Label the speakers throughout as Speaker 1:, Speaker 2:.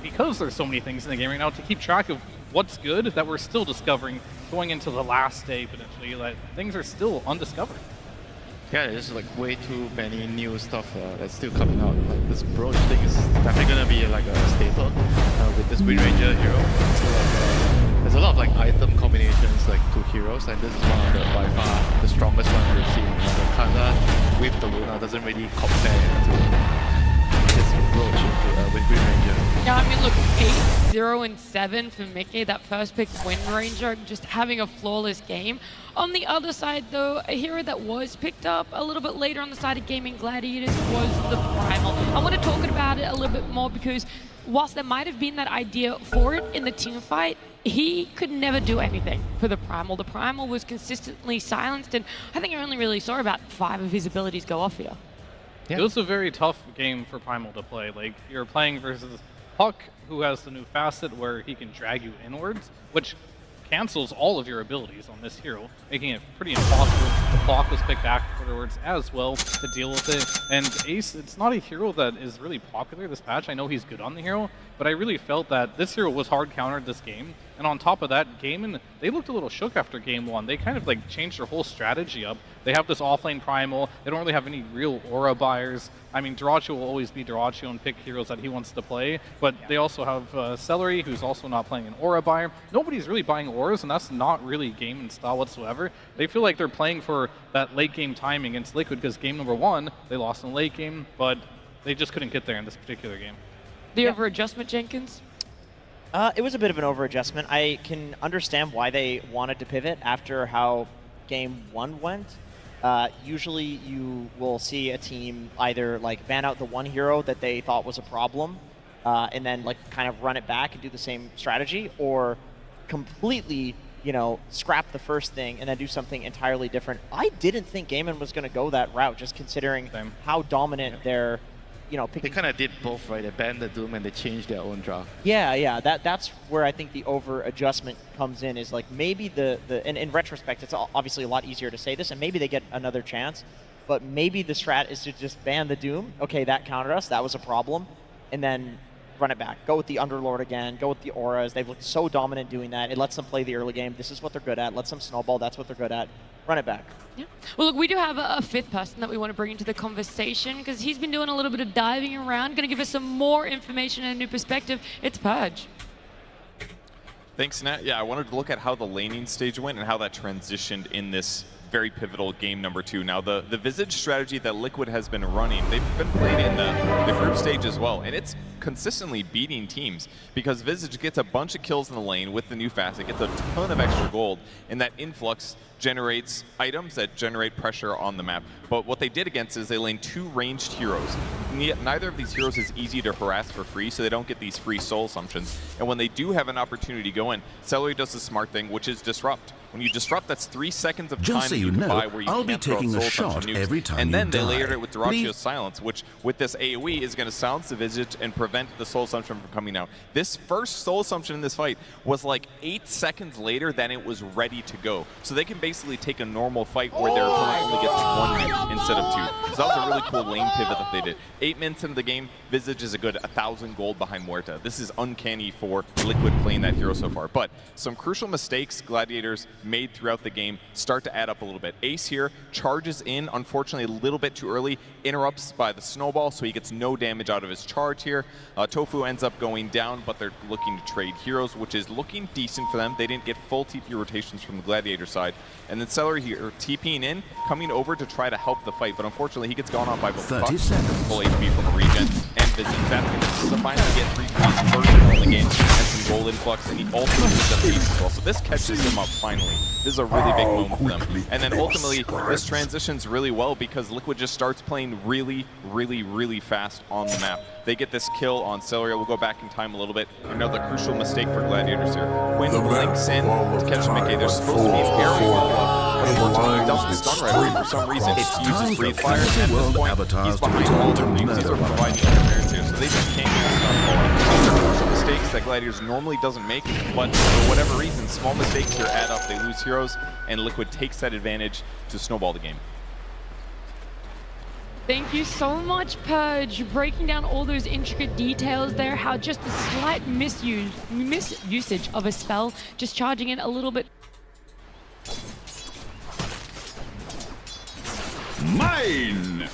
Speaker 1: because there's so many things in the game right now to keep track of what's good that we're still discovering going into the last day potentially. Like things are still undiscovered.
Speaker 2: Yeah, there's like way too many new stuff that's still coming out. Like this brooch thing is definitely gonna be like a staple with this Wind Ranger hero. So like, there's a lot of like item combinations like to heroes, and this is one of the by far the strongest one we've seen. So Kanda with the Luna doesn't really compare to this brooch with Wind Ranger.
Speaker 3: Yeah, I mean, look, 8, 0, and 7 for Mickey, that first pick Wind Ranger, just having a flawless game. On the other side, though, a hero that was picked up a little bit later on the side of Gaming Gladiators was the Primal. I want to talk about it a little bit more because whilst there might have been that idea for it in the team fight, he could never do anything for the Primal. The Primal was consistently silenced, and I think I only really saw about 5 of his abilities go off here.
Speaker 1: Yeah. It was a very tough game for Primal to play. Like, you're playing versus Puck, who has the new facet where he can drag you inwards, which cancels all of your abilities on this hero, making it pretty impossible. The clock was picked afterwards as well to deal with it. And Ace, it's not a hero that is really popular this patch. I know he's good on the hero, but I really felt that this hero was hard countered this game. And on top of that, Gaimin, they looked a little shook after game 1. They kind of like changed their whole strategy up. They have this offlane Primal. They don't really have any real aura buyers. I mean, Diracho will always be Diracho and pick heroes that he wants to play, but they also have Celery, who's also not playing an aura buyer. Nobody's really buying auras, and that's not really Gaimin style whatsoever. They feel like they're playing for that late game timing against Liquid because game number 1, they lost in the late game, but they just couldn't get there in this particular game.
Speaker 3: The over-adjustment, Jenkins?
Speaker 4: It was a bit of an over-adjustment. I can understand why they wanted to pivot after how game 1 went. Usually you will see a team either like ban out the one hero that they thought was a problem and then like kind of run it back and do the same strategy, or completely, you know, scrap the first thing and then do something entirely different. I didn't think Gaimin was going to go that route, just considering how dominant their, you know,
Speaker 2: they kind of did both, right? They banned the Doom and they changed their own draft.
Speaker 4: Yeah. That's where I think the over-adjustment comes in, is like maybe and in retrospect, it's obviously a lot easier to say this, and maybe they get another chance, but maybe the strat is to just ban the Doom. Okay, that countered us, that was a problem, and then run it back. Go with the Underlord again, go with the auras. They've looked so dominant doing that. It lets them play the early game. This is what they're good at. Lets them snowball, that's what they're good at. Run it back.
Speaker 3: Yeah. Well, look, we do have a 5th person that we want to bring into the conversation because he's been doing a little bit of diving around, going to give us some more information and a new perspective. It's Purge.
Speaker 5: Thanks, Nat. Yeah, I wanted to look at how the laning stage went and how that transitioned in this very pivotal game number 2. Now, the Visage strategy that Liquid has been running, they've been playing in the group stage as well, and it's consistently beating teams because Visage gets a bunch of kills in the lane with the new facet, gets a ton of extra gold, and that influx generates items that generate pressure on the map. But what they did against is they lane 2 ranged heroes. Neither of these heroes is easy to harass for free, so they don't get these free soul assumptions. And when they do have an opportunity to go in, Celery does the smart thing, which is disrupt. When you disrupt, that's 3 seconds of time that you can buy where you can't throw soul assumption nukes. And then they layered it with Diracho's silence, which with this AoE is going to silence the Visage and prevent the soul assumption from coming out. This first soul assumption in this fight was like 8 seconds later than it was ready to go. So they can basically take a normal fight where their opponent only gets 1 nuke instead of 2. So that was a really cool lane pivot that they did. 8 minutes into the game, Visage is a good 1,000 gold behind Muerta. This is uncanny for Liquid playing that hero so far. But some crucial mistakes Gladiators made throughout the game start to add up a little bit. Ace here charges in, unfortunately a little bit too early, interrupts by the snowball, so he gets no damage out of his charge here. Tofu ends up going down, but they're looking to trade heroes, which is looking decent for them. They didn't get full TP rotations from the Gladiator side. And then Celery here, TPing in, coming over to try to help the fight, but unfortunately he gets gone on by both Buck, full HP from a regen, and Visage. That's going to finally get 3 points first in the game, and some gold influx, and he also moves up Ace as well. So this catches him up finally. This is a really big moment for them. And then ultimately, this transitions really well because Liquid just starts playing really fast on the map. They get this kill on Celery. We'll go back in time a little bit. Another crucial mistake for Gladiators here. Quinn blinks in to catch Mickey. There's supposed to be an arrow on the up, but unfortunately he doesn't stun right away for some reason. He uses Breathe Fire, and at this point, he's behind all their nukes. These are providing interference here, so they just can't get a stun going. These are crucial mistakes that Gladiators normally doesn't make, but for whatever reason, small mistakes here add up. They lose heroes, and Liquid takes that advantage to snowball the game.
Speaker 3: Thank you so much, Purge, breaking down all those intricate details there, how just a slight misusage of a spell, just charging it a little bit.
Speaker 6: Mine!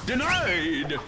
Speaker 6: Denied!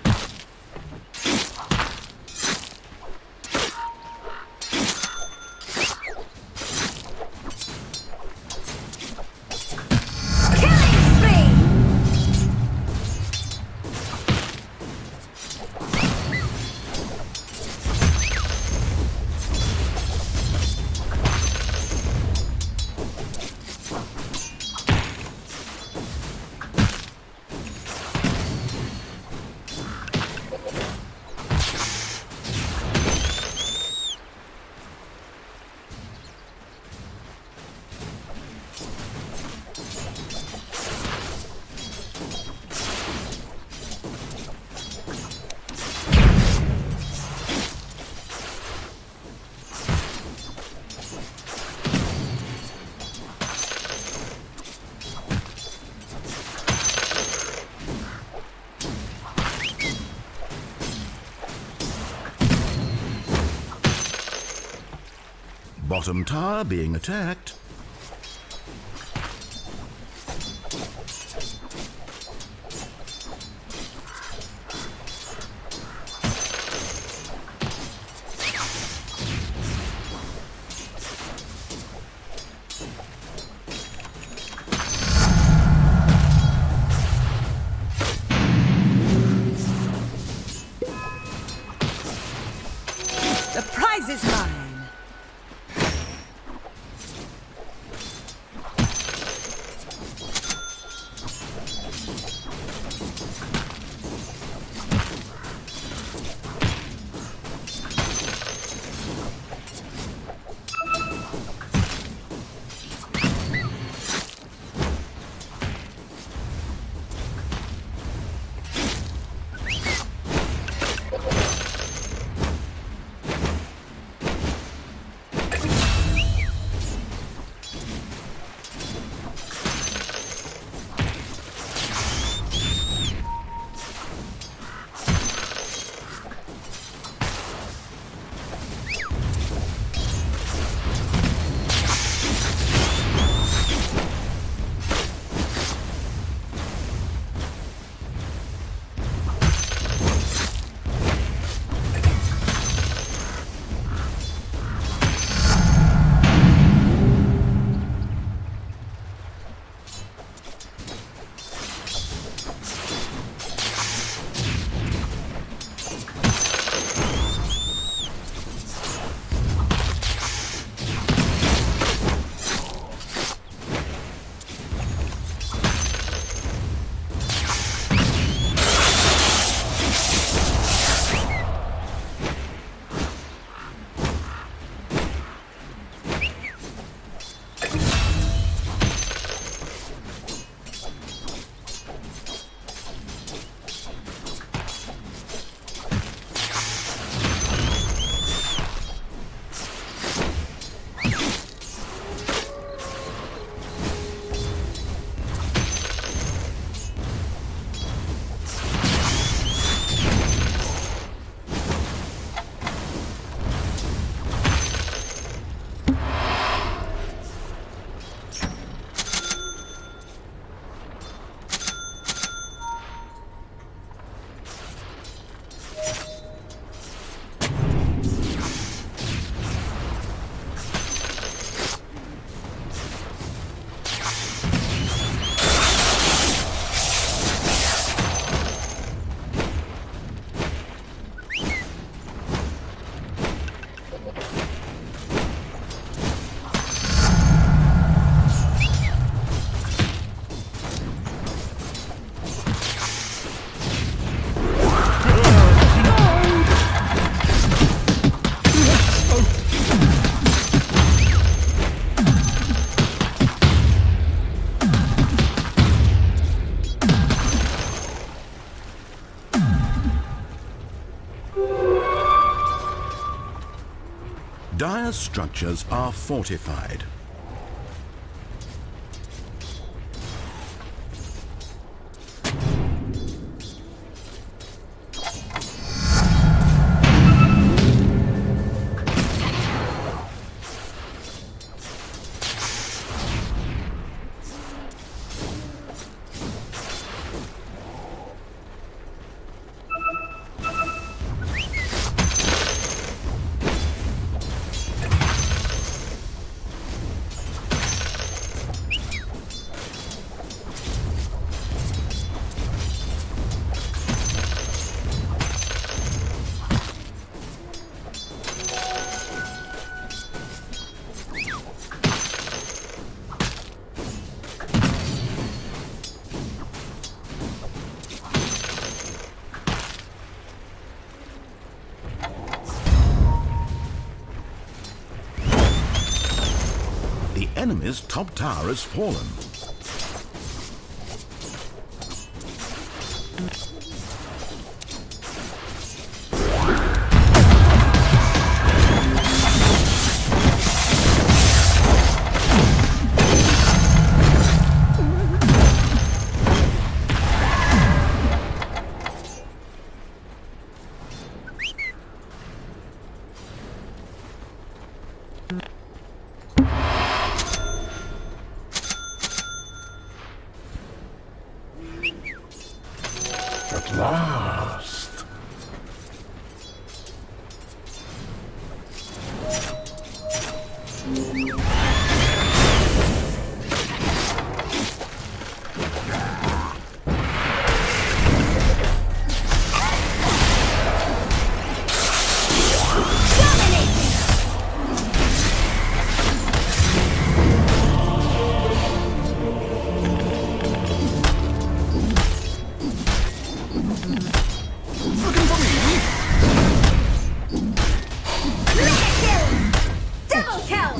Speaker 7: Bottom tower being attacked.
Speaker 8: The prize is mine.
Speaker 7: Dire's structures are fortified. The enemy's top tower has fallen.
Speaker 6: At last. Looking for me?
Speaker 8: Double kill!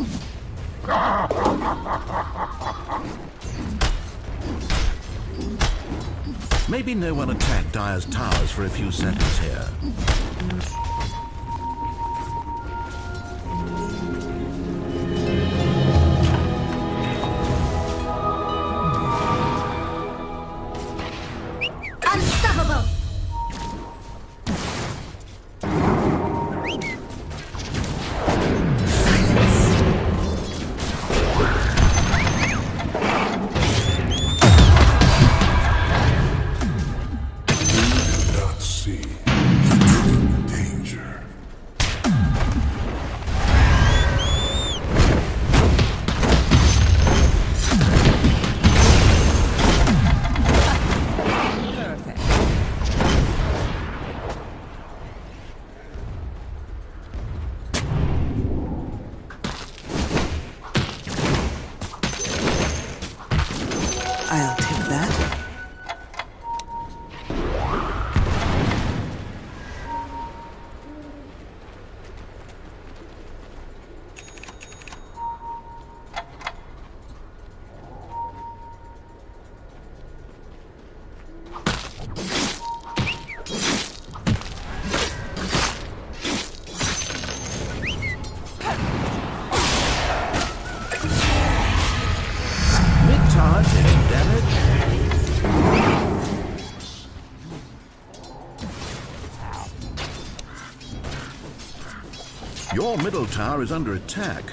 Speaker 7: Maybe no one attacked Dire's towers for a few seconds here.
Speaker 8: Unstoppable!
Speaker 6: Not see. Danger.
Speaker 9: I'll take that.
Speaker 7: Mid-tower taking damage. Your middle tower is under attack.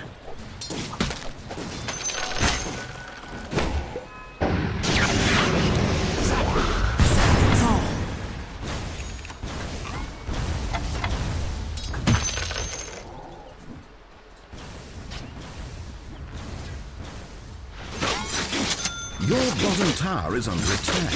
Speaker 7: Your bottom tower is under attack.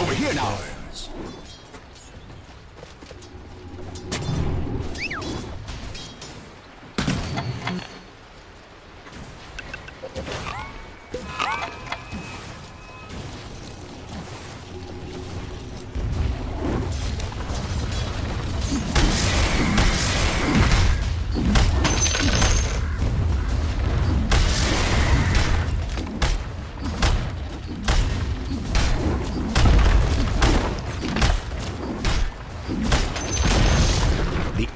Speaker 6: Over here now.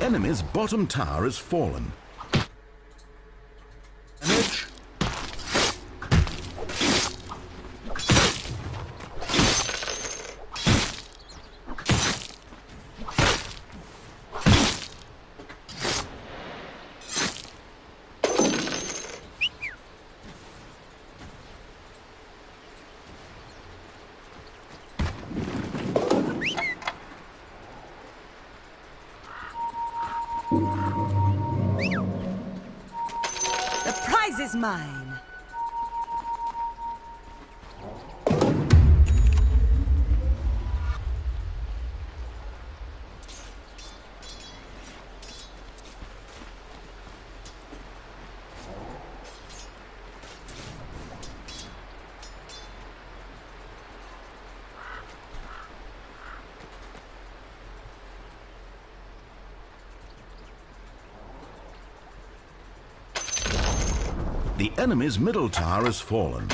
Speaker 7: enemy's bottom tower has fallen. Damage.
Speaker 9: The prize is mine.
Speaker 7: The enemy's middle tower has fallen.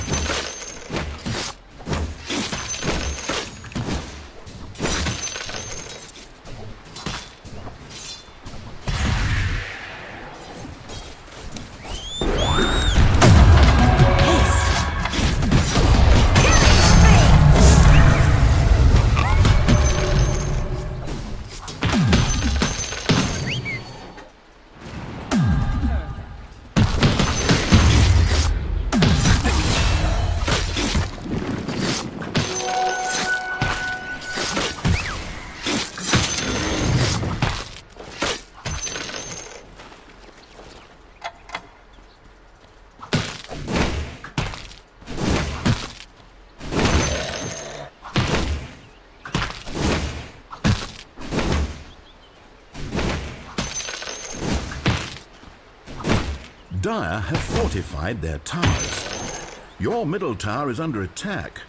Speaker 7: Dire have fortified their towers. Your middle tower is under attack.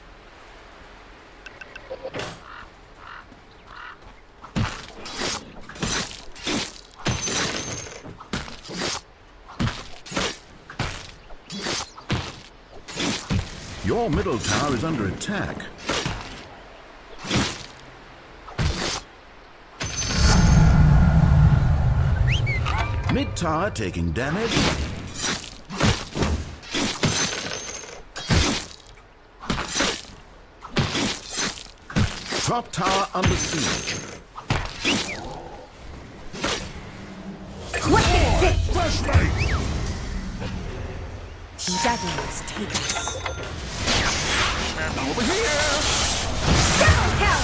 Speaker 7: Your middle tower is under attack. Mid tower taking damage. Top tower under siege.
Speaker 8: What is it?
Speaker 6: Flashlight!
Speaker 9: Shadows take us.
Speaker 6: Over here!
Speaker 8: Double kill!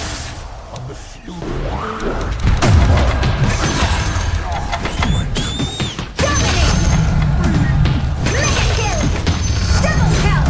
Speaker 6: On the fuel.
Speaker 8: Dominate! Mega kill! Double kill!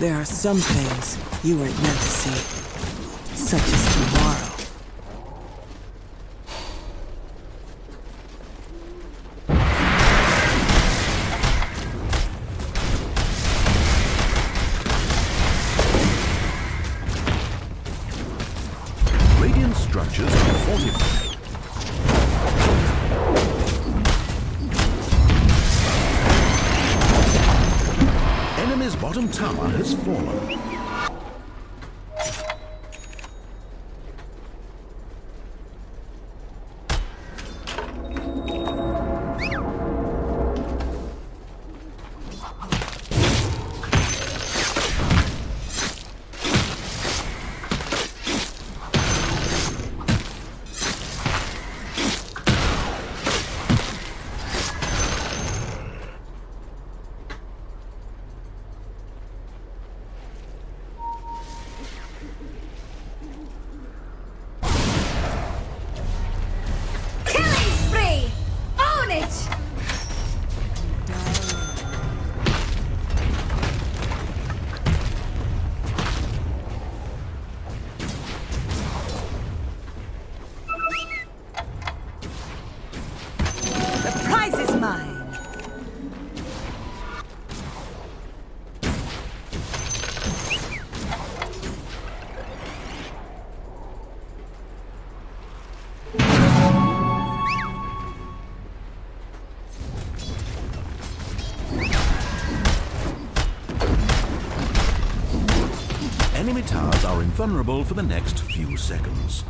Speaker 9: There are some things you weren't meant to see, such as tomorrow.
Speaker 7: Radiant structures are fortified. Enemy's bottom tower has fallen.
Speaker 8: Killing spree! Own it!
Speaker 9: The prize is mine.
Speaker 7: Enemy towers are invulnerable for the next few seconds.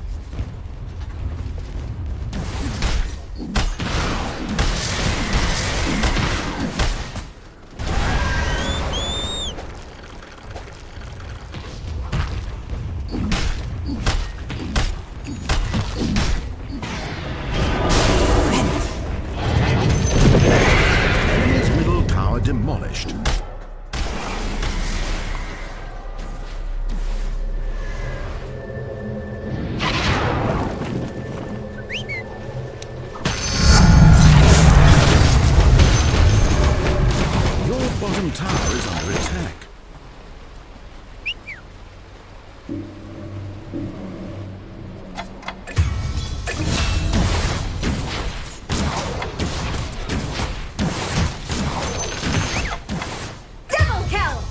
Speaker 7: Enemy's middle tower demolished. Your bottom tower is under attack.
Speaker 8: Double kill!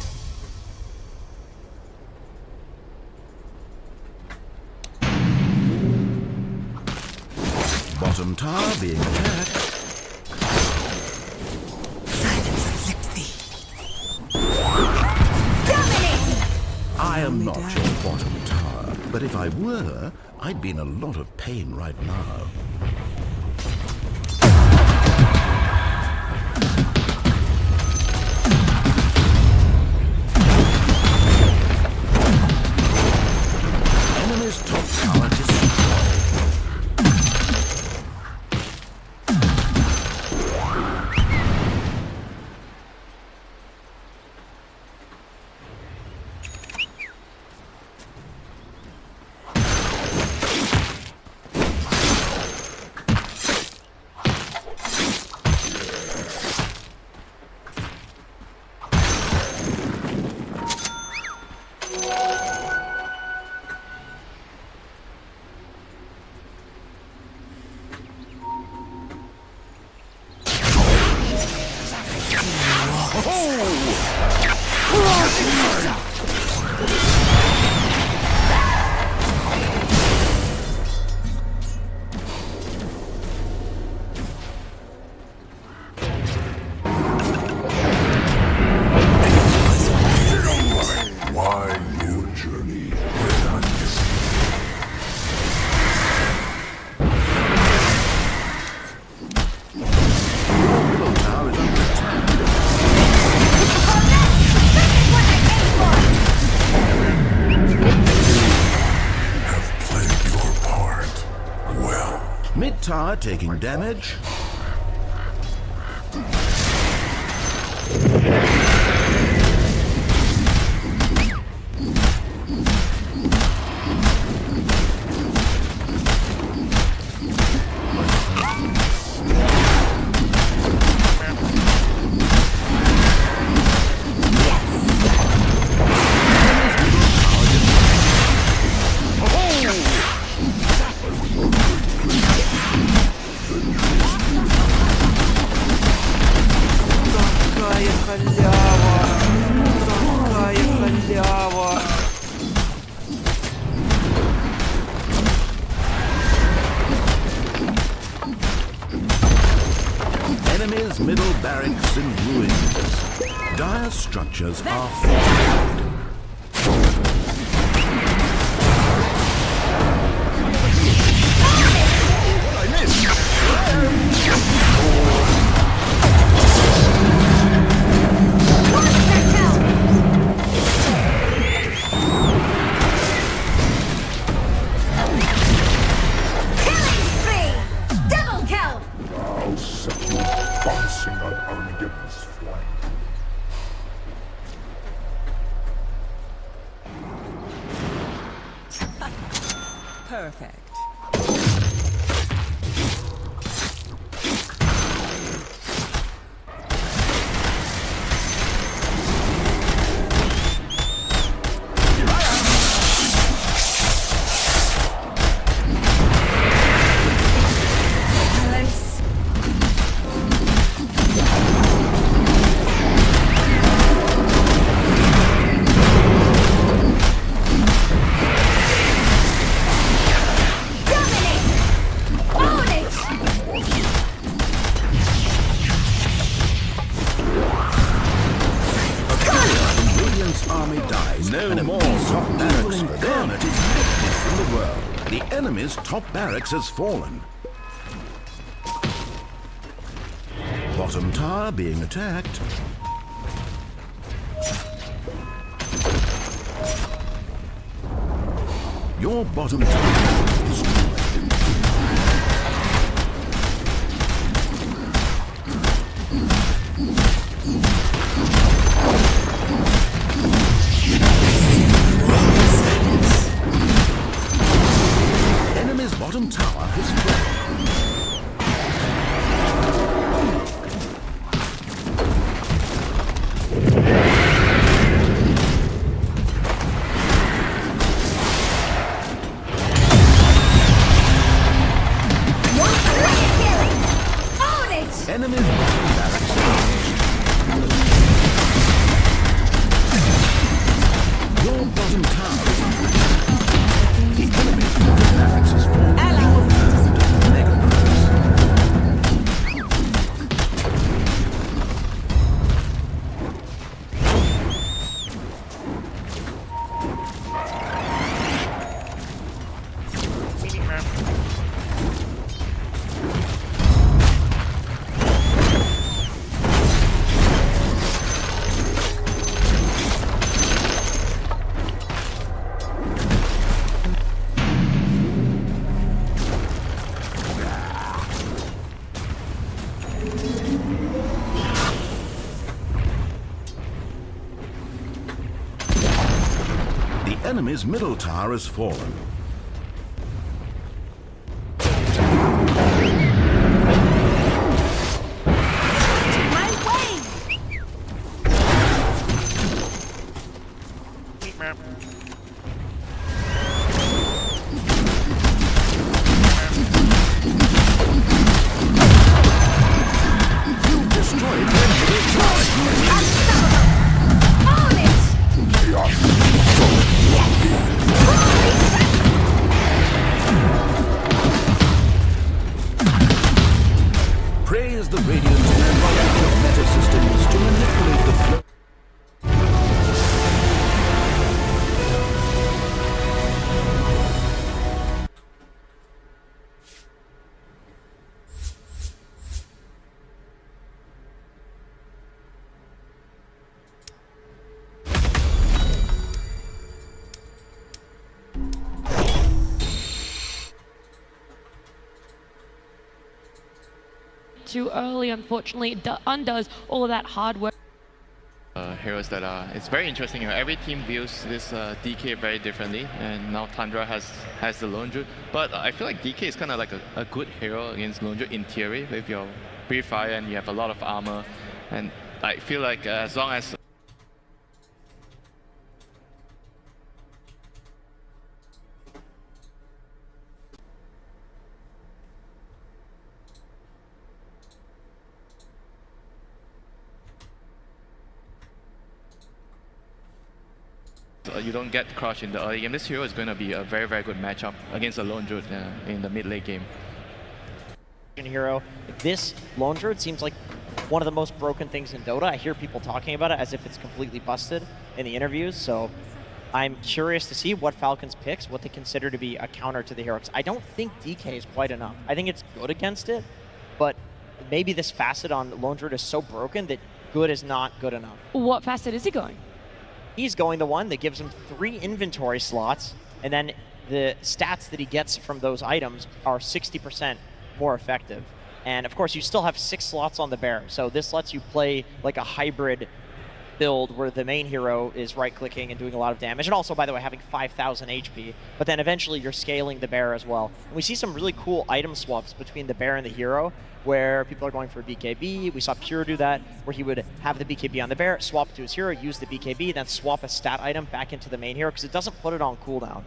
Speaker 7: Bottom tower being attacked.
Speaker 9: Silence afflicts thee.
Speaker 8: Dominating!
Speaker 7: I am
Speaker 9: Only
Speaker 7: not
Speaker 9: down.
Speaker 7: your bottom tower, but if I were, I'd be in a lot of pain right now. Enemy's top tower destroyed.
Speaker 6: Why you journey without this?
Speaker 7: Middle tower is under attack.
Speaker 6: Have played your part well.
Speaker 7: Mid tower taking damage. Dire structures are fortified.
Speaker 6: I'll set you bouncing on Armageddon's flank.
Speaker 9: Perfect.
Speaker 7: Army dies. No more top barracks for them. It is lifted from the world. The enemy's top barracks has fallen. Bottom tower being attacked. Your bottom tower is destroyed. Enemy's bottom tower has fallen. Enemy's bottom barracks damaged. Your bottom tower is under attack. The enemy's bottom barracks is fallen. You have earned mega barracks. The enemy's middle tower has fallen. You destroyed their middle tower. Praise the Radiant and knowledge of meta systems to manipulate the flow.
Speaker 3: Too early, unfortunately, it undoes all of that hard work.
Speaker 2: Heroes that are, it's very interesting. You know, every team views this DK very differently, and now Tundra has the Lone Druid. But I feel like DK is kind of like a good hero against Lone Druid in theory, with your Breathe Fire and you have a lot of armor. And I feel like as long as you don't get crushed in the early game, this hero is going to be a very, very good matchup against a Lone Druid in the mid-late game.
Speaker 4: Hero, this Lone Druid seems like one of the most broken things in Dota. I hear people talking about it as if it's completely busted in the interviews, so I'm curious to see what Falcons picks, what they consider to be a counter to the hero. 'Cause I don't think DK is quite enough. I think it's good against it, but maybe this facet on Lone Druid is so broken that good is not good enough.
Speaker 3: What facet is he going?
Speaker 4: He's going the one that gives him 3 inventory slots, and then the stats that he gets from those items are 60% more effective. And of course, you still have 6 slots on the bear, so this lets you play like a hybrid build where the main hero is right-clicking and doing a lot of damage, and also, by the way, having 5,000 HP, but then eventually you're scaling the bear as well. And we see some really cool item swaps between the bear and the hero, where people are going for BKB. We saw Pure do that, where he would have the BKB on the bear, swap to his hero, use the BKB, then swap a stat item back into the main hero, because it doesn't put it on cooldown.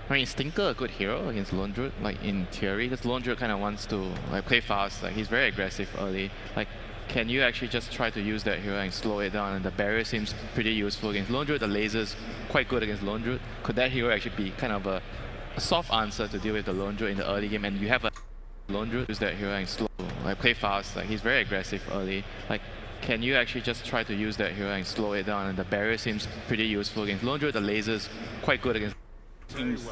Speaker 2: I mean, is Tinker a good hero against Lone Druid? Like, in theory, because Lone Druid kind of wants to like play fast. Like, he's very aggressive early. Like, can you actually just try to use that hero and slow it down? And the barrier seems pretty useful against Lone Druid. The laser's quite good against Lone Druid. Could that hero actually be kind of a soft answer to deal with the Lone Druid in the early game? And you have a Lone Druid, use that hero and slow, like play fast. Like, he's very aggressive early. Like, can you actually just try to use that hero and slow it down? And the barrier seems pretty useful against Lone Druid. The laser's quite good against
Speaker 1: Teams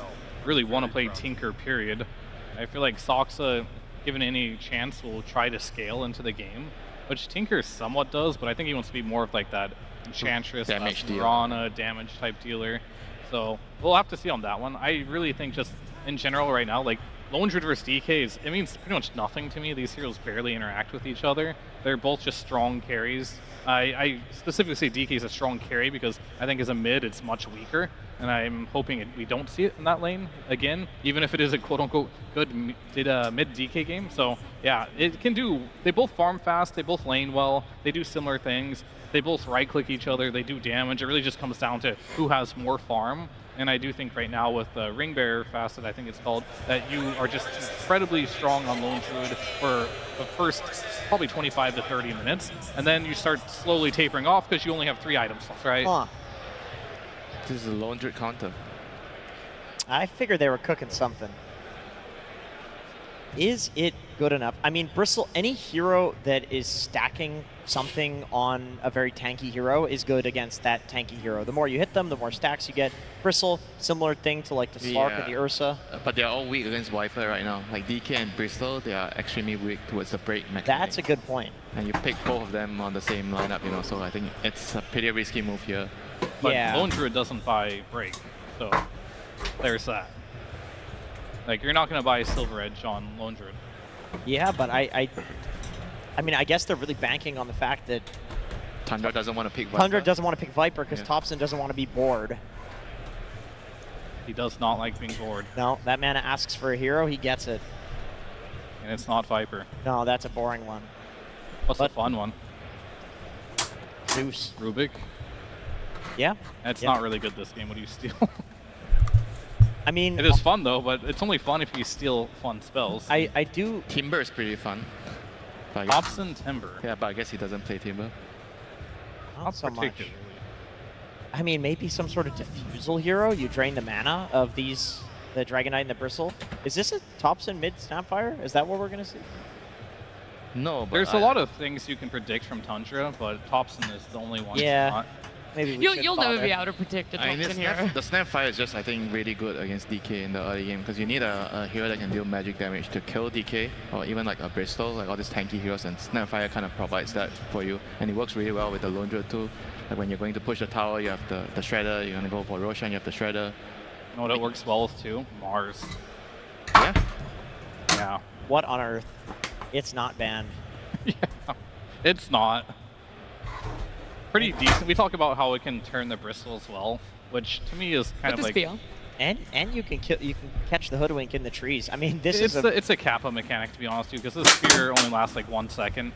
Speaker 1: really want to play Tinker, period. I feel like Soxa, given any chance, will try to scale into the game, which Tinker somewhat does, but I think he wants to be more of like that Enchantress,
Speaker 2: damage dealer.
Speaker 1: Piranha, damage type dealer. So we'll have to see on that one. I really think just in general right now, like Lone Druid versus DK, it means pretty much nothing to me. These heroes barely interact with each other. They're both just strong carries. I specifically say DK is a strong carry because I think as a mid it's much weaker, and I'm hoping we don't see it in that lane again, even if it is a quote-unquote good mid DK game. So yeah, it can do, they both farm fast, they both lane well, they do similar things, they both right-click each other, they do damage. It really just comes down to who has more farm. And I do think right now with the Ring Bearer facet, I think it's called, that you are just incredibly strong on Lone Druid for the first probably 25 to 30 minutes. And then you start slowly tapering off because you only have 3 items left, right?
Speaker 4: Huh.
Speaker 2: This is a Lone Druid counter.
Speaker 4: I figured they were cooking something. Is it good enough? I mean, Bristle, any hero that is stacking something on a very tanky hero is good against that tanky hero. The more you hit them, the more stacks you get. Bristle, similar thing to like the Slark or the Ursa.
Speaker 2: But they're all weak against Viper right now. Like DK and Bristol, they are extremely weak towards the break mechanic.
Speaker 4: That's a good point.
Speaker 2: And you pick both of them on the same lineup, you know, so I think it's a pretty risky move here.
Speaker 1: But
Speaker 4: yeah.
Speaker 1: Lone Druid doesn't buy break, so there's that. Like, you're not going to buy Silver Edge on Lone Druid.
Speaker 4: Yeah, but I mean, I guess they're really banking on the fact that
Speaker 2: Tundra doesn't want to pick Viper.
Speaker 4: Tundra doesn't want to pick Viper because Thompson doesn't want to be bored.
Speaker 1: He does not like being bored.
Speaker 4: No, that mana asks for a hero, he gets it.
Speaker 1: And it's not Viper.
Speaker 4: No, that's a boring one.
Speaker 1: What's the fun one?
Speaker 4: Zeus.
Speaker 1: Rubik?
Speaker 4: Yeah.
Speaker 1: That's not really good this game. What do you steal?
Speaker 4: I mean,
Speaker 1: it is fun though, but it's only fun if you steal fun spells.
Speaker 4: I do.
Speaker 2: Timber is pretty fun.
Speaker 1: Hobson Timber.
Speaker 2: Yeah, but I guess he doesn't play Timber.
Speaker 4: Not so much.
Speaker 1: Particularly.
Speaker 4: I mean, maybe some sort of diffusal hero. You drain the mana of these, the Dragon Knight and the Bristle. Is this a Thompson mid Snapfire? Is that what we're gonna see?
Speaker 2: No, but
Speaker 1: there's a lot of things you can predict from Tundra, but Thompson is the only one.
Speaker 4: Yeah.
Speaker 1: Not.
Speaker 4: Maybe
Speaker 3: You'll never be able to predict a Thompson hero.
Speaker 2: The Snapfire is just, I think, really good against DK in the early game because you need a hero that can deal magic damage to kill DK, or even like a Bristol, like all these tanky heroes, and Snapfire kind of provides that for you. And it works really well with the Lone Druid too. Like when you're going to push the tower, you have the Shredder, you're going to go for Roshan, you have the Shredder.
Speaker 1: You know what it works well with too? Mars.
Speaker 2: Yeah?
Speaker 1: Yeah.
Speaker 4: What on earth? It's not banned.
Speaker 1: Yeah. It's not. Pretty decent. We talk about how it can turn the Bristle as well, which to me is kind of like.
Speaker 3: Spear.
Speaker 4: And you can catch the Hoodwink in the trees. I mean, this is
Speaker 1: it's a Kappa mechanic, to be honest, too, because this spear only lasts like 1 second.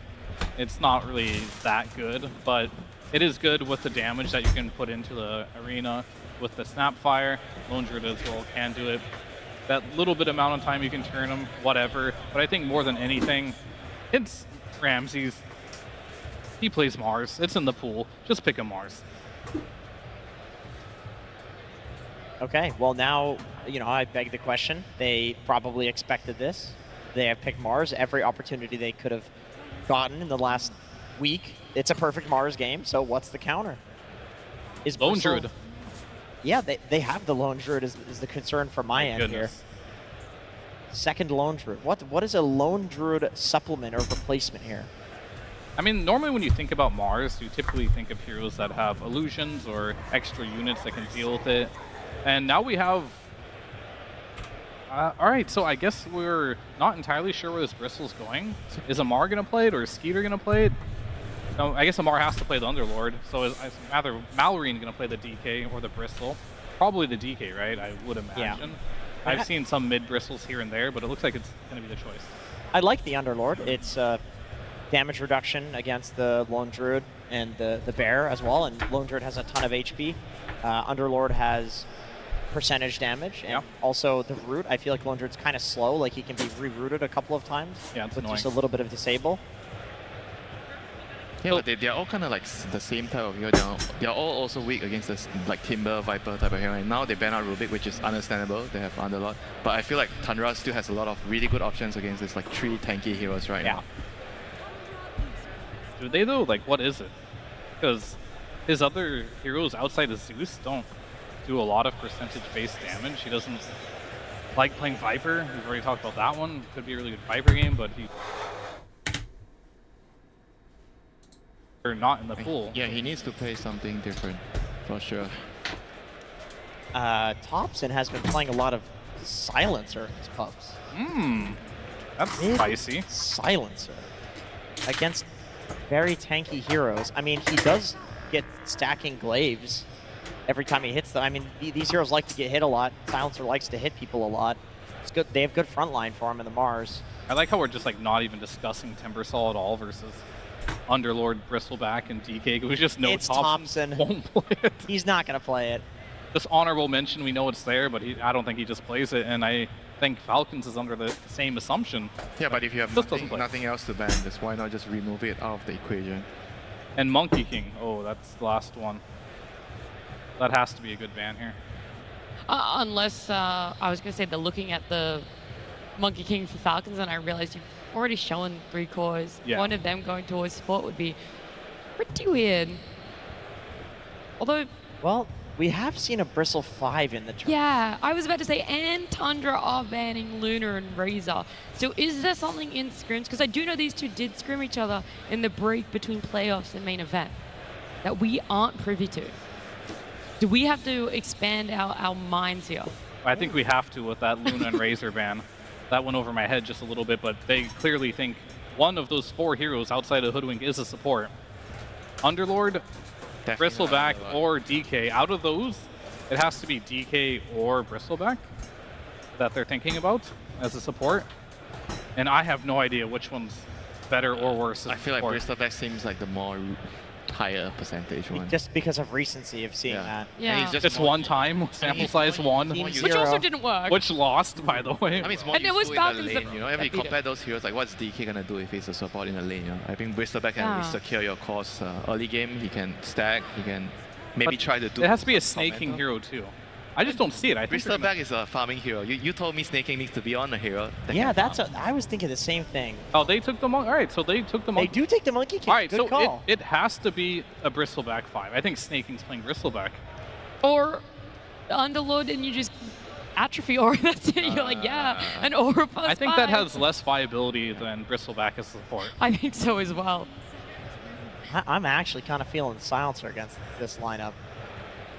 Speaker 1: It's not really that good, but it is good with the damage that you can put into the arena with the Snapfire. Lone Druid as well can do it. That little bit amount of time you can turn them, whatever. But I think more than anything, it's Ramses. He plays Mars. It's in the pool. Just pick a Mars.
Speaker 4: Okay, well now, you know, I beg the question. They probably expected this. They have picked Mars. Every opportunity they could have gotten in the last week. It's a perfect Mars game, so what's the counter? Is
Speaker 1: Lone
Speaker 4: Bristle-
Speaker 1: Druid.
Speaker 4: Yeah, they have the Lone Druid is the concern from my end
Speaker 1: Goodness.
Speaker 4: here. Second Lone Druid. What is a Lone Druid supplement or replacement here?
Speaker 1: I mean, normally when you think about Mars, you typically think of heroes that have illusions or extra units that can deal with it. And now we have... Alright, so I guess we're not entirely sure where this Bristle's going. Is Amar going to play it or is Skeeter going to play it? No, I guess Amar has to play the Underlord, so is either Mallory going to play the DK or the Bristle? Probably the DK, right? I would imagine.
Speaker 4: Yeah.
Speaker 1: I've seen some mid Bristles here and there, but it looks like it's going to be the choice.
Speaker 4: I like the Underlord. It's damage reduction against the Lone Druid and the Bear as well, and Lone Druid has a ton of HP. Underlord has percentage damage, and also the root. I feel like Lone Druid's kind of slow, like he can be rerouted a couple of times.
Speaker 1: Yeah, it's
Speaker 4: with
Speaker 1: annoying.
Speaker 4: just a little bit of disable.
Speaker 2: Yeah, but they're all kind of like the same type of hero. They're all also weak against this like Timber, Viper type of hero. And now they ban out Rubik, which is understandable. They have Underlord. But I feel like Tundra still has a lot of really good options against this like 3 tanky heroes right now.
Speaker 1: Do they though? Like, what is it? Because his other heroes outside of Zeus don't do a lot of percentage-based damage. He doesn't like playing Viper. We've already talked about that one. Could be a really good Viper game, but they're not in the pool.
Speaker 2: Yeah, he needs to play something different, for sure.
Speaker 4: Thompson has been playing a lot of Silencer in his pubs.
Speaker 1: That's spicy.
Speaker 4: Silencer against very tanky heroes. I mean, he does get stacking glaives every time he hits them. I mean, these heroes like to get hit a lot. Silencer likes to hit people a lot. It's good. They have good front line for him in the Mars.
Speaker 1: I like how we're just like not even discussing Timbersaw at all versus Underlord, Bristleback, and DK. It was just no
Speaker 4: It's Thompson.
Speaker 1: Won't play it.
Speaker 4: He's not going to play it.
Speaker 1: Just honorable mention, we know it's there, but I don't think he just plays it, and I think Falcons is under the same assumption.
Speaker 2: Yeah, but if you have
Speaker 1: Just doesn't play.
Speaker 2: nothing else to ban, just why not just remove it out of the equation?
Speaker 1: And Monkey King, oh, that's the last one. That has to be a good ban here.
Speaker 3: Unless, I was going to say they're looking at the Monkey King for Falcons, and I realized you've already shown 3 cores.
Speaker 1: Yeah.
Speaker 3: One of them going towards support would be pretty weird. Although,
Speaker 4: Well, we have seen a Bristle 5 in the tournament.
Speaker 3: yeah, I was about to say, and Tundra are banning Lunar and Razor. So is there something in scrims? Because I do know these two did scrim each other in the break between playoffs and main event that we aren't privy to. Do we have to expand our minds here?
Speaker 1: I think we have to with that Luna and Razor ban. That went over my head just a little bit, but they clearly think one of those 4 heroes outside of Hoodwink is a support. Underlord,
Speaker 2: Definitely
Speaker 1: Bristleback,
Speaker 2: not Underlord.
Speaker 1: or DK. Out of those, it has to be DK or Bristleback that they're thinking about as a support. And I have no idea which one's better or worse as
Speaker 2: I feel like
Speaker 1: support.
Speaker 2: Bristleback seems like the more higher percentage one.
Speaker 4: Just because of recency of seeing
Speaker 2: Yeah.
Speaker 4: that.
Speaker 3: Yeah.
Speaker 2: And he's just
Speaker 1: Just
Speaker 2: more-
Speaker 1: one time, sample size one,
Speaker 4: Team
Speaker 3: Which also
Speaker 4: Zero.
Speaker 3: didn't work.
Speaker 1: which lost, by the way.
Speaker 2: I mean, it's more
Speaker 3: And it was
Speaker 2: useful in
Speaker 3: Falcons
Speaker 2: the
Speaker 3: that-
Speaker 2: lane, you know. If
Speaker 3: that
Speaker 2: you
Speaker 3: beat
Speaker 2: compare
Speaker 3: it.
Speaker 2: those heroes, like what's DK gonna do if he's a support in the lane? You know, I think Bristleback can
Speaker 3: Yeah.
Speaker 2: really secure your cause early game. He can stack. He can maybe
Speaker 1: But
Speaker 2: try to do.
Speaker 1: it has to be a
Speaker 2: some
Speaker 1: snaking
Speaker 2: mental.
Speaker 1: hero too. I just don't see it. I think they're gonna-
Speaker 2: Bristleback is a farming hero. You told me snaking needs to be on the hero. that
Speaker 4: Yeah,
Speaker 2: can
Speaker 4: that's
Speaker 2: farm.
Speaker 4: I was thinking the same thing.
Speaker 1: Oh, they took the monkey. All right, so they took the
Speaker 4: They
Speaker 1: monkey.
Speaker 4: do take the Monkey King.
Speaker 1: All right,
Speaker 4: Good
Speaker 1: so
Speaker 4: call.
Speaker 1: it has to be a Bristleback 5. I think Snaking's playing Bristleback.
Speaker 3: Or Underlord and you just atrophy aura. That's it. You're like, yeah, an aura plus
Speaker 1: I think that
Speaker 3: 5.
Speaker 1: has less viability than Bristleback as support.
Speaker 3: I think so as well.
Speaker 4: I'm actually kind of feeling Silencer against this lineup.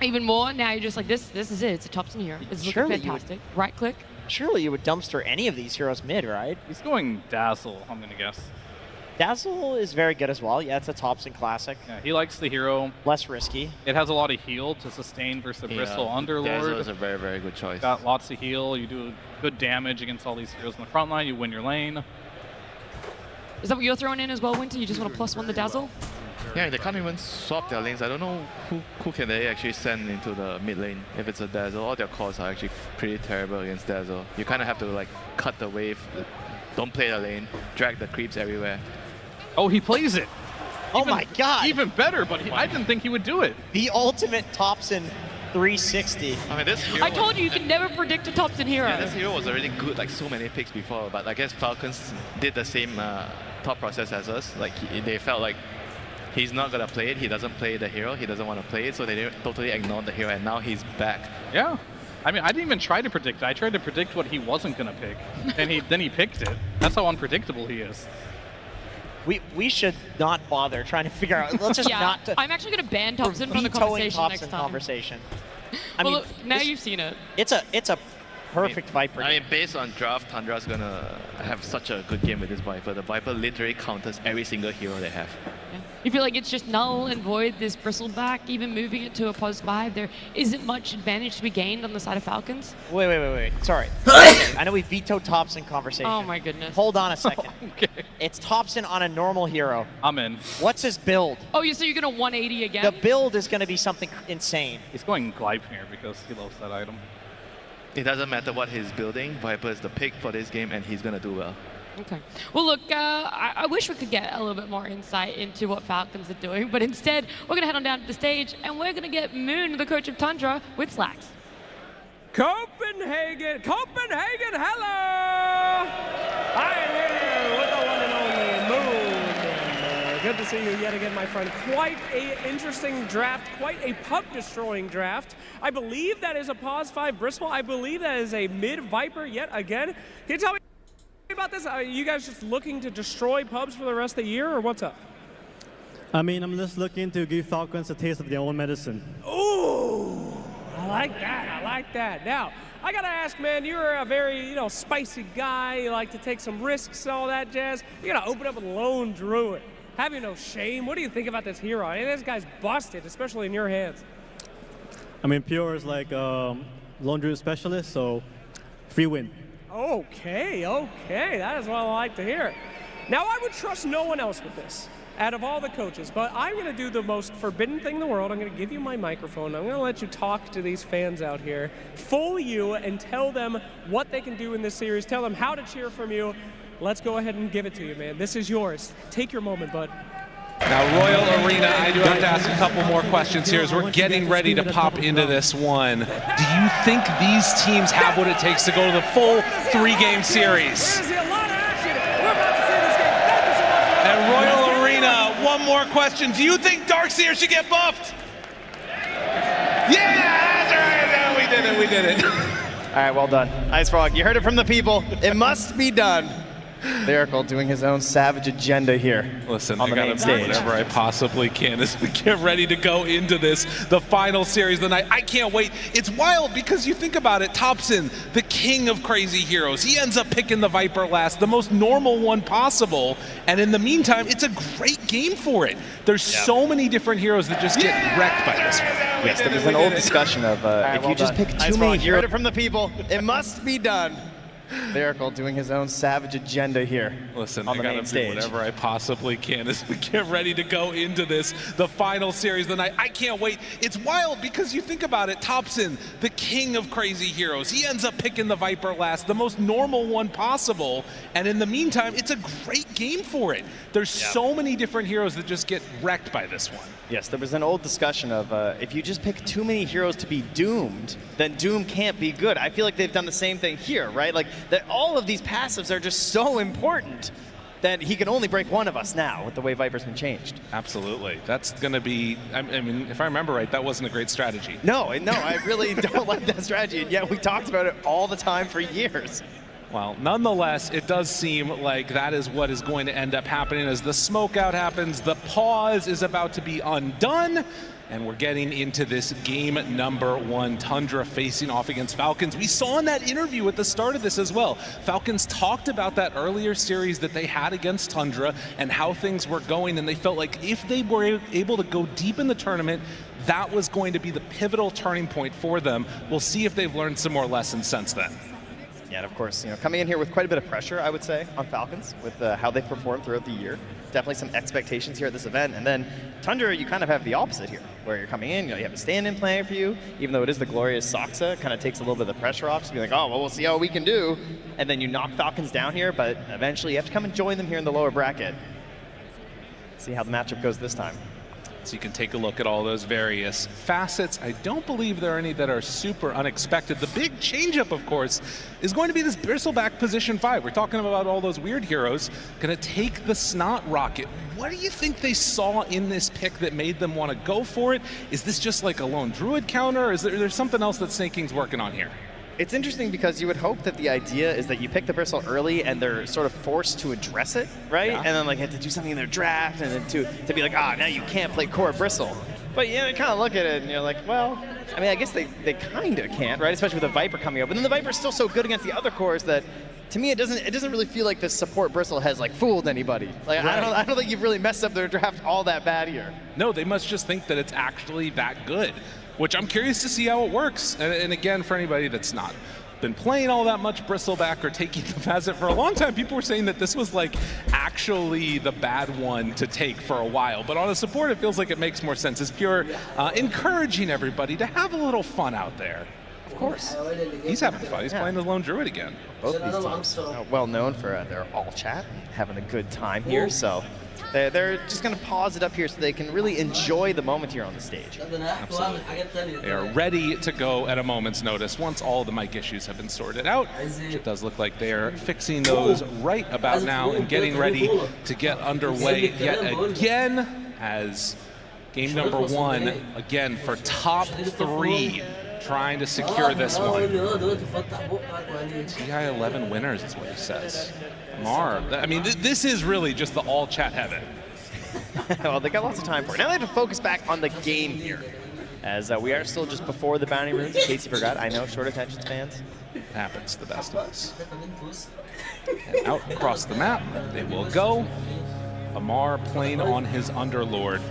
Speaker 3: Even more, now you're just like, this is it. It's a Thompson here. It's looking
Speaker 4: Surely you would-
Speaker 3: fantastic. Right click.
Speaker 4: Surely you would dumpster any of these heroes mid, right?
Speaker 1: He's going Dazzle, I'm going to guess.
Speaker 4: Dazzle is very good as well. Yeah, it's a Thompson classic.
Speaker 1: Yeah, he likes the hero.
Speaker 4: Less risky.
Speaker 1: It has a lot of heal to sustain versus the Bristle
Speaker 2: Dazzle is
Speaker 1: Underlord.
Speaker 2: a very, very good choice.
Speaker 1: Got lots of heal. You do good damage against all these heroes in the front line. You win your lane.
Speaker 3: Is that what you're throwing in as well, Winter? You just want to +1 the Dazzle?
Speaker 2: Yeah, they can't even swap their lanes. I don't know who can they actually send into the mid lane if it's a Dazzle. All their calls are actually pretty terrible against Dazzle. You kind of have to like cut the wave, don't play the lane, drag the creeps everywhere.
Speaker 1: Oh, he plays it.
Speaker 4: Oh my god!
Speaker 1: Even better, but I didn't think he would do it.
Speaker 4: The ultimate Thompson 360.
Speaker 2: I mean, this hero
Speaker 3: I told you, you can never predict a Thompson hero.
Speaker 2: Yeah, this hero was already good, like so many picks before, but I guess Falcons did the same thought process as us. Like they felt like he's not gonna play it, he doesn't play the hero, he doesn't want to play it, so they totally ignored the hero, and now he's back.
Speaker 1: Yeah. I mean, I didn't even try to predict it. I tried to predict what he wasn't going to pick, and then he picked it. That's how unpredictable he is.
Speaker 4: We should not bother trying to figure out. Let's just
Speaker 3: Yeah,
Speaker 4: not.
Speaker 3: I'm actually going to ban Thompson from the
Speaker 4: vetoing
Speaker 3: conversation
Speaker 4: Thompson
Speaker 3: next time.
Speaker 4: conversation. I
Speaker 3: Well,
Speaker 4: mean,
Speaker 3: look, now you've seen it.
Speaker 4: it's a perfect Viper.
Speaker 2: I
Speaker 4: game.
Speaker 2: mean, based on draft, Tundra's gonna have such a good game with this Viper. The Viper literally counters every single hero they have.
Speaker 3: Yeah. You feel like it's just null and void, this bristleback, even moving it to a +5. There isn't much advantage to be gained on the side of Falcons.
Speaker 4: Wait. Sorry. I know we vetoed Thompson conversation.
Speaker 3: Oh my goodness.
Speaker 4: Hold on a second.
Speaker 1: Okay.
Speaker 4: It's Thompson on a normal hero.
Speaker 1: I'm in.
Speaker 4: What's his build?
Speaker 3: Oh, so you're going to 180 again?
Speaker 4: The build is going to be something insane.
Speaker 1: He's going Gleipnir because he loves that item.
Speaker 2: It doesn't matter what he's building, Viper is the pick for this game, and he's gonna do well.
Speaker 3: Okay. Well, look, I wish we could get a little bit more insight into what Falcons are doing, but instead, we're going to head on down to the stage, and we're going to get Moon, the coach of Tundra, with Slacks.
Speaker 10: Copenhagen, hello! I am here with the one and only Moon. And, good to see you yet again, my friend. Quite an interesting draft, quite a pub-destroying draft. I believe that is a +5 Bristle. I believe that is a mid-Viper yet again. Can you tell me about this? Are you guys just looking to destroy pubs for the rest of the year, or what's up?
Speaker 11: I mean, I'm just looking to give Falcons a taste of their own medicine.
Speaker 10: Ooh, I like that. Now, I gotta ask, man, you're a very, spicy guy. You like to take some risks, all that jazz. You're gonna open up with Lone Druid. Have you no shame? What do you think about this hero? I mean, this guy's busted, especially in your hands.
Speaker 11: I mean, Pure is like Lone Druid specialist, so free win.
Speaker 10: Okay, that is what I like to hear. Now, I would trust no one else with this out of all the coaches, but I'm going to do the most forbidden thing in the world. I'm going to give you my microphone. I'm going to let you talk to these fans out here, fool you, and tell them what they can do in this series. Tell them how to cheer from you. Let's go ahead and give it to you, man. This is yours. Take your moment, bud.
Speaker 12: Now, Royal Arena, I do have to ask a couple more questions here as we're getting ready to pop into this one. Do you think these teams have what it takes to go to the full 3-game series? And Royal Arena, one more question. Do you think Darkseer should get buffed? Yeah, that's right. No, we did it.
Speaker 13: All right, well done. Ice Frog, you heard it from the people. It must be done. Lyrical doing his own savage agenda here.
Speaker 12: Listen,
Speaker 13: on
Speaker 12: I
Speaker 13: the
Speaker 12: gotta
Speaker 13: main
Speaker 12: do
Speaker 13: stage.
Speaker 12: whatever I possibly can as we get ready to go into this, the final series of the night. I can't wait. It's wild because you think about it, Thompson, the king of crazy heroes. He ends up picking the Viper last, the most normal one possible. And in the meantime, it's a great game for it. There's so many different heroes that just get wrecked by this one.
Speaker 13: Yes, there was an old discussion of if you just pick too many You heroes. heard it from the people. It must be done. Lyrical doing his own savage agenda here.
Speaker 12: Listen,
Speaker 13: on
Speaker 12: I
Speaker 13: the
Speaker 12: gotta
Speaker 13: main
Speaker 12: do
Speaker 13: stage.
Speaker 12: whatever I possibly can as we get ready to go into this, the final series of the night. I can't wait. It's wild because you think about it, Thompson, the king of crazy heroes. He ends up picking the Viper last, the most normal one possible. And in the meantime, it's a great game for it. There's so many different heroes that just get wrecked by this one.
Speaker 13: Yes, there was an old discussion of if you just pick too many heroes to be doomed, then Doom can't be good. I feel like they've done the same thing here, right? Like that all of these passives are just so important that he can only break one of us now with the way Viper's been changed.
Speaker 12: Absolutely. That's going to be, I mean, if I remember right, that wasn't a great strategy.
Speaker 13: No, I really don't like that strategy, and yet we talked about it all the time for years.
Speaker 12: Well, nonetheless, it does seem like that is what is going to end up happening as the smoke out happens. The pause is about to be undone, and we're getting into this game number 1, Tundra facing off against Falcons. We saw in that interview at the start of this as well. Falcons talked about that earlier series that they had against Tundra and how things were going, and they felt like if they were able to go deep in the tournament, that was going to be the pivotal turning point for them. We'll see if they've learned some more lessons since then.
Speaker 13: Yeah, and of course, coming in here with quite a bit of pressure, I would say, on Falcons with how they've performed throughout the year. Definitely some expectations here at this event. And then Tundra, you kind of have the opposite here, where you're coming in, you have a stand-in playing for you, even though it is the glorious Soxa, it kind of takes a little bit of the pressure off, to be like, oh, well, we'll see how we can do. And then you knock Falcons down here, but eventually you have to come and join them here in the lower bracket. See how the matchup goes this time.
Speaker 12: So you can take a look at all those various facets. I don't believe there are any that are super unexpected. The big changeup, of course, is going to be this bristleback position 5. We're talking about all those weird heroes. Going to take the Snot Rocket. What do you think they saw in this pick that made them want to go for it? Is this just like a lone druid counter, or is there something else that Snake King's working on here?
Speaker 13: It's interesting because you would hope that the idea is that you pick the bristle early and they're sort of forced to address it, right?
Speaker 12: Yeah.
Speaker 13: And then like have to do something in their draft and then to be like, now you can't play core bristle. But you kind of look at it and you're like, well, I mean, I guess they kind of can't, right? Especially with the Viper coming up. But then the Viper's still so good against the other cores that, to me, it doesn't really feel like the support bristle has like fooled anybody. Like
Speaker 12: Right.
Speaker 13: I don't think you've really messed up their draft all that bad here.
Speaker 12: No, they must just think that it's actually that good, which I'm curious to see how it works. And again, for anybody that's not been playing all that much bristleback or taking the facet for a long time, people were saying that this was like actually the bad one to take for a while. But on a support, it feels like it makes more sense. It's Pure encouraging everybody to have a little fun out there.
Speaker 13: Of course.
Speaker 12: He's having fun. He's playing the lone druid again.
Speaker 13: Both these teams are well known for their all chat, having a good time here. So they're just going to pause it up here so they can really enjoy the moment here on the stage.
Speaker 12: Absolutely. They are ready to go at a moment's notice once all the mic issues have been sorted out. It does look like they're fixing those right about now and getting ready to get underway yet again as game number 1, again, for top 3. Trying to secure this one. TI 11 winners is what he says. Mar, I mean, this is really just the all chat heaven.
Speaker 13: Well, they got lots of time for it. Now they have to focus back on the game here, as we are still just before the bounty runes, in case you forgot. I know, short attention spans.
Speaker 12: It happens to the best of us. And out across the map, they will go. Amar playing on his Underlord.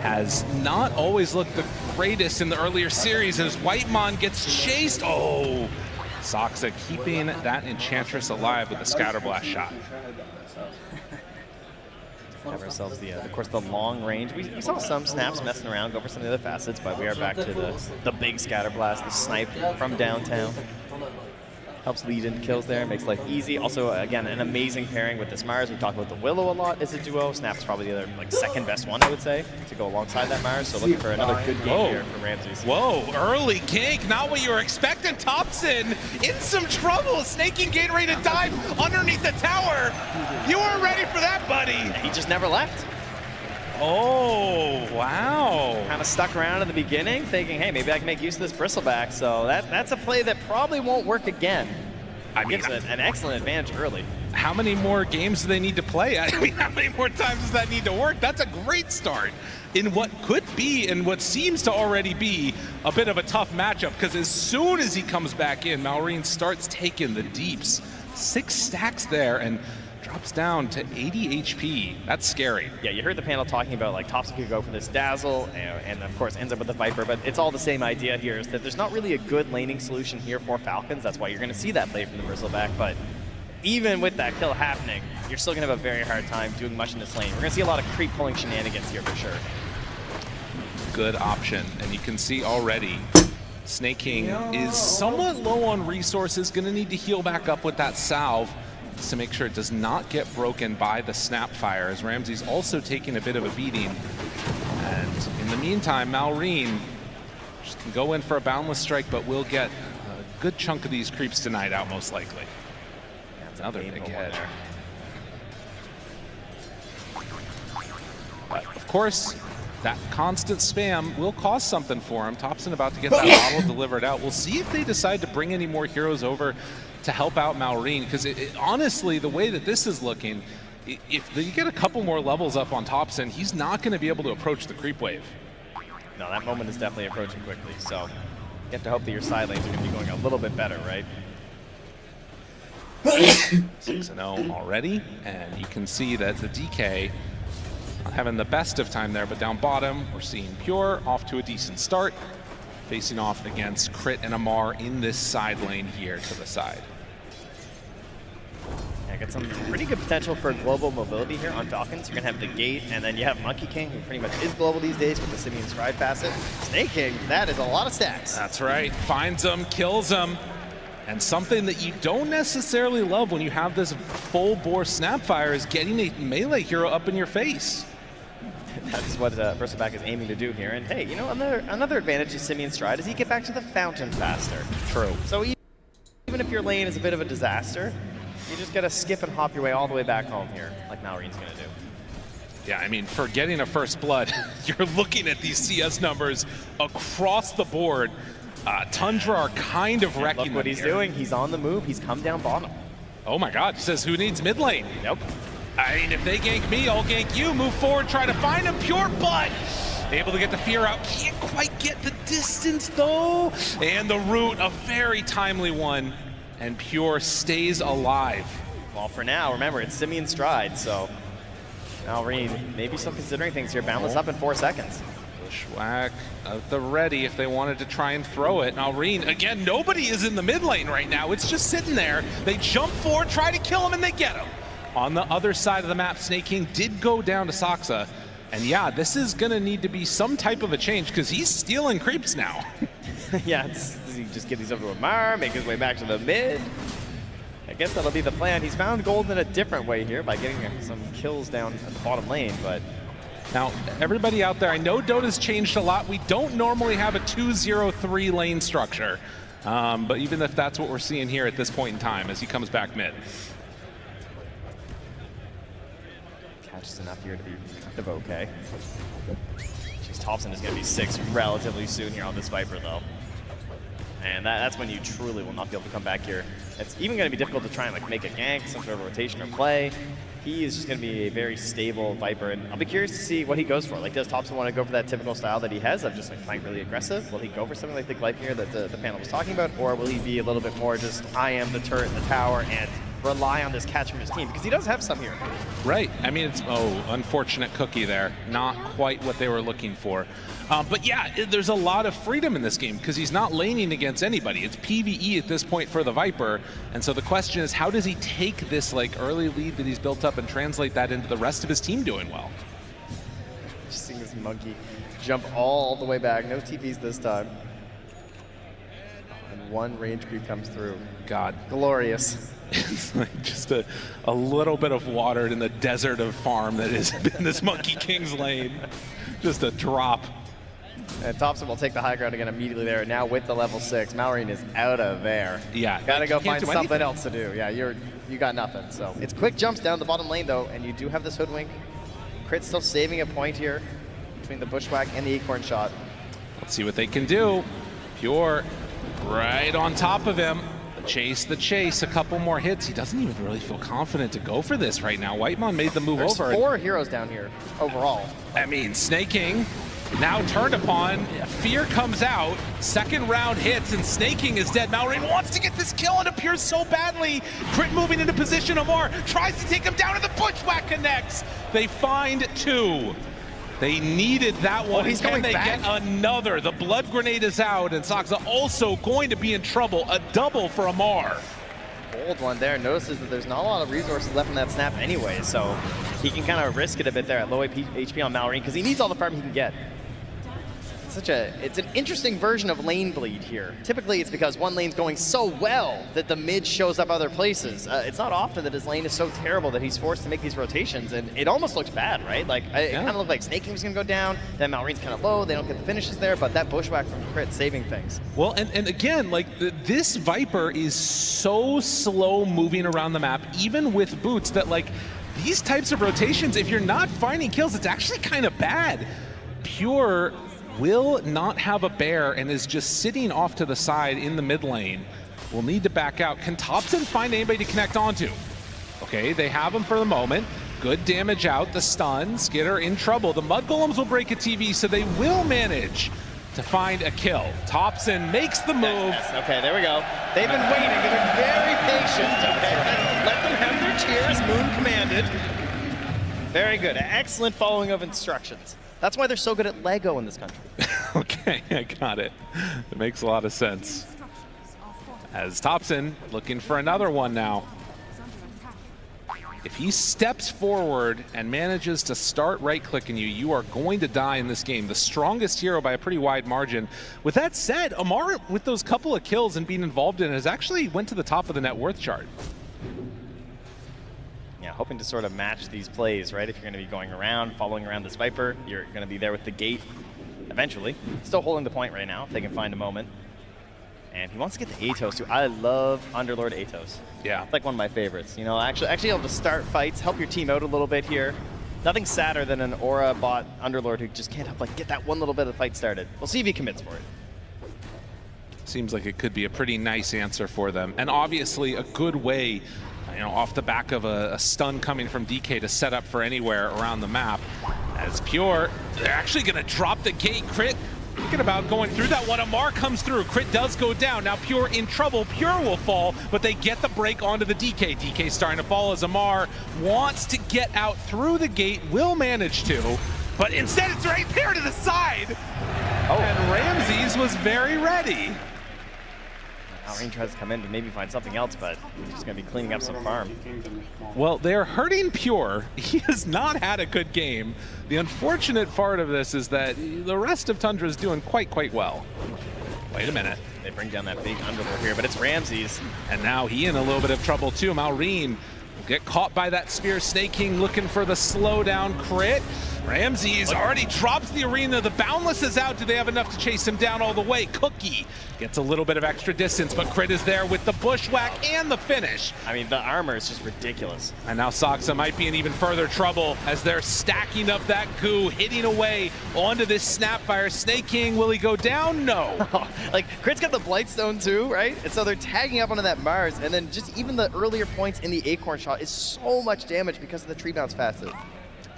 Speaker 12: Has not always looked the greatest in the earlier series as Whitemon gets chased. Oh, Soxa keeping that Enchantress alive with a Scatterblast shot.
Speaker 13: Have ourselves of course, the long range. We saw some snaps messing around, go for some of the other facets, but we are back to the big Scatterblast, the snipe from downtown. Helps lead into kills there, makes life easy. Also, again, an amazing pairing with this Mars. We talk about the Willow a lot as a duo. Snap's probably the other, second best one, I would say, to go alongside that Mars. So looking for another good game here from Ramses.
Speaker 12: Whoa, early gank, not what you were expecting. Thompson in some trouble. Snake King getting ready to dive underneath the tower. You weren't ready for that, buddy.
Speaker 13: He just never left.
Speaker 12: Oh, wow.
Speaker 13: Kind of stuck around in the beginning, thinking, hey, maybe I can make use of this bristleback. So that's a play that probably won't work again. I mean, gives an excellent advantage early.
Speaker 12: How many more games do they need to play? I mean, how many more times does that need to work? That's a great start in what could be and what seems to already be a bit of a tough matchup, because as soon as he comes back in, Malrine starts taking the deeps. 6 stacks there and drops down to 80 HP. That's scary.
Speaker 13: Yeah, you heard the panel talking about Thompson could go for this Dazzle and of course ends up with the Viper, but it's all the same idea here, is that there's not really a good laning solution here for Falcons. That's why you're going to see that play from the Bristleback, but even with that kill happening, you're still going to have a very hard time doing much in this lane. We're going to see a lot of creep pulling shenanigans here for sure.
Speaker 12: Good option, and you can see already Snake King is somewhat low on resources, going to need to heal back up with that salve to make sure it does not get broken by the Snapfire, as Ramsey's also taking a bit of a beating. And in the meantime, Malrine just can go in for a Boundless Strike, but will get a good chunk of these creeps tonight out, most likely. That's another big head. But of course, that constant spam will cost something for him. Thompson about to get that bottle delivered out. We'll see if they decide to bring any more heroes over to help out Malrine, because honestly, the way that this is looking, if you get a couple more levels up on Thompson, he's not going to be able to approach the creep wave.
Speaker 13: No, that moment is definitely approaching quickly, so you have to hope that your side lanes are going to be going a little bit better, right?
Speaker 12: 6-0 already, and you can see that the DK not having the best of time there, but down bottom, we're seeing Pure off to a decent start, facing off against Crit and Amar in this side lane here to the side.
Speaker 13: Yeah, got some pretty good potential for global mobility here on Falcons. You're going to have the Gate, and then you have Monkey King, who pretty much is global these days with the Simeon Stride facet. Snake King, that is a lot of stacks.
Speaker 12: That's right. Finds them, kills them. And something that you don't necessarily love when you have this full bore Snapfire is getting a melee hero up in your face.
Speaker 13: That's what Bristleback is aiming to do here. And hey, you know, another advantage to Simeon Stride is he get back to the fountain faster.
Speaker 12: True.
Speaker 13: So even if your lane is a bit of a disaster, you just gotta skip and hop your way all the way back home here, like Malreen's gonna do.
Speaker 12: Yeah, I mean, for getting a first blood, you're looking at these CS numbers across the board. Tundra are kind of wrecking
Speaker 13: Look what he's doing. He's on the move. He's come down bottom.
Speaker 12: Oh my God, he says, who needs mid lane?
Speaker 13: Yep.
Speaker 12: I mean, if they gank me, I'll gank you. Move forward, try to find him. Pure Butt able to get the fear out. Can't quite get the distance though. And the root, a very timely one. And Pure stays alive.
Speaker 13: Well, for now, remember, it's Simeon Stride, so Malreen maybe still considering things here. Boundless up in 4 seconds.
Speaker 12: Bushwhack at the ready if they wanted to try and throw it. Malreen, again, nobody is in the mid lane right now. It's just sitting there. They jump forward, try to kill him, and they get him. On the other side of the map, Snake King did go down to Saksa. And yeah, this is going to need to be some type of a change because he's stealing creeps now.
Speaker 13: Yeah, does he just get these over to Amar, make his way back to the mid? I guess that'll be the plan. He's found gold in a different way here by getting some kills down at the bottom lane, but...
Speaker 12: Now, everybody out there, I know Dota's changed a lot. We don't normally have a 2-0-3 lane structure, but even if that's what we're seeing here at this point in time as he comes back mid.
Speaker 13: Catches enough here to be kind of okay. Jeez, Thompson is going to be 6 relatively soon here on this Viper, though. And that's when you truly will not be able to come back here. It's even going to be difficult to try and like make a gank, some sort of rotation or play. He is just going to be a very stable Viper, and I'll be curious to see what he goes for. Like, does Thompson want to go for that typical style that he has of just like playing really aggressive? Will he go for something like the Gleipnir that the panel was talking about, or will he be a little bit more just I am the turret in the tower and rely on this catch from his team? Because he does have some here.
Speaker 12: Right. I mean, it's, unfortunate cookie there. Not quite what they were looking for. But yeah, there's a lot of freedom in this game because he's not laning against anybody. It's PvE at this point for the Viper. And so the question is, how does he take this like early lead that he's built up and translate that into the rest of his team doing well?
Speaker 13: Just seeing this monkey jump all the way back. No TPs this time. And one range creep comes through.
Speaker 12: God.
Speaker 13: Glorious.
Speaker 12: It's like just a little bit of water in the desert of farm that is in this Monkey King's lane. Just a drop.
Speaker 13: And Thompson will take the high ground again immediately there. Now with the level 6, Malreen is out of there.
Speaker 12: Yeah.
Speaker 13: Gotta go find something else to do. Yeah, you got nothing. So it's quick jumps down the bottom lane though, and you do have this hoodwink. Crit still saving a point here between the bushwhack and the acorn shot.
Speaker 12: Let's see what they can do. Pure right on top of him. The chase, a couple more hits. He doesn't even really feel confident to go for this right now. Whitemon made the move over.
Speaker 13: There's 4 heroes down here overall.
Speaker 12: I mean, Snake King now turned upon. Fear comes out. Second round hits, and Snake King is dead. Malreen wants to get this kill and appears so badly. Crit moving into position. Amar tries to take him down, and the bushwhack connects. They find 2. They needed that one.
Speaker 13: He's going
Speaker 12: they
Speaker 13: back.
Speaker 12: Get another? The blood grenade is out, and Saksa also going to be in trouble. A double for Amar.
Speaker 13: Bold one there. Notices that there's not a lot of resources left in that snap anyway, so he can kind of risk it a bit there at low HP on Malreen because he needs all the farm he can get. It's an interesting version of lane bleed here. Typically it's because one lane's going so well that the mid shows up other places. It's not often that his lane is so terrible that he's forced to make these rotations, and it almost looks bad, right? Like it kind of looked like Snake King was gonna go down, then Malreen's kind of low, they don't get the finishes there, but that bushwhack from Crit saving things.
Speaker 12: Well, and again, like this Viper is so slow moving around the map, even with boots, that like these types of rotations, if you're not finding kills, it's actually kind of bad. Pure will not have a bear and is just sitting off to the side in the mid lane. Will need to back out. Can Thompson find anybody to connect onto? Okay, they have him for the moment. Good damage out, the stun. Skitter in trouble. The Mud Golems will break a TV, so they will manage to find a kill. Thompson makes the move.
Speaker 13: Yes, okay, there we go. They've been waiting. They've been very patient. Okay, let them have their cheers. Moon commanded. Very good. Excellent following of instructions. That's why they're so good at Lego in this country.
Speaker 12: Okay, I got it. It makes a lot of sense. As Thompson looking for another one now. If he steps forward and manages to start right-clicking you, you are going to die in this game. The strongest hero by a pretty wide margin. With that said, Amar, with those couple of kills and being involved in it, has actually went to the top of the net worth chart.
Speaker 13: Yeah, hoping to sort of match these plays, right? If you're going to be going around, following around this Viper, you're going to be there with the gate eventually. Still holding the point right now, if they can find a moment. And he wants to get the Atos too. I love Underlord Atos.
Speaker 12: Yeah.
Speaker 13: It's like one of my favorites. You know, actually able to start fights, help your team out a little bit here. Nothing sadder than an Aura bot Underlord who just can't help get that one little bit of the fight started. We'll see if he commits for it.
Speaker 12: Seems like it could be a pretty nice answer for them. And obviously a good way, off the back of a stun coming from DK to set up for anywhere around the map. As Pure, they're actually going to drop the gate. Crit thinking about going through that one. Amar comes through. Crit does go down. Now Pure in trouble. Pure will fall, but they get the break onto the DK. DK starting to fall as Amar wants to get out through the gate. Will manage to, but instead it's right there to the side. And Ramses was very ready.
Speaker 13: Rain tries to come in to maybe find something else, but he's just going to be cleaning up some farm.
Speaker 12: Well, they're hurting Pure. He has not had a good game. The unfortunate part of this is that the rest of Tundra is doing quite well. Wait a minute.
Speaker 13: They bring down that big Underlord here, but it's Ramses.
Speaker 12: And now he in a little bit of trouble too. Malrine will get caught by that Spear. Snake King looking for the slowdown crit. Ramses already drops the arena. The Boundless is out. Do they have enough to chase him down all the way? Cookie gets a little bit of extra distance, but Crit is there with the bushwhack and the finish.
Speaker 13: I mean, the armor is just ridiculous.
Speaker 12: And now Soxa might be in even further trouble as they're stacking up that goo, hitting away onto this Snapfire. Snake King, will he go down? No.
Speaker 13: Crit's got the Blightstone too, right? And so they're tagging up onto that Mars, and then just even the earlier points in the Acorn shot is so much damage because of the tree bounce facet.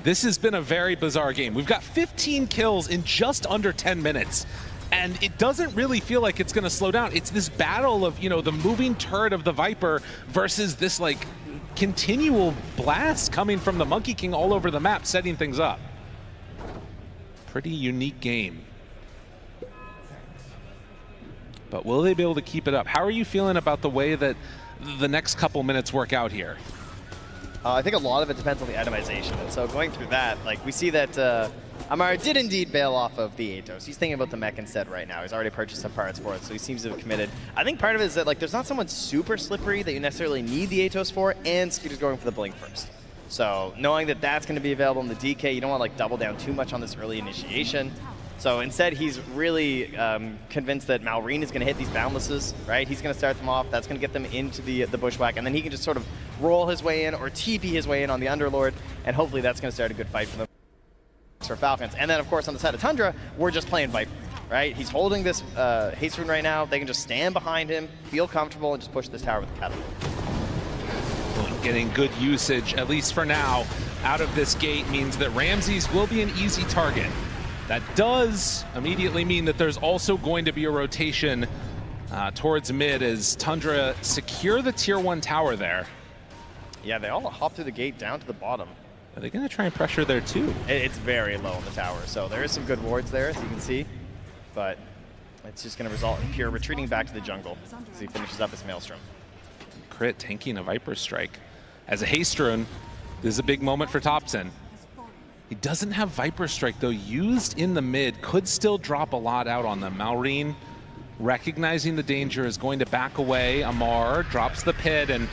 Speaker 12: This has been a very bizarre game. We've got 15 kills in just under 10 minutes. And it doesn't really feel like it's going to slow down. It's this battle of, the moving turret of the Viper versus this, continual blast coming from the Monkey King all over the map, setting things up. Pretty unique game. But will they be able to keep it up? How are you feeling about the way that the next couple minutes work out here?
Speaker 13: I think a lot of it depends on the itemization. And so going through that, we see that Amar did indeed bail off of the Atos. He's thinking about the mech instead right now. He's already purchased some parts for it, so he seems to have committed. I think part of it is that there's not someone super slippery that you necessarily need the Atos for, and Scooter's going for the Blink first. So knowing that that's going to be available in the DK, you don't want to double down too much on this early initiation. So instead, he's really convinced that Malrine is going to hit these Boundlesses, right? He's going to start them off. That's going to get them into the bushwhack, and then he can just sort of roll his way in or TP his way in on the Underlord, and hopefully that's going to start a good fight for them. For Falcons. And then, of course, on the side of Tundra, we're just playing Viper, right? He's holding this haste rune right now. They can just stand behind him, feel comfortable, and just push this tower with the catapult.
Speaker 12: Getting good usage, at least for now, out of this gate means that Ramses will be an easy target. That does immediately mean that there's also going to be a rotation towards mid as Tundra secure the tier 1 tower there.
Speaker 13: Yeah, they all hop through the gate down to the bottom.
Speaker 12: Are they going to try and pressure there too?
Speaker 13: It's very low in the tower, so there is some good wards there, as you can see. But it's just going to result in Pure retreating back to the jungle as he finishes up his Maelstrom.
Speaker 12: Crit tanking a Viper Strike. As a haste rune, this is a big moment for Thompson. He doesn't have Viper Strike, though, used in the mid. Could still drop a lot out on them. Malrine, recognizing the danger, is going to back away. Amar drops the pit and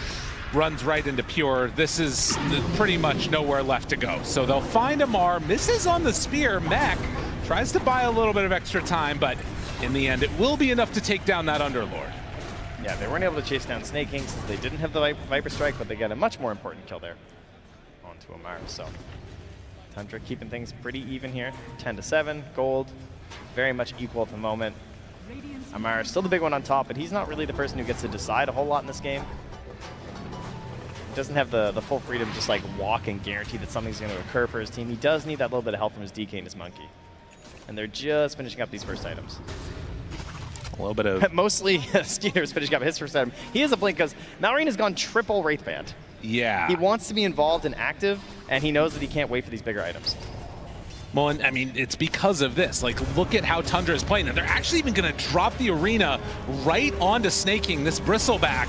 Speaker 12: runs right into Pure. This is pretty much nowhere left to go. So they'll find Amar, misses on the spear. Mech tries to buy a little bit of extra time, but in the end, it will be enough to take down that Underlord.
Speaker 13: Yeah, they weren't able to chase down Snake King since they didn't have the Viper Strike, but they get a much more important kill there onto Amar. So Tundra keeping things pretty even here. 10-7, gold, very much equal at the moment. Amar still the big one on top, but he's not really the person who gets to decide a whole lot in this game. He doesn't have the full freedom to just walk and guarantee that something's going to occur for his team. He does need that little bit of help from his DK and his Monkey. And they're just finishing up these first items.
Speaker 12: A little bit of...
Speaker 13: Mostly Skeeter's finishing up his first item. He has a blink because Malrine has gone triple Wraithband.
Speaker 12: Yeah.
Speaker 13: He wants to be involved and active, and he knows that he can't wait for these bigger items.
Speaker 12: Well, and, I mean, it's because of this. Look at how Tundra is playing. And they're actually even going to drop the arena right onto Snake King. This Bristleback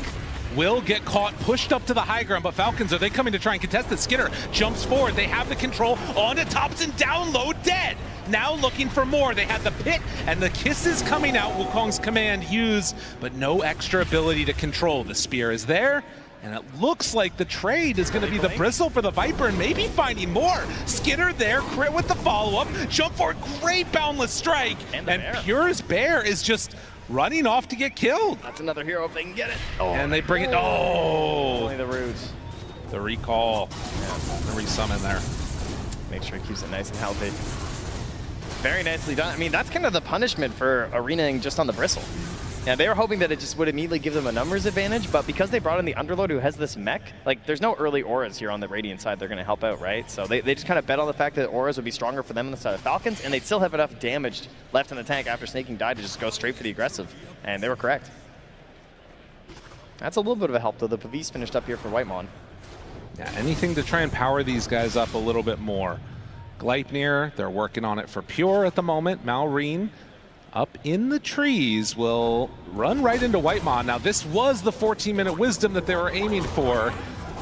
Speaker 12: will get caught, pushed up to the high ground, but Falcons, are they coming to try and contest it? Skinner jumps forward. They have the control onto Thompson, down low, dead. Now looking for more. They had the pit and the kisses coming out. Wukong's command used, but no extra ability to control. The spear is there. And it looks like the trade is going to be the Bristle for the Viper and maybe finding more. Skitter there, crit with the follow-up. Jump for a great boundless strike. And Pure's Bear is just running off to get killed.
Speaker 13: That's another hero if they can get it. Oh,
Speaker 12: and they bring it. Oh!
Speaker 13: Only the roots.
Speaker 12: The recall. Yeah. The resummon there.
Speaker 13: Make sure he keeps it nice and healthy. Very nicely done. I mean, that's kind of the punishment for arenaing just on the Bristle. Yeah, they were hoping that it just would immediately give them a numbers advantage, but because they brought in the Underlord who has this mech, like there's no early auras here on the Radiant side they're going to help out, right? So they just kind of bet on the fact that auras would be stronger for them on the side of Falcons, and they'd still have enough damage left in the tank after Snaking died to just go straight for the aggressive, and they were correct. That's a little bit of a help, though. The Pavis finished up here for Whitemon.
Speaker 12: Yeah, anything to try and power these guys up a little bit more. Gleipnir, they're working on it for Pure at the moment. Malrine up in the trees will run right into Whitemon. Now this was the 14-minute wisdom that they were aiming for.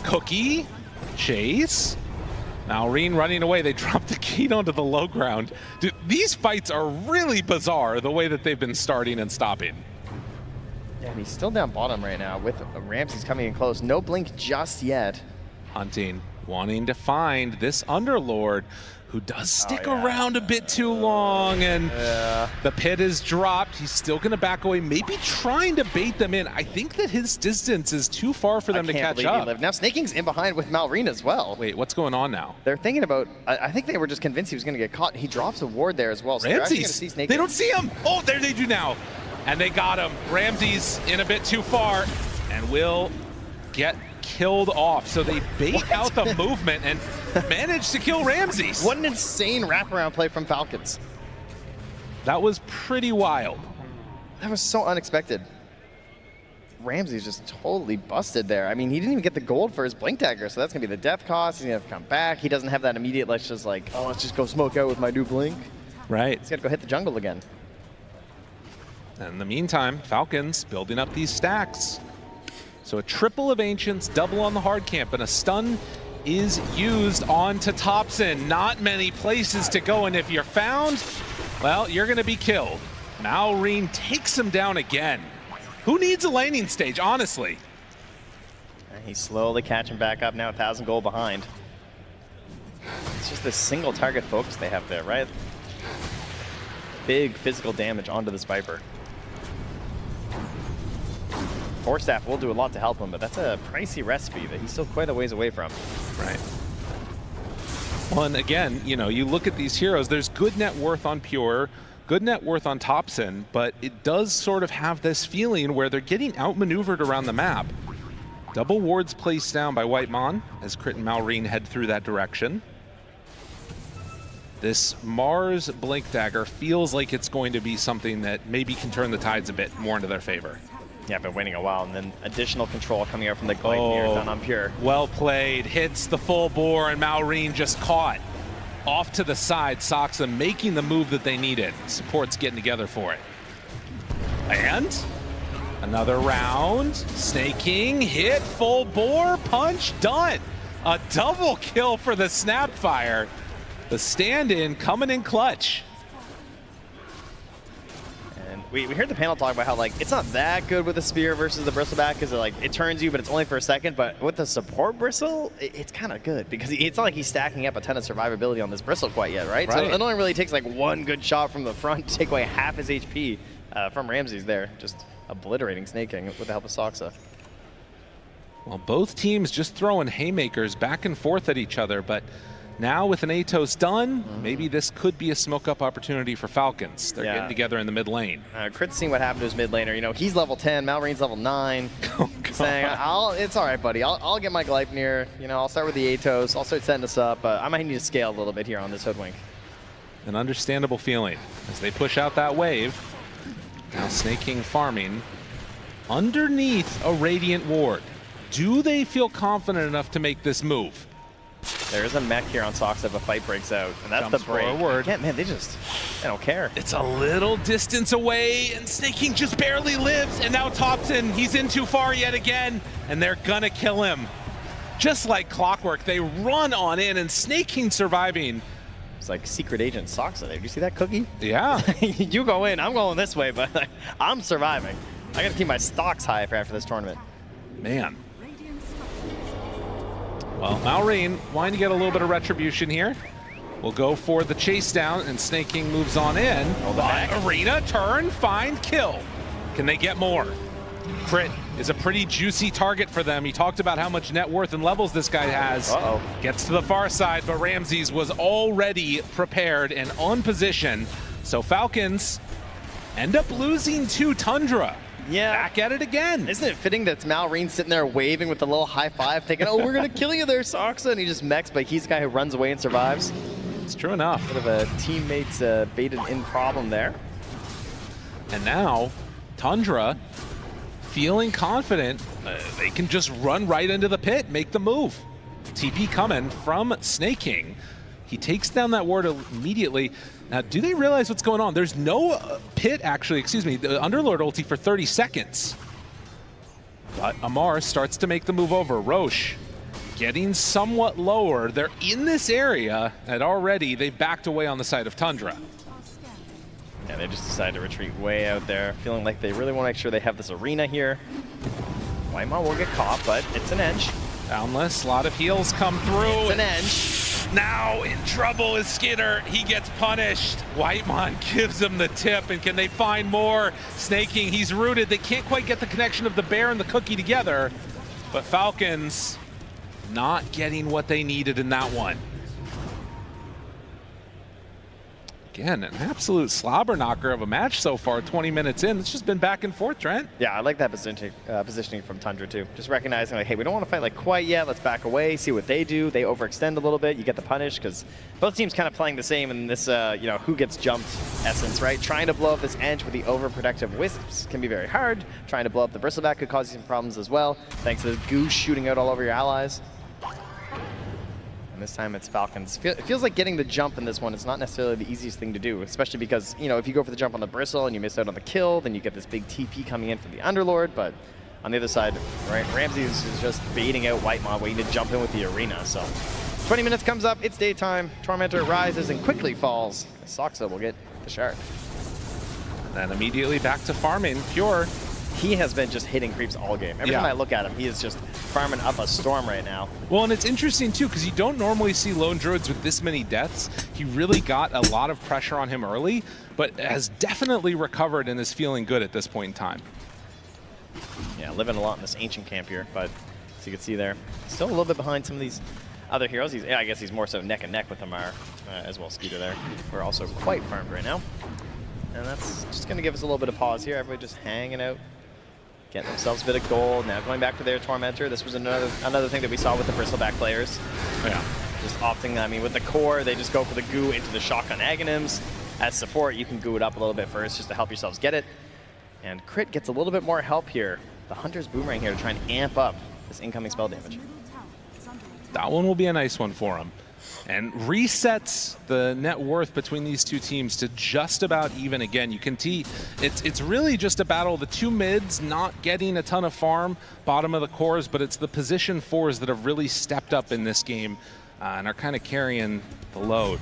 Speaker 12: Cookie, chase, Malrine running away. They dropped the key onto the low ground. Dude, these fights are really bizarre the way that they've been starting and stopping.
Speaker 13: Yeah, and he's still down bottom right now with Ramsey's coming in close. No blink just yet.
Speaker 12: Hunting, wanting to find this Underlord who does stick around a bit too long, and the pit is dropped. He's still going to back away, maybe trying to bait them in. I think that his distance is too far for them to catch up.
Speaker 13: Now Snaking's in behind with Malrine as well.
Speaker 12: Wait, what's going on now?
Speaker 13: They're thinking about, I think they were just convinced he was going to get caught. He drops a ward there as well. So
Speaker 12: Ramses, they don't see him. Oh, there they do now. And they got him. Ramses in a bit too far and will get killed off. So they bait out the movement and managed to kill Ramses.
Speaker 13: What an insane wraparound play from Falcons.
Speaker 12: That was pretty wild.
Speaker 13: That was so unexpected. Ramsey's just totally busted there. I mean, he didn't even get the gold for his Blink Dagger, so that's going to be the death cost. He's going to have to come back. He doesn't have that immediate, let's just like, oh, let's just go smoke out with my new Blink.
Speaker 12: Right.
Speaker 13: He's got to go hit the jungle again.
Speaker 12: And in the meantime, Falcons building up these stacks. So a triple of Ancients, double on the hard camp, and a stun is used onto Thompson. Not many places to go, and if you're found, well, you're going to be killed. Malrine takes him down again. Who needs a laning stage, honestly?
Speaker 13: And he's slowly catching back up now, 1,000 gold behind. It's just this single target focus they have there, right? Big physical damage onto this Viper. Force Staff will do a lot to help him, but that's a pricey recipe that he's still quite a ways away from.
Speaker 12: Right. Well, and again, you know, you look at these heroes, there's good net worth on Pure, good net worth on Thompson, but it does sort of have this feeling where they're getting outmaneuvered around the map. Double wards placed down by Whitemon as Crit and Malrine head through that direction. This Mars Blink Dagger feels like it's going to be something that maybe can turn the tides a bit more into their favor.
Speaker 13: Yeah, been waiting a while, and then additional control coming out from the Gleipnir done on Pure.
Speaker 12: Well played, hits the full bore, and Malrine just caught. Off to the side, Soxa making the move that they needed. Support's getting together for it. And another round, Snaking, hit, full bore, punch, done. A double kill for the Snapfire. The stand-in coming in clutch.
Speaker 13: We heard the panel talk about how like it's not that good with the spear versus the bristleback because like it turns you, but it's only for a second. But with the support bristle, it's kind of good because it's not like he's stacking up a ton of survivability on this bristle quite yet, right? So it only really takes like one good shot from the front to take away half his HP from Ramses there, just obliterating Snaking with the help of Soxa.
Speaker 12: Well, both teams just throwing haymakers back and forth at each other, but now with an Atos done, maybe this could be a smoke-up opportunity for Falcons. They're getting together in the mid lane.
Speaker 13: Crit's seeing what happened to his mid laner. You know, he's level 10, Malrine's level 9. Saying, it's all right, buddy. I'll get my Gleipnir. You know, I'll start with the Atos. I'll start setting this up. I might need to scale a little bit here on this Hoodwink.
Speaker 12: An understandable feeling as they push out that wave. Now Snaking farming underneath a Radiant ward. Do they feel confident enough to make this move?
Speaker 13: There is a mech here on Soxa if a fight breaks out, and that's
Speaker 12: Jumps
Speaker 13: the break.
Speaker 12: forward.
Speaker 13: Again, man, they don't care.
Speaker 12: It's a little distance away, and Snaking just barely lives, and now Thompson, he's in too far yet again, and they're gonna kill him. Just like clockwork, they run on in, and Snaking surviving.
Speaker 13: It's like secret agent Soxa there. Do you see that, Cookie?
Speaker 12: Yeah.
Speaker 13: You go in, I'm going this way, but I'm surviving. I gotta keep my stocks high for after this tournament.
Speaker 12: Man. Well, Malrine wanting to get a little bit of retribution here. We'll go for the chase down, and Snake King moves on in. Arena, turn, find, kill. Can they get more? Crit is a pretty juicy target for them. He talked about how much net worth and levels this guy has. Gets to the far side, but Ramses was already prepared and on position. So Falcons end up losing to Tundra.
Speaker 13: Yeah.
Speaker 12: Back at it again.
Speaker 13: Isn't it fitting that it's Malrine sitting there waving with a little high five, thinking, oh, we're going to kill you there, Soxa, and he just mechs, but he's the guy who runs away and survives.
Speaker 12: It's true enough.
Speaker 13: Bit of a teammate's baited in problem there.
Speaker 12: And now, Tundra, feeling confident, they can just run right into the pit, make the move. TP coming from Snake King. He takes down that ward immediately. Now, do they realize what's going on? There's no pit, actually, excuse me, the Underlord ulti for 30 seconds. But Amar starts to make the move over. Roche getting somewhat lower. They're in this area, and already they've backed away on the side of Tundra.
Speaker 13: Yeah, they just decided to retreat way out there, feeling like they really want to make sure they have this arena here. Whitemon will get caught, but it's an edge.
Speaker 12: Boundless, a lot of heals come through.
Speaker 13: It's an edge.
Speaker 12: Now in trouble is Skinner. He gets punished. Whitemon gives him the tip, and can they find more? Snake King, he's rooted. They can't quite get the connection of the bear and the cookie together, but Falcons not getting what they needed in that one. Again, an absolute slobber knocker of a match so far, 20 minutes in. It's just been back and forth, Trent.
Speaker 13: Yeah, I like that positioning from Tundra too. Just recognizing like, hey, we don't want to fight like quite yet. Let's back away, see what they do. They overextend a little bit. You get the punish because both teams kind of playing the same in this, you know, who gets jumped essence, right? Trying to blow up this edge with the overprotective wisps can be very hard. Trying to blow up the bristleback could cause you some problems as well, thanks to the goo shooting out all over your allies. And this time it's Falcons. It feels like getting the jump in this one is not necessarily the easiest thing to do, especially because, you know, if you go for the jump on the bristle and you miss out on the kill, then you get this big TP coming in from the Underlord. But on the other side, right, Ramses is just baiting out Whitemon, waiting to jump in with the arena. So 20 minutes comes up, it's daytime. Tormentor rises and quickly falls. Soxa will get the Shard.
Speaker 12: And then immediately back to farming. Pure.
Speaker 13: He has been just hitting creeps all game. Every time I look at him, he is just farming up a storm right now.
Speaker 12: Well, and it's interesting too, because you don't normally see lone druids with this many deaths. He really got a lot of pressure on him early, but has definitely recovered and is feeling good at this point in time.
Speaker 13: Yeah, living a lot in this ancient camp here, but as you can see there, still a little bit behind some of these other heroes. I guess he's more so neck and neck with Amar, as well as Skeeter there. We're also quite farmed right now. And that's just going to give us a little bit of pause here. Everybody just hanging out, getting themselves a bit of gold. Now going back for their Tormentor. This was another thing that we saw with the Bristleback players.
Speaker 12: Yeah.
Speaker 13: Just opting, I mean, with the core, they just go for the goo into the shotgun Aghanims. As support, you can goo it up a little bit first just to help yourselves get it. And Crit gets a little bit more help here. The Hunter's Boomerang here to try and amp up this incoming spell damage.
Speaker 12: That one will be a nice one for him. And resets the net worth between these two teams to just about even again. You can see it's really just a battle of the two mids not getting a ton of farm, bottom of the cores, but it's the position 4s that have really stepped up in this game and are kind of carrying the load.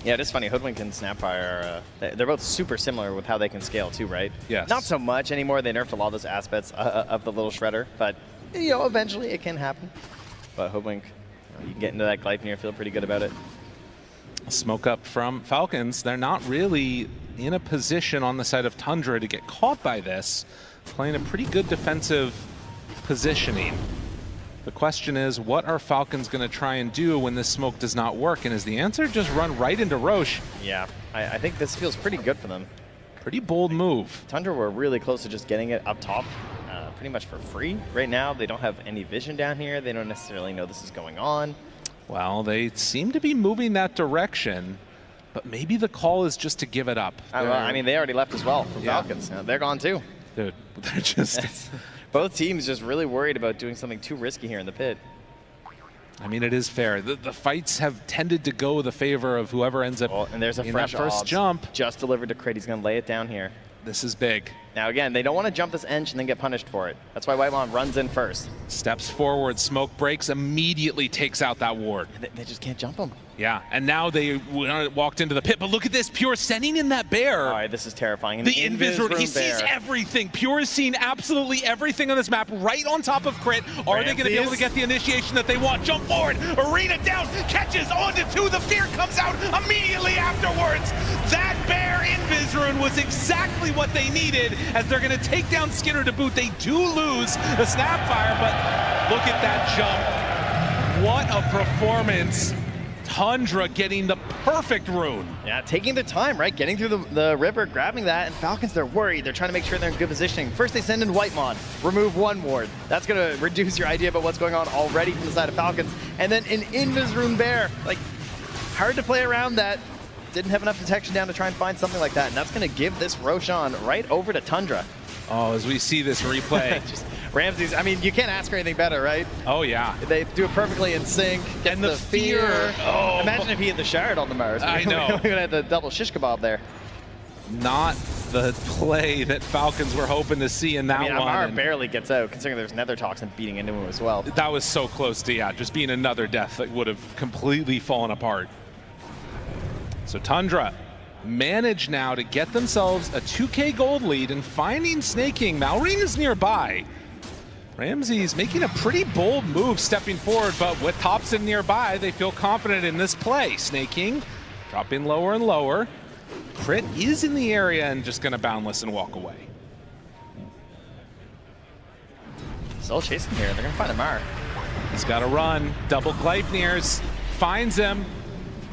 Speaker 13: Yeah, it is funny. Hoodwink and Snapfire, they're both super similar with how they can scale too, right?
Speaker 12: Yes.
Speaker 13: Not so much anymore. They nerfed a lot of those aspects of the little shredder, but you know, eventually it can happen. But Hoodwink, you can get into that Glyphon here, feel pretty good about it.
Speaker 12: Smoke up from Falcons. They're not really in a position on the side of Tundra to get caught by this. Playing a pretty good defensive positioning. The question is, what are Falcons going to try and do when this smoke does not work? And is the answer just run right into Roche?
Speaker 13: Yeah, I think this feels pretty good for them.
Speaker 12: Pretty bold move.
Speaker 13: Tundra were really close to just getting it up top. Pretty much for free. Right now, they don't have any vision down here. They don't necessarily know this is going on.
Speaker 12: Well, they seem to be moving that direction, but maybe the call is just to give it up.
Speaker 13: Well, I mean, they already left as well from Falcons. They're gone too.
Speaker 12: Dude, they're just...
Speaker 13: Both teams just really worried about doing something too risky here in the pit.
Speaker 12: I mean, it is fair. The fights have tended to go the favor of whoever ends up
Speaker 13: and there's a
Speaker 12: in
Speaker 13: fresh
Speaker 12: that first jump.
Speaker 13: Just delivered to Crit. He's going to lay it down here.
Speaker 12: This is big.
Speaker 13: Now again, they don't want to jump this Ench and then get punished for it. That's why Whitemon runs in first.
Speaker 12: Steps forward, smoke breaks, immediately takes out that ward.
Speaker 13: They just can't jump him.
Speaker 12: Yeah, and now they walked into the pit, but look at this, Pure sending in that bear.
Speaker 13: All right, this is terrifying.
Speaker 12: The Invis Rune, he sees everything. Pure has seen absolutely everything on this map, right on top of Crit. Are they going to be able to get the initiation that they want? Jump forward, Arena down, catches onto 2, the fear comes out immediately afterwards. That bear Invis Rune was exactly what they needed, as they're going to take down Skinner to boot. They do lose the Snapfire, but look at that jump. What a performance. Tundra getting the perfect rune.
Speaker 13: Yeah, taking their time, right? Getting through the river, grabbing that, and Falcons, they're worried. They're trying to make sure they're in good positioning. First, they send in Whitemon, remove 1 ward. That's going to reduce your idea about what's going on already from the side of Falcons. And then an Invis Rune Bear. Like, hard to play around that. Didn't have enough detection down to try and find something like that. And that's going to give this Roshan right over to Tundra.
Speaker 12: Oh, as we see this replay.
Speaker 13: Just Ramses, I mean, you can't ask for anything better, right?
Speaker 12: Oh, yeah.
Speaker 13: They do it perfectly in sync.
Speaker 12: And the fear.
Speaker 13: Oh. Imagine if he had the shard on the Mars.
Speaker 12: I know.
Speaker 13: We would have had the double shish kebab there.
Speaker 12: Not the play that Falcons were hoping to see in that one.
Speaker 13: Amar barely gets out, considering there's Nether Toxin beating into him as well.
Speaker 12: That was so close to, yeah, just being another death that would have completely fallen apart. So Tundra manage now to get themselves a 2K gold lead and finding Snake King. Malrine is nearby. Ramsey's making a pretty bold move stepping forward, but with Thompson nearby, they feel confident in this play. Snake King dropping lower and lower. Crit is in the area and just gonna boundless and walk away.
Speaker 13: Still chasing here, they're gonna find Amar.
Speaker 12: He's gotta run, double Gleipnirs, finds him,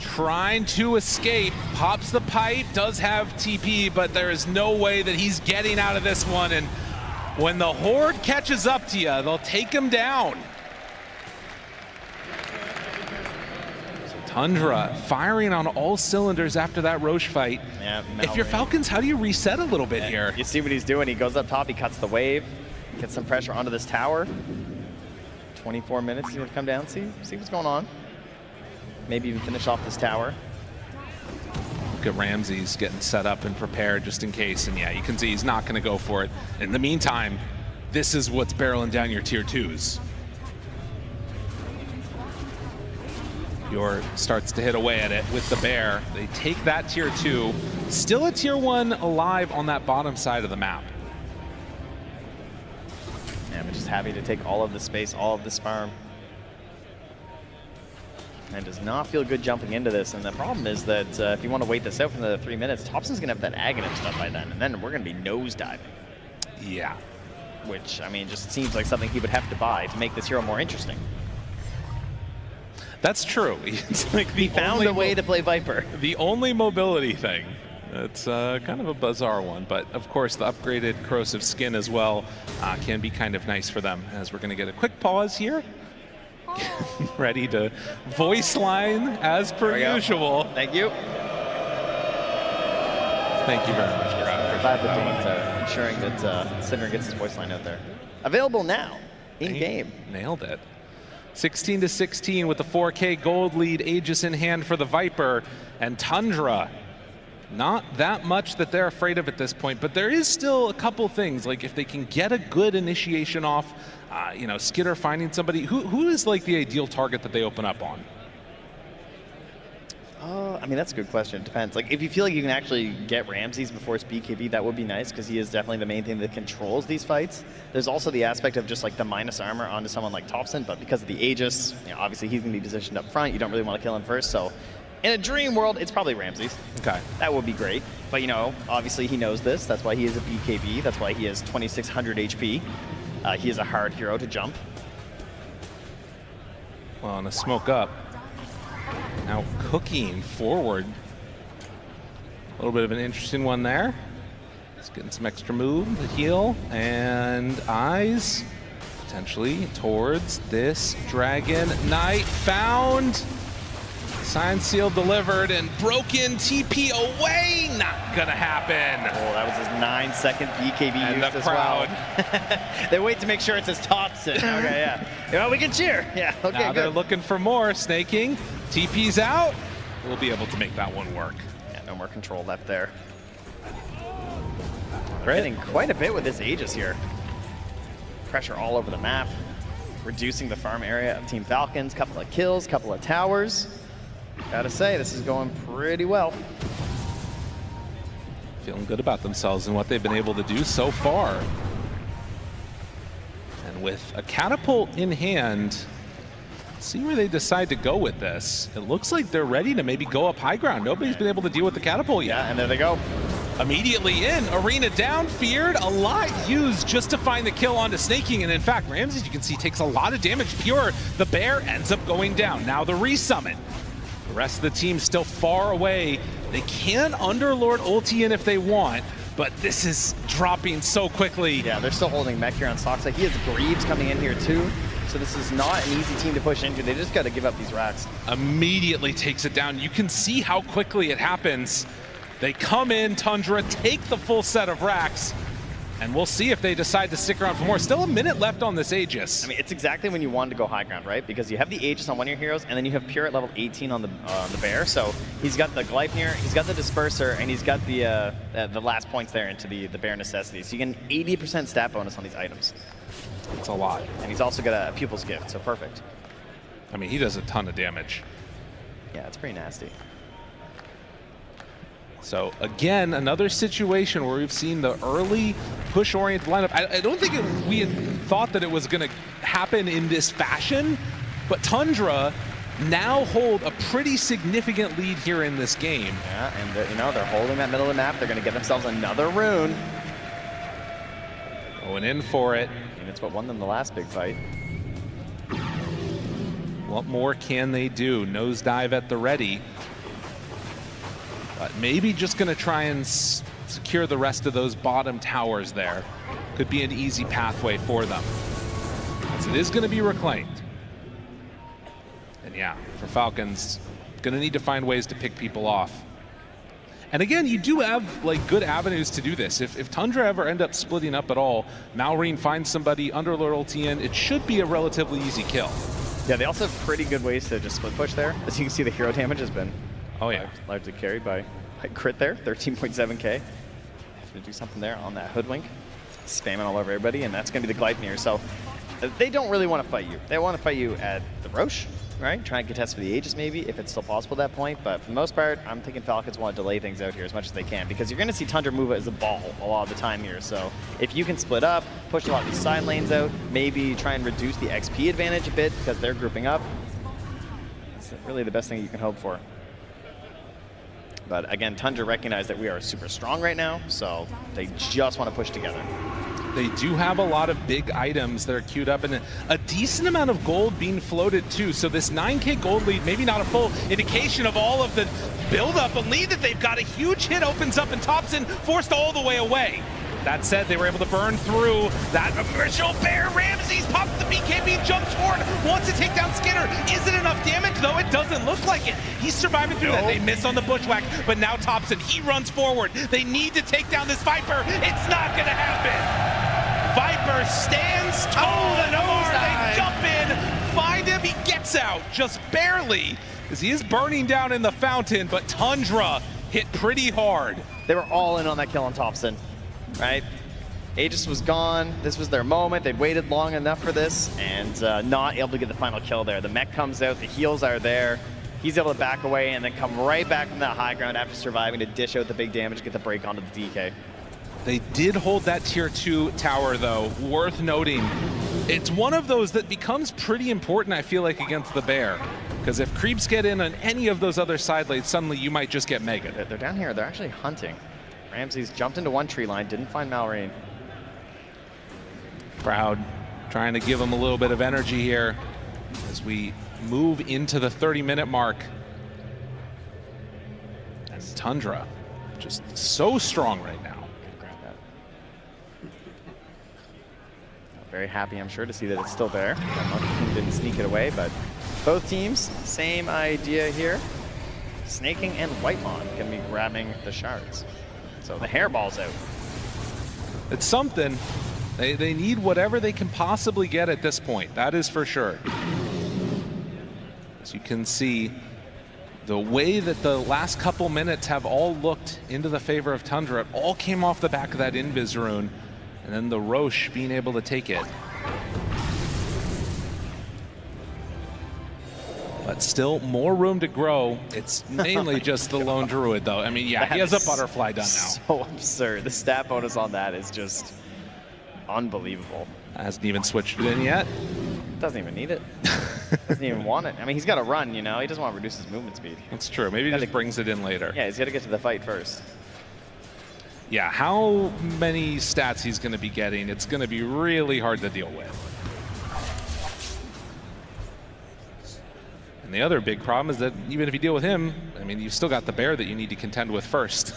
Speaker 12: trying to escape, pops the pipe, does have TP, but there is no way that he's getting out of this one, and when the Horde catches up to you, they'll take him down. So Tundra firing on all cylinders after that Roche fight.
Speaker 13: Yeah,
Speaker 12: if you're Falcons, how do you reset a little bit here?
Speaker 13: You see what he's doing, he goes up top, he cuts the wave, gets some pressure onto this tower. 24 minutes, he's gonna come down, see what's going on. Maybe even finish off this tower.
Speaker 12: Look at Ramses getting set up and prepared just in case, and yeah, you can see he's not going to go for it. In the meantime, this is what's barreling down your tier 2s. Yor starts to hit away at it with the bear. They take that tier 2. Still a tier 1 alive on that bottom side of the map.
Speaker 13: Yeah, but just happy to take all of the space, all of this farm. And does not feel good jumping into this. And the problem is that if you want to wait this out for another 3 minutes, Thompson's going to have that Aghanim stuff by then. And then we're going to be nosediving.
Speaker 12: Yeah.
Speaker 13: Which, I mean, just seems like something he would have to buy to make this hero more interesting.
Speaker 12: That's true. It's like
Speaker 13: he found a way to play Viper.
Speaker 12: The only mobility thing. It's kind of a bizarre one, but of course the upgraded corrosive skin as well can be kind of nice for them. As we're going to get a quick pause here. Ready to voice line as per usual.
Speaker 13: Thank you.
Speaker 12: Thank you very much.
Speaker 13: Glad that ensuring that Cinder gets his voice line out there. Available now, in-game.
Speaker 12: Nailed it. 16-16 with the 4K gold lead, Aegis in hand for the Viper, and Tundra. Not that much that they're afraid of at this point, but there is still a couple things. Like if they can get a good initiation off, you know, Skitter finding somebody, who is like the ideal target that they open up on?
Speaker 13: I mean, that's a good question. It depends. Like, if you feel like you can actually get Ramses before it's BKB, that would be nice, because he is definitely the main thing that controls these fights. There's also the aspect of just like the minus armor onto someone like Thompson, but because of the Aegis, you know, obviously he's going to be positioned up front. You don't really want to kill him first, so in a dream world, it's probably Ramses.
Speaker 12: Okay.
Speaker 13: That would be great. But, you know, obviously he knows this. That's why he is a BKB. That's why he has 2,600 HP. He is a hard hero to jump.
Speaker 12: Well, and a smoke up. Now cooking forward. A little bit of an interesting one there. Just getting some extra move, the heal, and eyes potentially towards this Dragon Knight. Found. Sign seal delivered and broken TP away. Not gonna happen.
Speaker 13: Oh, that was his 9-second BKB
Speaker 12: and
Speaker 13: use
Speaker 12: the
Speaker 13: as
Speaker 12: crowd.
Speaker 13: Well. They wait to make sure it's his Thompson. Okay, yeah. You know, we can cheer. Yeah, okay,
Speaker 12: now they're
Speaker 13: good.
Speaker 12: looking for more. Snaking. TP's out. We'll be able to make that one work.
Speaker 13: Yeah, no more control left there. They're hitting quite a bit with this Aegis here. Pressure all over the map, reducing the farm area of Team Falcons. Couple of kills, couple of towers. Gotta say, this is going pretty well.
Speaker 12: Feeling good about themselves and what they've been able to do so far. And with a catapult in hand, see where they decide to go with this. It looks like they're ready to maybe go up high ground. Nobody's been able to deal with the catapult yet.
Speaker 13: Yeah, and there they go.
Speaker 12: Immediately in, Arena down, feared, a lot used just to find the kill onto Snaking, and in fact, Ramses, you can see, takes a lot of damage. Pure, the bear ends up going down. Now the resummon. The rest of the team still far away. They can Underlord ulti in if they want, but this is dropping so quickly.
Speaker 13: Yeah, they're still holding mech here on Soxa. He has Greaves coming in here too, so this is not an easy team to push into. They just got to give up these racks.
Speaker 12: Immediately takes it down. You can see how quickly it happens. They come in, Tundra, take the full set of racks, and we'll see if they decide to stick around for more. Still a minute left on this Aegis.
Speaker 13: I mean, it's exactly when you wanted to go high ground, right? Because you have the Aegis on one of your heroes, and then you have Pure at level 18 on the Bear. So he's got the Gleipnir, he's got the Disperser, and he's got the last points there into the Bear Necessity. So you get an 80% stat bonus on these items.
Speaker 12: That's a lot.
Speaker 13: And he's also got a Pupil's Gift, so perfect.
Speaker 12: I mean, he does a ton of damage.
Speaker 13: Yeah, it's pretty nasty.
Speaker 12: So again, another situation where we've seen the early push-oriented lineup. I don't think we had thought that it was going to happen in this fashion, but Tundra now hold a pretty significant lead here in this game.
Speaker 13: Yeah, and they're holding that middle of the map. They're going to get themselves another rune.
Speaker 12: Going in for it.
Speaker 13: And it's what won them the last big fight.
Speaker 12: What more can they do? Nosedive at the ready. But maybe just going to try and secure the rest of those bottom towers there. Could be an easy pathway for them, as it is going to be reclaimed. And yeah, for Falcons, going to need to find ways to pick people off. And again, you do have like good avenues to do this. If Tundra ever end up splitting up at all, Malrine finds somebody, Underlord ulti in, it should be a relatively easy kill.
Speaker 13: Yeah, they also have pretty good ways to just split push there. As you can see, the hero damage has been largely carried by Crit there, 13.7k. Have to do something there on that Hoodwink. Spamming all over everybody, and that's going to be the Gleipnir. So they don't really want to fight you. They want to fight you at the Roche, right? Try and contest for the Aegis maybe, if it's still possible at that point. But for the most part, I'm thinking Falcons want to delay things out here as much as they can, because you're going to see Tundra move as a ball a lot of the time here. So if you can split up, push a lot of these side lanes out, maybe try and reduce the XP advantage a bit because they're grouping up, that's really the best thing you can hope for. But again, Tundra recognize that we are super strong right now, so they just want to push together.
Speaker 12: They do have a lot of big items that are queued up, and a decent amount of gold being floated too. So this 9k gold lead, maybe not a full indication of all of the build-up, but lead that they've got. A huge hit opens up and Thompson forced all the way away. That said, they were able to burn through that initial bear. Ramses pops the BKB, jumps forward, wants to take down Skinner. Is it enough damage, though? It doesn't look like it. He's surviving through that. They miss on the bushwhack, but now Thompson, he runs forward. They need to take down this Viper. It's not going to happen. Viper stands tall and they jump in, find him, he gets out, just barely, as he is burning down in the fountain, but Tundra hit pretty hard.
Speaker 13: They were all in on that kill on Thompson. Right? Aegis was gone. This was their moment. They'd waited long enough for this and not able to get the final kill there. The mech comes out, the heals are there. He's able to back away and then come right back from that high ground after surviving to dish out the big damage, get the break onto the DK.
Speaker 12: They did hold that tier 2 tower though, worth noting. It's one of those that becomes pretty important, I feel like, against the bear. Because if creeps get in on any of those other side lanes, suddenly you might just get mega.
Speaker 13: They're down here, they're actually hunting. Ramses jumped into one tree line, didn't find Malrine.
Speaker 12: Proud, trying to give him a little bit of energy here as we move into the 30-minute mark. And Tundra, just so strong right now.
Speaker 13: Grab that. Very happy, I'm sure, to see that it's still there. Monkey King didn't sneak it away, but both teams, same idea here. Snaking and Whitemon can be grabbing the shards. So the hairball's out.
Speaker 12: It's something. They need whatever they can possibly get at this point. That is for sure. As you can see, The way that the last couple minutes have all looked into the favor of Tundra, it all came off the back of that Invis rune, and then the Roche being able to take it. But still more room to grow. It's mainly just the lone druid, though. I mean, yeah, he has a butterfly done now.
Speaker 13: So absurd. The stat bonus on that is just unbelievable.
Speaker 12: Hasn't even switched it in yet.
Speaker 13: Doesn't even need it. Doesn't even want it. I mean, he's got to run, you know? He doesn't want to reduce his movement speed.
Speaker 12: That's true. Maybe he just brings it in later.
Speaker 13: Yeah, he's got to get to the fight first.
Speaker 12: Yeah, how many stats he's going to be getting, it's going to be really hard to deal with. And the other big problem is that even if you deal with him, I mean, you've still got the bear that you need to contend with first.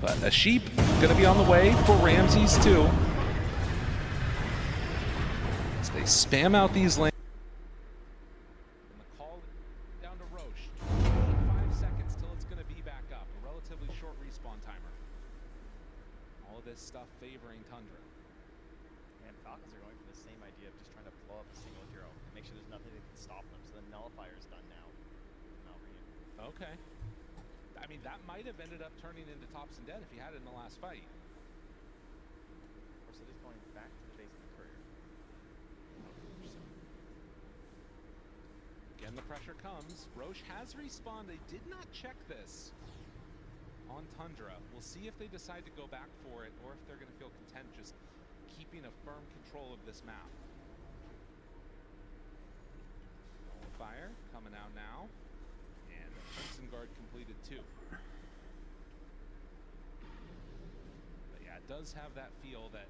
Speaker 12: But a sheep going to be on the way for Ramses too. As they spam out these lanes. And the call down to Roche. 5 seconds till it's going to be back up. A relatively short respawn timer. All of this stuff favoring Tundra.
Speaker 13: And Falcons are going for the same idea of just trying to blow up a single hero and make sure there's nothing that can stop them. So the nullifier's done now.
Speaker 12: Okay. I mean, that might have ended up turning into Tops and Dead if he had it in the last fight.
Speaker 13: Or so just going back to the base of the courier.
Speaker 12: Again, the pressure comes. Roche has respawned. They did not check this on Tundra. We'll see if they decide to go back for it or if they're going to feel content just keeping a firm control of this map. Fire coming out now. And the Crimson Guard completed too. But yeah, it does have that feel that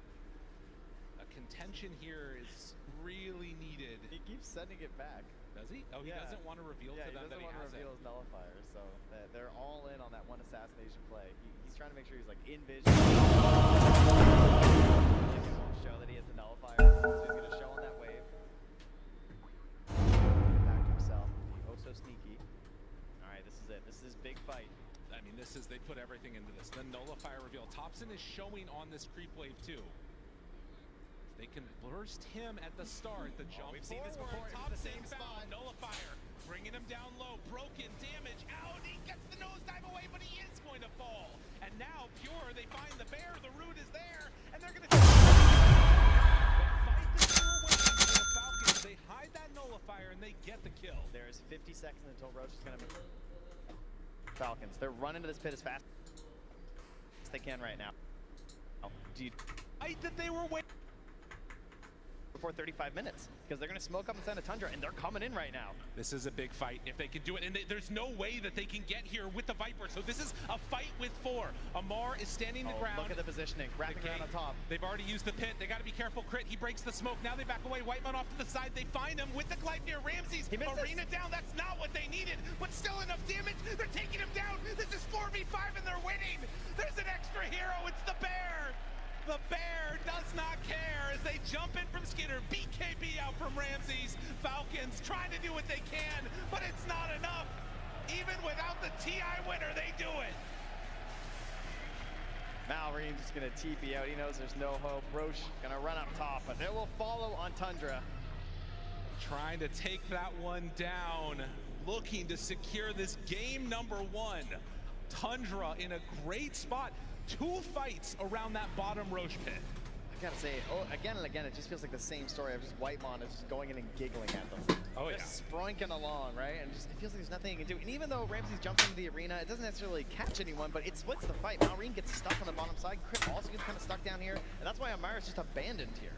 Speaker 12: a contention here is really needed.
Speaker 13: He keeps sending it back.
Speaker 12: Does he? Oh,
Speaker 13: Yeah.
Speaker 12: He doesn't want to reveal to them that he has it.
Speaker 13: He doesn't want to reveal his nullifier, so they're all in on that one assassination play. He's trying to make sure he's like in vision. He won't show that he has the nullifier, so he's going to show on that wave. Back to himself. Oh, so sneaky. All right, this is it. This is his big fight.
Speaker 12: I mean, this is, they put everything into this. The nullifier reveal. Thompson is showing on this creep wave too. They can burst him at the start. The jump
Speaker 13: we've seen this before.
Speaker 12: Thompson
Speaker 13: It's the same
Speaker 12: found
Speaker 13: spot.
Speaker 12: nullifier, bringing him down low. Broken, damage out. He gets the nosedive away, but he is going to fall. And now Pure, they find the bear. The root is there, and they're going to. The fight that they were waiting for the Falcons. They hide that nullifier and they get the kill.
Speaker 13: There's 50 seconds until Roche is going to move. Falcons, they're running to this pit as fast as they can right now.
Speaker 12: Fight that they were waiting.
Speaker 13: Before 35 minutes, because they're going to smoke up inside of Tundra, and they're coming in right now.
Speaker 12: This is a big fight if they can do it, and there's no way that they can get here with the Viper, so this is a fight with 4. Amar is standing the ground.
Speaker 13: Look at the positioning, wrapping around on top.
Speaker 12: They've already used the pit. They got to be careful. Crit, he breaks the smoke. Now they back away. Whiteman off to the side. They find him with the Gleipnir. Ramses, Arena down. That's not what they needed, but still enough damage. They're taking him down. This is 4v5, and they're winning. There's an extra hero. It's the bear. The bear does not care as they jump in from Skinner. BKB out from Ramses. Falcons trying to do what they can, but it's not enough. Even without the TI winner, they do it.
Speaker 13: Malreen's just going to TP out. He knows there's no hope. Roche going to run up top, but they will follow on Tundra.
Speaker 12: Trying to take that one down. Looking to secure this game number 1. Tundra in a great spot. 2 fights around that bottom Roche pit.
Speaker 13: I gotta say, again and again, it just feels like the same story of just Whitemon is just going in and giggling at them.
Speaker 12: Oh,
Speaker 13: just sproinking along, right? And just it feels like there's nothing he can do. And even though Ramses jumps into the arena, it doesn't necessarily catch anyone, but it splits the fight. Malreen gets stuck on the bottom side. Crit also gets kind of stuck down here, and that's why Amara's just abandoned here.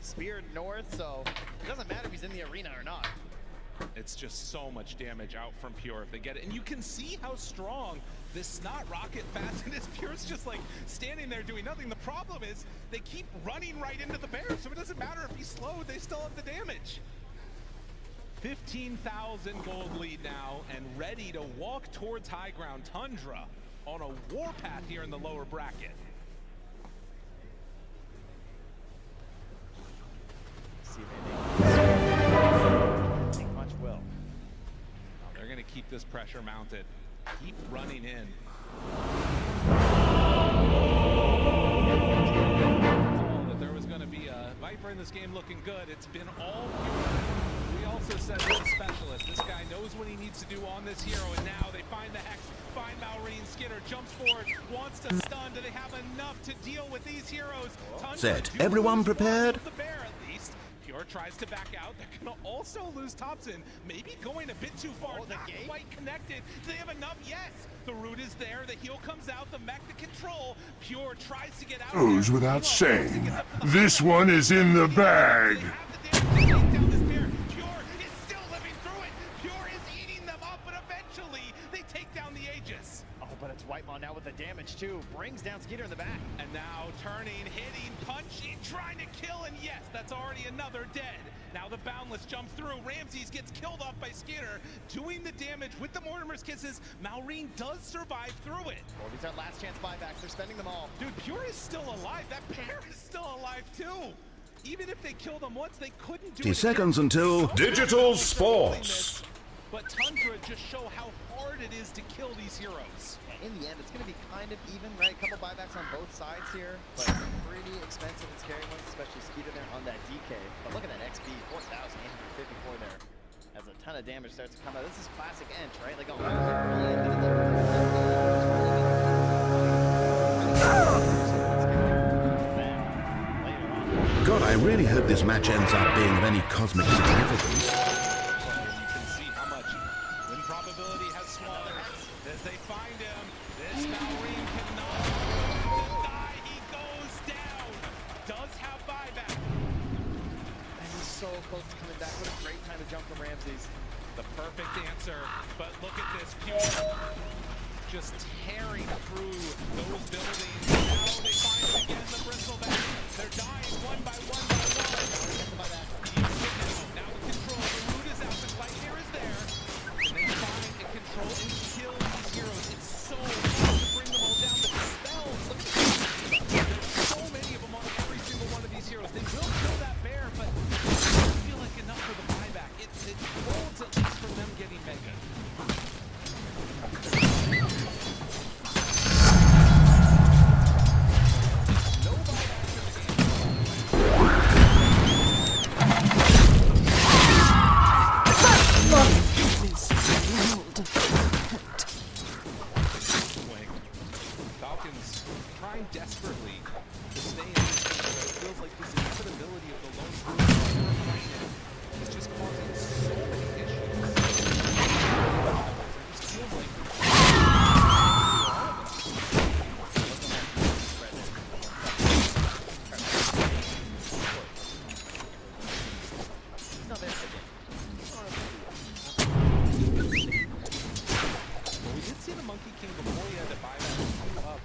Speaker 13: Speared north, so it doesn't matter if he's in the arena or not.
Speaker 12: It's just so much damage out from Pure if they get it. And you can see how strong this Snot rocket Fasten is. Pure's just like standing there doing nothing. The problem is they keep running right into the bear, so it doesn't matter if he's slowed, they still have the damage. 15,000 gold lead now and ready to walk towards high ground. Tundra on a warpath here in the lower bracket.
Speaker 13: See if anything. Think much will.
Speaker 12: They're going to keep this pressure mounted. Keep running in. That there was going to be a Viper in this game looking good. It's been all Pure. We all also says he's a specialist. This guy knows what he needs to do on this hero, and now they find the Hex, find Malrine. Skinner jumps forward, wants to stun. Do they have enough to deal with these heroes?
Speaker 7: Set everyone prepared?
Speaker 12: The bear, at least. Pure tries to back out. They're going to also lose Thompson. Maybe going a bit too far. Not quite connected. Do they have enough? Yes. The root is there. The heal comes out. The mech to control. Pure tries to get out.
Speaker 6: Goes without saying. This one is in the bag.
Speaker 13: But it's Whitemon now with the damage too. Brings down Skeeter in the back.
Speaker 12: And now turning, hitting, punching, trying to kill, and yes, that's already another dead. Now the Boundless jumps through. Ramses gets killed off by Skeeter, doing the damage with the Mortimer's Kisses. Malrine does survive through it.
Speaker 13: Well, these are last chance buybacks. They're spending them all.
Speaker 12: Dude, Pure is still alive. That pair is still alive too. Even if they killed them once, they couldn't do
Speaker 7: 20
Speaker 12: it
Speaker 7: seconds until
Speaker 6: Digital Sports.
Speaker 12: But Tundra just show how hard it is to kill these heroes.
Speaker 13: In the end, it's going to be kind of even, right? A couple buybacks on both sides here, but pretty expensive and scary ones, especially Skeeter there on that DK. But look at that XP, 4,854 there. As a ton of damage starts to come out. This is classic Ench, right? Like,
Speaker 7: God, I really hope this match ends up being of any cosmic significance.
Speaker 13: Close to coming back. What a great time to jump from Ramses.
Speaker 12: The perfect answer, but look at this, Pure just tearing through those buildings. Now they find it again, the Bristleback. They're dying one by one by one. Now with control, the root is out, the light here is there. And they find and control and kill these heroes. It's so hard to bring them all down, but the spells, look at this. There's so many of them on every single one of these heroes. They will kill that bear, but enough for the buyback. It holds at least for them getting mega. No buyback in the Falcons trying desperately to stay in this game, but it feels like this inevitability of the lone group is just causing so many issues. It just feels like
Speaker 13: he's not there for the game.
Speaker 12: well, we did see the Monkey King before he had to buy that up.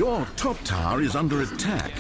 Speaker 7: Your top tower is under attack.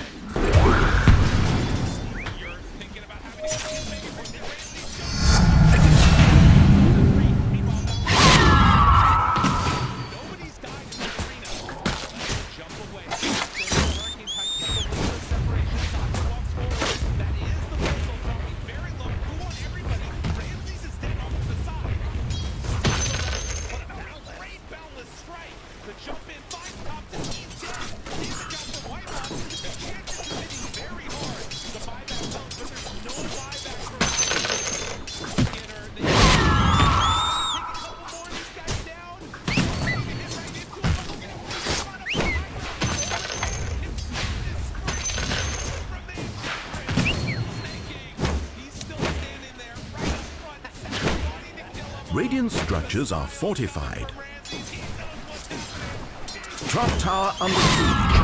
Speaker 7: Radiant structures are fortified. Top tower under siege.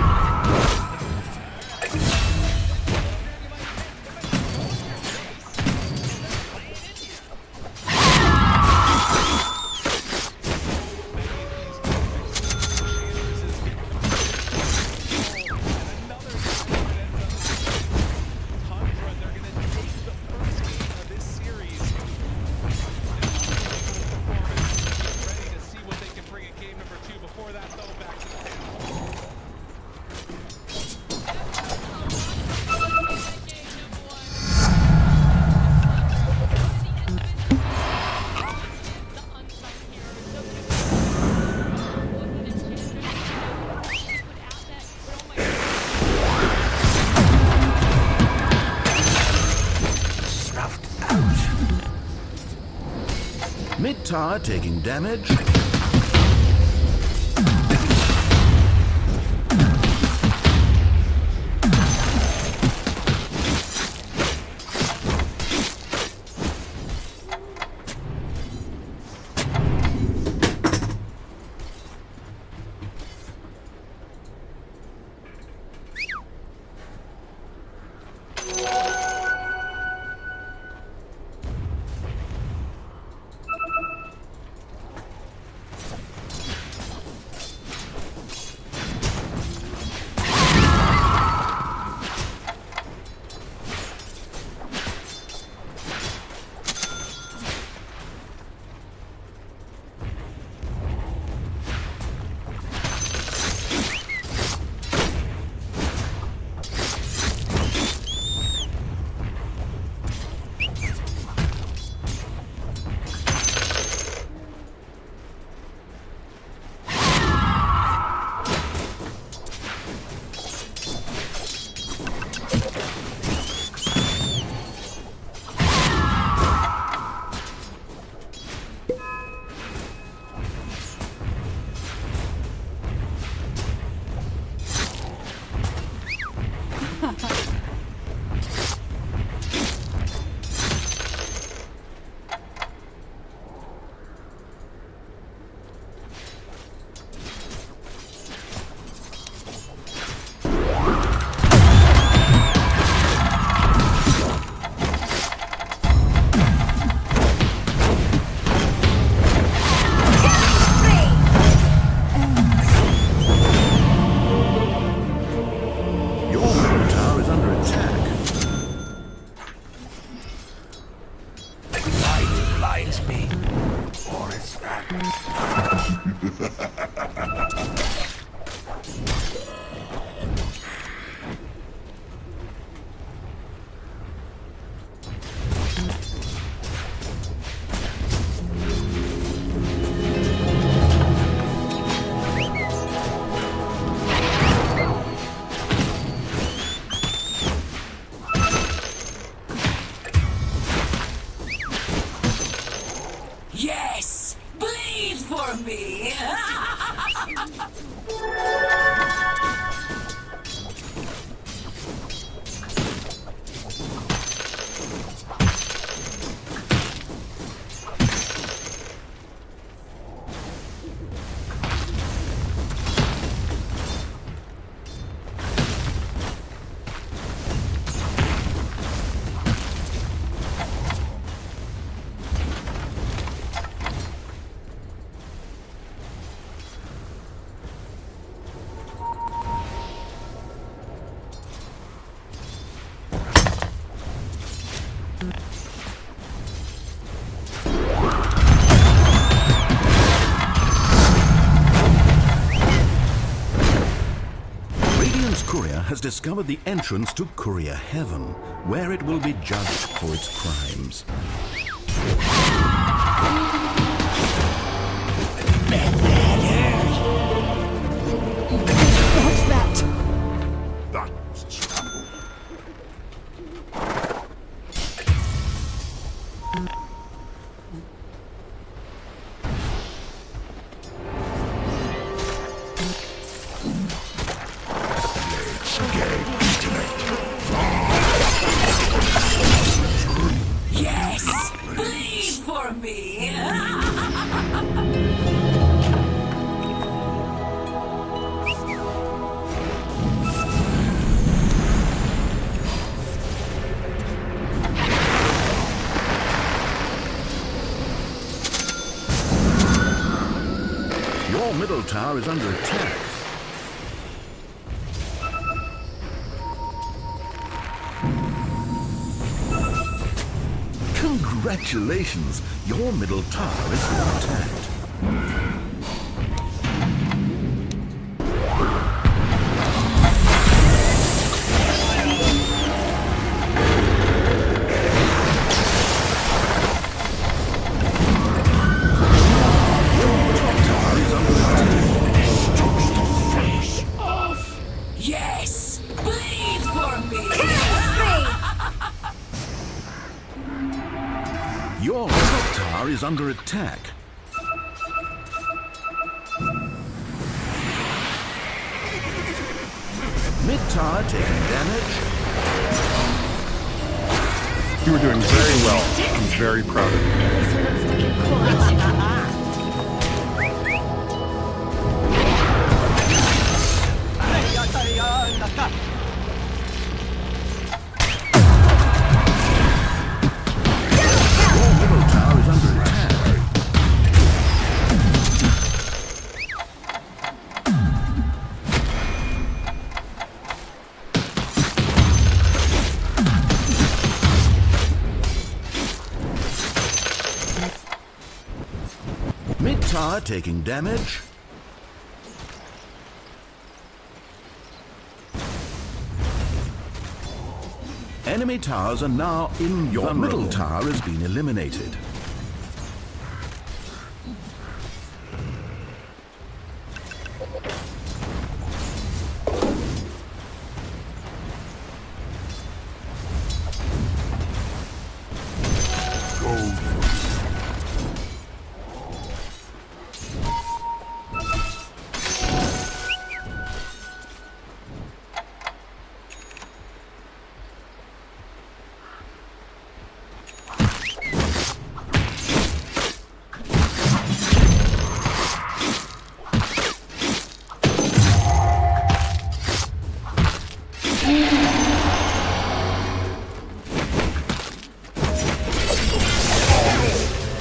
Speaker 7: Mid tower taking damage. Prince Courier has discovered the entrance to Courier Heaven, where it will be judged for its crimes.
Speaker 9: What's that?
Speaker 6: That was a scramble.
Speaker 9: Yes! Bleed for me!
Speaker 7: Your middle tower is under attack. Congratulations! Your middle tower is being attacked.
Speaker 9: Yes! Bleed for me!
Speaker 7: Your top tower is under attack. Mid tower taking damage.
Speaker 14: You were doing very well. I'm very proud of you.
Speaker 7: Your middle tower is under attack. Mid tower taking damage. Enemy towers are now in your middle tower has been eliminated.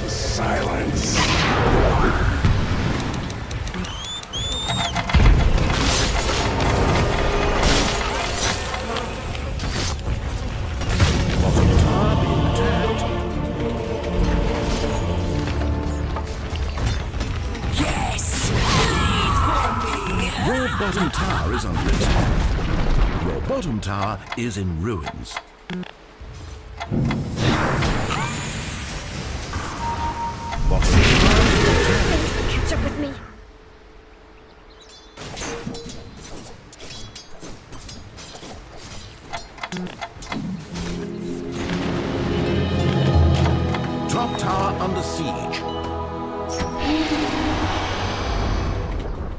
Speaker 6: Silence.
Speaker 7: Bottom tower being attacked.
Speaker 9: Yes! Bleed for me!
Speaker 7: Your bottom tower is under attack. Your bottom tower is in ruins. Bottom
Speaker 8: Catch up with me.
Speaker 7: top tower under siege.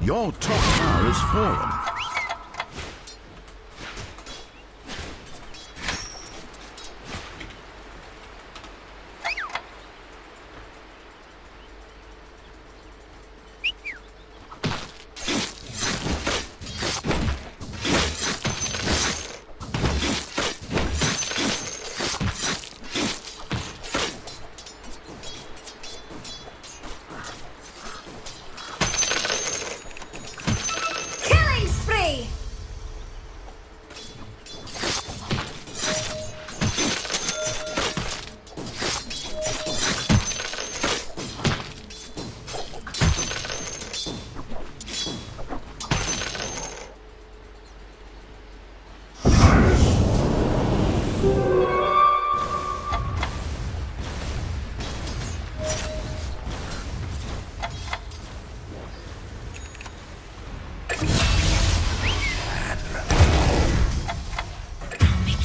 Speaker 7: Your top tower is fallen.
Speaker 8: Killing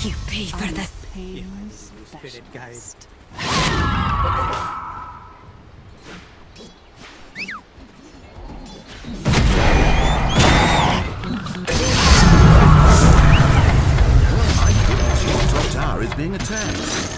Speaker 8: You pay for this.
Speaker 9: Spirit guys.
Speaker 7: Top tower is being attacked.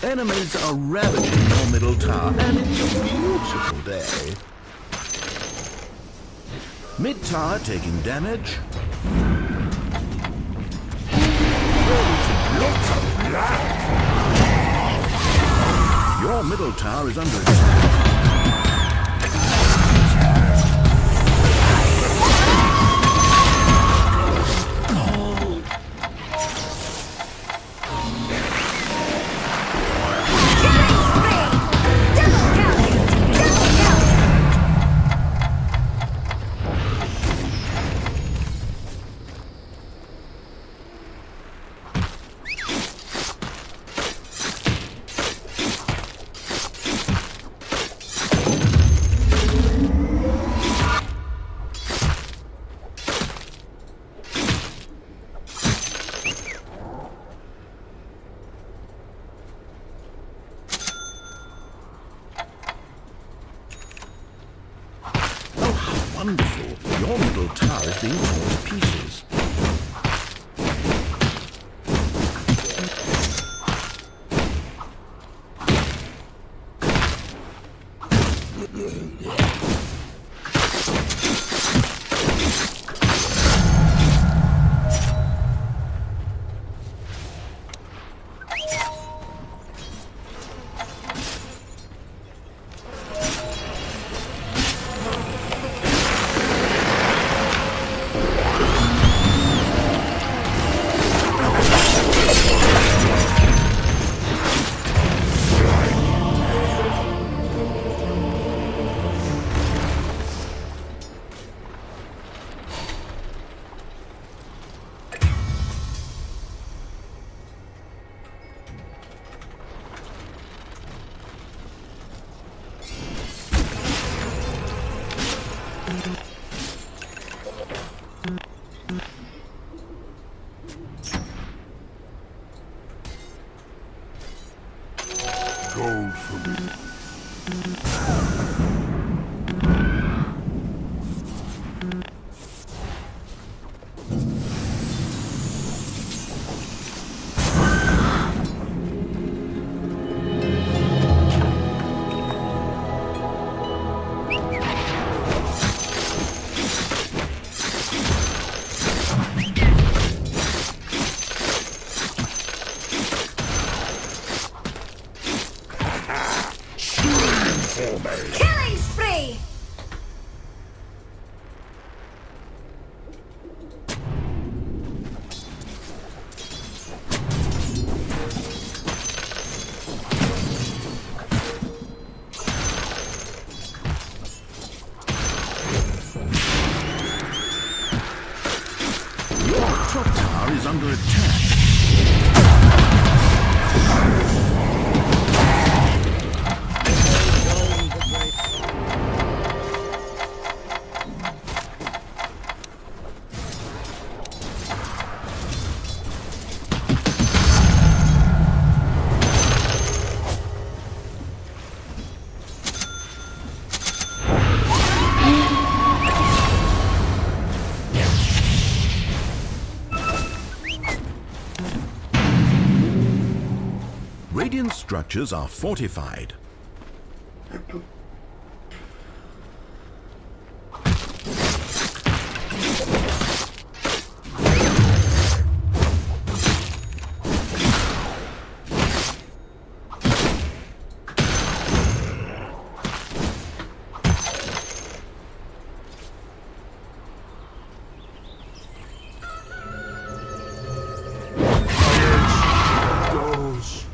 Speaker 7: Enemies are ravaging your middle tower, and it's a beautiful day. Mid tower taking damage. Your middle tower is under attack. Wonderful. Your middle tower is being torn to pieces.
Speaker 6: Gold for me.
Speaker 8: Killing spree!
Speaker 7: Your top tower is under attack. Radiant structures are fortified.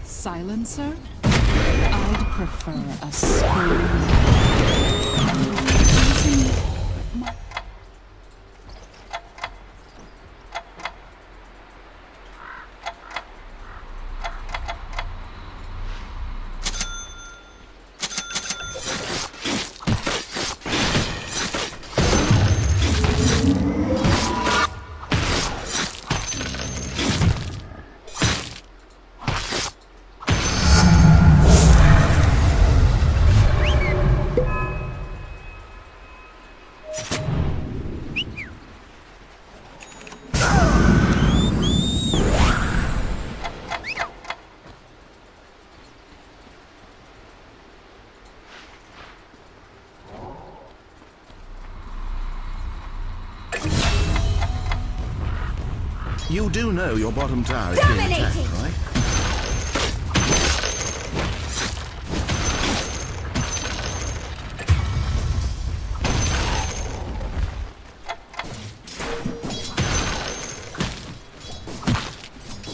Speaker 9: Silencer? I'd prefer a scream.
Speaker 7: You do know your bottom tower is being attacked, right?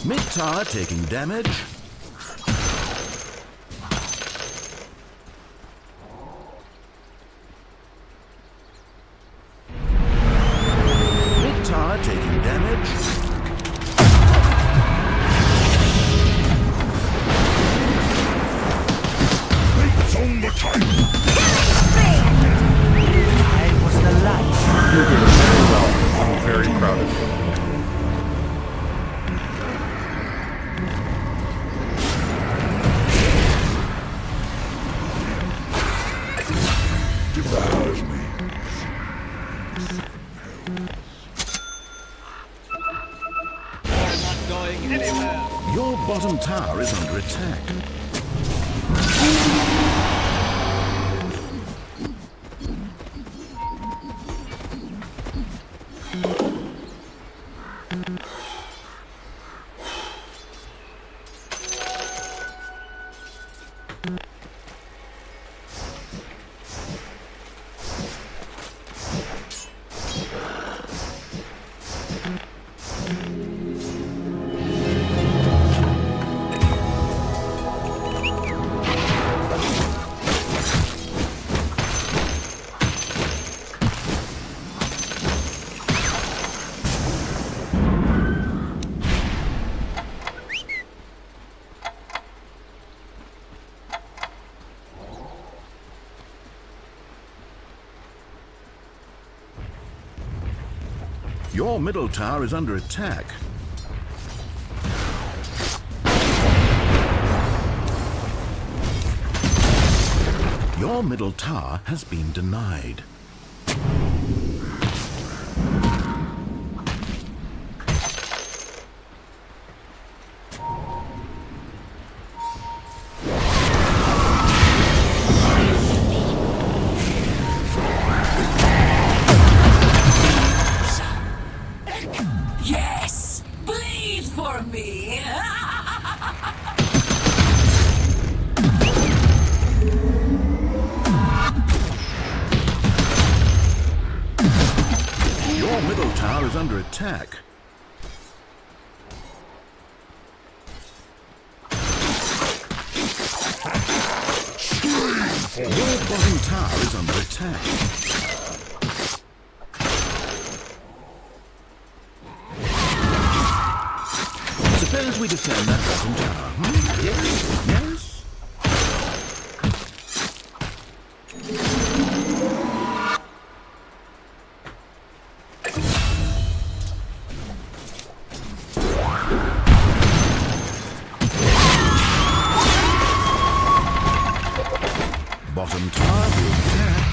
Speaker 7: Mid tower taking damage. Mid tower taking damage.
Speaker 6: I was the light.
Speaker 14: You did very well. I'm very proud of you.
Speaker 6: Devours me.
Speaker 15: You're not going anywhere.
Speaker 7: Your bottom tower is under attack. Your middle tower is under attack. Your middle tower has been denied.
Speaker 9: Yes! Bleed for me!
Speaker 7: Your middle tower is under attack. Your bottom tower is under attack. Suppose we defend that bottom tower, hmm? Yes? Yes? Bottom tower being attacked.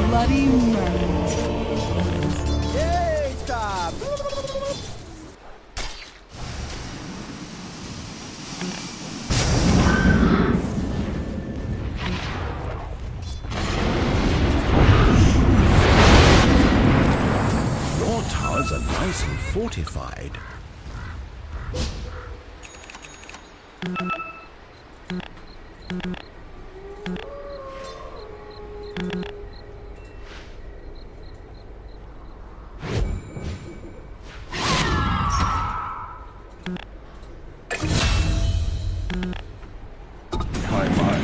Speaker 9: Bloody
Speaker 13: Yay, stop!
Speaker 7: Your towers are nice and fortified.
Speaker 6: High five.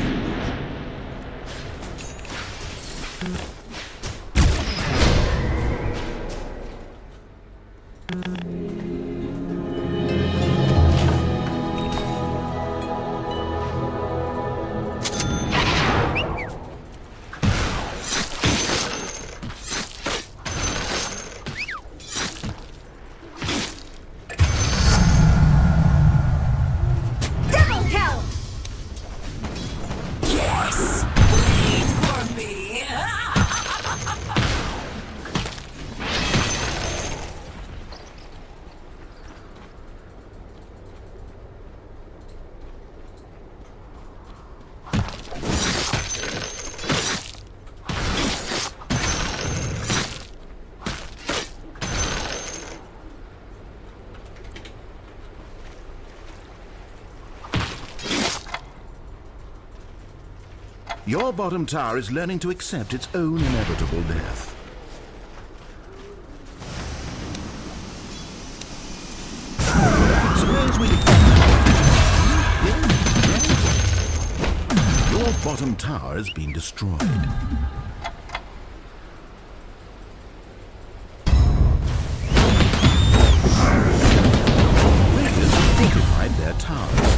Speaker 8: Double kill!
Speaker 9: Yes! Wait for me!
Speaker 7: Your bottom tower is learning to accept its own inevitable death. Suppose we Your bottom tower has been destroyed. Raiders have fortified their towers.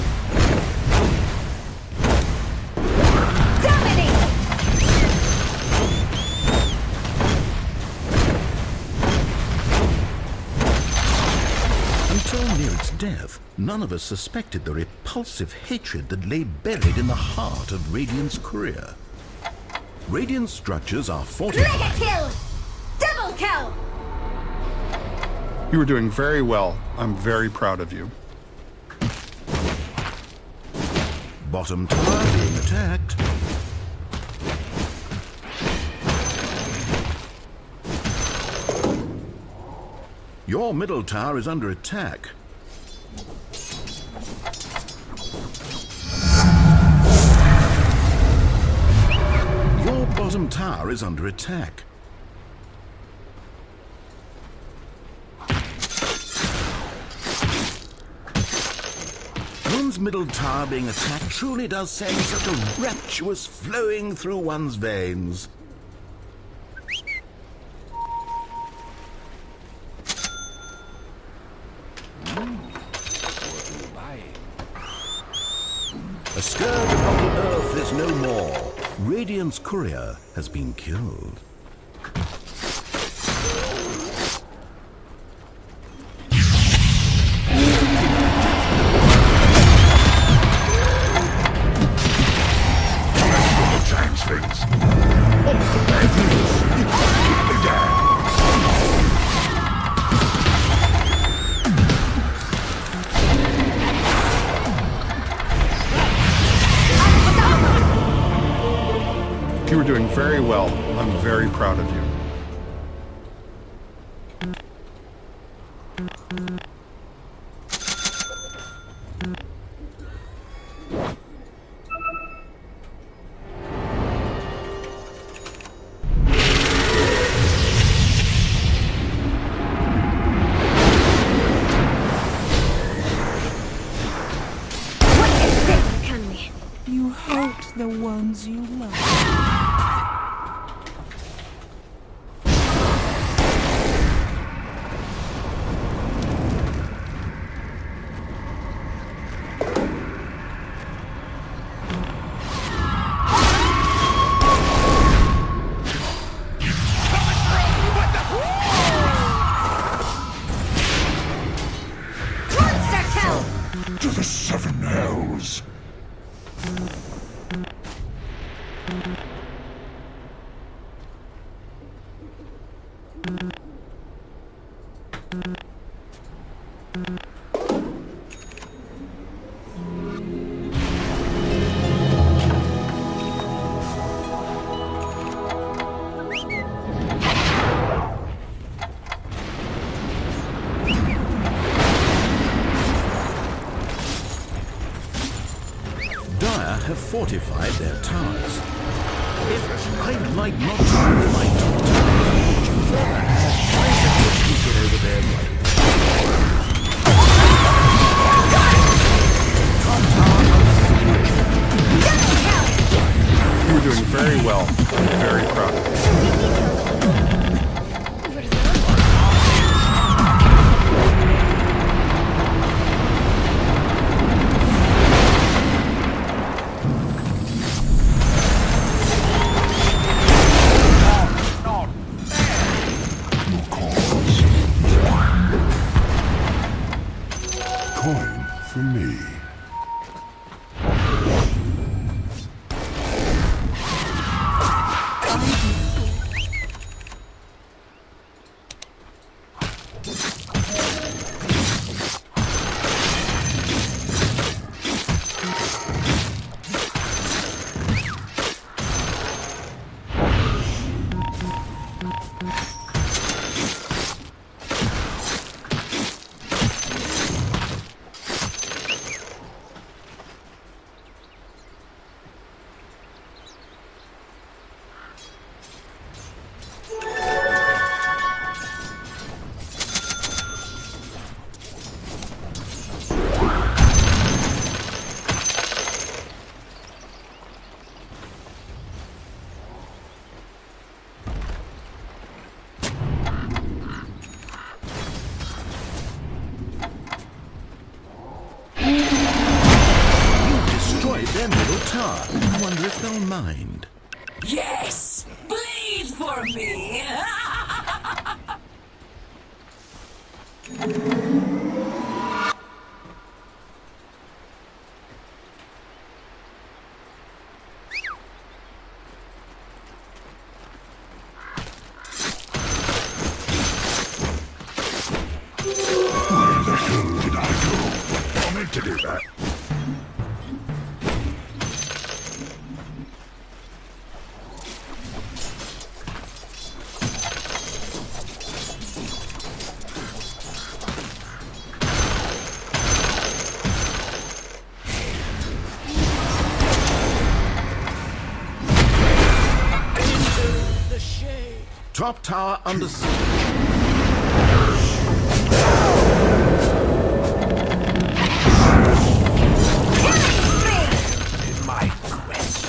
Speaker 7: Until near its death, none of us suspected the repulsive hatred that lay buried in the heart of Radiant's career. Radiant structures are fortified.
Speaker 8: Mega kill! Double kill!
Speaker 14: You are doing very well. I'm very proud of you.
Speaker 7: Bottom tower being attacked. Your middle tower is under attack. Your bottom tower is under attack. One's middle tower being attacked truly does send such a rapturous flowing through one's veins. A scourge upon the earth is no more. Radiant's courier has been killed.
Speaker 6: Change things.
Speaker 14: You are doing very well. I'm very proud of you.
Speaker 8: Can we?
Speaker 9: You hurt the ones you love.
Speaker 8: Monster kill!
Speaker 6: To the seven hells.
Speaker 7: Dire have fortified their towers. I'd like not to lose my top tower. I suggest you get over there right. Top tower under siege.
Speaker 14: You were doing very well. I'm very proud of you.
Speaker 6: Coin for me.
Speaker 7: Destroyed their middle tower. I wonder if they'll mind.
Speaker 8: Yes! Bleed for me!
Speaker 6: Where the hell did I go? I meant to do that.
Speaker 7: Top tower under siege.
Speaker 6: My quest.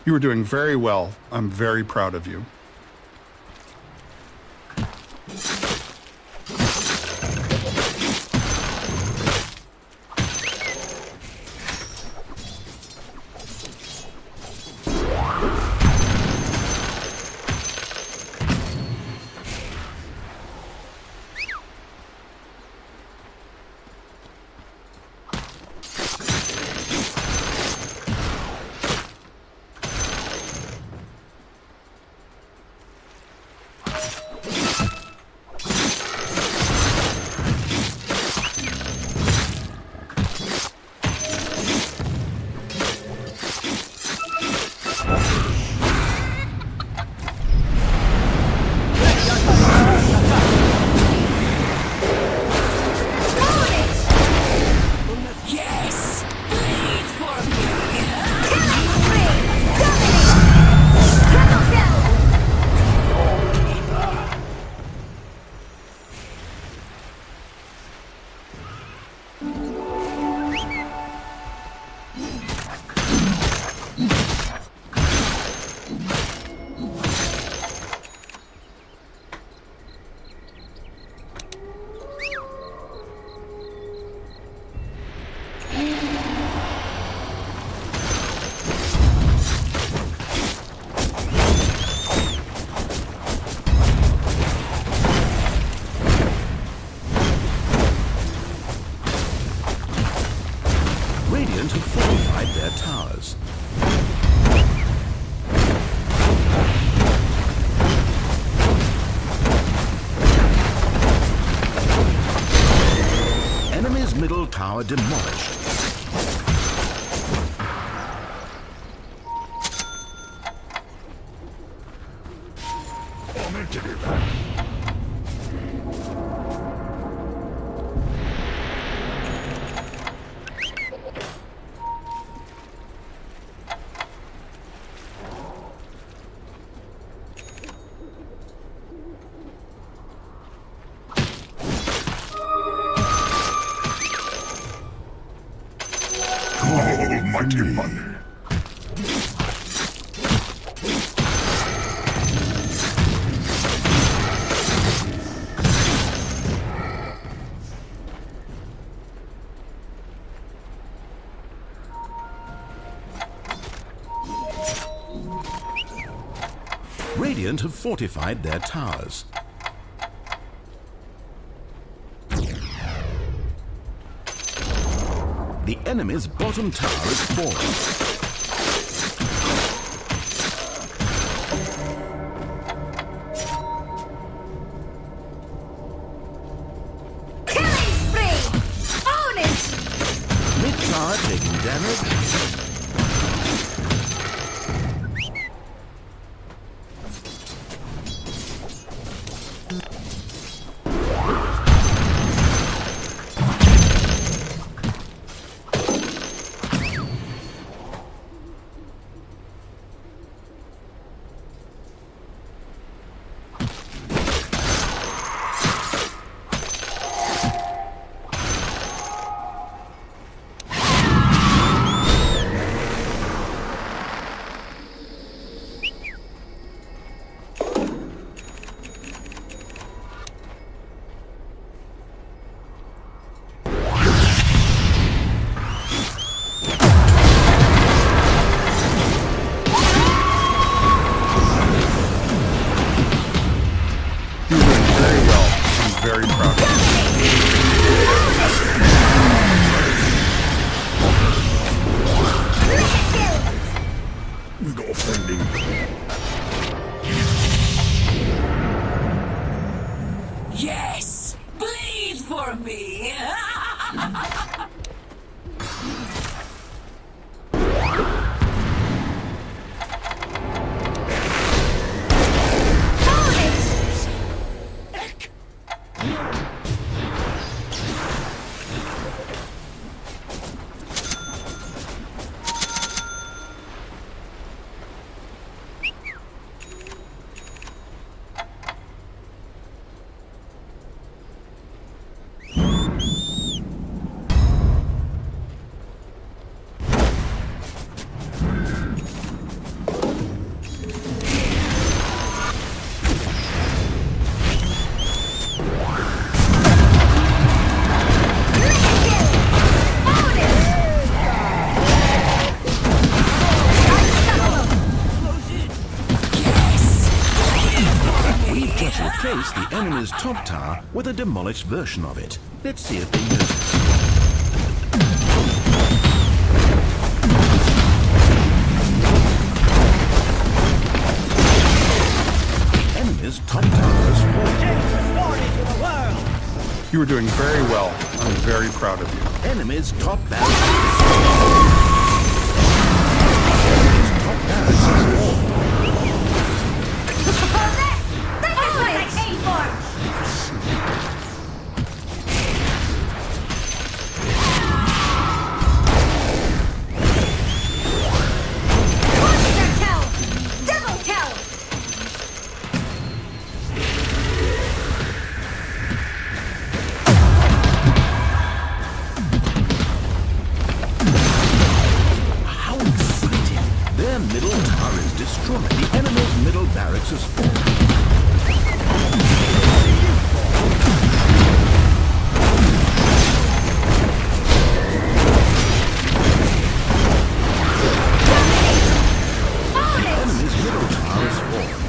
Speaker 14: You were doing very well. I'm very proud of you.
Speaker 7: Radiant have fortified their towers. Enemy's middle tower demolished.
Speaker 6: I meant to do that. Almighty Mother.
Speaker 7: Radiant have fortified their towers. The enemy's bottom tower is fallen.
Speaker 8: Killing spree! Own it!
Speaker 7: Mid-tower taking damage.
Speaker 14: Very proud of
Speaker 6: We go offending.
Speaker 8: Yes! Bleed for me!
Speaker 7: Replace the enemy's top tower with a demolished version of it. Let's see if they notice. The enemy's top tower is fallen.
Speaker 14: You were doing very well. I'm very proud of you.
Speaker 7: Enemy's top barracks is fallen. Enemy's top barracks is fallen. Middle tower is destroyed. The enemy's middle barracks is fallen. The enemy's middle tower is fallen. Enemy's middle barracks is fallen.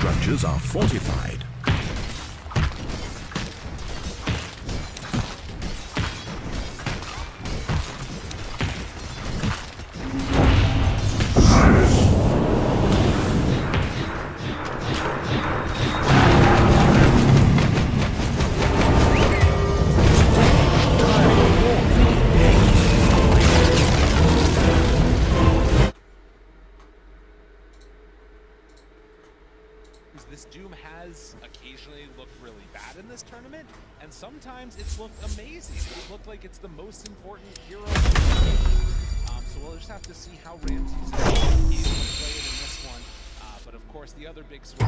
Speaker 7: structures are fortified.
Speaker 12: This Doom has occasionally looked really bad in this tournament, and sometimes it's looked amazing. It looked like it's the most important hero. So we'll just have to see how Ramses is able to play it in this one. But of course, the other big switch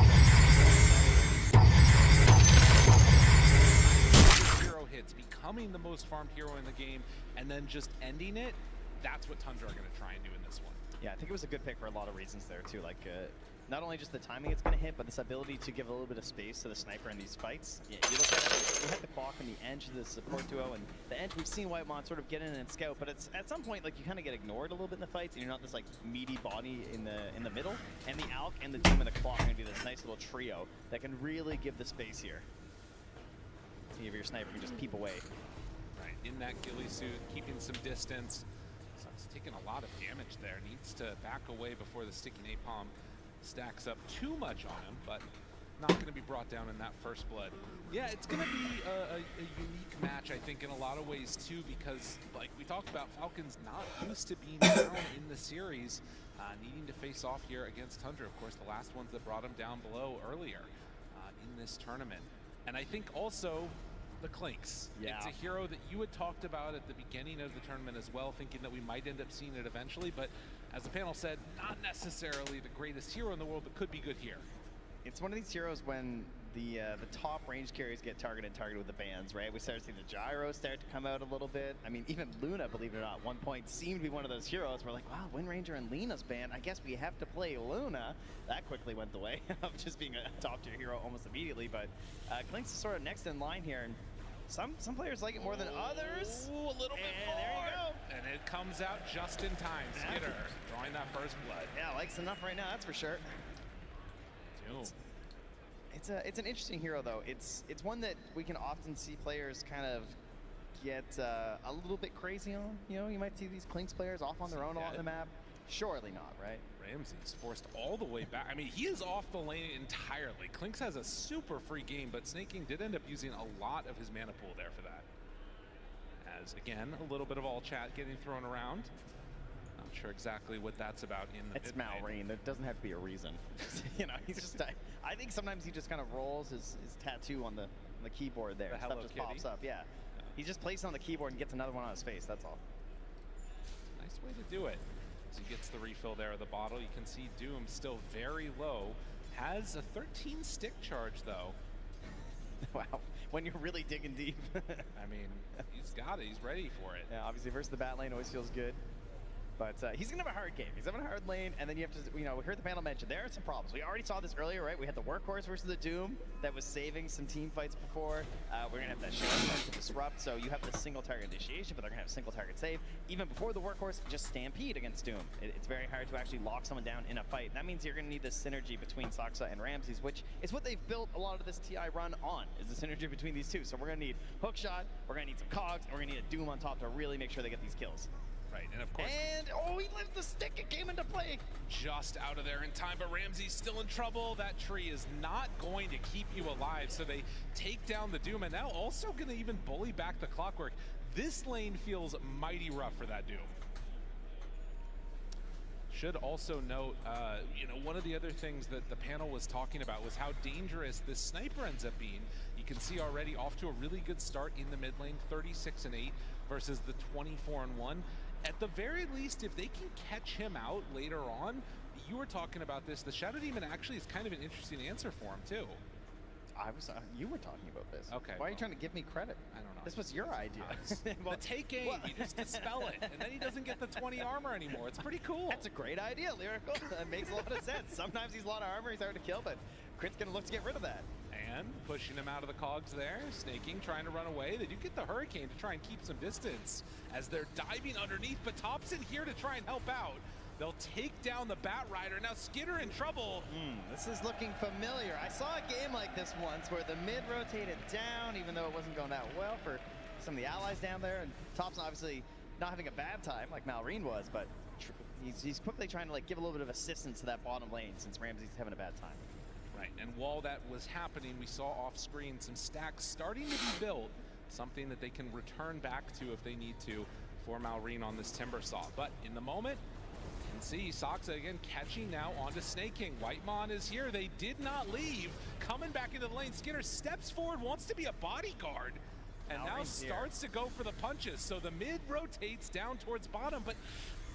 Speaker 12: hero hits, becoming the most farmed hero in the game, and then just ending it. That's what Tundra are going to try and do in this one.
Speaker 13: Yeah, I think it was a good pick for a lot of reasons there too. Like, not only just the timing it's going to hit, but this ability to give a little bit of space to the sniper in these fights. Yeah, you look at it, you have the clock on the edge of the support duo, and the edge we've seen Whitemon sort of get in and scout, but it's at some point like you kind of get ignored a little bit in the fights, and you're not this like meaty body in the middle. And the Alk and the Doom and the clock are going to be this nice little trio that can really give the space here. See if your sniper can just peep away.
Speaker 12: Right, in that ghillie suit, keeping some distance. So it's taking a lot of damage there. Needs to back away before the sticky napalm stacks up too much on him, but not going to be brought down in that first blood. Yeah, it's going to be a unique match, I think, in a lot of ways, too, because, like we talked about, Falcons not used to being down in the series, needing to face off here against Tundra. Of course, the last ones that brought him down below earlier in this tournament. And I think also the Clinks.
Speaker 13: Yeah.
Speaker 12: It's a hero that you had talked about at the beginning of the tournament as well, thinking that we might end up seeing it eventually, but as the panel said, not necessarily the greatest hero in the world, but could be good here.
Speaker 13: It's one of these heroes when the top range carriers get targeted with the bans, right? We started seeing the gyros start to come out a little bit. I mean, even Luna, believe it or not, at one point seemed to be one of those heroes. We're like, wow, Wind Ranger and Lena's banned. I guess we have to play Luna. That quickly went the way of just being a top tier hero almost immediately. But Clink's is sort of next in line here, and some players like it more than others.
Speaker 12: Ooh, a little bit
Speaker 13: and there you go.
Speaker 12: And it comes out just in time. Skitter drawing that first blood.
Speaker 13: Yeah, likes enough right now, that's for sure.
Speaker 12: Doom.
Speaker 13: It's an interesting hero though. It's one that we can often see players kind of get a little bit crazy on. You know, you might see these Clinks players off on their own a lot in the map. Surely not, right?
Speaker 12: Ramses forced all the way back. I mean, he is off the lane entirely. Clinks has a super free game, but Snake King did end up using a lot of his mana pool there for that. As, again, a little bit of all chat getting thrown around. Not sure exactly what that's about in the
Speaker 13: It's Malrain. There doesn't have to be a reason. You know, he's just... I think sometimes he just kind of rolls his tattoo on the keyboard there.
Speaker 12: The
Speaker 13: Stuff
Speaker 12: Hello
Speaker 13: just
Speaker 12: Kitty?
Speaker 13: pops up, yeah. He just places it on the keyboard and gets another one on his face, that's all.
Speaker 12: Nice way to do it. As he gets the refill there of the bottle, you can see Doom still very low. Has a 13 stick charge, though.
Speaker 13: Wow, when you're really digging deep.
Speaker 12: I mean, he's got it. He's ready for it.
Speaker 13: Yeah, obviously versus the bat lane always feels good. But he's going to have a hard game. He's having a hard lane, and then you have to, you know, we heard the panel mention, there are some problems. We already saw this earlier, right? We had the Workhorse versus the Doom that was saving some team fights before. We're going to have that shot to disrupt, so you have the single target initiation, but they're going to have single target save. Even before the Workhorse, just stampede against Doom. It's very hard to actually lock someone down in a fight. That means you're going to need this synergy between Saksa and Ramses, which is what they've built a lot of this TI run on, is the synergy between these two. So we're going to need Hookshot, we're going to need some Cogs, and we're going to need a Doom on top to really make sure they get these kills.
Speaker 12: Right, and of course...
Speaker 13: And, oh, he left the stick, it came into play!
Speaker 12: Just out of there in time, but Ramsey's still in trouble. That tree is not going to keep you alive, so they take down the Doom, and now also going to even bully back the Clockwork. This lane feels mighty rough for that Doom. Should also note, you know, one of the other things that the panel was talking about was how dangerous this sniper ends up being. You can see already off to a really good start in the mid lane, 36-8 versus the 24-1. At the very least, if they can catch him out later on, you were talking about this, the Shadow Demon actually is kind of an interesting answer for him too.
Speaker 13: You were talking about this.
Speaker 12: Okay.
Speaker 13: Why are you trying to give me credit?
Speaker 12: I don't know.
Speaker 13: This was your idea.
Speaker 12: Well, the take aim, you just dispel it, and then he doesn't get the 20 armor anymore. It's pretty cool.
Speaker 13: That's a great idea, Lyrical. That makes a lot of sense. Sometimes he's a lot of armor, he's hard to kill, but Crit's gonna look to get rid of that.
Speaker 12: And pushing him out of the cogs there, Snaking trying to run away. They do get the Hurricane to try and keep some distance as they're diving underneath, but Thompson here to try and help out. They'll take down the Bat Rider. Now Skitter in trouble.
Speaker 13: This is looking familiar. I saw a game like this once where the mid rotated down, even though it wasn't going that well for some of the allies down there. And Top's obviously not having a bad time like Malrine was, but he's quickly trying to like give a little bit of assistance to that bottom lane since Ramsey's having a bad time.
Speaker 12: Right, and while that was happening, we saw off screen some stacks starting to be built, something that they can return back to if they need to for Malrine on this Timbersaw. But in the moment, you can see Soxa again catching now onto Snake King. Whitemon is here. They did not leave. Coming back into the lane. Skinner steps forward, wants to be a bodyguard, and now starts to go for the punches. So the mid rotates down towards bottom, but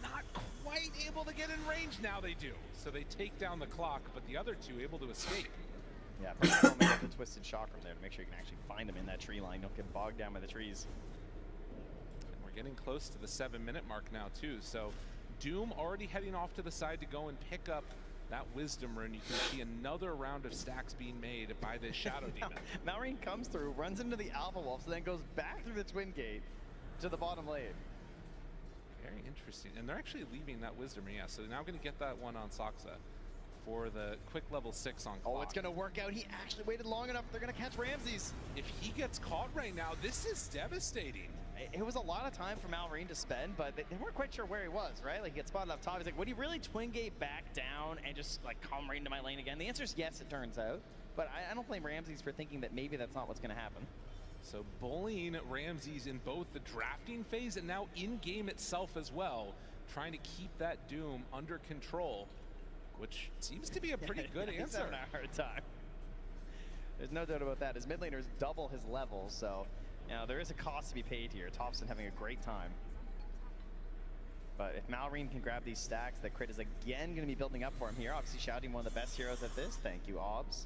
Speaker 12: not quite able to get in range. Now they do. So they take down the clock, but the other two able to escape.
Speaker 13: Yeah, but get the twisted chakram there to make sure you can actually find them in that tree line. Don't get bogged down by the trees.
Speaker 12: And we're getting close to the 7-minute mark now too. So Doom already heading off to the side to go and pick up that Wisdom Rune. You can see another round of stacks being made by this Shadow Demon.
Speaker 13: Malrine comes through, runs into the Alpha Wolves, and then goes back through the Twin Gate to the bottom lane.
Speaker 12: Very interesting. And they're actually leaving that Wisdom Rune. Yeah, so they're now going to get that one on Soxa for the quick level 6 on clock.
Speaker 13: Oh, it's going to work out. He actually waited long enough. They're going to catch Ramses.
Speaker 12: If he gets caught right now, this is devastating.
Speaker 13: It was a lot of time for Malrine to spend, but they weren't quite sure where he was, right? Like, he gets spotted up top. He's like, would he really Twin Gate back down and just, like, come right into my lane again? The answer is yes, it turns out. But I don't blame Ramses for thinking that maybe that's not what's going to happen.
Speaker 12: So bullying Ramses in both the drafting phase and now in-game itself as well, trying to keep that Doom under control, which seems to be a pretty good answer.
Speaker 13: He's having a hard time. There's no doubt about that. His mid laner's double his level, so you know, there is a cost to be paid here. Thompson having a great time. But if Malrine can grab these stacks, that crit is again going to be building up for him here. Obviously shouting one of the best heroes at this. Thank you, Obs.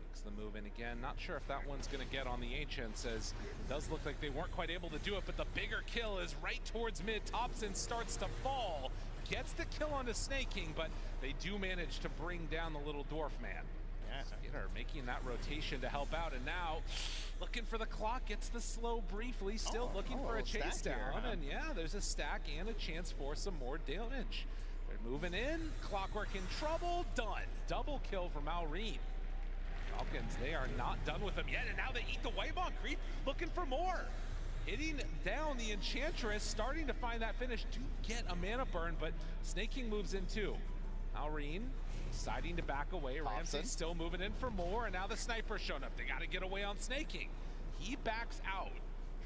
Speaker 12: Makes the move in again. Not sure if that one's going to get on the Ancients, as it does look like they weren't quite able to do it, but the bigger kill is right towards mid. Thompson starts to fall. Gets the kill onto Snake King, but they do manage to bring down the little dwarf man. Yeah. Skinner making that rotation to help out, and now looking for the clock, gets the slow briefly, still looking for a chase down, and yeah, there's a stack and a chance for some more damage. They're moving in, Clockwork in trouble, done. Double kill for Malrine. Falcons, they are not done with him yet, and now they eat the Whitemon creep, looking for more. Hitting down the Enchantress, starting to find that finish, do get a mana burn, but Snake King moves in too. Malrine deciding to back away. Ramsey's still moving in for more, and now the sniper's shown up. They got to get away on Snake King. He backs out,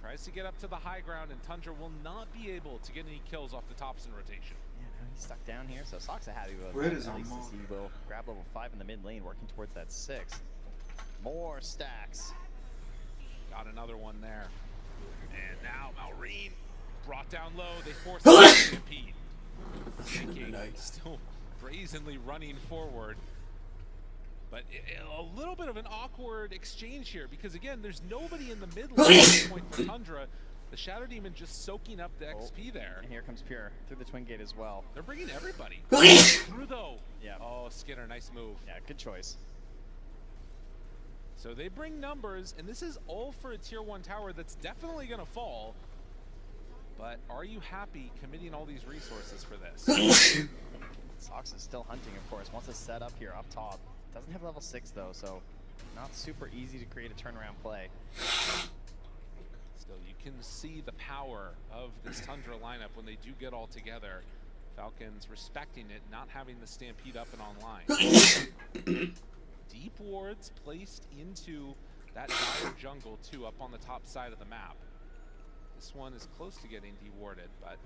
Speaker 12: tries to get up to the high ground, and Tundra will not be able to get any kills off the Thompson rotation.
Speaker 13: Yeah, no, he's stuck down here, so Soxa happy with
Speaker 14: Red
Speaker 13: it.
Speaker 14: is
Speaker 13: At
Speaker 14: on
Speaker 13: least
Speaker 14: mark.
Speaker 13: he will grab level 5 in the mid lane, working towards that 6. More stacks.
Speaker 12: Got another one there. And now Malrine brought down low. They force the stampede. Snake King still brazenly running forward. But a little bit of an awkward exchange here, because again, there's nobody in the mid lane at this point for Tundra. The Shadow Demon just soaking up the XP there.
Speaker 13: And here comes Pure through the Twin Gate as well.
Speaker 12: They're bringing everybody. Through though.
Speaker 13: Yeah.
Speaker 12: Oh, Skinner, nice move.
Speaker 13: Yeah, good choice.
Speaker 12: So they bring numbers, and this is all for a tier 1 tower that's definitely going to fall. But are you happy committing all these resources for this?
Speaker 13: Sox is still hunting, of course. Wants to set up here up top. Doesn't have level 6 though, so not super easy to create a turnaround play.
Speaker 12: Still, you can see the power of this Tundra lineup when they do get all together. Falcons respecting it, not having the Stampede up and online. Deep wards placed into that dire jungle too, up on the top side of the map. This one is close to getting dewarded, but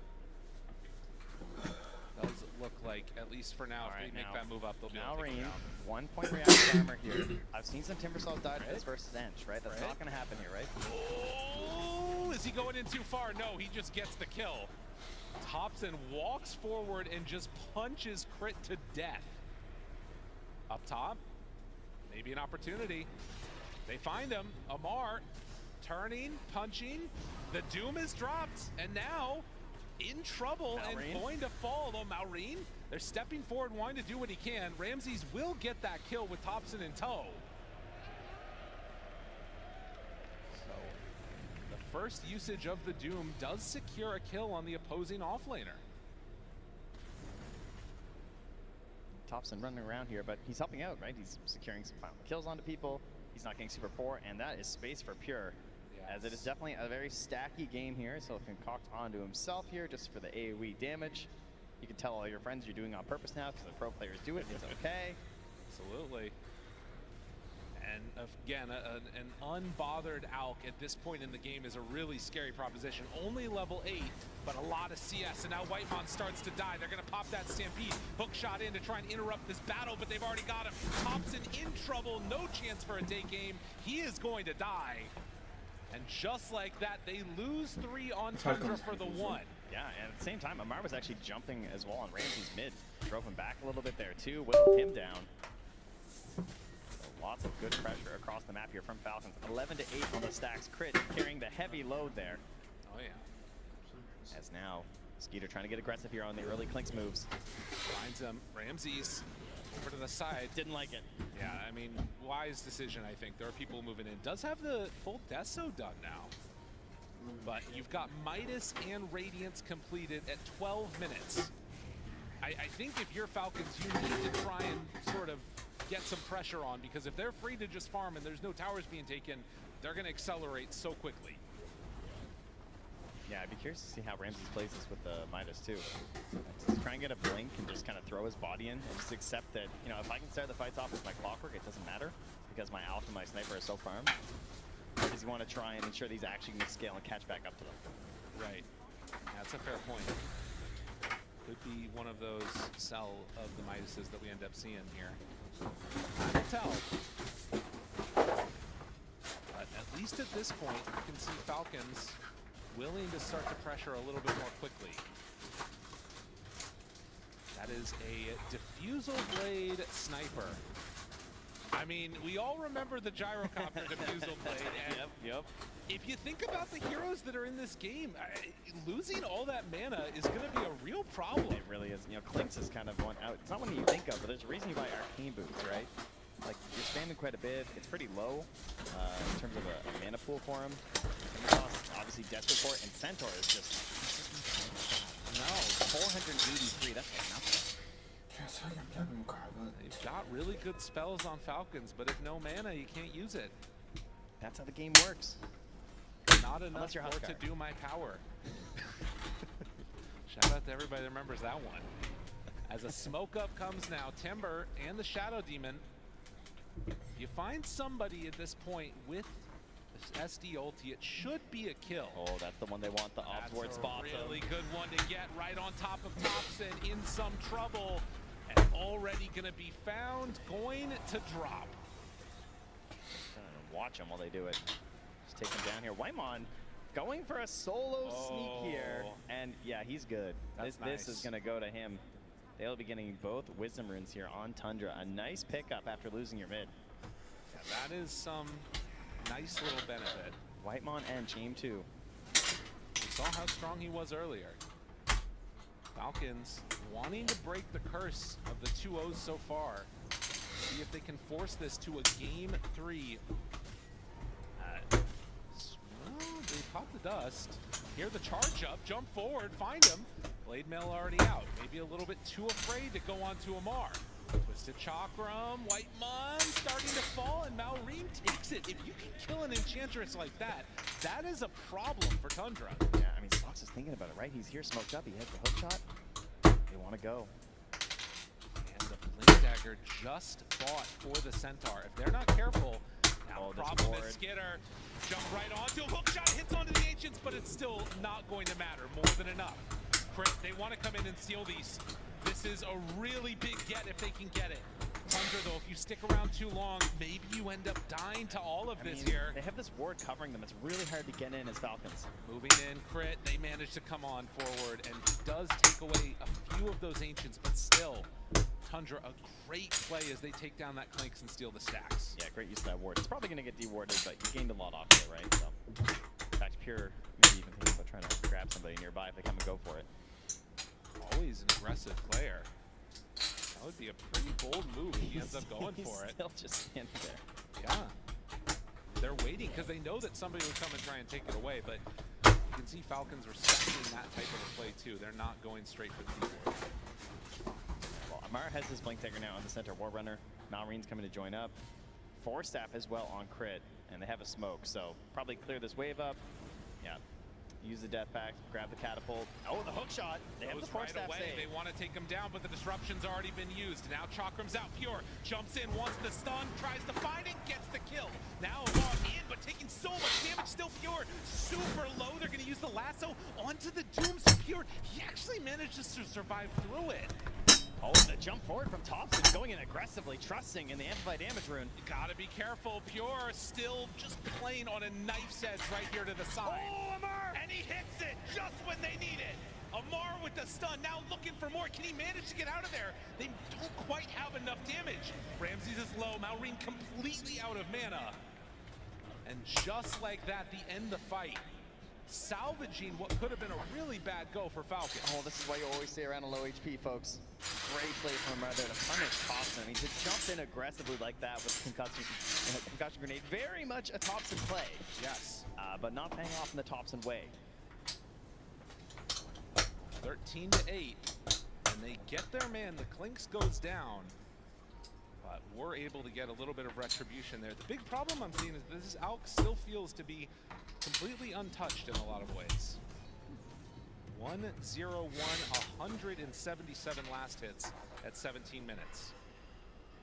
Speaker 12: does look like, at least for now, if they make that move up, they'll be able to take it down.
Speaker 13: 1 point reaction armor here. I've seen some Timbersaws die to this versus Ench, right? That's not going to happen here, right?
Speaker 12: Oh, is he going in too far? No, he just gets the kill. Thompson walks forward and just punches Crit to death. Up top, maybe an opportunity. They find him. Amar turning, punching. The Doom is dropped, and now in trouble
Speaker 13: Malrine.
Speaker 12: and going to fall. Although Malrine, they're stepping forward, wanting to do what he can. Ramses will get that kill with Thompson in tow. So the first usage of the Doom does secure a kill on the opposing offlaner.
Speaker 13: Thompson running around here, but he's helping out, right? He's securing some final kills onto people. He's not getting super poor, and that is space for Pure. Yes. As it is definitely a very stacky game here, so concoct onto himself here just for the AoE damage. You can tell all your friends you're doing it on purpose now because the pro players do it. It's okay.
Speaker 12: Absolutely. And again, an unbothered Alk at this point in the game is a really scary proposition. Only level 8, but a lot of CS, and now Whitemon starts to die. They're gonna pop that Stampede, hook shot in to try and interrupt this battle, but they've already got him. Thompson in trouble, no chance for a take game. He is going to die. And just like that, they lose 3 on Tundra for the 1.
Speaker 13: Yeah, and at the same time, Amar was actually jumping as well on Ramsey's mid. Drove him back a little bit there too, whittled him down. So lots of good pressure across the map here from Falcons. 11 to 8 on the stacks. Crit carrying the heavy load there.
Speaker 12: Oh yeah.
Speaker 13: As now, Skeeter trying to get aggressive here on the early Clinks moves.
Speaker 12: Finds him. Ramses over to the side.
Speaker 13: Didn't like it.
Speaker 12: Yeah, I mean, wise decision, I think. There are people moving in. Does have the full Deso done now. But you've got Midas and Radiance completed at 12 minutes. I think if you're Falcons, you need to try and sort of get some pressure on, because if they're free to just farm and there's no towers being taken, they're going to accelerate so quickly.
Speaker 13: Yeah, I'd be curious to see how Ramses plays this with the Midas too. Just try and get a blink and just kind of throw his body in and just accept that, you know, if I can start the fights off with my clockwork, it doesn't matter because my Alpha and my Sniper are so farmed. Or does he want to try and ensure that he's actually going to scale and catch back up to them?
Speaker 12: Right. That's a fair point. Could be one of those sell of the Midases that we end up seeing here. Time to tell. But at least at this point, you can see Falcons willing to start to pressure a little bit more quickly. That is a Diffusal Blade Sniper. I mean, we all remember the Gyrocopter Diffusal Blade. And
Speaker 13: yep.
Speaker 12: If you think about the heroes that are in this game, losing all that mana is going to be a real problem.
Speaker 13: It really is. You know, Clinks is kind of one out. It's not one you think of, but there's a reason you buy Arcane Boots, right? Like, you're spamming quite a bit. It's pretty low in terms of a mana pool for him. Obviously, Desperate for it, and Centaur is just... No, 483, that's like nothing.
Speaker 12: They've got really good spells on Falcons, but if no mana, you can't use it.
Speaker 13: That's how the game works.
Speaker 12: Not enough for it to do my power. Shout out to everybody that remembers that one. As a smoke up comes now, Timber and the Shadow Demon. You find somebody at this point with this SD ulti, it should be a kill.
Speaker 13: Oh, that's the one they want, the offward spot.
Speaker 12: That's a really good one to get right on top of Thompson, in some trouble, and already gonna be found, going to drop.
Speaker 13: Watch them while they do it. Just take him down here. Whitemon going for a solo sneak here, and yeah, he's good. This is gonna go to him. They'll be getting both Wisdom Runes here on Tundra. A nice pickup after losing your mid.
Speaker 12: Yeah, that is some nice little benefit.
Speaker 13: Whitemon and Chain 2.
Speaker 12: We saw how strong he was earlier. Falcons wanting to break the curse of the 2-0s so far. See if they can force this to a game 3. Well, they pop the dust. Hear the charge up, jump forward, find him. Blade Mail already out. Maybe a little bit too afraid to go on to Amar. Twisted Chakram, Whitemon starting to fall, and Malreem takes it. If you can kill an Enchantress like that, that is a problem for Tundra.
Speaker 13: Yeah, I mean, Sox is thinking about it, right? He's here smoked up, he has the hook shot. They want to go.
Speaker 12: And the Blink Dagger just bought for the Centaur. If they're not careful, now problem is Skitter. Jump right onto him, hook shot hits onto the Ancients, but it's still not going to matter, more than enough. Crit, they want to come in and steal these. This is a really big get if they can get it. Tundra, though, if you stick around too long, maybe you end up dying to all of this here.
Speaker 13: They have this ward covering them. It's really hard to get in as Falcons.
Speaker 12: Moving in, Crit, they manage to come on forward, and does take away a few of those Ancients, but still, Tundra, a great play as they take down that Clinks and steal the stacks.
Speaker 13: Yeah, great use of that ward. It's probably going to get dewarded, but you gained a lot off of it, right? So, in fact, Pure maybe even thinking about trying to grab somebody nearby if they come and go for it.
Speaker 12: Always an aggressive player. That would be a pretty bold move if he ends up going for it.
Speaker 13: Still just standing there.
Speaker 12: Yeah. They're waiting because they know that somebody will come and try and take it away, but you can see Falcons respecting that type of a play too. They're not going straight for the keyboard.
Speaker 13: Well, Mara has his Blink Dagger now on the center War Runner. Malreen's coming to join up. Force Staff as well on crit, and they have a smoke, so probably clear this wave up. Yeah. Use the death pack, grab the catapult. Oh, the hook shot. They have the Force Staff save.
Speaker 12: They want to take him down, but the disruption's already been used. Now Chakram's out. Pure jumps in, wants the stun, tries to find it, gets the kill. Now Amar in, but taking so much damage. Still Pure super low. They're going to use the lasso onto the Doom. So Pure, he actually manages to survive through it.
Speaker 13: Oh, and the jump forward from Thompson, going in aggressively, trusting in the Amplified Damage rune.
Speaker 12: You gotta be careful. Pure still just playing on a knife's edge right here to the side.
Speaker 13: Oh, Amar!
Speaker 12: And he hits it just when they need it. Amar with the stun, now looking for more. Can he manage to get out of there? They don't quite have enough damage. Ramses is low, Malreen completely out of mana. And just like that, the end of the fight. Salvaging what could have been a really bad go for Falcon.
Speaker 13: Oh, this is why you always stay around a low HP, folks. Great play from him right there to punish Thompson. I mean, to jump in aggressively like that with concussion grenade, very much a Thompson play.
Speaker 12: Yes.
Speaker 13: But not paying off in the Thompson way.
Speaker 12: 13-8, and they get their man. The Clinks goes down, but we're able to get a little bit of retribution there. The big problem I'm seeing is this Alk still feels to be completely untouched in a lot of ways. 1-0-1, 177 last hits at 17 minutes.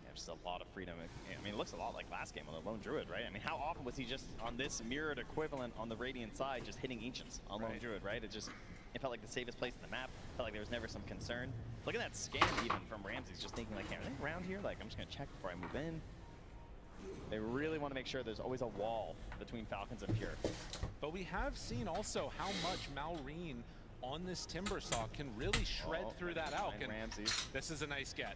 Speaker 13: Yeah, just a lot of freedom. I mean, it looks a lot like last game on the Lone Druid, right? I mean, how often was he just on this mirrored equivalent on the Radiant side, just hitting Ancients on Lone Druid, right? It felt like the safest place in the map. Felt like there was never some concern. Look at that scan even from Ramses, just thinking like, hey, are they around here? Like, I'm just gonna check before I move in. They really want to make sure there's always a wall between Falcons and Pure.
Speaker 12: But we have seen also how much Malreen on this Timbersaw can really shred through that Alk. And
Speaker 13: Ramses.
Speaker 12: This is a nice get.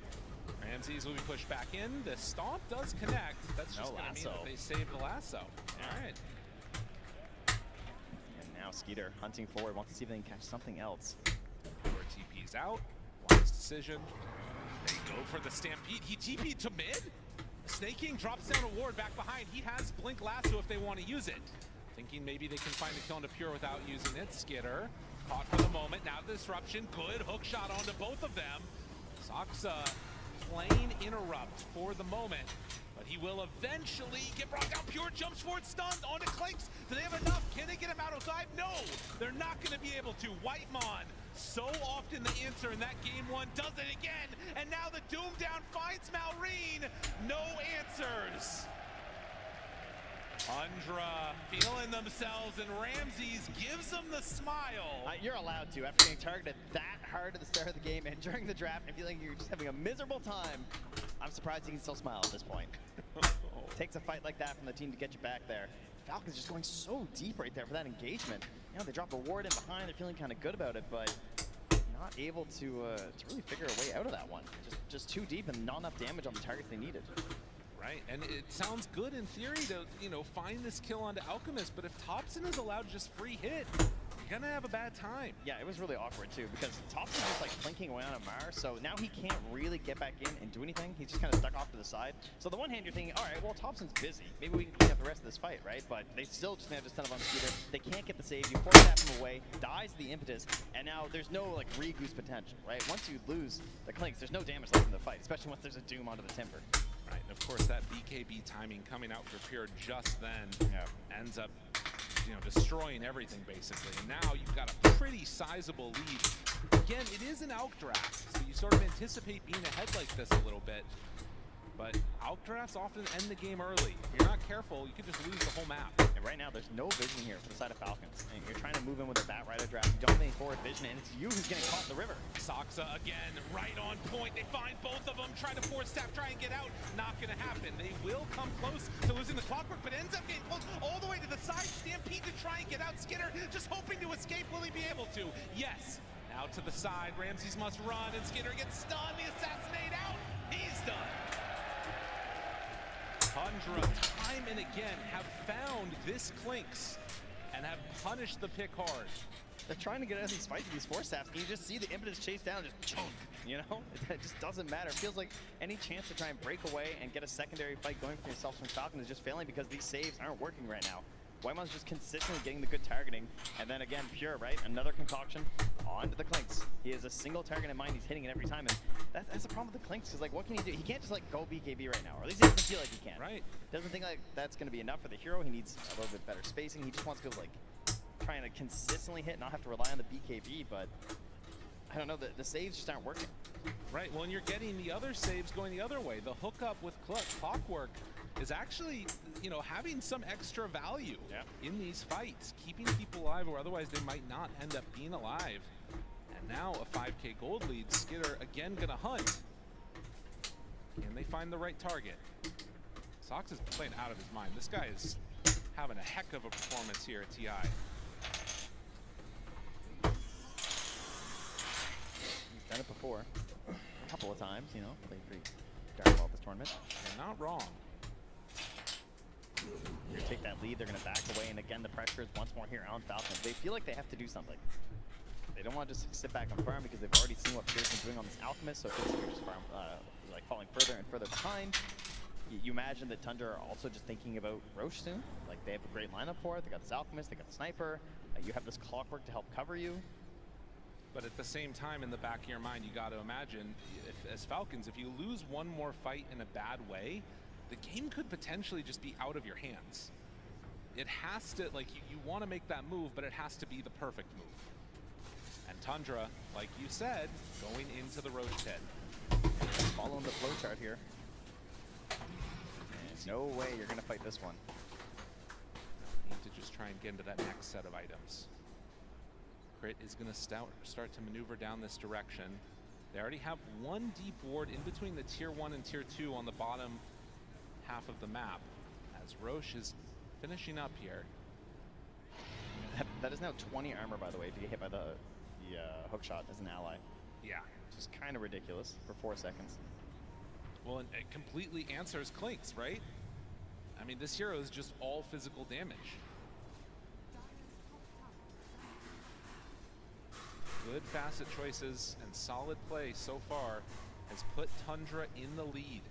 Speaker 12: Ramses will be pushed back in. The stomp does connect. That's just going to mean that they save the lasso. All right.
Speaker 13: And now Skeeter hunting forward, wants to see if they can catch something else.
Speaker 12: Pure TP's out. Wise decision. They go for the Stampede. He TP'd to mid. Snake King drops down a ward back behind. He has Blink Lasso if they want to use it. Thinking maybe they can find a kill into Pure without using it. Skitter caught for the moment. Now the disruption. Good hook shot onto both of them. Saksa plain interrupt for the moment, but he will eventually get brought down. Pure jumps forward, stunned onto Clinks. Do they have enough? Can they get him out of dive? No, they're not going to be able to. Whitemon, so often the answer in that game one, does it again, and now the Doom down finds Malreen. No answers. Undra feeling themselves, and Ramses gives them the smile.
Speaker 13: You're allowed to, after getting targeted that hard at the start of the game and during the draft and feeling you're just having a miserable time. I'm surprised you can still smile at this point. Takes a fight like that from the team to get you back there. Falcons just going so deep right there for that engagement. You know, they drop a ward in behind, they're feeling kind of good about it, but not able to really figure a way out of that one. Just too deep and not enough damage on the targets they needed.
Speaker 12: Right, and it sounds good in theory to, you know, find this kill onto Alchemist, but if Thompson is allowed to just free hit, you're gonna have a bad time.
Speaker 13: Yeah, it was really awkward too, because Thompson's just like plinking away on Amar, so now he can't really get back in and do anything. He's just kind of stuck off to the side. So the one hand you're thinking, all right, well, Thompson's busy. Maybe we can clean up the rest of this fight, right? But they still just have to stun him on Skeeter. They can't get the save. You force tap him away, dies the impetus, and now there's no like re-goose potential, right? Once you lose the Clinks, there's no damage left in the fight, especially once there's a Doom onto the Timber.
Speaker 12: Right, and of course that BKB timing coming out for Pure just then ends up, you know, destroying everything basically. And now you've got a pretty sizable lead. Again, it is an Alk draft, so you sort of anticipate being ahead like this a little bit. But Alk drafts often end the game early. If you're not careful, you could just lose the whole map.
Speaker 13: And right now, there's no vision here for the side of Falcons. And you're trying to move in with a Bat Rider draft. You don't have any forward vision, and it's you who's getting caught in the river.
Speaker 12: Saksa again, right on point. They find both of them, try to force tap, try and get out. Not gonna happen. They will come close to losing the clockwork, but ends up getting close all the way to the side. Stampede to try and get out. Skitter just hoping to escape. Will he be able to? Yes. Now to the side. Ramses must run, and Skitter gets stunned. The assassinate out. He's done. Tundra, time and again, have found this Clinks and have punished the pick hard.
Speaker 13: They're trying to get out of these fights with these force staffs, and you just see the impetus chase down and just chunk, you know? It just doesn't matter. It feels like any chance to try and break away and get a secondary fight going for yourself from Falcon is just failing because these saves aren't working right now. Weimon's just consistently getting the good targeting. And then again, Pure, right? Another concoction onto the Clinks. He has a single target in mind. He's hitting it every time. And that's the problem with the Clinks, because like, what can he do? He can't just like go BKB right now, or at least he doesn't feel like he can.
Speaker 12: Right.
Speaker 13: Doesn't think like that's going to be enough for the hero. He needs a little bit better spacing. He just wants to go like trying to consistently hit, not have to rely on the BKB, but I don't know, the saves just aren't working.
Speaker 12: Right, well, and you're getting the other saves going the other way. The hookup with Clockwork is actually, you know, having some extra value in these fights, keeping people alive where otherwise they might not end up being alive. And now a 5K gold lead. Skidder again gonna hunt. Can they find the right target? Sox is playing out of his mind. This guy is having a heck of a performance here at TI.
Speaker 13: He's done it before, a couple of times, you know, played pretty darn well this tournament.
Speaker 12: They're not wrong.
Speaker 13: They're gonna take that lead, they're gonna back away, and again, the pressure is once more here on Falcons. They feel like they have to do something. They don't want to just sit back and farm because they've already seen what Pierce's doing on this Alchemist, so if it's just farm, like falling further and further behind. You imagine that Tundra are also just thinking about Roche soon. Like, they have a great lineup for it. They got this Alchemist, they got the Sniper. You have this Clockwork to help cover you.
Speaker 12: But at the same time, in the back of your mind, you got to imagine, as Falcons, if you lose one more fight in a bad way, the game could potentially just be out of your hands. It has to, like, you want to make that move, but it has to be the perfect move. And Tundra, like you said, going into the Roche pit.
Speaker 13: Following the flowchart here. And no way you're going to fight this one.
Speaker 12: Need to just try and get into that next set of items. Crit is going to start to maneuver down this direction. They already have one deep ward in between the tier 1 and tier 2 on the bottom half of the map, as Roche is finishing up here.
Speaker 13: That is now 20 armor, by the way, if you get hit by the hook shot as an ally.
Speaker 12: Yeah.
Speaker 13: Which is kind of ridiculous for 4 seconds.
Speaker 12: Well, and it completely answers Clinks, right? I mean, this hero is just all physical damage. Good facet choices and solid play so far has put Tundra in the lead.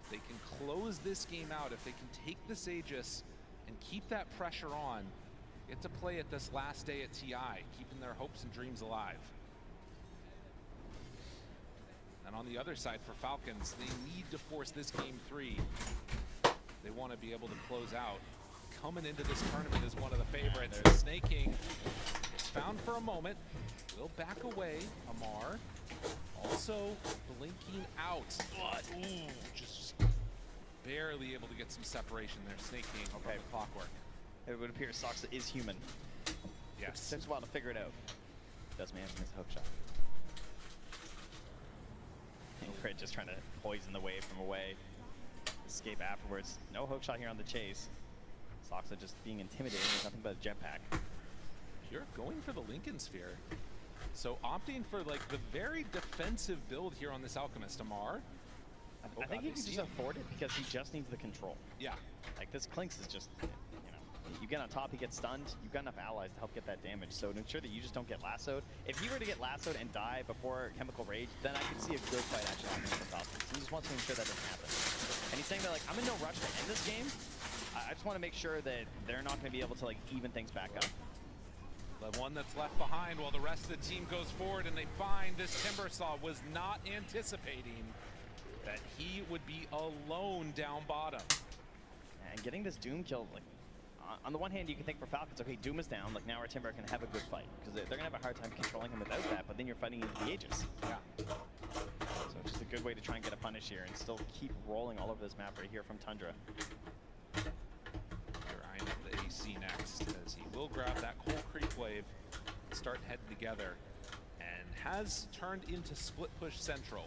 Speaker 12: If they can close this game out, if they can take this Aegis and keep that pressure on, get to play at this last day at TI, keeping their hopes and dreams alive. And on the other side for Falcons, they need to force this game 3. They want to be able to close out. Coming into this tournament as one of the favorites. Snaking is found for a moment. Will back away, Amar. Also blinking out, but ooh, just barely able to get some separation there. Snaking from the Clockwork.
Speaker 13: It would appear Soxa is human.
Speaker 12: Yes.
Speaker 13: It takes a while to figure it out. Does manage to miss a hook shot. And Crit just trying to poison the wave from away. Escape afterwards. No hook shot here on the chase. Soxa just being intimidated with nothing but a jetpack.
Speaker 12: Pure going for the Lincoln Sphere. So opting for like the very defensive build here on this Alchemist, Amar.
Speaker 13: I think he can just afford it because he just needs the control.
Speaker 12: Yeah.
Speaker 13: Like this Clinks is just, you know, you get on top, he gets stunned. You've got enough allies to help get that damage. So to ensure that you just don't get lassoed. If he were to get lassoed and die before Chemical Rage, then I could see a good fight actually happening from Falcons. He just wants to ensure that doesn't happen. And he's saying that like, I'm in no rush to end this game. I just want to make sure that they're not going to be able to like even things back up.
Speaker 12: The one that's left behind while the rest of the team goes forward, and they find this Timbersaw was not anticipating that he would be alone down bottom.
Speaker 13: And getting this Doom kill, like, on the one hand, you can think for Falcons, okay, Doom is down, like now our Timber can have a good fight, because they're going to have a hard time controlling him without that, but then you're fighting into the Aegis.
Speaker 12: Yeah.
Speaker 13: So it's just a good way to try and get a punish here and still keep rolling all over this map right here from Tundra.
Speaker 12: They're eyeing up the AC next, as he will grab that Coal Creek wave and start heading together, and has turned into split push central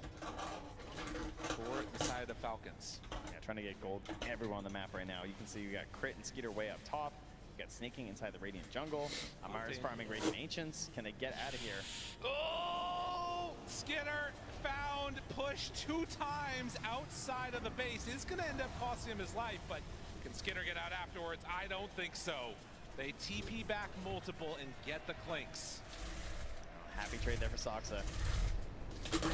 Speaker 12: for the side of Falcons.
Speaker 13: Yeah, trying to get gold everywhere on the map right now. You can see you got Crit and Skeeter way up top. You got Snaking inside the Radiant jungle. Amar's farming Radiant Ancients. Can they get out of here?
Speaker 12: Oh! Skinner found, pushed 2 times outside of the base. It's going to end up costing him his life, but can Skinner get out afterwards? I don't think so. They TP back multiple and get the Clinks.
Speaker 13: Happy trade there for Soxa.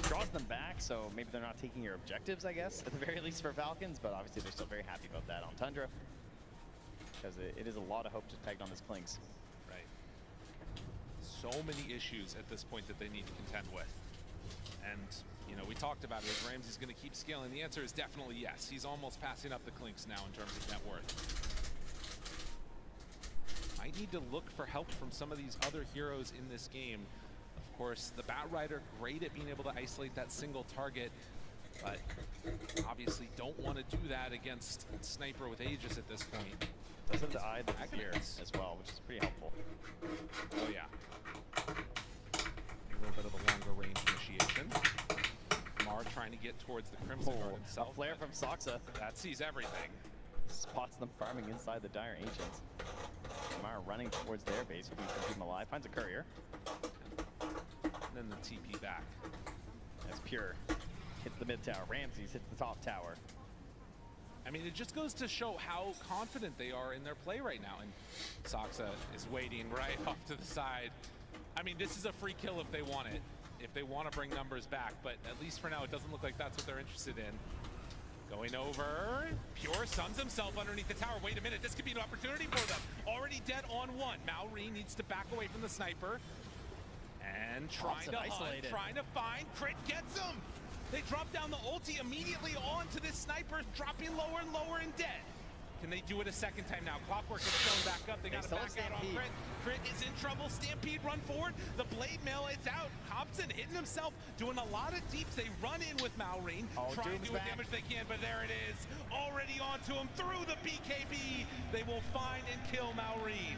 Speaker 13: Draws them back, so maybe they're not taking your objectives, I guess, at the very least for Falcons, but obviously they're still very happy about that on Tundra. because it is a lot of hope just pegged on this Clinks.
Speaker 12: Right. So many issues at this point that they need to contend with. And, you know, we talked about it. Is Ramsey's going to keep scaling? The answer is definitely yes. He's almost passing up the Clinks now in terms of net worth. Might need to look for help from some of these other heroes in this game. Of course, the Batrider, great at being able to isolate that single target, but obviously don't want to do that against Sniper with Aegis at this point.
Speaker 13: Does have the eye of the Vizier as well, which is pretty helpful.
Speaker 12: Oh yeah. A little bit of a longer range initiation. Mar trying to get towards the Crimson Guard himself.
Speaker 13: A flare from Soxa.
Speaker 12: That sees everything.
Speaker 13: Spots them farming inside the Dire Ancients. Mar running towards their base, hoping to keep them alive. Finds a courier.
Speaker 12: And then the TP back.
Speaker 13: That's Pure. Hits the mid tower. Ramses hits the top tower.
Speaker 12: I mean, it just goes to show how confident they are in their play right now. And Soxa is waiting right off to the side. I mean, this is a free kill if they want it, if they want to bring numbers back. But at least for now, it doesn't look like that's what they're interested in. Going over, Pure suns himself underneath the tower. Wait a minute, this could be an opportunity for them. Already dead on one. Malrine needs to back away from the Sniper. And trying to hunt, trying to find. Crit gets him. They drop down the ulti immediately onto this Sniper, dropping lower and lower and dead. Can they do it a second time now? Clockwork is shown back up. They got to back out on Crit. Crit is in trouble. Stampede run forward. The blade mail, it's out. Hobson hitting himself, doing a lot of deeps. They run in with Malrine, trying to do what damage they can, but there it is. Already onto him through the BKB. They will find and kill Malrine.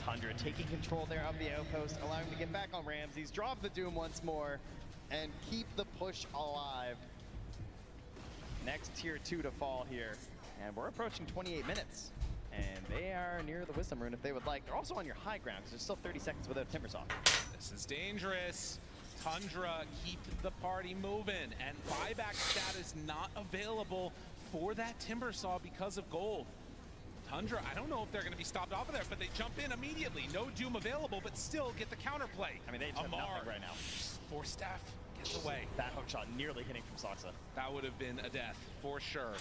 Speaker 13: Tundra taking control there of the outpost, allowing him to get back on Ramses, drop the Doom once more, and keep the push alive. Next tier 2 to fall here. And we're approaching 28 minutes. And they are near the Wisdom Rune if they would like. They're also on your high ground because there's still 30 seconds without Timbersaw.
Speaker 12: This is dangerous. Tundra keep the party moving, and buyback status not available for that Timbersaw because of gold. Tundra, I don't know if they're going to be stopped off of there, but they jump in immediately. No Doom available, but still get the counterplay.
Speaker 13: I mean, they just have nothing right now.
Speaker 12: For Steph, gets away.
Speaker 13: That hook shot nearly hitting from Soxa.
Speaker 12: That would have been a death, for sure.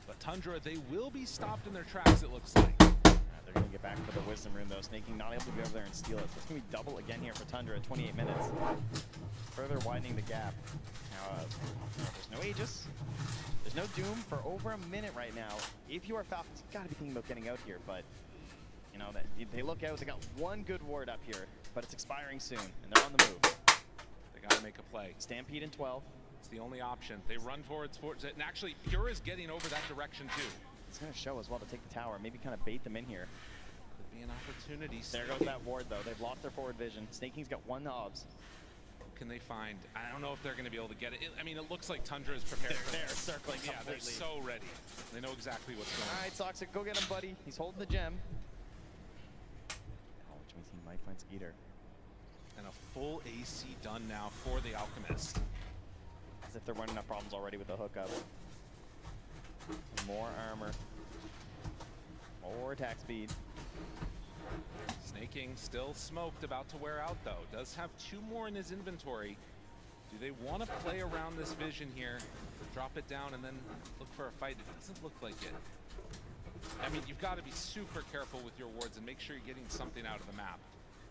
Speaker 12: But Tundra, they will be stopped in their tracks, it looks like.
Speaker 13: They're going to get back for the Wisdom Rune, though. Snaking not able to go over there and steal it. So it's going to be double again here for Tundra at 28 minutes. Further widening the gap. Now, there's no Aegis. There's no Doom for over a minute right now. If you are Falcons, you've got to be thinking about getting out here, but you know, they look out, they got one good ward up here, but it's expiring soon, and they're on the move.
Speaker 12: They got to make a play.
Speaker 13: Stampede in 12.
Speaker 12: It's the only option. They run towards it, and actually, Pure is getting over that direction too.
Speaker 13: It's going to show as well to take the tower, maybe kind of bait them in here.
Speaker 12: Could be an opportunity.
Speaker 13: There goes that ward, though. They've lost their forward vision. Snaking's got one obs.
Speaker 12: Can they find? I don't know if they're going to be able to get it. I mean, it looks like Tundra is prepared.
Speaker 13: They're circling completely.
Speaker 12: Yeah, they're so ready. They know exactly what's going on.
Speaker 13: All right, Soxa, go get him, buddy. He's holding the gem. Oh, which means he might find Skeeter.
Speaker 12: And a full AC done now for the Alchemist.
Speaker 13: As if they're running enough problems already with the hookup. More armor. More attack speed.
Speaker 12: Snaking still smoked, about to wear out though. Does have 2 more in his inventory. Do they want to play around this vision here? Drop it down and then look for a fight? It doesn't look like it. I mean, you've got to be super careful with your wards and make sure you're getting something out of the map.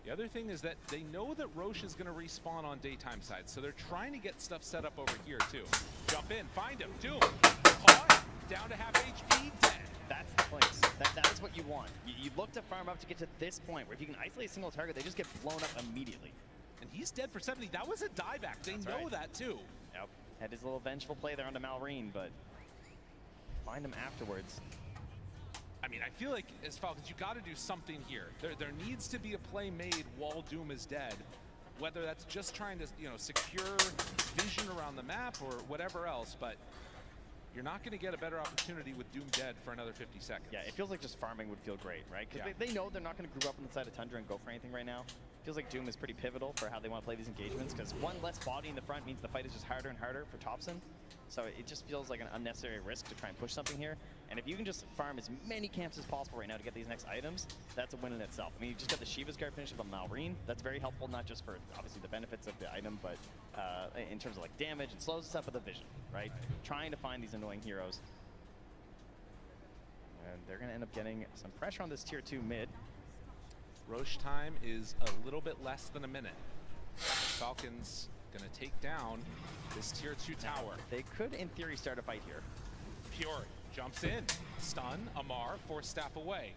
Speaker 12: The other thing is that they know that Roche is going to respawn on daytime side, so they're trying to get stuff set up over here too. Jump in, find him, Doom, caught, down to half HP, dead.
Speaker 13: That's the place. That is what you want. You look to farm up to get to this point where if you can isolate a single target, they just get blown up immediately.
Speaker 12: And he's dead for 70. That was a dieback. They know that too.
Speaker 13: Yep. Had his little vengeful play there onto Malrine, but find him afterwards.
Speaker 12: I mean, I feel like as Falcons, you got to do something here. There needs to be a play made while Doom is dead. Whether that's just trying to, you know, secure vision around the map or whatever else, but you're not going to get a better opportunity with Doom dead for another 50 seconds.
Speaker 13: Yeah, it feels like just farming would feel great, right? Because they know they're not going to group up on the side of Tundra and go for anything right now. Feels like Doom is pretty pivotal for how they want to play these engagements, because one less body in the front means the fight is just harder and harder for Thompson. So it just feels like an unnecessary risk to try and push something here. And if you can just farm as many camps as possible right now to get these next items, that's a win in itself. I mean, you just got the Shiva's Guard finish up on Malrine. That's very helpful, not just for obviously the benefits of the item, but in terms of like damage and slows us up with the vision, right? Trying to find these annoying heroes. And they're going to end up getting some pressure on this tier 2 mid.
Speaker 12: Roche time is a little bit less than a minute. Falcons gonna take down this tier 2 tower.
Speaker 13: They could, in theory, start a fight here.
Speaker 12: Pure jumps in, stun, Amar, force staff away.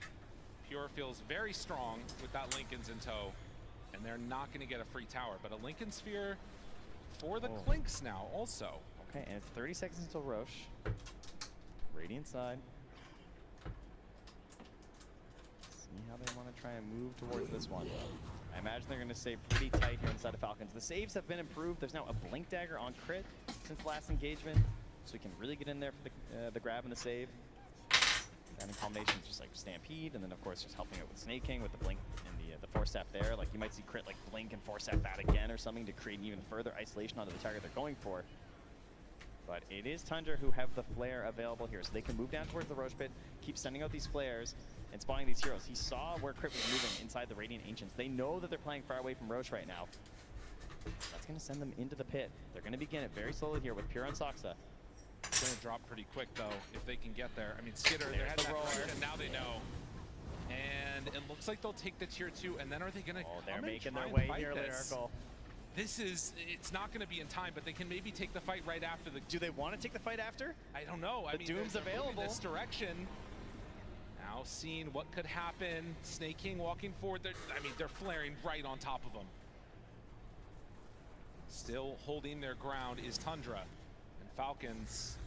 Speaker 12: Pure feels very strong with that Linken's in tow, and they're not gonna get a free tower, but a Linken Sphere for the Clinks now also.
Speaker 13: Okay, and it's 30 seconds until Roche. Radiant side. See how they want to try and move towards this one. I imagine they're going to stay pretty tight here inside of Falcons. The saves have been improved. There's now a Blink Dagger on crit since the last engagement, so we can really get in there for the grab and the save. And in combinations just like Stampede, and then of course just helping out with Snake King with the Blink and the Force Staff there. Like you might see crit like Blink and Force Staff that again or something to create even further isolation onto the target they're going for. But it is Tundra who have the flare available here, so they can move down towards the Roche pit, keep sending out these flares, and spawning these heroes. He saw where Crit was moving inside the Radiant Ancients. They know that they're playing far away from Roche right now. That's going to send them into the pit. They're going to begin it very slowly here with Pure and Soxa.
Speaker 12: It's going to drop pretty quick, though, if they can get there. I mean, Skitter, they had that pressure, and now they know. And it looks like they'll take the tier 2, and then are they going to
Speaker 13: Oh, they're making their way here, Lyrical.
Speaker 12: This is, it's not going to be in time, but they can maybe take the fight right after the...
Speaker 13: Do they want to take the fight after?
Speaker 12: I don't know. I mean,
Speaker 13: Doom's available.
Speaker 12: This direction. Now seeing what could happen. Snake King walking forward. They're flaring right on top of him. Still holding their ground is Tundra. And Falcons...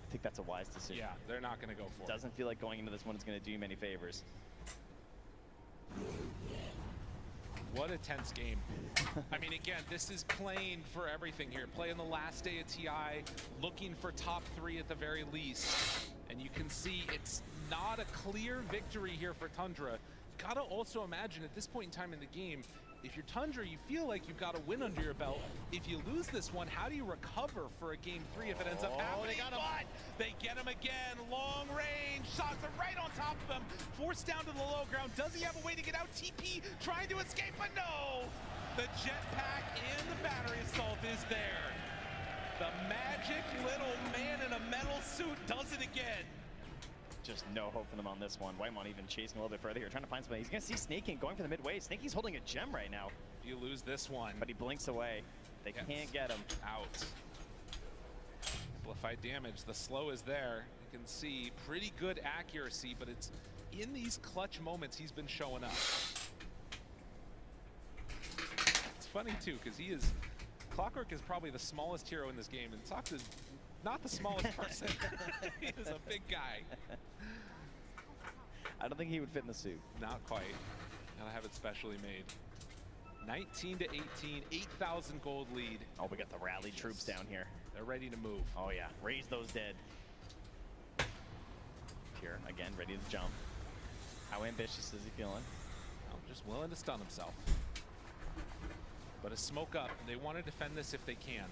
Speaker 13: I think that's a wise decision.
Speaker 12: Yeah, they're not going to go for it.
Speaker 13: Doesn't feel like going into this one is going to do you many favors.
Speaker 12: What a tense game. I mean, again, this is playing for everything here. Playing the last day of TI, looking for top 3 at the very least. And you can see it's not a clear victory here for Tundra. Gotta also imagine at this point in time in the game, if you're Tundra, you feel like you've got a win under your belt. If you lose this one, how do you recover for a game 3 if it ends up happening?
Speaker 13: They got him.
Speaker 12: But they get him again. Long range shots are right on top of him. Forced down to the low ground. Does he have a way to get out? TP trying to escape, but no. The jetpack and the battery assault is there. The magic little man in a metal suit does it again.
Speaker 13: Just no hope for them on this one. Whitemon even chasing a little bit further here, trying to find somebody. He's going to see Snake King going for the midway. Snake King's holding a gem right now.
Speaker 12: You lose this one.
Speaker 13: But he blinks away. They can't get him.
Speaker 12: Out. Amplified damage. The slow is there. You can see pretty good accuracy, but it's in these clutch moments he's been showing up. It's funny, too, because he is... Clockwork is probably the smallest hero in this game, and Sox is not the smallest person. He is a big guy.
Speaker 13: I don't think he would fit in the suit.
Speaker 12: Not quite. Gotta have it specially made. 19 to 18, 8,000 gold lead.
Speaker 13: Oh, we got the rally troops down here.
Speaker 12: They're ready to move.
Speaker 13: Oh yeah, raise those dead. Pure, again, ready to jump. How ambitious is he feeling?
Speaker 12: Oh, just willing to stun himself. But a smoke up. They want to defend this if they can.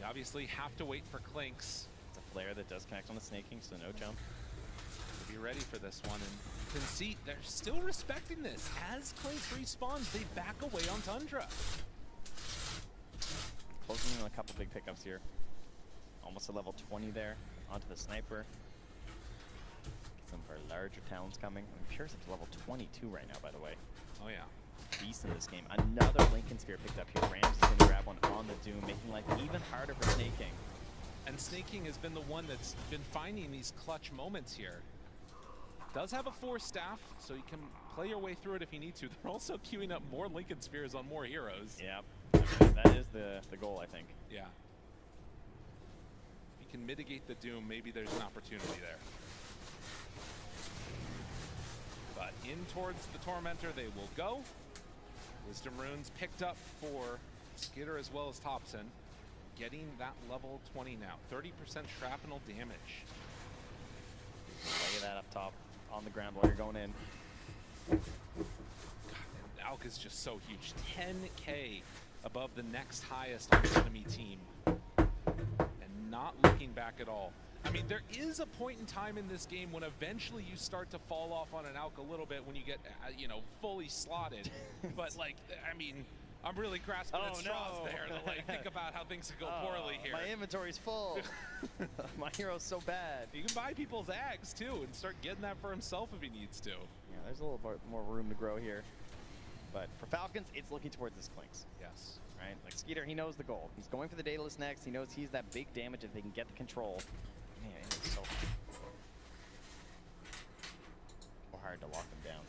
Speaker 12: You obviously have to wait for Clinks.
Speaker 13: It's a flare that does connect on the Snake King, so no jump.
Speaker 12: To be ready for this one. And you can see they're still respecting this. As Clinks respawns, they back away on Tundra.
Speaker 13: Closing in on a couple big pickups here. Almost a level 20 there. Onto the sniper. Some of our larger talents coming. I mean, Pure's up to level 22 right now, by the way.
Speaker 12: Oh yeah.
Speaker 13: Beast in this game. Another Linken Sphere picked up here. Rams is going to grab one on the Doom, making life even harder for Snake King.
Speaker 12: And Snake King has been the one that's been finding these clutch moments here. Does have a Force Staff, so you can play your way through it if you need to. They're also queuing up more Linken Spheres on more heroes.
Speaker 13: Yeah, I mean, that is the goal, I think.
Speaker 12: Yeah. If you can mitigate the Doom, maybe there's an opportunity there. But in towards the Tormentor they will go. Wisdom Runes picked up for Skitter as well as Thompson. Getting that level 20 now. 30% shrapnel damage.
Speaker 13: Lay that up top on the ground while you're going in.
Speaker 12: God, Alk is just so huge. 10K above the next highest on the enemy team. And not looking back at all. I mean, there is a point in time in this game when eventually you start to fall off on an Alk a little bit when you get, you know, fully slotted. But, like, I mean, I'm really grasping at straws
Speaker 13: no.
Speaker 12: there to like think about how things could go poorly here.
Speaker 13: My inventory's full. My hero's so bad.
Speaker 12: You can buy people's Ags too and start getting that for himself if he needs to.
Speaker 13: Yeah, there's a little bit more room to grow here. But for Falcons, it's looking towards this Clinks.
Speaker 12: Yes.
Speaker 13: Right? Like Skeeter, he knows the goal. He's going for the Daedalus next. He knows he's that big damage if they can get the control. Man, it is so hard to lock them down.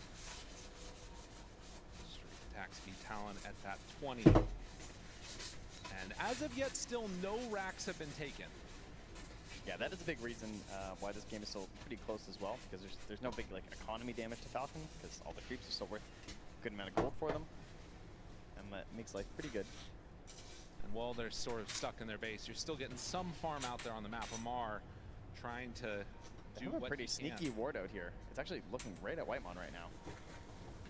Speaker 12: Attack speed talent at that 20. And as of yet, still no racks have been taken.
Speaker 13: Yeah, that is a big reason why this game is still pretty close as well, because there's no big like economy damage to Falcon, because all the creeps are still worth a good amount of gold for them. And that makes life pretty good.
Speaker 12: And while they're sort of stuck in their base, you're still getting some farm out there on the map. Amar trying to do what
Speaker 13: a pretty
Speaker 12: he
Speaker 13: sneaky
Speaker 12: can.
Speaker 13: ward out here. It's actually looking right at Whitemon right now.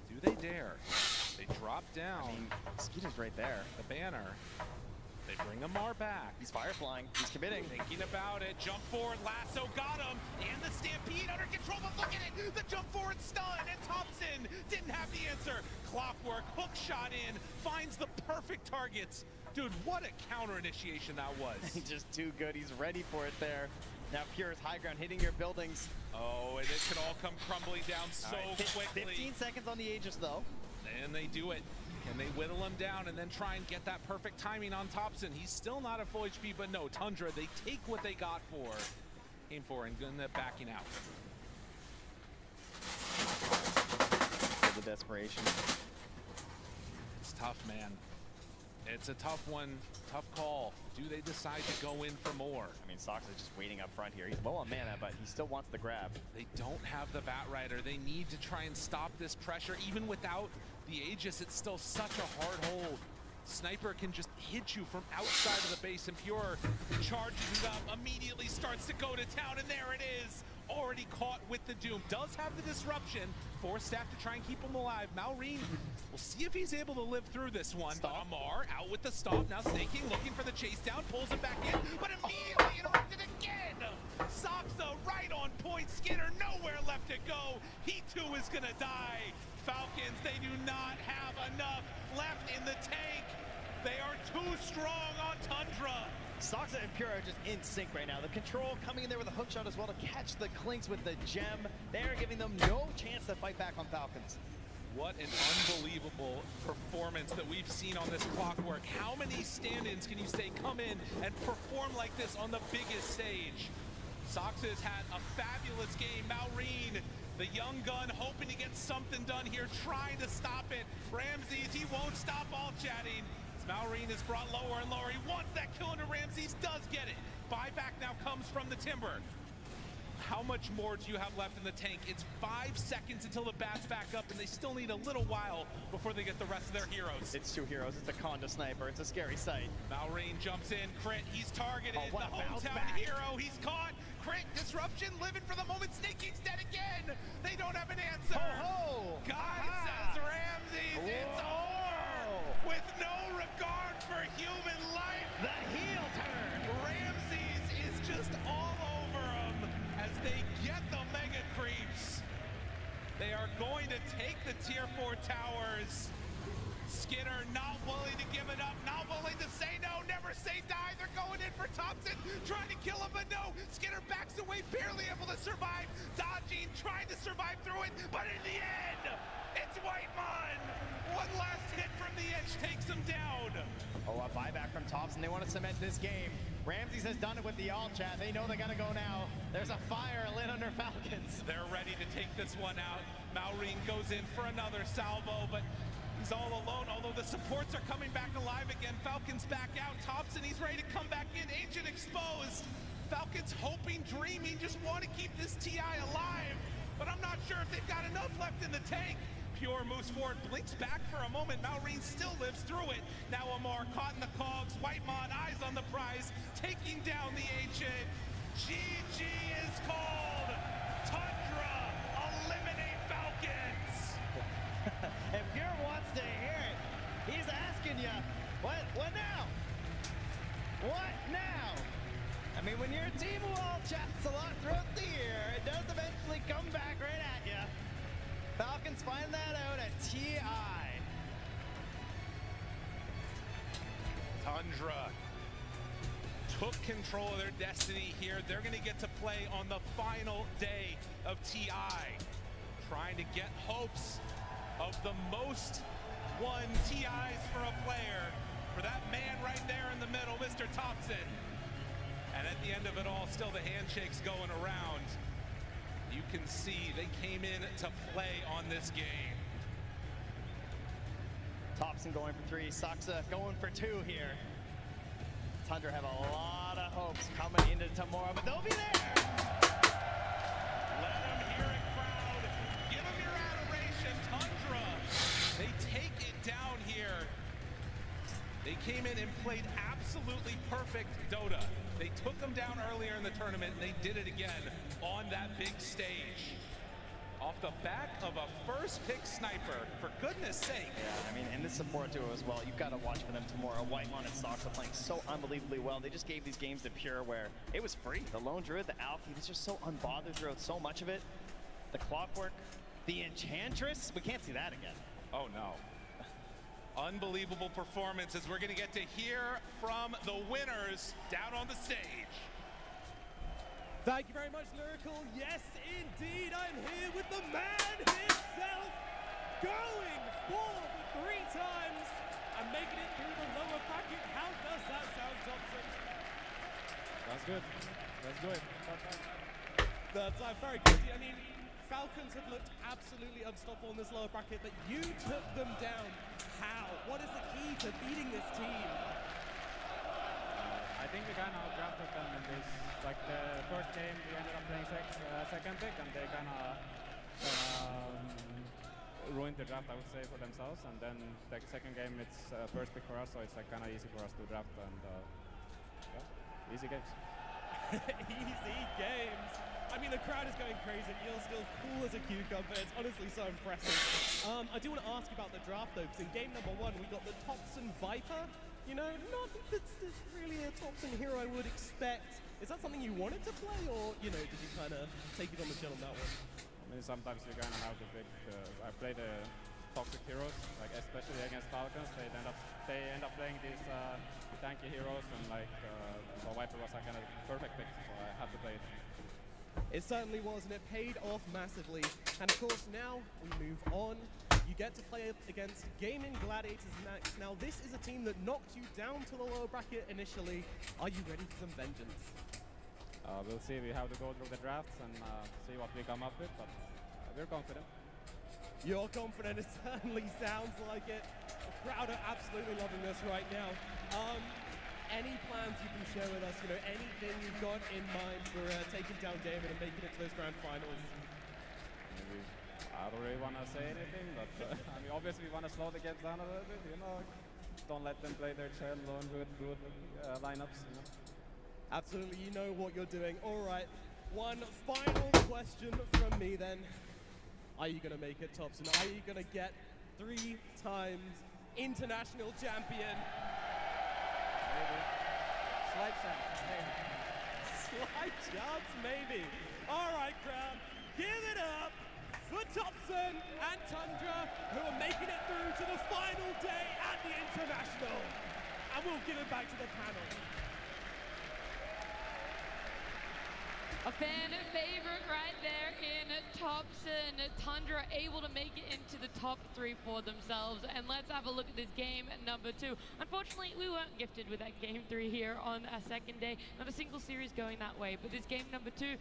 Speaker 12: Do they dare? They drop down.
Speaker 13: I mean, Skeeter's right there.
Speaker 12: The banner. They bring Amar back.
Speaker 13: He's fire flying. He's committing.
Speaker 12: Thinking about it. Jump forward. Lasso got him. And the Stampede under control. But look at it. The jump forward stun. And Thompson didn't have the answer. Clockwork. Hook shot in. Finds the perfect targets. Dude, what a counter initiation that was.
Speaker 13: He's just too good. He's ready for it there. Now Pure's high ground hitting your buildings.
Speaker 12: Oh, and it could all come crumbling down so quickly.
Speaker 13: 15 seconds on the Aegis though.
Speaker 12: And they do it. Can they whittle him down and then try and get that perfect timing on Thompson? He's still not at full HP, but no, Tundra, they take what they got for. Aim for and end up backing out.
Speaker 13: The desperation.
Speaker 12: It's tough, man. It's a tough one, tough call. Do they decide to go in for more?
Speaker 13: I mean, Sox is just waiting up front here. He's low on mana, but he still wants the grab.
Speaker 12: They don't have the Batrider. They need to try and stop this pressure. Even without the Aegis, it's still such a hard hold. Sniper can just hit you from outside of the base, and Pure charges it up, immediately starts to go to town, and there it is. Already caught with the Doom. Does have the disruption. 4 staff to try and keep him alive. Malrine, we'll see if he's able to live through this one.
Speaker 13: Stomp.
Speaker 12: Amar out with the stomp, now snaking, looking for the chase down, pulls him back in, but immediately interrupted again. Saxa right on point. Skinner nowhere left to go. He too is gonna die. Falcons, they do not have enough left in the tank. They are too strong on Tundra.
Speaker 13: Soxa and Pure are just in sync right now. The control coming in there with a hook shot as well to catch the Clinks with the gem. They are giving them no chance to fight back on Falcons.
Speaker 12: What an unbelievable performance that we've seen on this Clockwork. How many stand-ins can you say come in and perform like this on the biggest stage? Soxa has had a fabulous game. Malrine, the young gun, hoping to get something done here, trying to stop it. Ramses, he won't stop all chatting. Malrine is brought lower and lower. He wants that kill into Ramses, does get it. Buyback now comes from the Timber. How much more do you have left in the tank? It's 5 seconds until the bat's back up, and they still need a little while before they get the rest of their heroes.
Speaker 13: It's 2 heroes. It's a Conda sniper. It's a scary sight.
Speaker 12: Malrine jumps in. Crit, he's targeted.
Speaker 13: Oh,
Speaker 12: the
Speaker 13: what a bounce
Speaker 12: hometown
Speaker 13: back.
Speaker 12: hero, he's caught. Crit, disruption, living for the moment. Snaking's dead again. They don't have an answer.
Speaker 13: Ho, ho.
Speaker 12: God says Ramses, it's over. With no regard for human life.
Speaker 13: The heel turn.
Speaker 12: Ramses is just all over him as they get the mega creeps. They are going to take the tier 4 towers. Skinner not willing to give it up, not willing to say no, never say die. They're going in for Thompson, trying to kill him, but no. Skinner backs away, barely able to survive. Dodging, trying to survive through it, but in the end, it's Whitemon. One last hit from the edge takes him down.
Speaker 13: Oh, a buyback from Thompson. They want to cement this game. Ramses has done it with the all chat. They know they got to go now. There's a fire lit under Falcons.
Speaker 12: They're ready to take this one out. Malrine goes in for another salvo, but he's all alone, although the supports are coming back alive again. Falcons back out. Thompson, he's ready to come back in. Ancient exposed. Falcons hoping, dreaming, just want to keep this TI alive. But I'm not sure if they've got enough left in the tank. Pure moves forward, blinks back for a moment. Malrine still lives through it. Now Amar caught in the cogs. Whitemon, eyes on the prize, taking down the Ancient. GG is called. Tundra, eliminate Falcons.
Speaker 13: If Pure wants to hear it, he's asking you, what now? What now? I mean, when your team wall chats a lot throughout the year, it does eventually come back right at you. Falcons find that out at TI.
Speaker 12: Tundra took control of their destiny here. They're going to get to play on the final day of TI, trying to get hopes of the most won TIs for a player, for that man right there in the middle, Mr. Thompson. And at the end of it all, still the handshakes going around. You can see they came in to play on this game.
Speaker 13: Thompson going for 3, Saksa going for 2 here. Tundra have a lot of hopes coming into tomorrow, but they'll be there.
Speaker 12: Let them hear it, crowd. Give them your adoration, Tundra. They take it down here. They came in and played absolutely perfect Dota. They took them down earlier in the tournament, and they did it again on that big stage. Off the back of a first pick sniper, for goodness sake.
Speaker 13: Yeah, I mean, and this support duo as well. You've got to watch for them tomorrow. Whitemon and Sox are playing so unbelievably well. They just gave these games to Pure where it was free. The Lone Druid, the Alki, was just so unbothered throughout so much of it. The Clockwork, the Enchantress, we can't see that again.
Speaker 12: Oh no. Unbelievable performances. We're going to get to hear from the winners down on the stage.
Speaker 10: Thank you very much, Lyrical. Yes, indeed, I'm here with the man himself, going for the 3 times and making it through the lower bracket. How does that sound, Thompson?
Speaker 16: That's good. Let's do it.
Speaker 10: Third time, very good. I mean, Falcons have looked absolutely unstoppable in this lower bracket, but you took them down. How? What is the key to beating this team?
Speaker 16: I think we kind of drafted them in this. Like the first game, we ended up playing second pick, and they kind of ruined the draft, I would say, for themselves. And then the second game, it's first pick for us, so it's like kind of easy for us to draft. And yeah, easy games.
Speaker 10: Easy games. I mean, the crowd is going crazy. You're still cool as a cucumber. It's honestly so impressive. I do want to ask about the draft, though, because in game number 1, we got the Thompson Viper. You know, not that's really a Thompson hero I would expect. Is that something you wanted to play, or, you know, did you kind of take it on the chin on that one?
Speaker 16: I mean, sometimes you kind of have to pick. I play the toxic heroes, like especially against Falcons. They end up playing these tanky heroes, and like so Viper was like a perfect pick, so I have to play it.
Speaker 10: It certainly was, and it paid off massively. And of course, now we move on. You get to play against Gaming Gladiators next. Now, this is a team that knocked you down to the lower bracket initially. Are you ready for some vengeance?
Speaker 16: We'll see. We have to go through the drafts and see what we come up with, but we're confident.
Speaker 10: You're confident. It certainly sounds like it. The crowd are absolutely loving this right now. Any plans you can share with us? You know, anything you've got in mind for taking down Damon and making it to those grand finals?
Speaker 16: I don't really want to say anything, but I mean, obviously we want to slow the games down a little bit. You know, don't let them play their chill, lone good lineups. You know?
Speaker 10: Absolutely, you know what you're doing. All right, one final question from me then. Are you going to make it, Thompson? Are you going to get 3 times international champion?
Speaker 16: Maybe. Slight chance, maybe.
Speaker 10: Slight chance, maybe. All right, crowd, give it up for Thompson and Tundra, who are making it through to the final day at the International. And we'll give it back to the panel.
Speaker 3: A fan favorite right there in Thompson. Tundra able to make it into the top 3 for themselves. And let's have a look at this game number 2. Unfortunately, we weren't gifted with that game 3 here on our second day. Not a single series going that way, but this game number 2,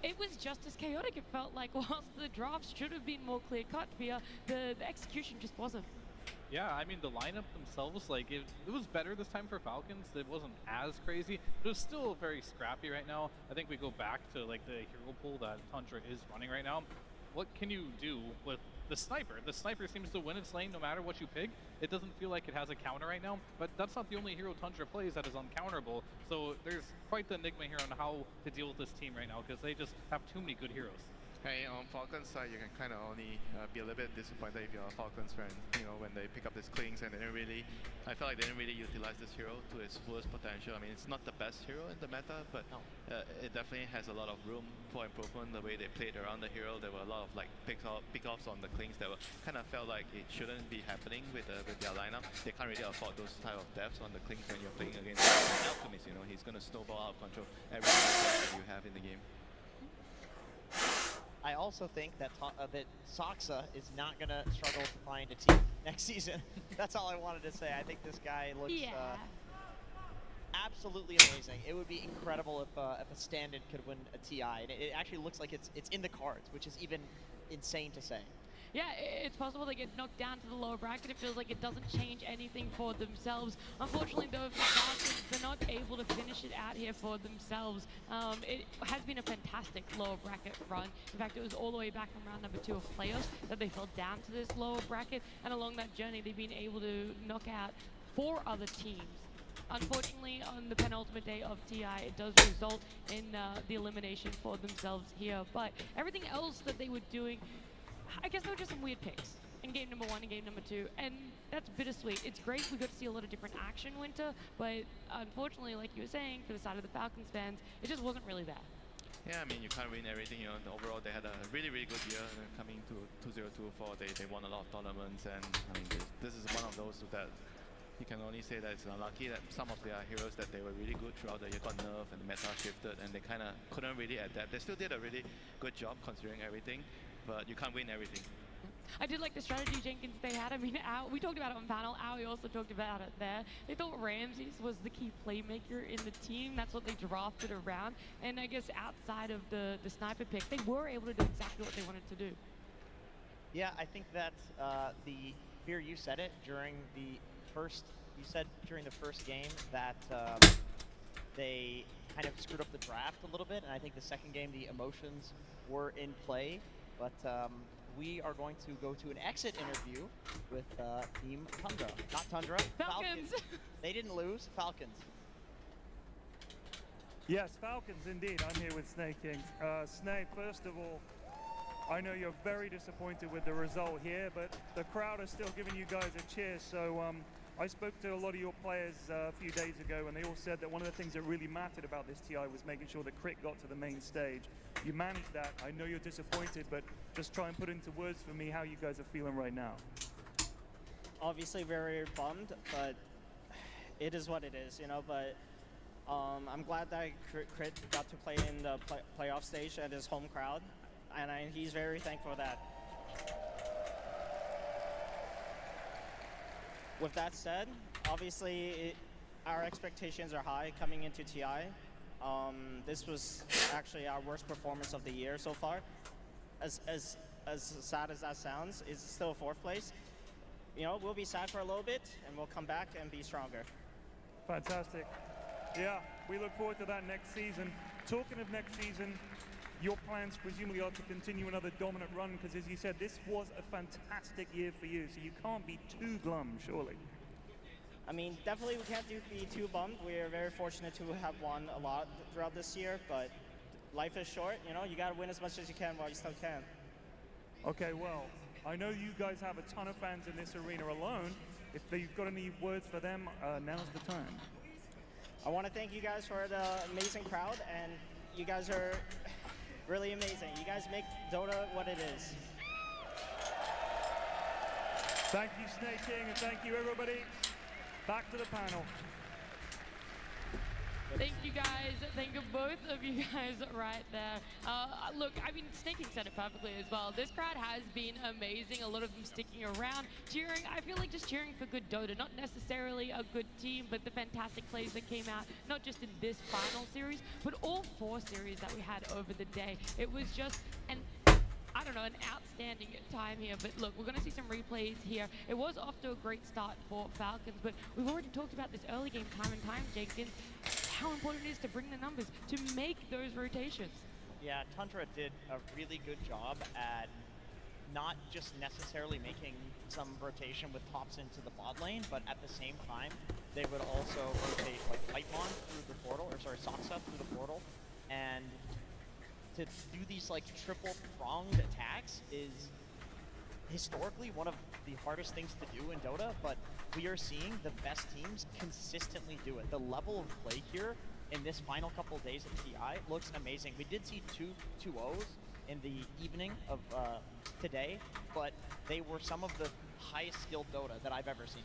Speaker 3: it was just as chaotic. It felt like whilst the drafts should have been more clear-cut here, the execution just wasn't.
Speaker 1: Yeah, I mean, the lineup themselves, like, it was better this time for Falcons. It wasn't as crazy, but it was still very scrappy right now. I think we go back to, like, the hero pool that Tundra is running right now. What can you do with the sniper? The sniper seems to win its lane no matter what you pick. It doesn't feel like it has a counter right now, but that's not the only hero Tundra plays that is uncounterable. So there's quite the enigma here on how to deal with this team right now, because they just have too many good heroes.
Speaker 2: Hey, on Falcons side, you can kind of only be a little bit disappointed if you're a Falcons fan. You know, when they pick up these Klings and they didn't really, I felt like they didn't really utilize this hero to its fullest potential. I mean, it's not the best hero in the meta, but it definitely has a lot of room for improvement. The way they played around the hero, there were a lot of like pick-offs on the Klings that were kind of felt like it shouldn't be happening with their lineup. They can't really afford those type of depths on the Klings when you're playing against an Alchemist. You know, he's going to snowball out of control every that you have in the game.
Speaker 4: I also think that that Soxa is not going to struggle to find a team next season. That's all I wanted to say. I think this guy looks absolutely amazing. It would be incredible if a stand-in could win a TI. And it actually looks like it's in the cards, which is even insane to say.
Speaker 3: Yeah, it's possible they get knocked down to the lower bracket. It feels like it doesn't change anything for themselves. Unfortunately, though, the Falcons, they're not able to finish it out here for themselves. It has been a fantastic lower bracket run. In fact, it was all the way back from round number 2 of playoffs that they fell down to this lower bracket. And along that journey, they've been able to knock out 4 other teams. Unfortunately, on the penultimate day of TI, it does result in the elimination for themselves here. But everything else that they were doing, I guess there were just some weird picks in game number 1 and game number 2, and that's bittersweet. It's great we got to see a lot of different action winter, but unfortunately, like you were saying, for the side of the Falcons fans, it just wasn't really there.
Speaker 2: Yeah, I mean, you can't win everything. You know, overall they had a really, really good year. Coming to 2024, they won a lot of tournaments, and I mean, this is one of those that you can only say that it's unlucky that some of their heroes that they were really good throughout the year got nerfed and the meta shifted, and they kind of couldn't really adapt. They still did a really good job considering everything, but you can't win everything.
Speaker 3: I did like the strategy Jenkins they had. I mean, we talked about it on panel. Aoi also talked about it there. They thought Ramses was the key playmaker in the team. That's what they drafted around. And I guess outside of the sniper pick, they were able to do exactly what they wanted to do.
Speaker 4: Yeah, I think that Fear, you said it during the first. You said during the first game that they kind of screwed up the draft a little bit, and I think the second game the emotions were in play. But we are going to go to an exit interview with Team Tundra. Not Tundra,
Speaker 3: Falcons.
Speaker 4: They didn't lose, Falcons.
Speaker 17: Yes, Falcons indeed. I'm here with Snake Kings. Snake, first of all, I know you're very disappointed with the result here, but the crowd are still giving you guys a cheer. So I spoke to a lot of your players a few days ago, and they all said that one of the things that really mattered about this TI was making sure that Crit got to the main stage. You managed that. I know you're disappointed, but just try and put into words for me how you guys are feeling right now.
Speaker 18: Obviously very bummed, but it is what it is, you know, but I'm glad that Crit got to play in the playoff stage at his home crowd, and he's very thankful for that. With that said, obviously our expectations are high coming into TI. This was actually our worst performance of the year so far. As sad as that sounds, it's still 4th place. You know, we'll be sad for a little bit, and we'll come back and be stronger.
Speaker 17: Fantastic. Yeah, we look forward to that next season. Talking of next season, your plans presumably are to continue another dominant run, because as you said, this was a fantastic year for you, so you can't be too glum, surely.
Speaker 18: I mean, definitely we can't be too bummed. We're very fortunate to have won a lot throughout this year, but life is short, you know, you gotta win as much as you can while you still can.
Speaker 17: Okay, well, I know you guys have a ton of fans in this arena alone. If you've got any words for them, now's the time.
Speaker 18: I want to thank you guys for the amazing crowd, and you guys are really amazing. You guys make Dota what it is.
Speaker 17: Thank you, Snake King, and thank you, everybody. Back to the panel.
Speaker 3: Thank you guys. Thank you both of you guys right there. Look, I mean, Snake King said it perfectly as well. This crowd has been amazing. A lot of them sticking around, cheering. I feel like just cheering for good Dota, not necessarily a good team, but the fantastic plays that came out, not just in this final series, but all 4 series that we had over the day. It was just I don't know, an outstanding time here. But look, we're going to see some replays here. It was off to a great start for Falcons, but we've already talked about this early game time and time, Jenkins, how important it is to bring the numbers, to make those rotations.
Speaker 4: Yeah, Tundra did a really good job at not just necessarily making some rotation with tops into the bot lane, but at the same time, they would also rotate like Pipemon through the portal, or sorry, Soxa through the portal, and to do these like triple pronged attacks is historically one of the hardest things to do in Dota, but we are seeing the best teams consistently do it. The level of play here in this final couple of days of TI looks amazing. We did see two 2-0s in the evening of today, but they were some of the highest skilled Dota that I've ever seen.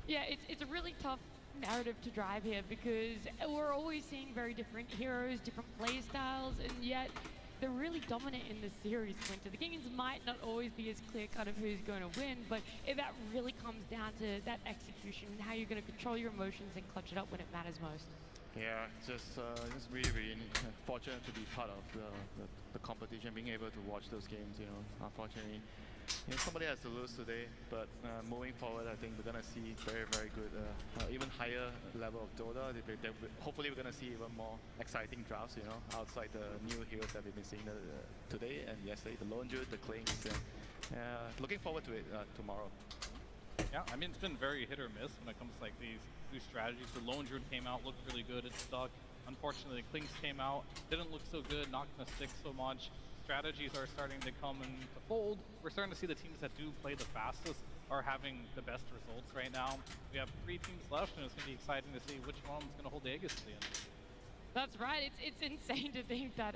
Speaker 3: Yeah, it's a really tough narrative to drive here because we're always seeing very different heroes, different play styles, and yet they're really dominant in this series, Winter. The games might not always be as clear-cut of who's going to win, but that really comes down to that execution and how you're going to control your emotions and clutch it up when it matters most.
Speaker 2: Yeah, just really fortunate to be part of the competition, being able to watch those games. Unfortunately, somebody has to lose today, but moving forward, I think we're gonna see very good, even higher level of Dota. Hopefully, we're gonna see even more exciting drafts. Outside the new heroes that we've been seeing today and yesterday, the Lone Druid, the Clinks. Looking forward to it tomorrow.
Speaker 1: Yeah, I mean, it's been very hit or miss when it comes to like these new strategies. The Lone Druid came out, looked really good, it's stuck. Unfortunately, the Clinks came out, didn't look so good, not gonna stick so much. Strategies are starting to come into fold. We're starting to see the teams that do play the fastest are having the best results right now. We have 3 teams left, and it's gonna be exciting to see which one's gonna hold the Aegis to the end.
Speaker 3: That's right. It's insane to think that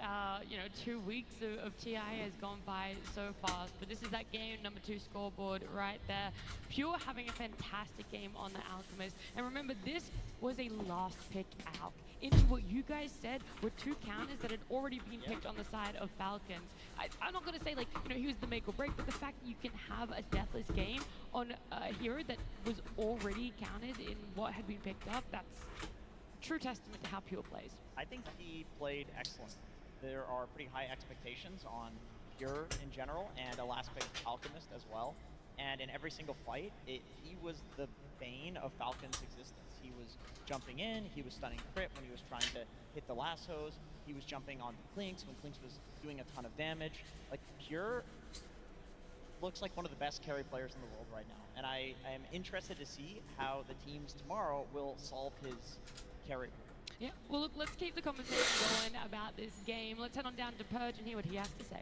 Speaker 3: 2 weeks of TI has gone by so fast. But this is that game number 2 scoreboard right there. Pure having a fantastic game on the Alchemist. And remember, this was a last pick Alch. Into what you guys said were 2 counters that had already been picked on the side of Falcons. I'm not gonna say he was the make or break, but the fact that you can have a deathless game on a hero that was already counted in what had been picked up, that's true testament to how Pure plays.
Speaker 4: I think he played excellent. There are pretty high expectations on Pure in general and a last pick Alchemist as well. And in every single fight, he was the bane of Falcon's existence. He was jumping in, he was stunning crit when he was trying to hit the lassos, he was jumping on the Clinks when Clinks was doing a ton of damage. Like, Pure looks like one of the best carry players in the world right now. And I am interested to see how the teams tomorrow will solve his carry pool.
Speaker 3: Yeah, well look, let's keep the conversation going about this game. Let's head on down to Purge and hear what he has to say.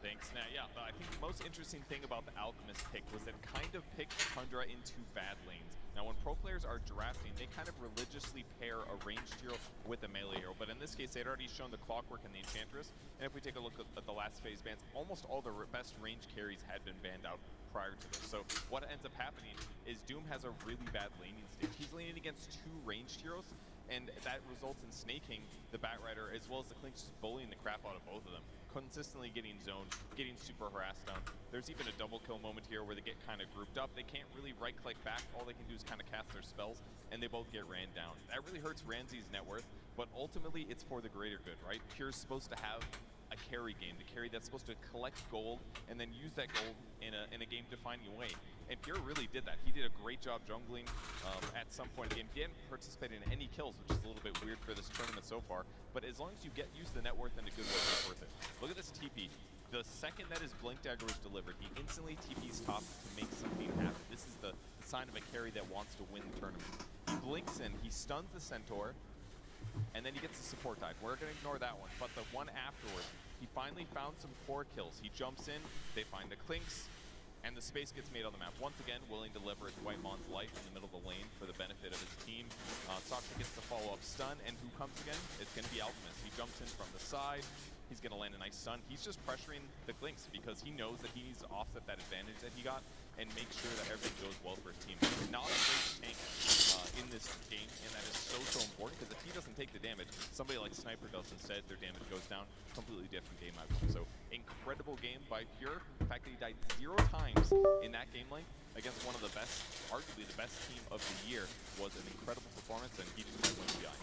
Speaker 5: Thanks, Nat. Yeah, I think the most interesting thing about the Alchemist pick was that it kind of picked Tundra into bad lanes. Now, when pro players are drafting, they kind of religiously pair a ranged hero with a melee hero, but in this case, they'd already shown the Clockwork and the Enchantress, and if we take a look at the last phase bans, almost all the best ranged carries had been banned out prior to this. So what ends up happening is Doom has a really bad laning stage. He's laning against 2 ranged heroes, and that results in snaking the Batrider as well as the Clinks, just bullying the crap out of both of them, consistently getting zoned, getting super harassed down. There's even a double kill moment here where they get kind of grouped up. They can't really right click back. All they can do is kind of cast their spells, and they both get ran down. That really hurts Ranzi's net worth, but ultimately it's for the greater good, right? Pure's supposed to have a carry game, the carry that's supposed to collect gold and then use that gold in a game-defining way. And Pure really did that. He did a great job jungling at some point in the game. He didn't participate in any kills, which is a little bit weird for this tournament so far. But as long as you use the net worth in a good way, it's worth it. Look at this TP. The second that his Blink Dagger was delivered, he instantly TP's top to make something happen. This is the sign of a carry that wants to win the tournament. He blinks in, he stuns the Centaur, and then he gets the support dive. We're going to ignore that one. But the one afterwards, he finally found some 4 kills. He jumps in, they find the Clinks, and the space gets made on the map. Once again, willing to leverage Whitemon's life in the middle of the lane for the benefit of his team. Soxa gets the follow-up stun, and who comes again? It's going to be Alchemist. He jumps in from the side. He's going to land a nice stun. He's just pressuring the Clinks because he knows that he needs to offset that advantage that he got and make sure that everything goes well for his team. Not a great tank in this game, and that is so important because if he doesn't take the damage, somebody like Sniper does instead, their damage goes down. Completely different game outcome. So incredible game by Pure. The fact that he died 0 times in that game length against one of the best, arguably the best team of the year, was an incredible performance, and he just might win the eye.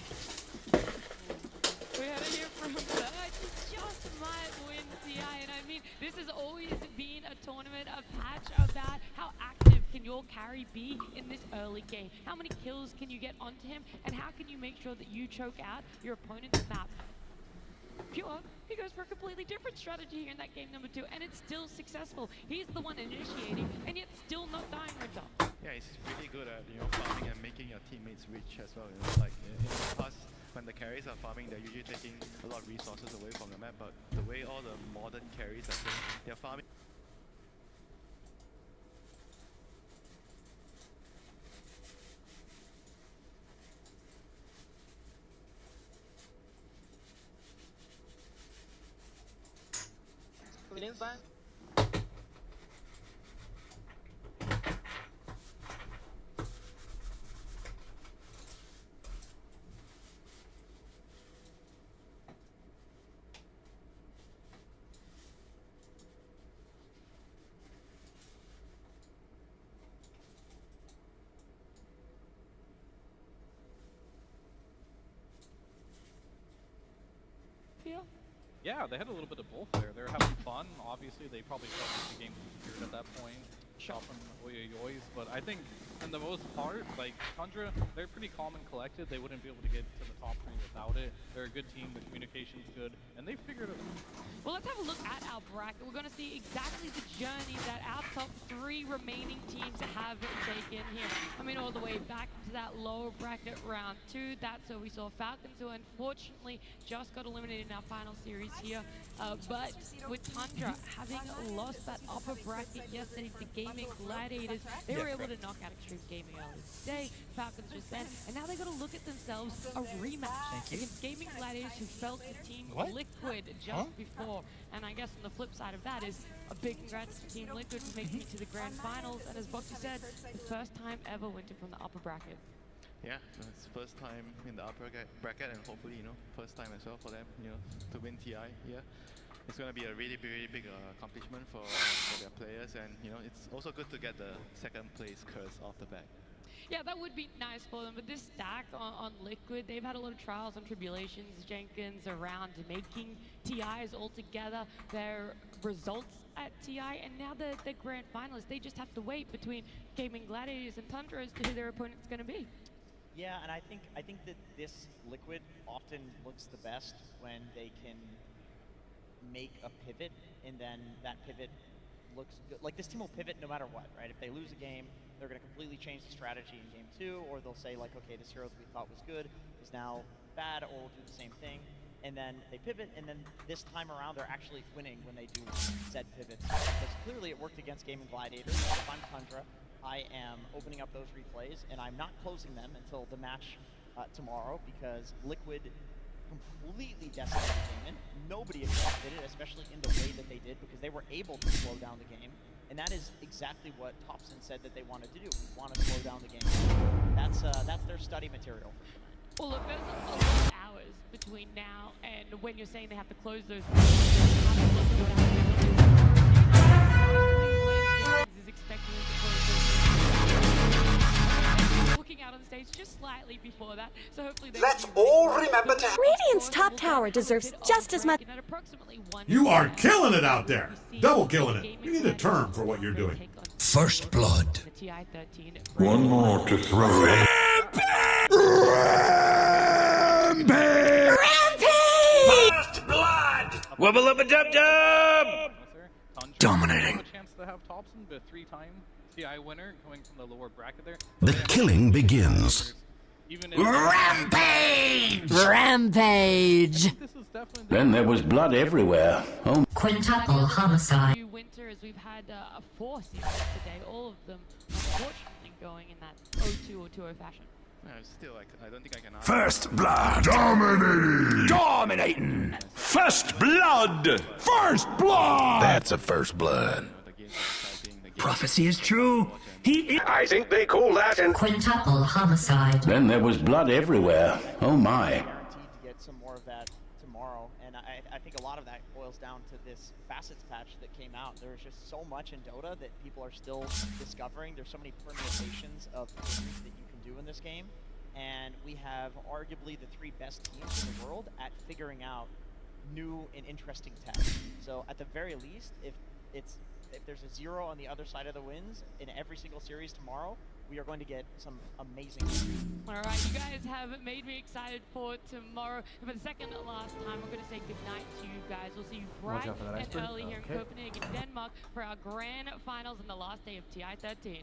Speaker 3: We had to hear from Bird. He just might win CI, and I mean, this has always been a tournament, a patch about how active can your carry be in this early game. How many kills can you get onto him, and how can you make sure that you choke out your opponent's map? Pure, he goes for a completely different strategy here in that game number 2, and it's still successful. He's the one initiating, and yet still not dying, Winter.
Speaker 2: Yeah, he's really good at farming and making your teammates rich as well. Like in the past when the carries are farming, they're usually taking a lot of resources away from the map, but the way all the modern carries are playing, they're farming.
Speaker 1: Yeah, they had a little bit of both there. They're having fun. Obviously, they probably felt like the game was weird at that point. Shot from Oyoyoys, but I think, in the most part, like, Tundra, they're pretty calm and collected. They wouldn't be able to get to the top 3 without it. They're a good team, the communication's good, and they figured it out.
Speaker 3: Well, let's have a look at our bracket. We're going to see exactly the journey that our top 3 remaining teams have taken here. I mean, all the way back to that lower bracket round 2. That's where we saw Falcons, who unfortunately just got eliminated in our final series here. But with Tundra having lost that upper bracket yesterday to Gaming Gladiators, they were able to knock out Extreme Gaming earlier today. Falcons just then, and now they got to look at themselves a rematch against Gaming Gladiators, who fell to Team Liquid just before. And I guess on the flip side of that is a big congrats to Team Liquid for making it to the grand finals. And as Boxy said, the first time ever winning from the upper bracket.
Speaker 2: Yeah, it's first time in the upper bracket, and hopefully, you know, first time as well for them, you know, to win TI here. It's going to be a really big accomplishment for their players, and you know, it's also good to get the second place curse off the bat.
Speaker 3: Yeah, that would be nice for them, but this stack on Liquid, they've had a lot of trials and tribulations, Jenkins, around making TIs altogether, their results at TI, and now they're grand finalists. They just have to wait between Gaming Gladiators and Tundra as to who their opponent's going to be.
Speaker 4: Yeah, and I think that this Liquid often looks the best when they can make a pivot, and then that pivot looks good. Like, this team will pivot no matter what, right? If they lose a game, they're going to completely change the strategy in game 2, or they'll say, like, okay, this hero that we thought was good is now bad, or we'll do the same thing. And then they pivot, and then this time around, they're actually winning when they do said pivots. Because clearly it worked against Gaming Gladiators. If I'm Tundra, I am opening up those replays, and I'm not closing them until the match tomorrow, because Liquid completely decimated the game. Nobody expected it, especially in the way that they did, because they were able to slow down the game. And that is exactly what Thompson said that they wanted to do. We want to slow down the game. That's their study material.
Speaker 3: Well, look, there's a lot of hours between now and when you're saying they have to close those. Is expecting them to close those. Looking out on the stage just slightly before that, so hopefully they.
Speaker 19: Let's all remember that
Speaker 20: Radiant's top tower deserves just as much.
Speaker 6: You are killing it out there. Double killing it. You need a term for what you're doing.
Speaker 19: First blood.
Speaker 6: One more to throw in.
Speaker 19: Rampage! First blood!
Speaker 15: Wubba lubba dub dub!
Speaker 19: Dominating.
Speaker 1: A chance to have Thompson, the 3-time TI winner, coming from the lower bracket there.
Speaker 7: The killing begins.
Speaker 19: Rampage!
Speaker 20: Rampage!
Speaker 15: Then there was blood everywhere. Oh.
Speaker 20: Quintuple homicide.
Speaker 3: Winter, as we've had 4 seasons today, all of them unfortunately going in that 0-2 or 2-0 fashion.
Speaker 2: Still, I don't think I can.
Speaker 19: First blood.
Speaker 15: Dominating! First blood!
Speaker 19: First blood! That's a first blood. Prophecy is true.
Speaker 15: I think they call that an
Speaker 20: Quintuple homicide.
Speaker 15: Then there was blood everywhere. Oh my.
Speaker 4: Guaranteed to get some more of that tomorrow, and I think a lot of that boils down to this facets patch that came out. There's just so much in Dota that people are still discovering. There's so many permutations of things that you can do in this game, and we have arguably the 3 best teams in the world at figuring out new and interesting tech. So at the very least, if there's a 0 on the other side of the wins in every single series tomorrow, we are going to get some amazing.
Speaker 3: All right, you guys have made me excited for tomorrow. And for the second and last time, we're going to say goodnight to you guys. We'll see you bright and early here in Copenhagen, Denmark, for our grand finals on the last day of TI 13.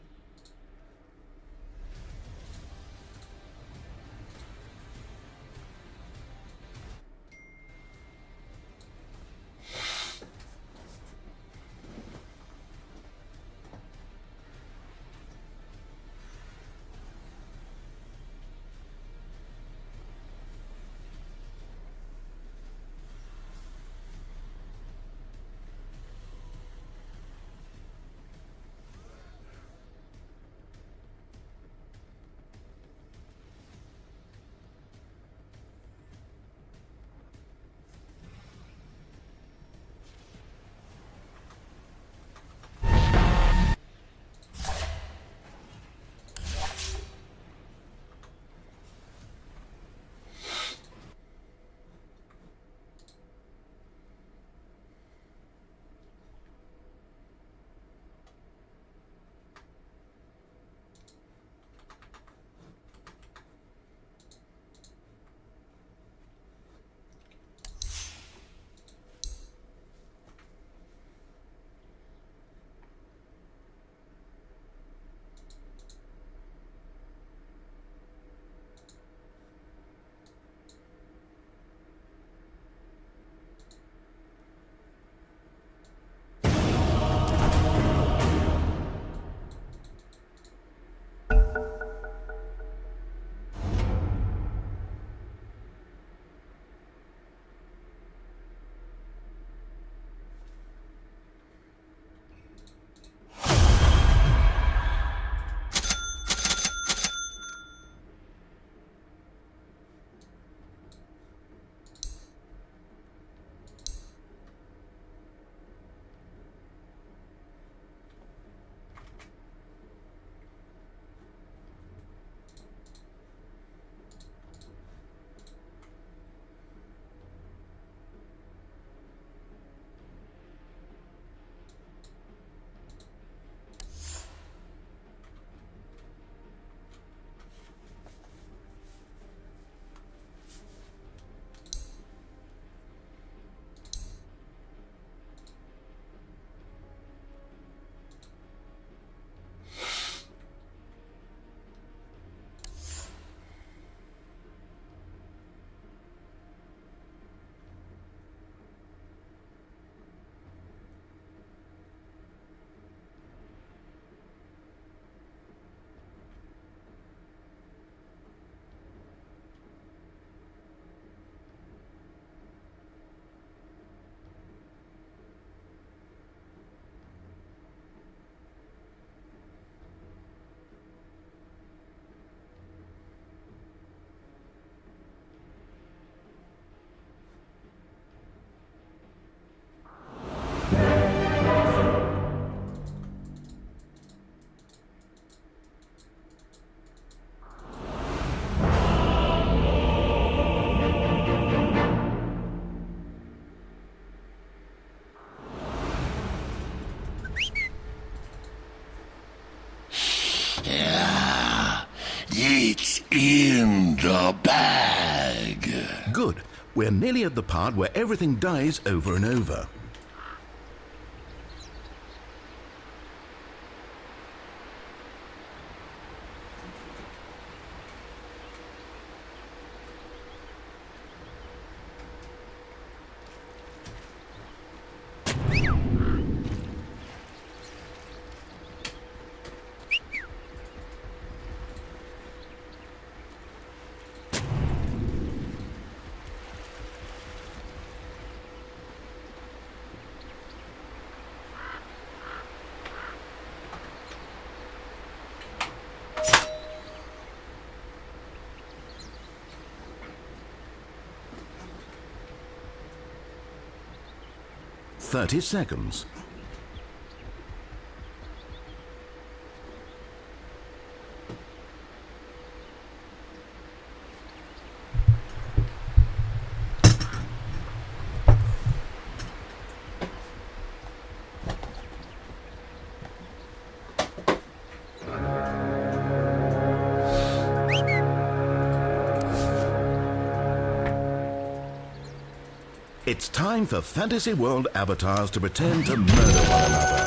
Speaker 7: Good. We're nearly at the part where everything dies over and over. "30 seconds. It's time for Fantasy World avatars to pretend to murder one another.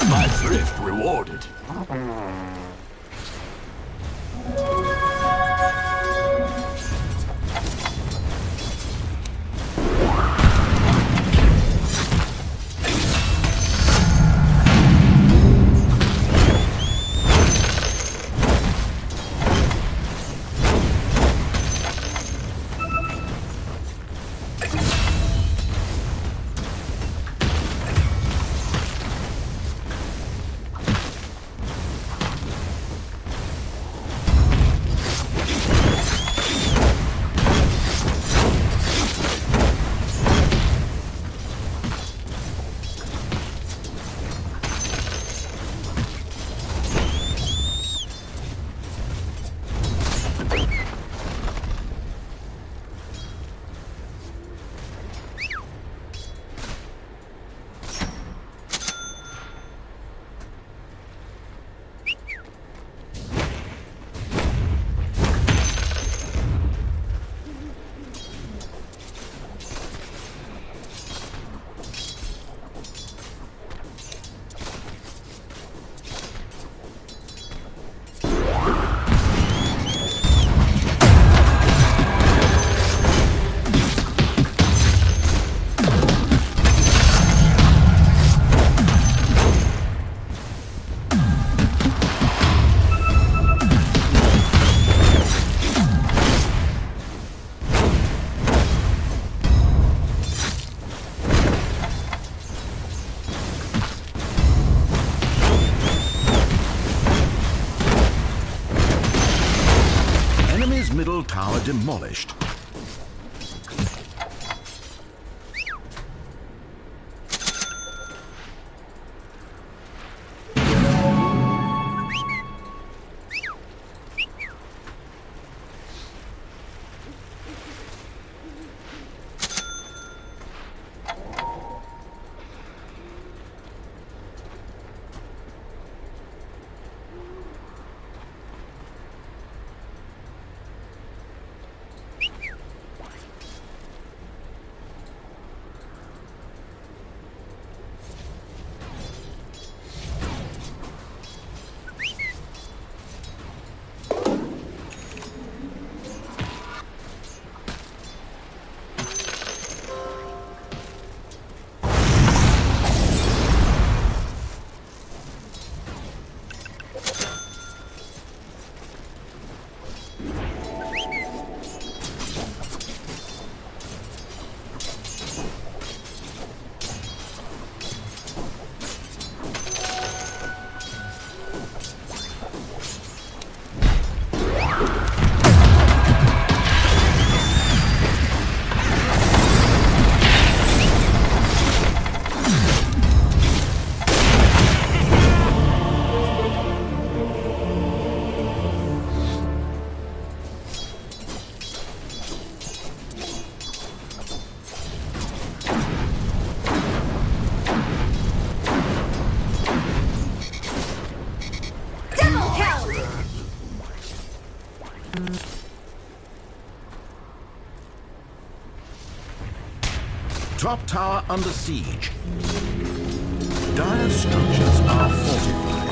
Speaker 15: My thrift rewarded.
Speaker 7: Middle tower demolished. Top tower under siege. Dire structures are fortified.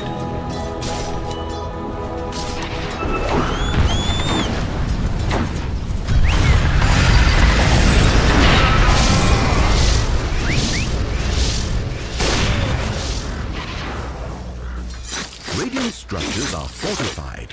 Speaker 7: Radiant structures are fortified.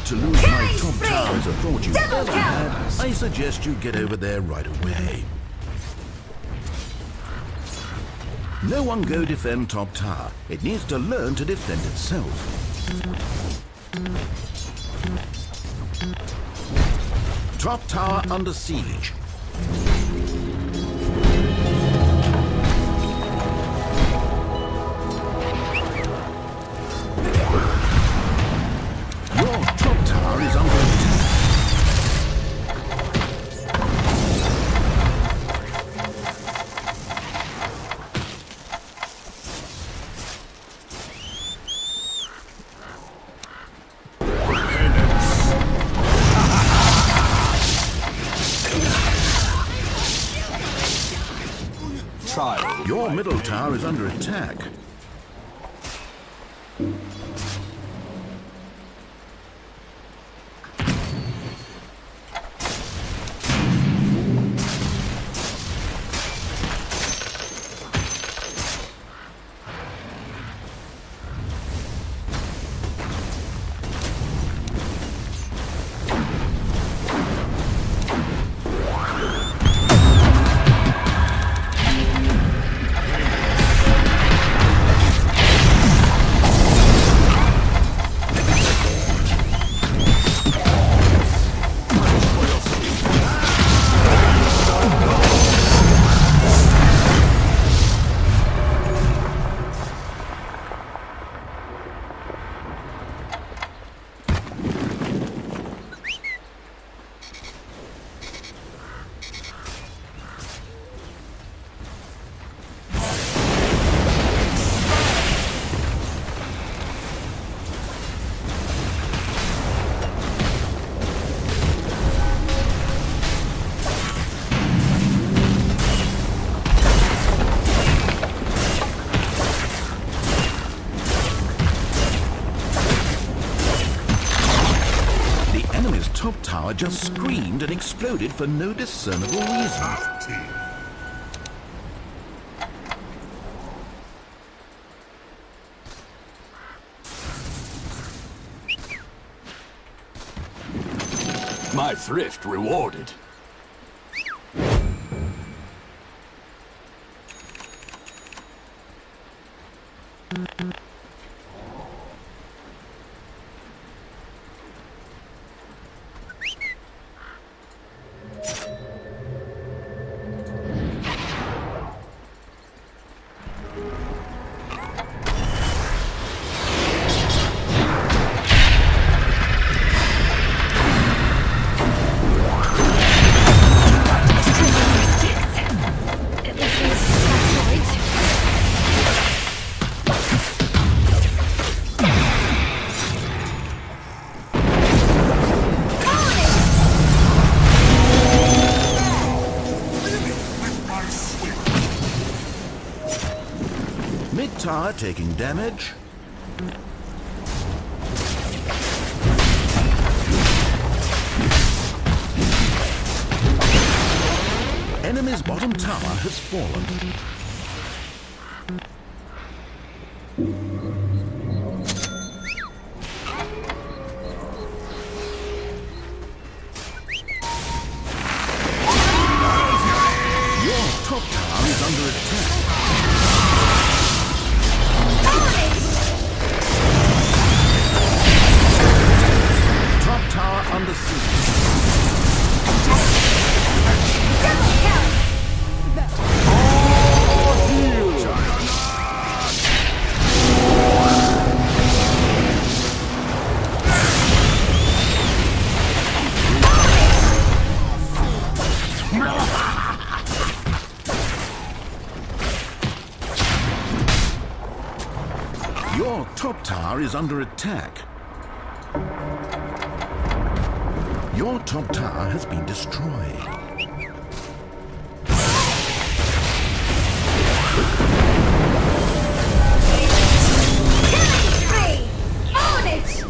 Speaker 7: To lose my top tower as a thought you ever had, I suggest you get over there right away. No one go defend top tower. It needs to learn to defend itself. Top tower under siege. Your top tower is under attack. Your middle tower is under attack. Top tower just screamed and exploded for no discernible reason.
Speaker 15: My thrift rewarded.
Speaker 7: Tower taking damage. Friendly's bottom tower has fallen. Your top tower is under attack. Top tower under siege. Your top tower is under attack. Your top tower has been destroyed.
Speaker 8: Own it!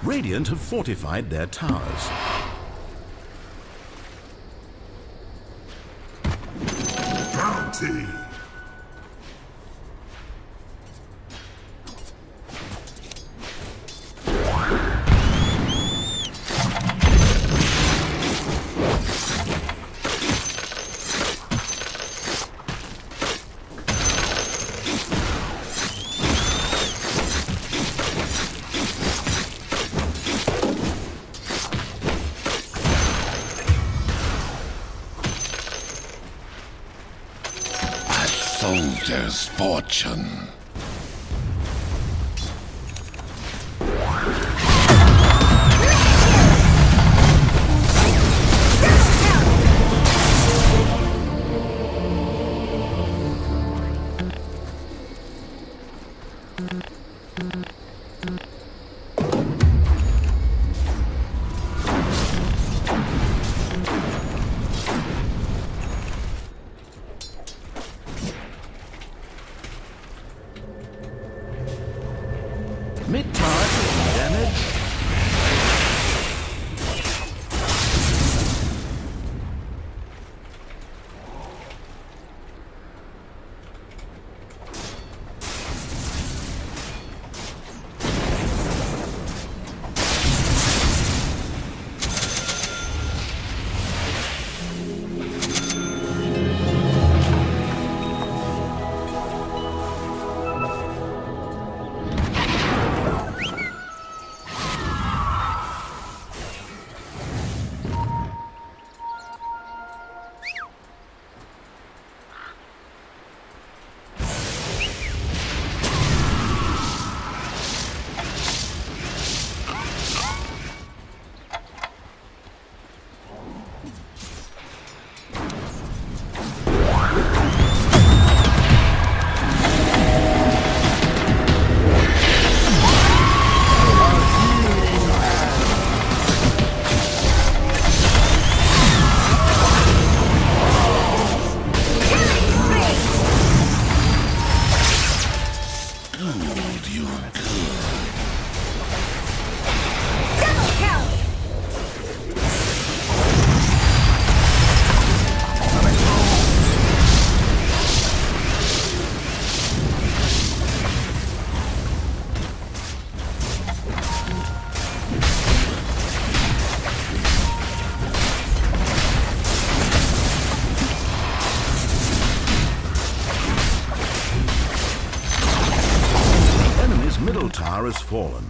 Speaker 7: Radiant have fortified their towers.
Speaker 6: Bounty!
Speaker 15: Soldier's fortune.
Speaker 7: has fallen.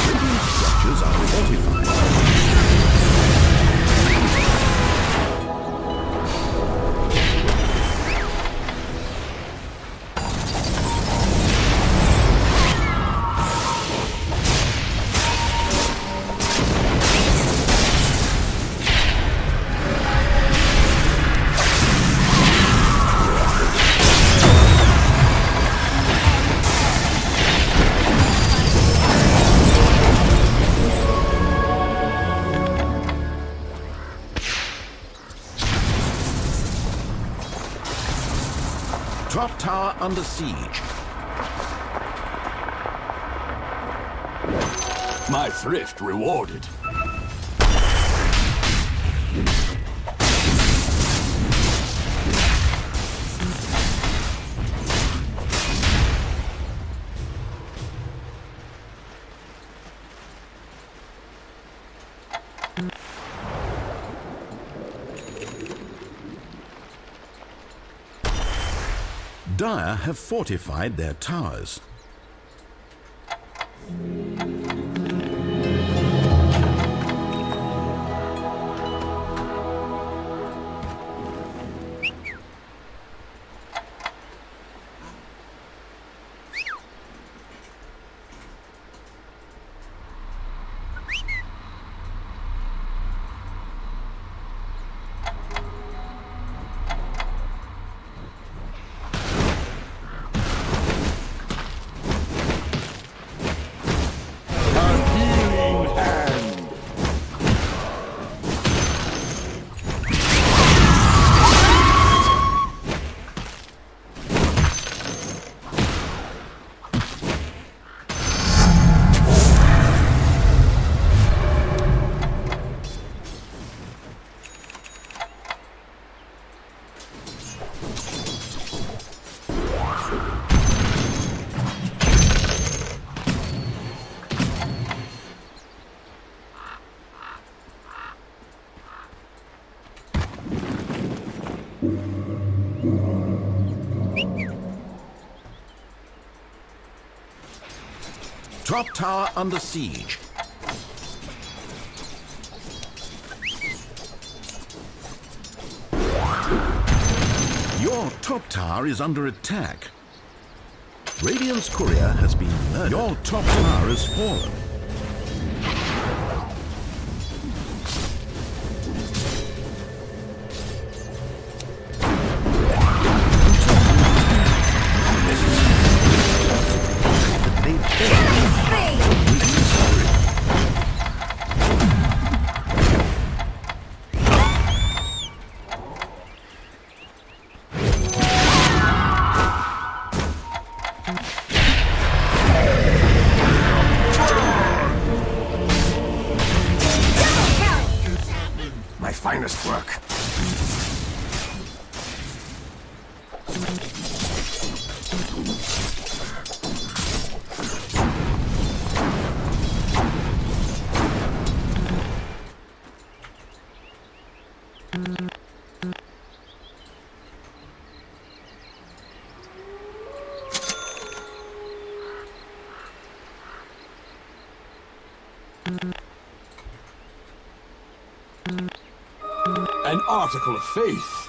Speaker 7: Radiant structures are fortified. Top tower under siege.
Speaker 19: My thrift rewarded.
Speaker 7: Dire have fortified their towers. Top tower under siege. Your top tower is under attack. Radiant's courier has been murdered. Your top tower has fallen.
Speaker 19: My finest work. An article of faith.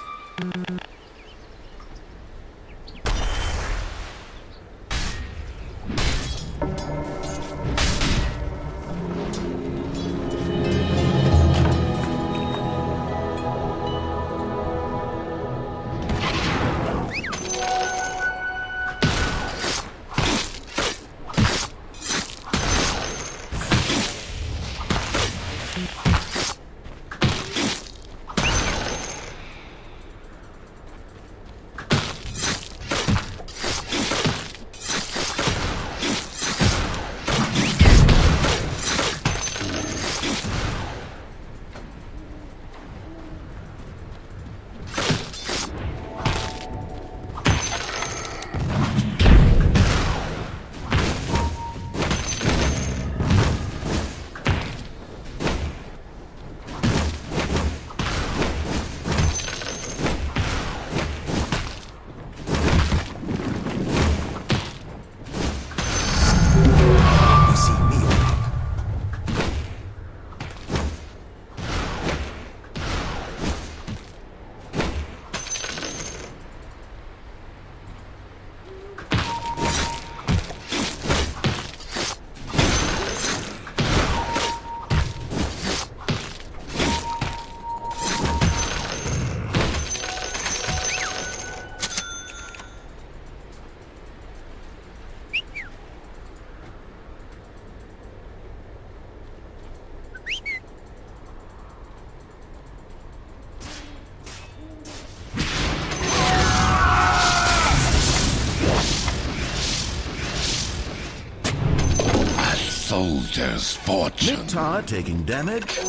Speaker 15: Soldier's fortune.
Speaker 7: Mid tower taking damage.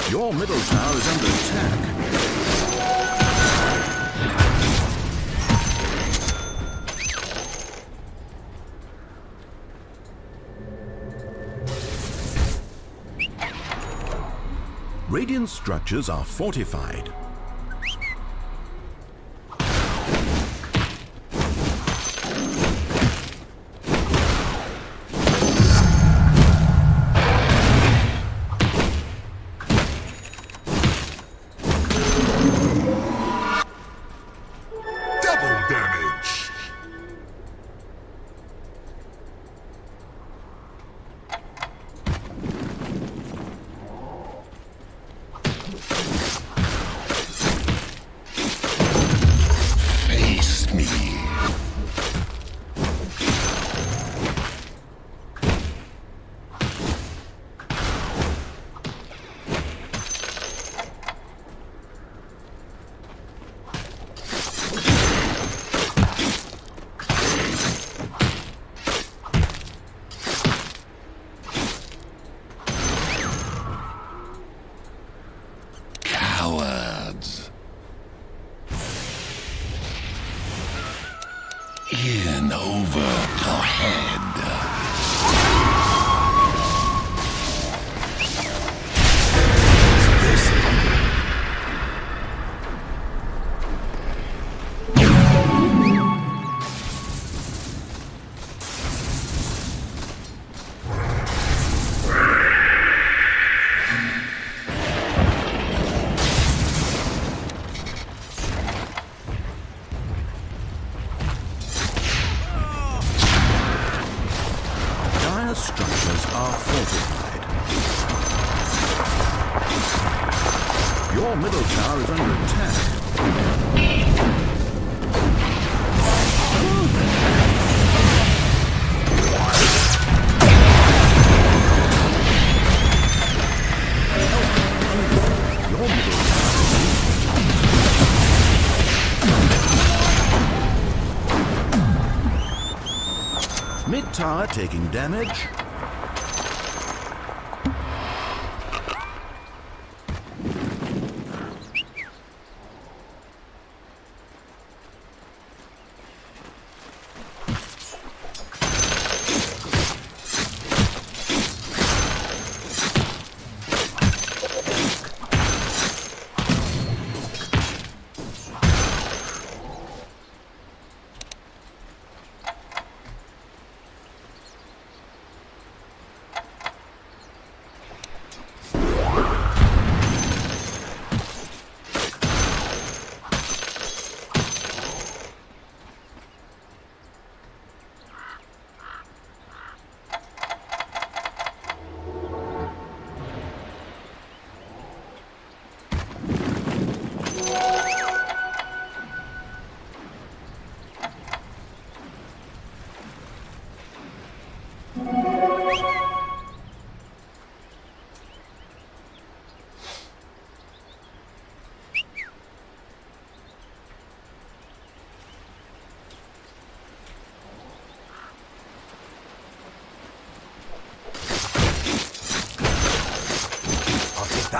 Speaker 7: Your middle tower is under attack. Radiant structures are fortified.
Speaker 15: In over your head.
Speaker 7: Structures are fortified. Your middle tower is under attack. Your middle tower. Mid tower taking damage.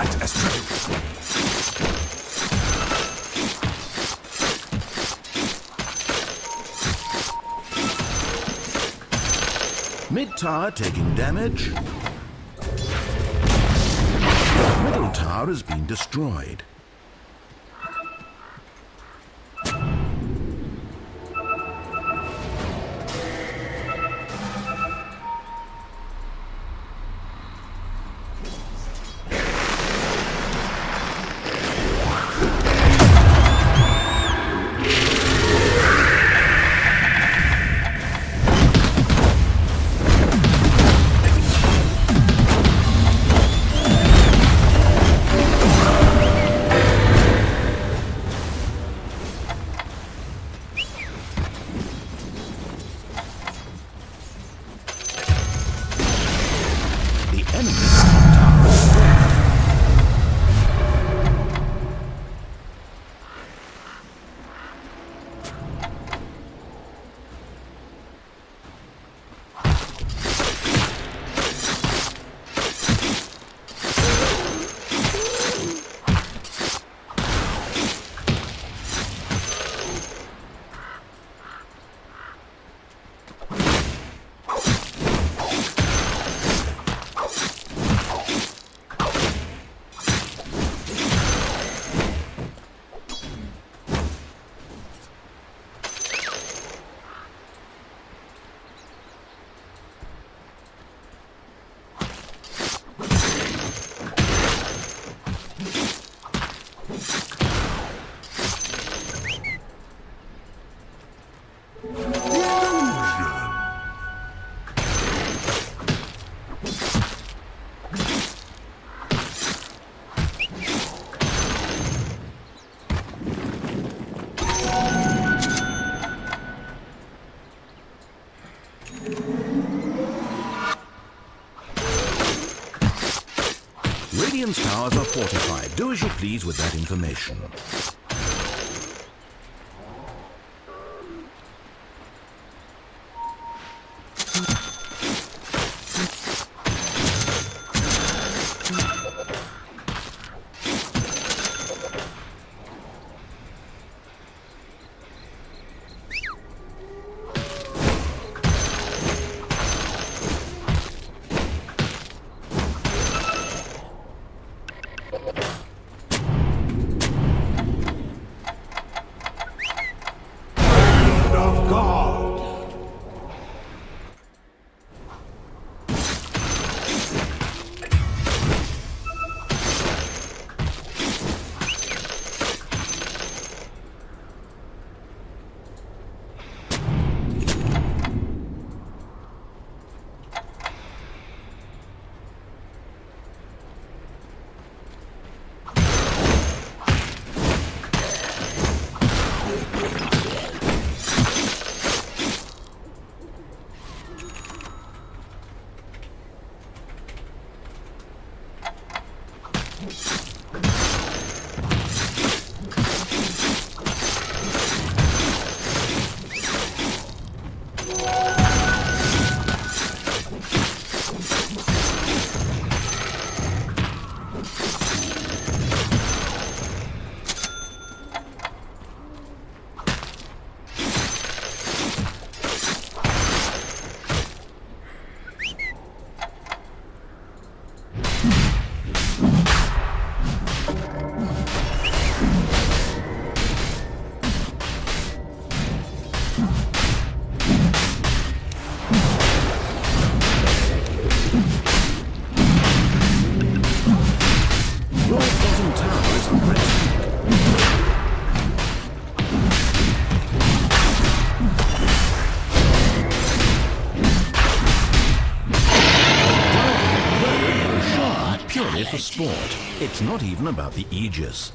Speaker 19: act as tribute.
Speaker 7: Mid tower taking damage. Middle tower has been destroyed. Radiant's towers are fortified. Do as you please with that information. For sport. It's not even about the Aegis.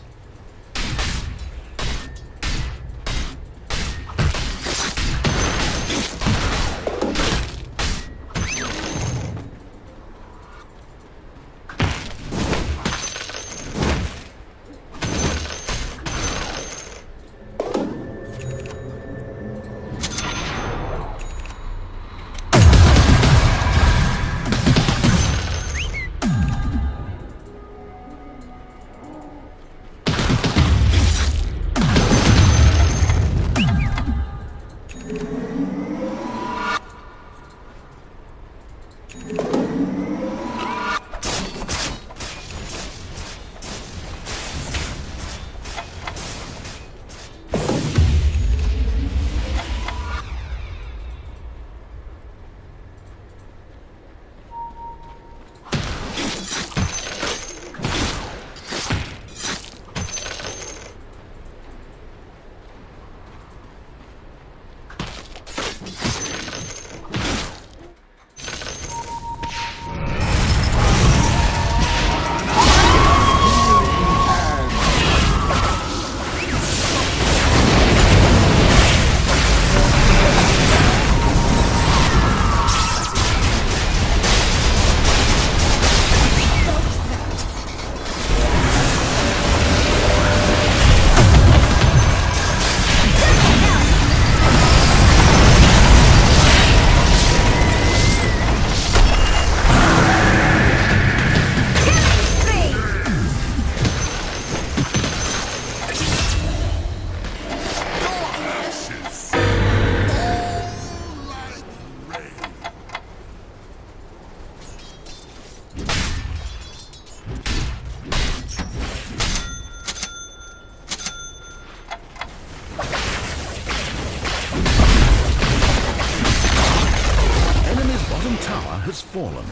Speaker 7: fallen.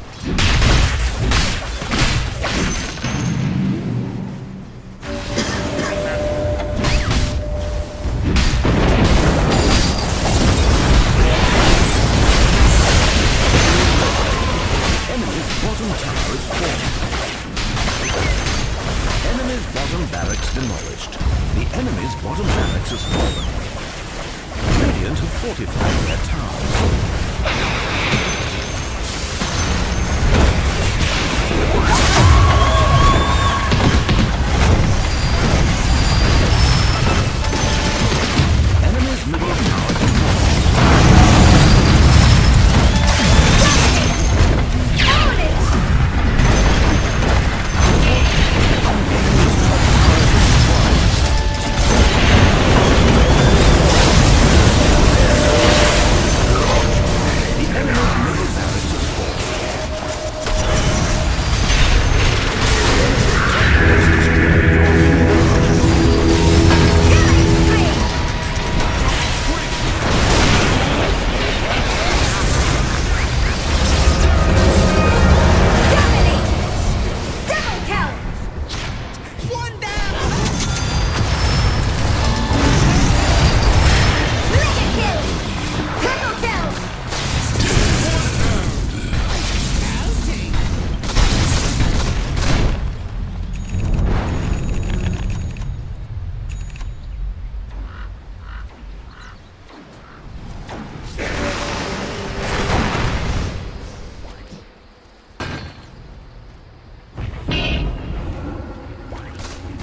Speaker 7: Enemy's bottom tower is fallen. Enemy's bottom barracks demolished. The enemy's bottom barracks has fallen. Radiant have fortified their towers. Enemy's middle tower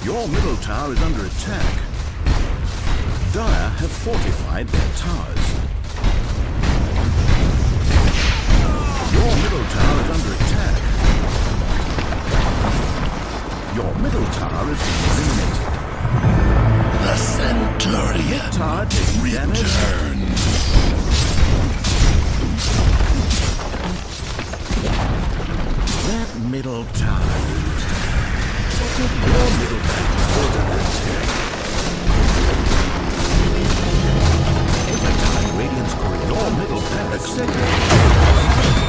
Speaker 7: Your middle tower is under attack. Dire have fortified their towers. Your middle tower is under attack. Your middle tower is eliminated.
Speaker 15: The Centurion
Speaker 7: Tower taking damage.
Speaker 15: returns.
Speaker 7: That middle tower is... What if your middle tower is under attack? Every time Radiant's corridor, your middle barracks segment.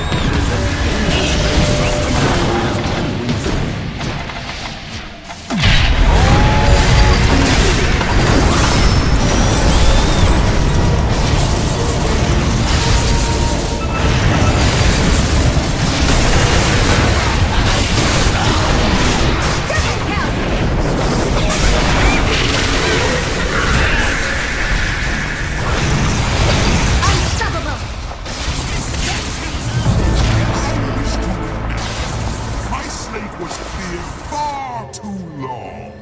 Speaker 6: My slate was cleared far too long.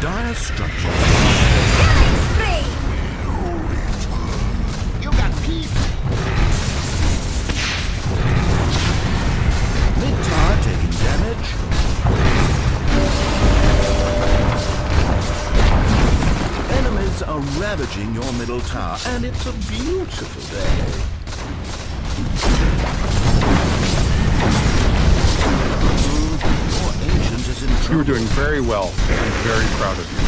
Speaker 7: Dire structures.
Speaker 15: You got peeped.
Speaker 7: Mid tower taking damage. Enemies are ravaging your middle tower, and it's a beautiful day. Your ancient is in trouble.
Speaker 14: You were doing very well. I'm very proud of you.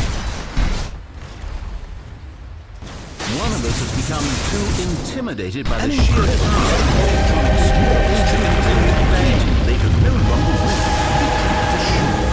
Speaker 7: One of us has become too intimidated by the sheer power. They could no longer win. It's a shame.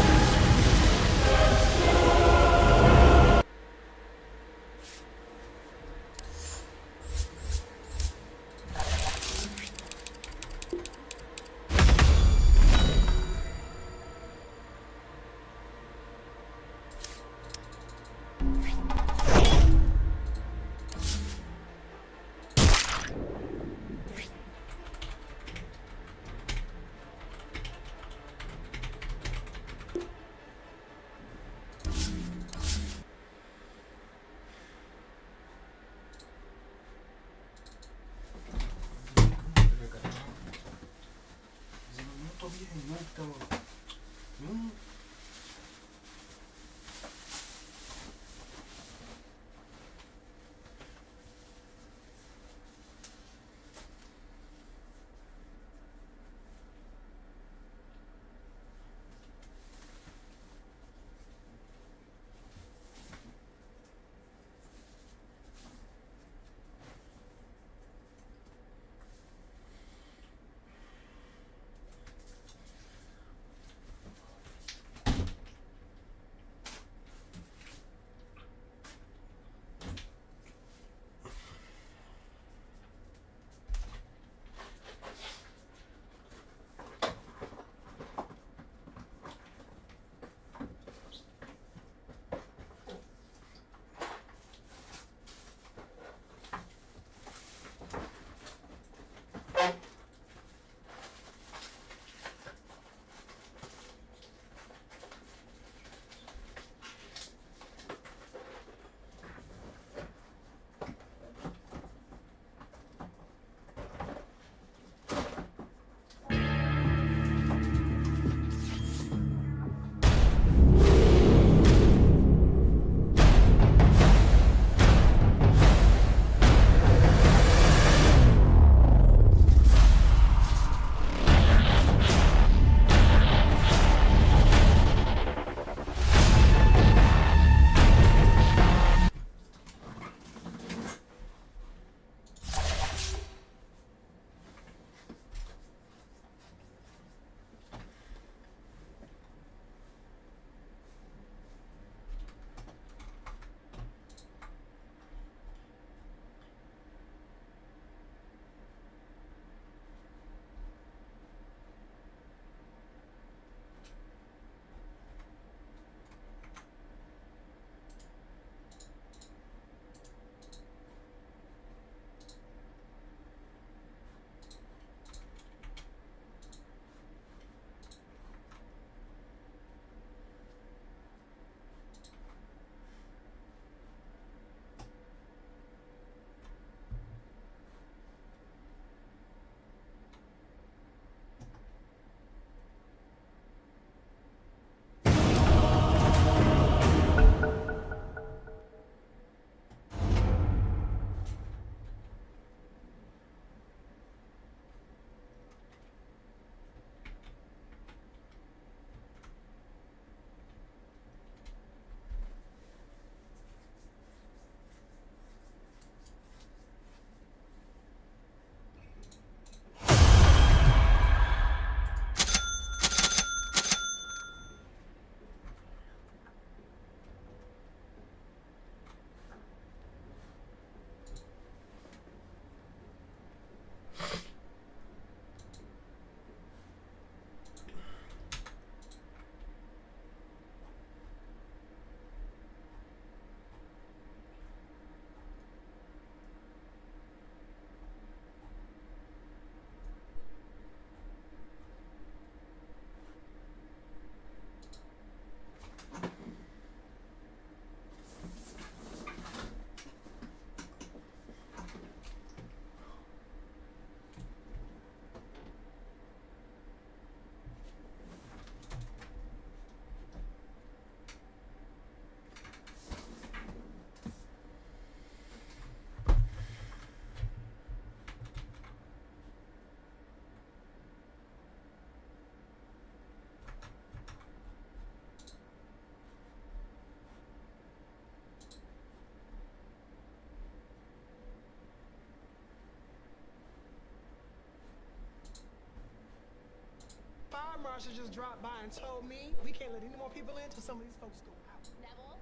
Speaker 21: Marsha just dropped by and told me we can't let any more people in until some of these folks go out.
Speaker 22: Neville,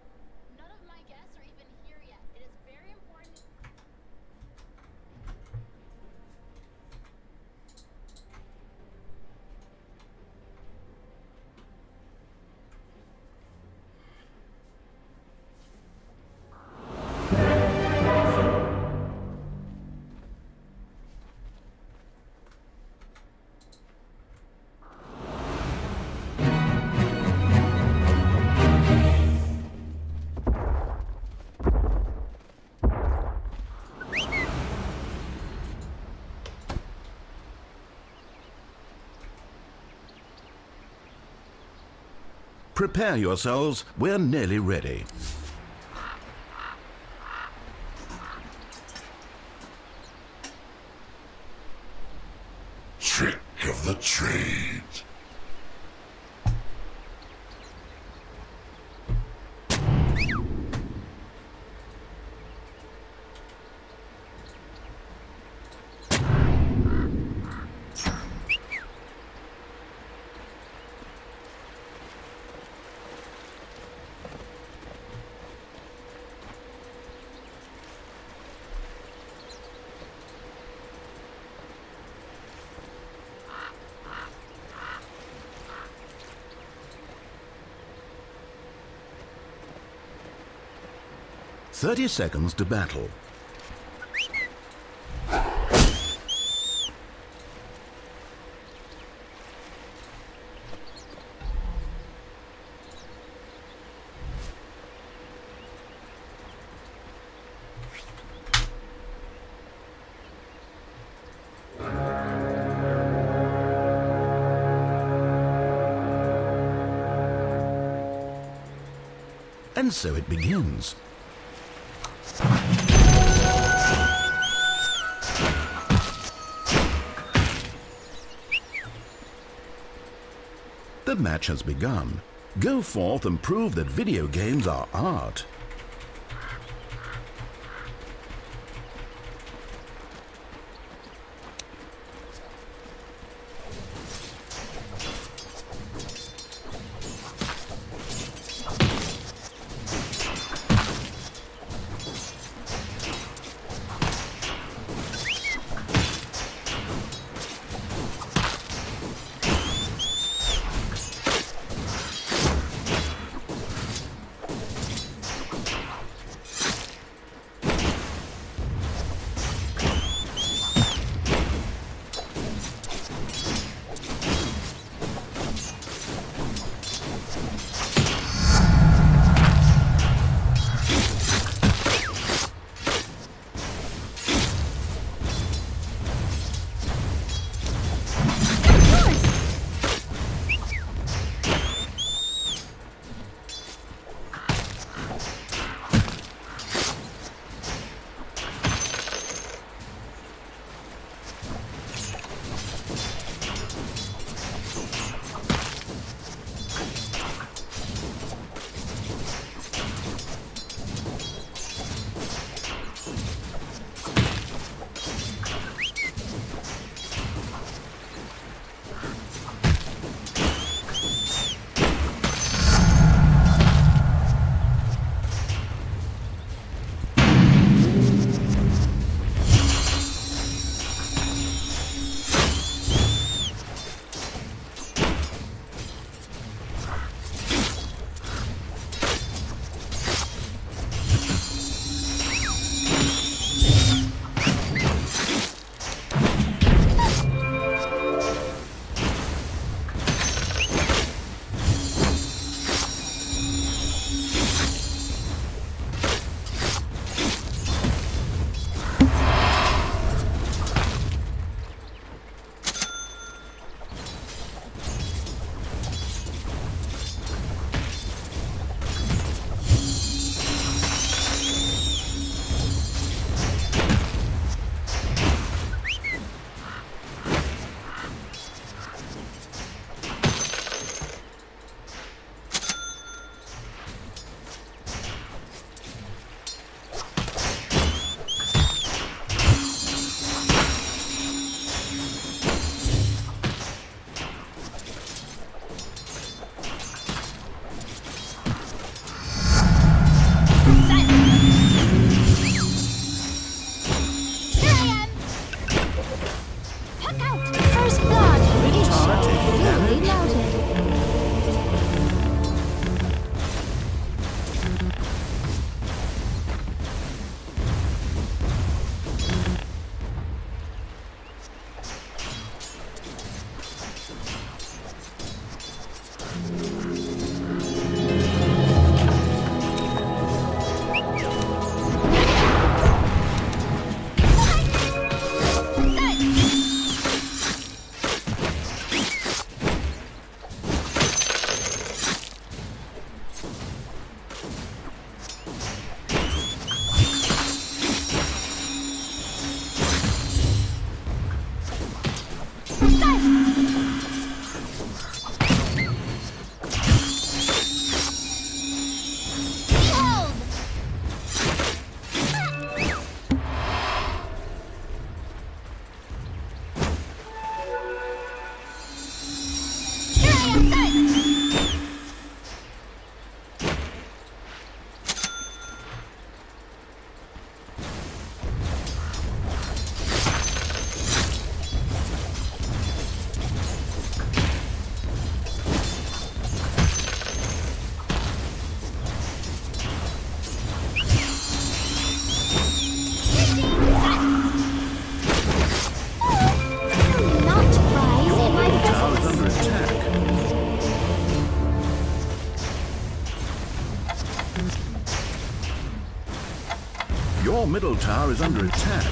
Speaker 22: none of my guests are even here yet. It is very important.
Speaker 7: Prepare yourselves, we're nearly ready.
Speaker 15: Trick of the trade.
Speaker 7: "30 seconds to battle. And so it begins. The match has begun. Go forth and prove that video games are art. Your middle tower is under attack.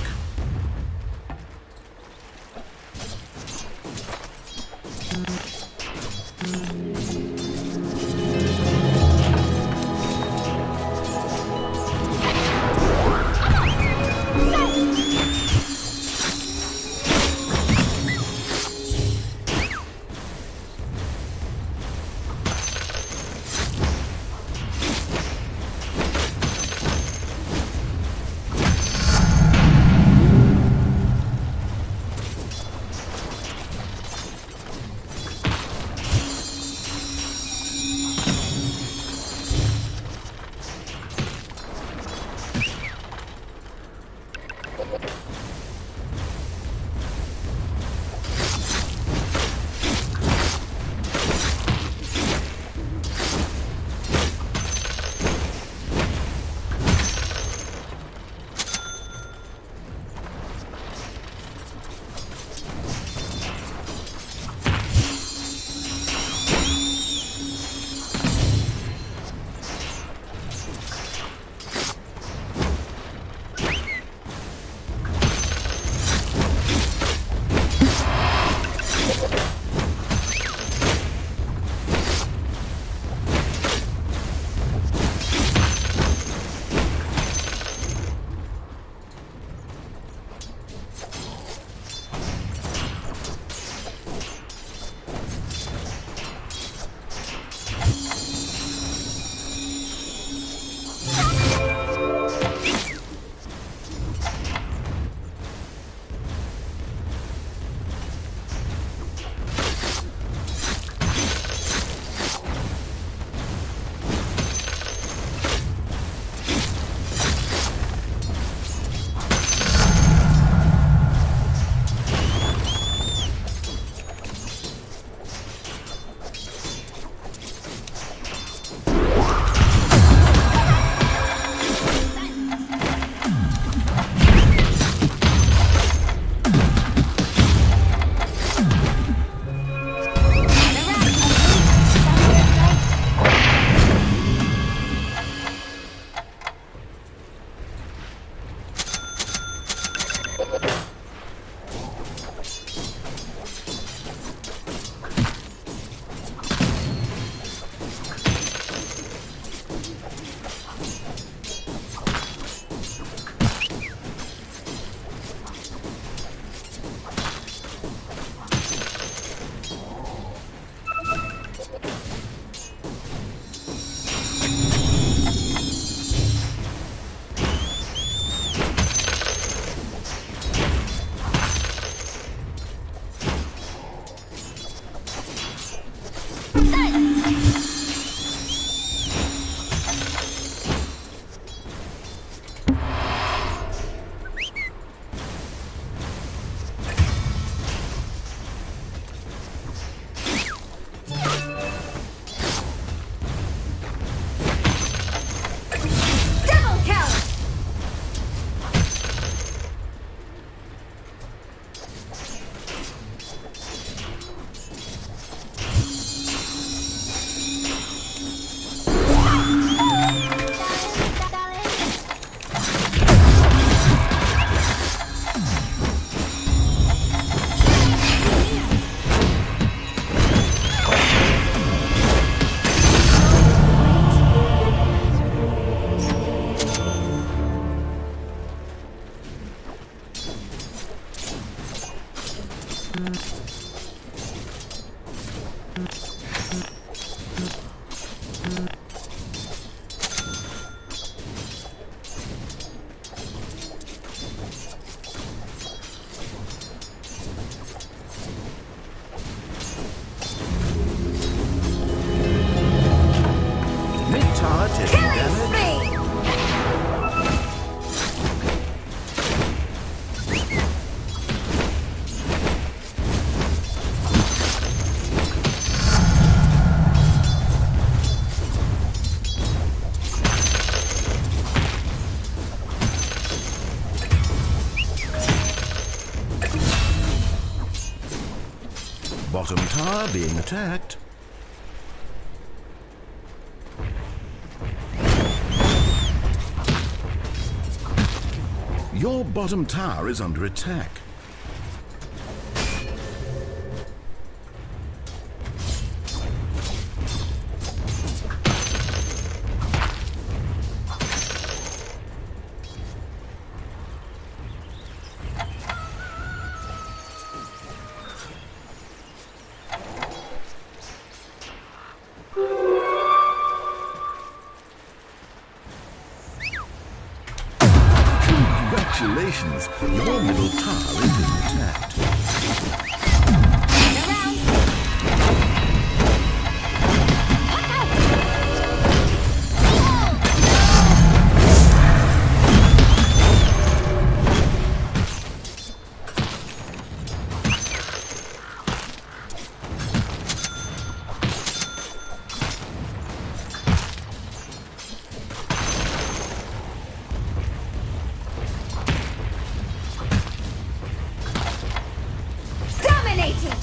Speaker 7: Bottom tower being attacked. Your bottom tower is under attack. Congratulations, your middle tower is being attacked.
Speaker 8: Dominated!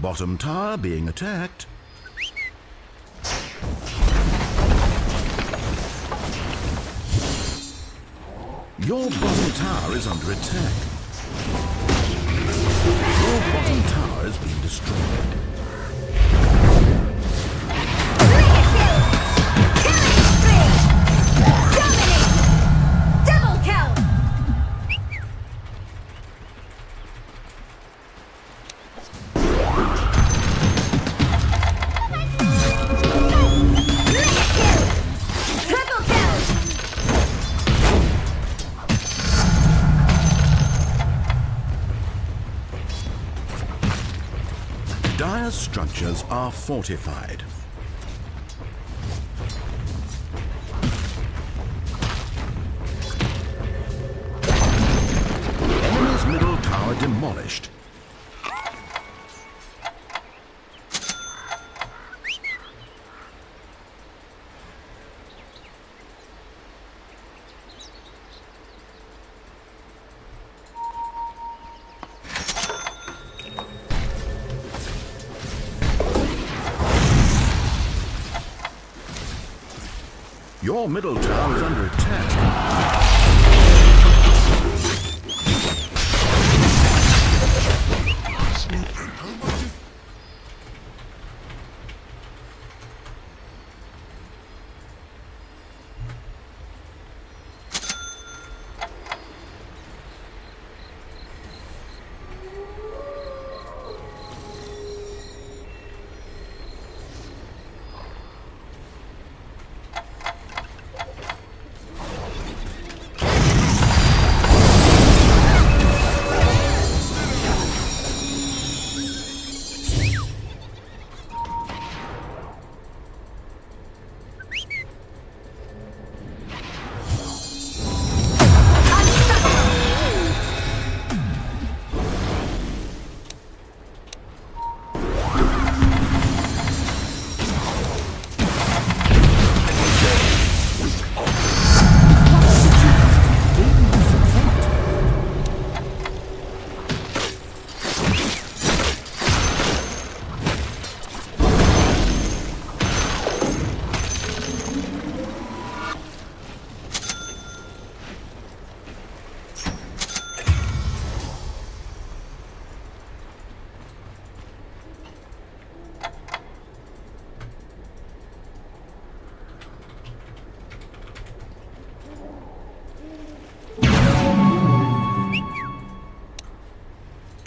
Speaker 8: Bottom tower being attacked. Your bottom tower is under attack. Your bottom tower has been destroyed. Double kill!
Speaker 7: Dire structures are fortified. Enemy's middle tower demolished. Your middle tower is under attack.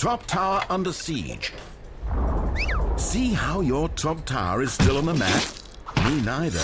Speaker 7: Top tower under siege. See how your top tower is still on the map? Me neither.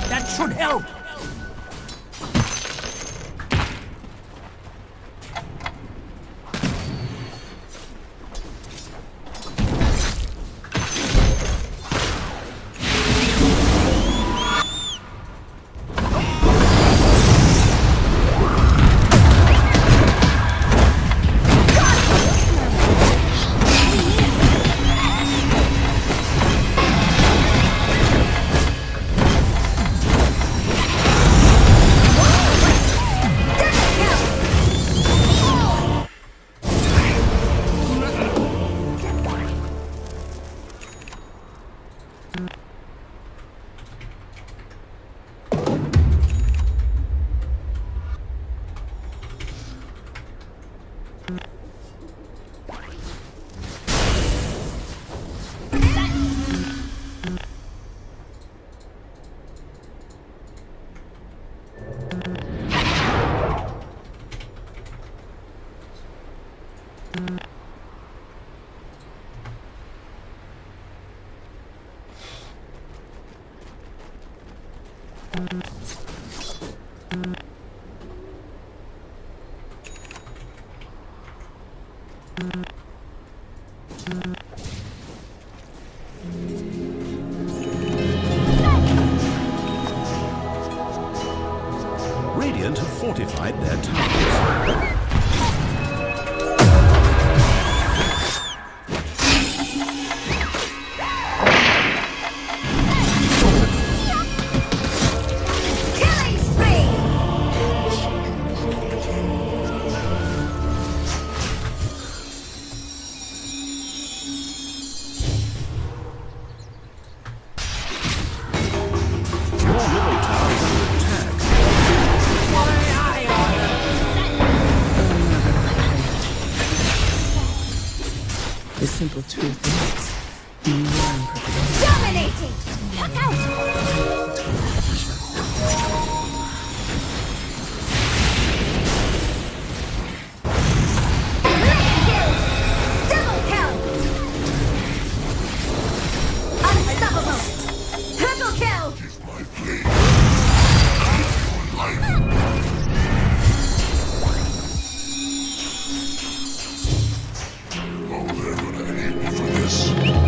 Speaker 19: That should help!
Speaker 7: Radiant have fortified their towers.
Speaker 9: The simple truth is, you are unprepared.
Speaker 22: Dominating! Look out! Double kill! Unstoppable! Triple kill!
Speaker 15: Oh, they're gonna hate me for this.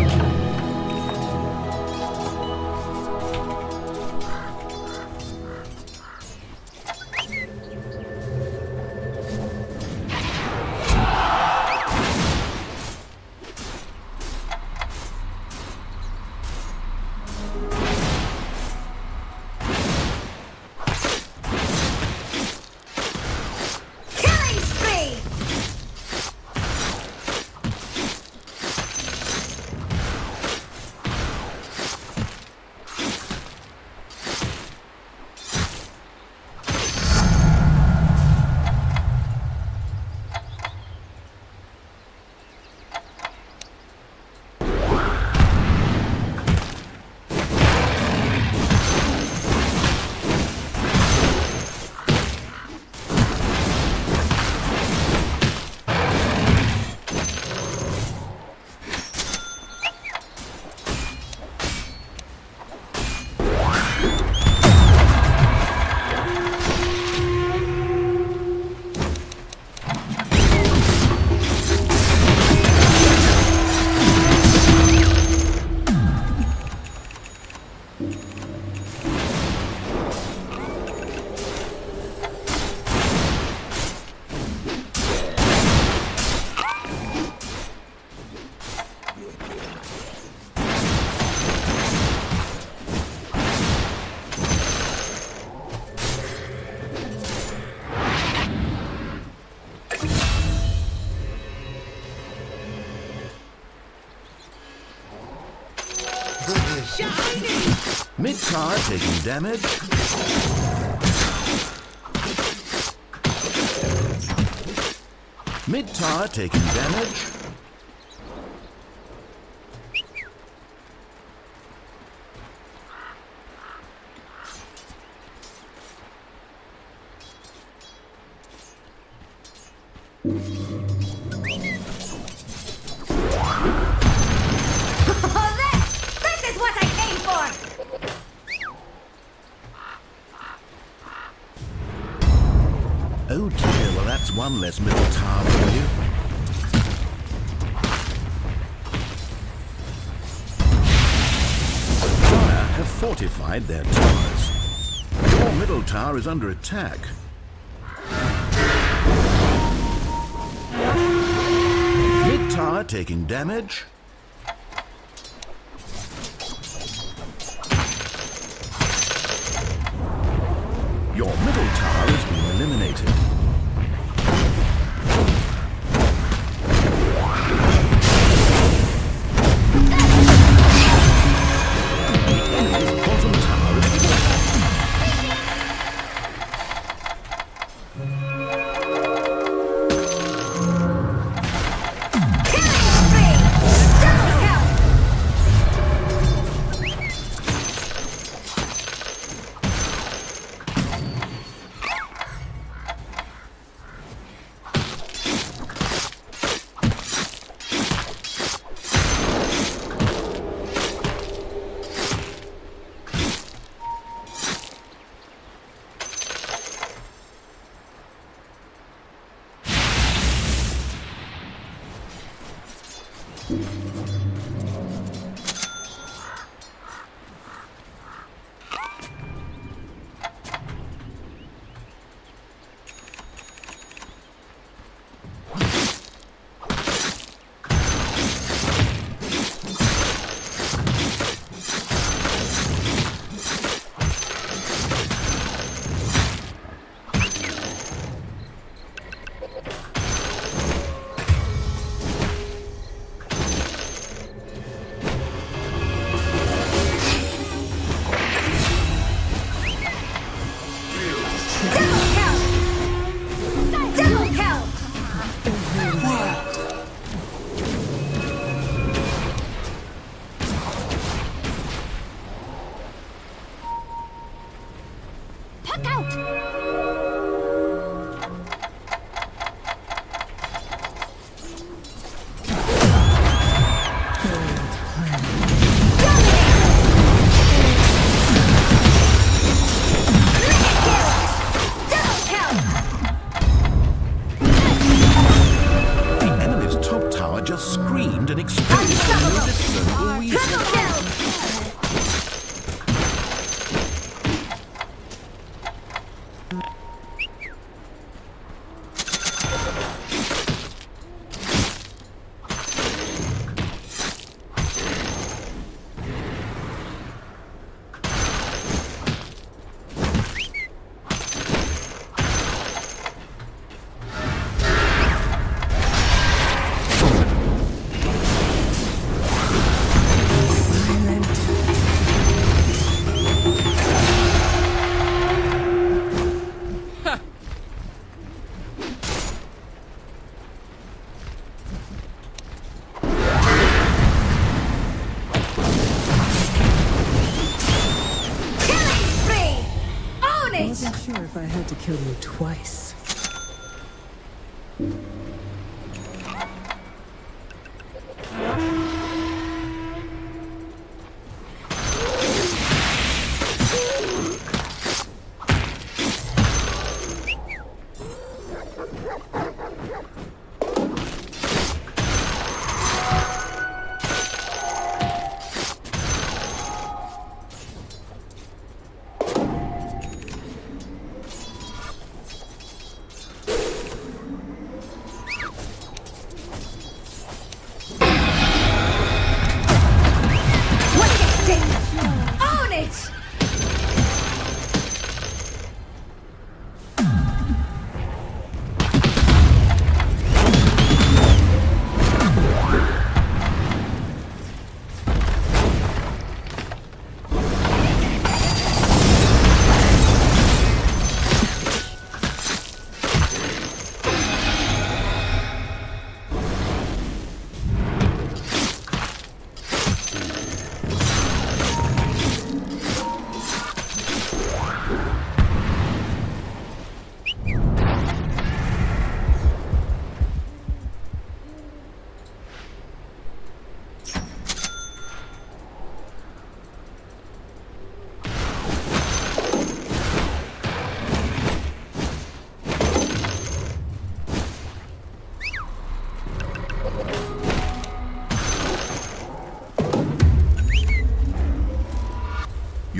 Speaker 7: Mid tower taking damage. Mid tower taking damage.
Speaker 20: This is what I came for!
Speaker 7: Oh dear, well that's one less middle tower for you. Fire have fortified their towers. Your middle tower is under attack. Mid tower taking damage. Your middle tower has been eliminated. The enemy's bottom tower is just screamed and exploded in no discernible reason.
Speaker 9: I wasn't sure if I had to kill you twice.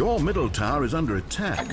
Speaker 7: Your middle tower is under attack.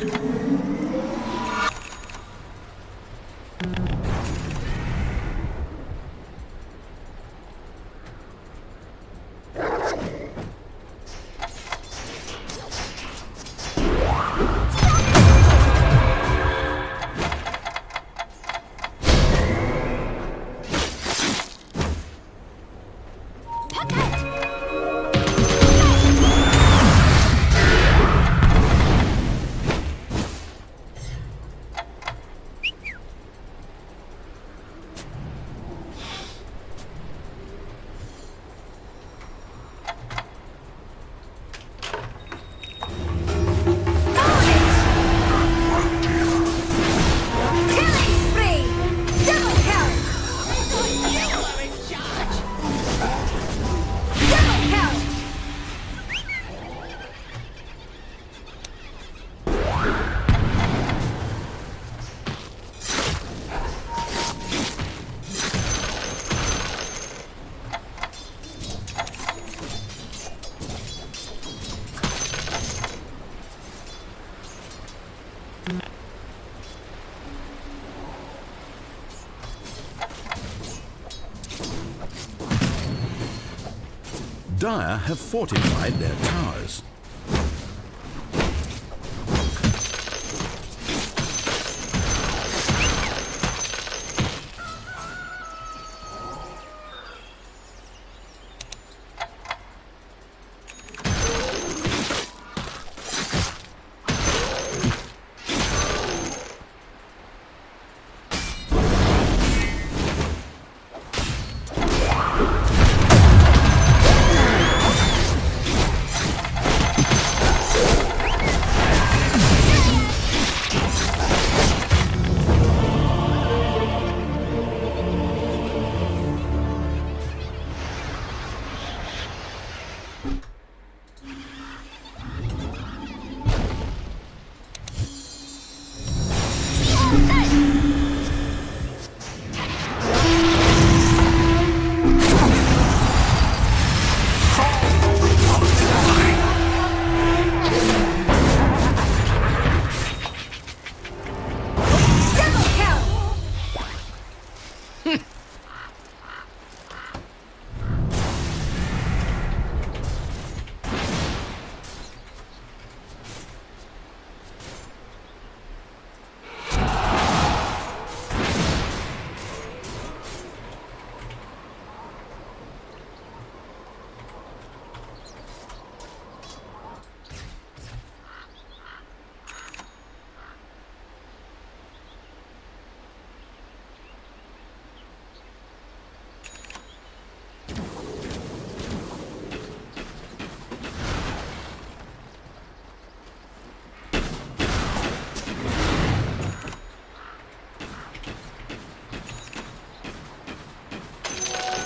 Speaker 7: Dire have fortified their towers.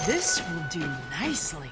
Speaker 9: This will do nicely.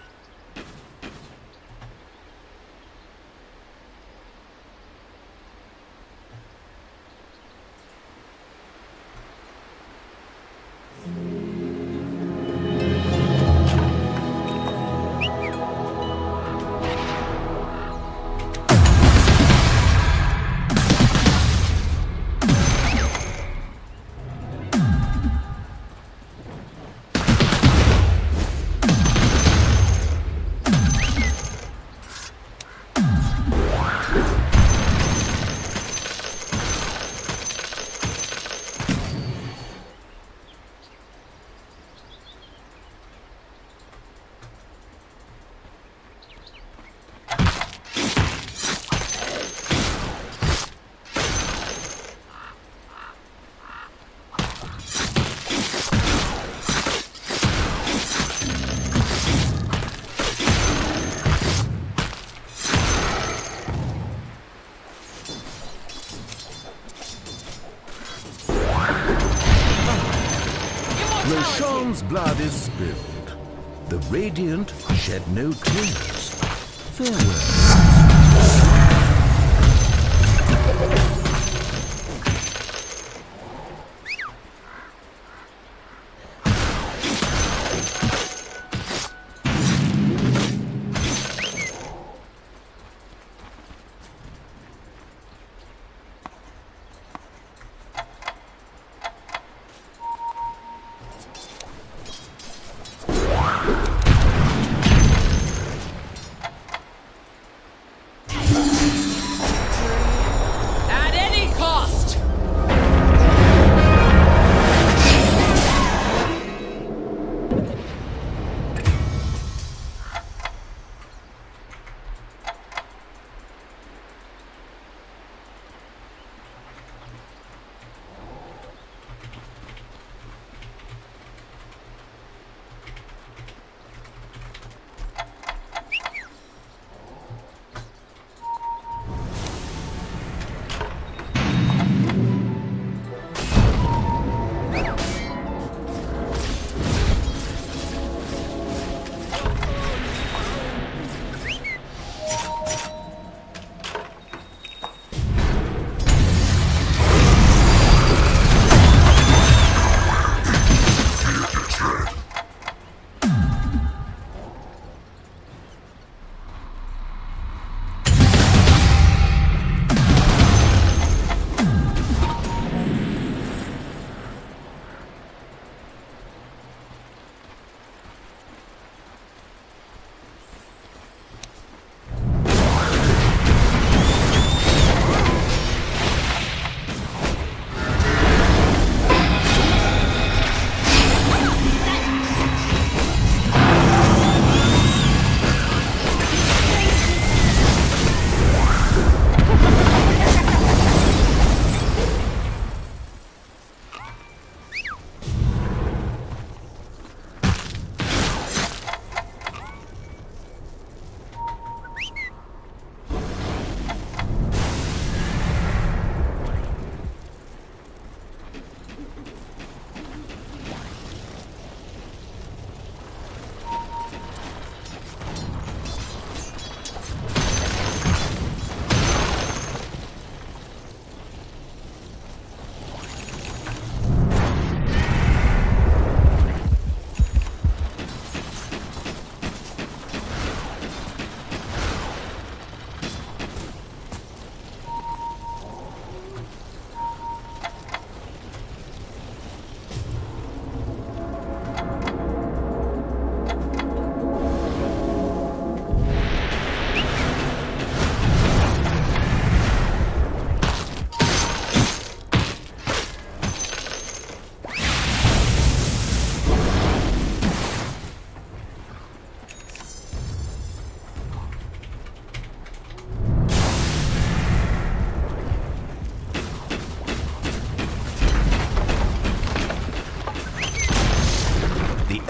Speaker 7: Roshan's blood is spilled. The Radiant shed no tears. Farewell.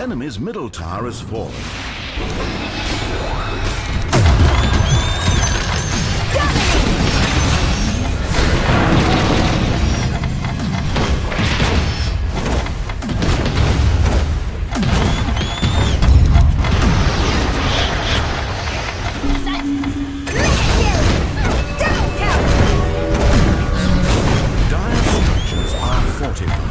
Speaker 7: enemy's middle tower has fallen. Dire structures are fortified.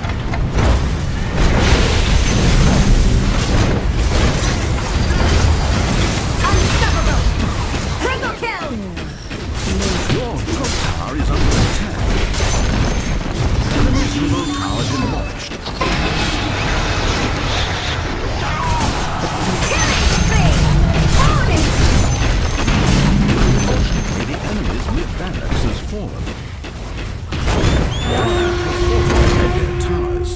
Speaker 7: Your top tower is under attack. Enemy's middle tower demolished. Unfortunately, the enemy's mid-barracks has fallen. Dire have fortified their towers.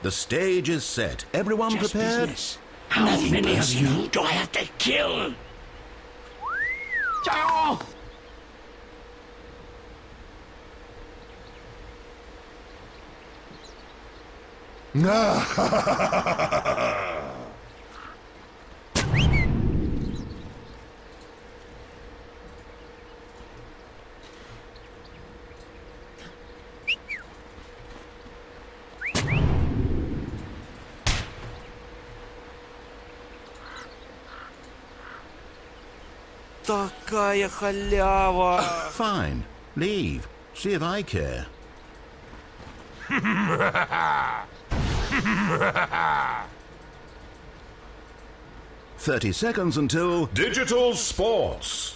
Speaker 7: The stage is set. Everyone
Speaker 19: Just
Speaker 7: prepared?
Speaker 19: business. How many of you do I have to kill? Oh!
Speaker 11: Такая халява.
Speaker 7: Fine. Leave. See if I care. 30 seconds until
Speaker 6: Digital Sports.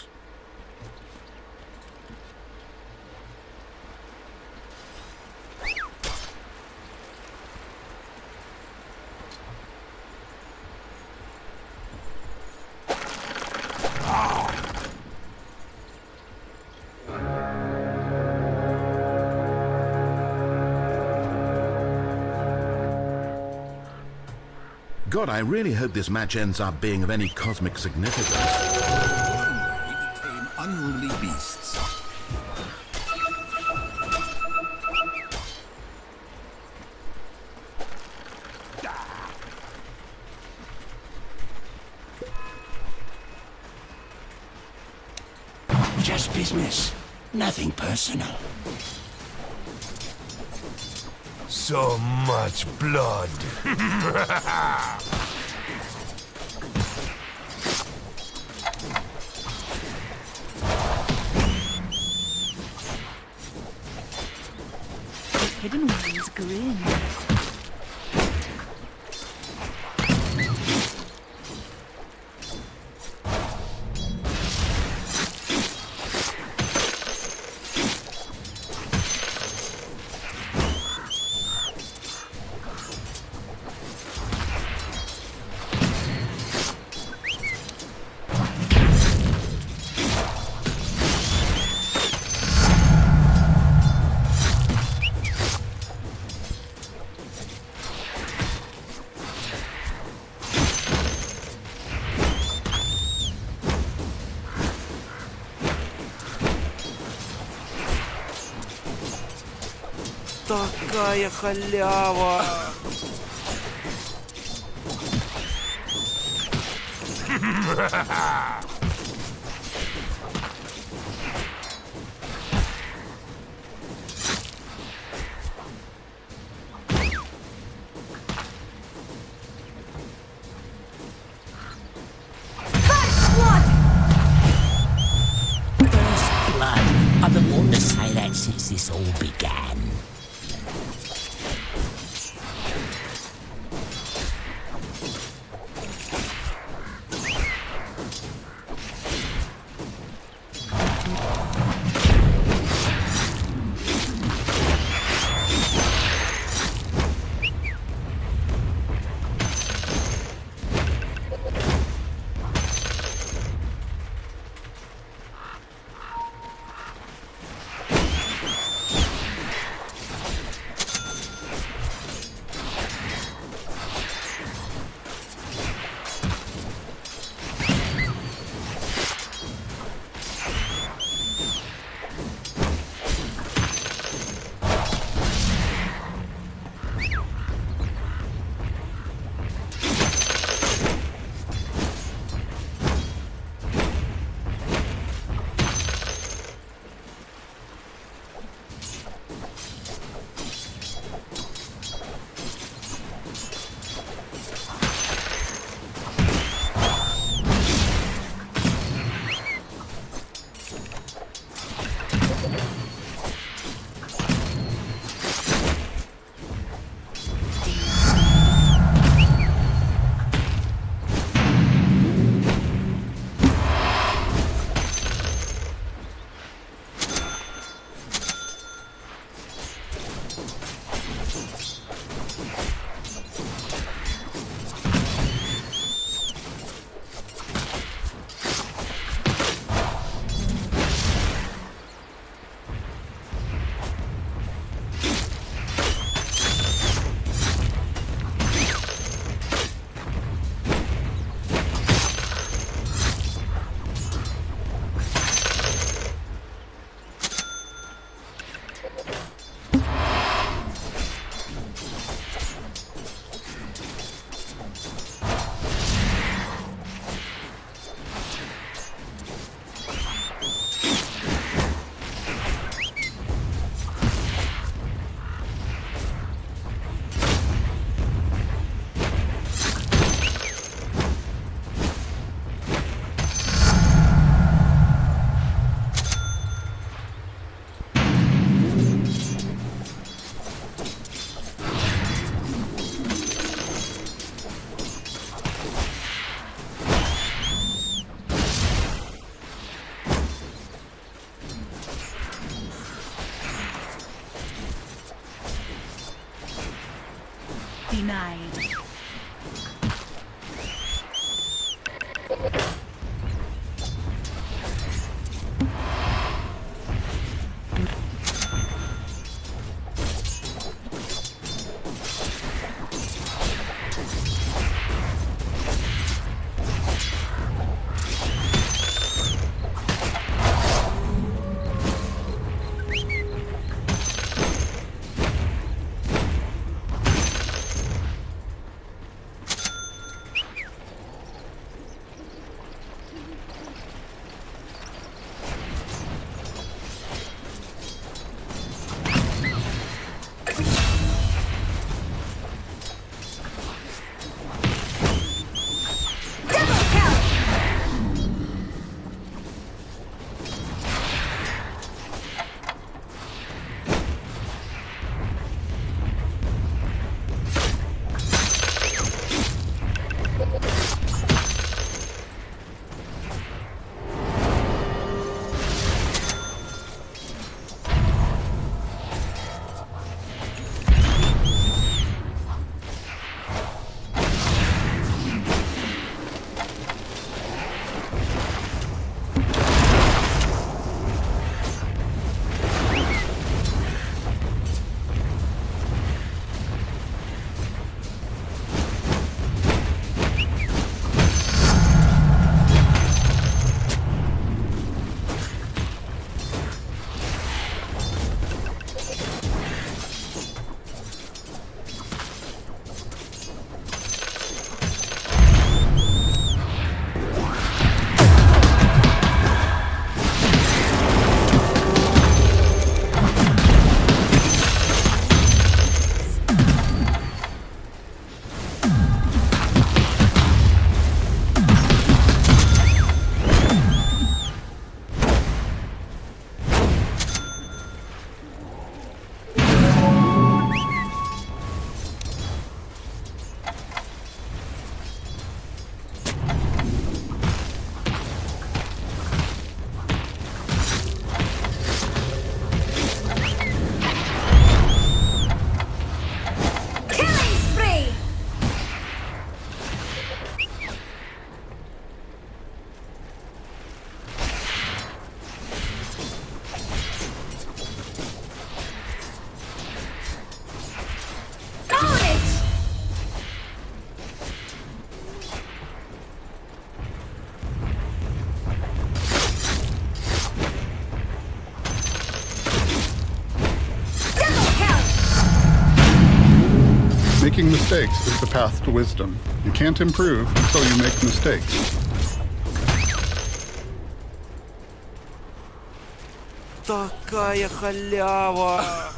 Speaker 7: God, I really hope this match ends up being of any cosmic significance.
Speaker 19: They became unruly beasts. Just business. Nothing personal.
Speaker 15: So much blood.
Speaker 9: Hidden ones grin.
Speaker 11: Такая халява.
Speaker 19: First blood. I've been wanting to say that since this all began.
Speaker 20: denied.
Speaker 14: Making mistakes is the path to wisdom. You can't improve until you make mistakes.
Speaker 11: Такая халява!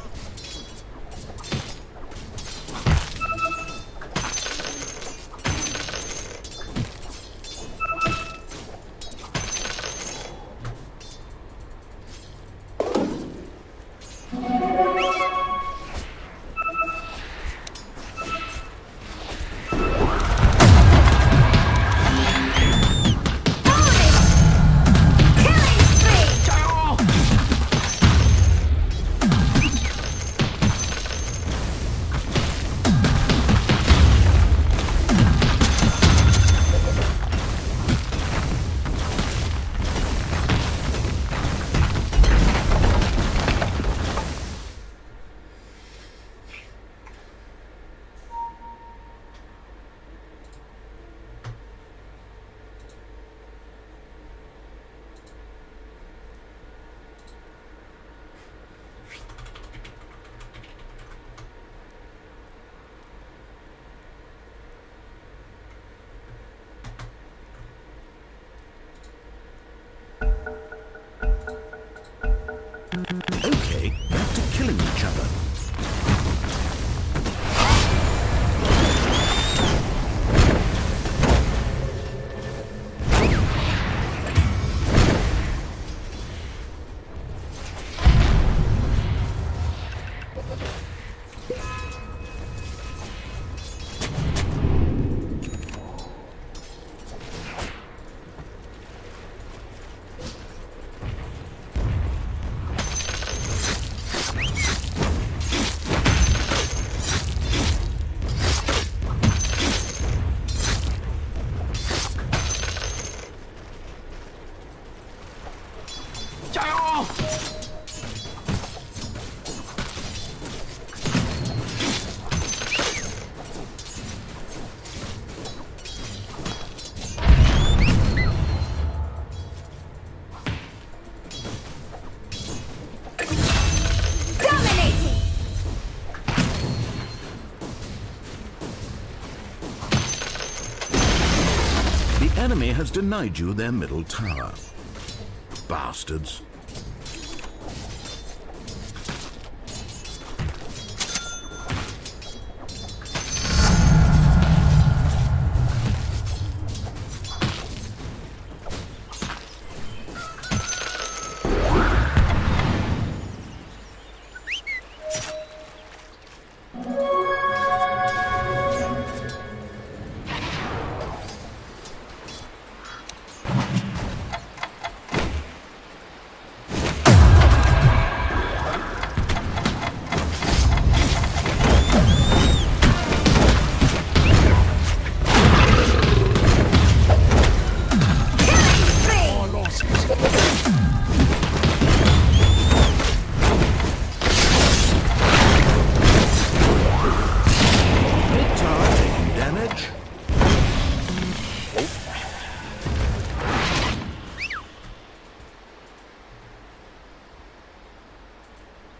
Speaker 7: Okay, back to killing each other.
Speaker 20: Dominating!
Speaker 7: The enemy has denied you their middle tower. Bastards.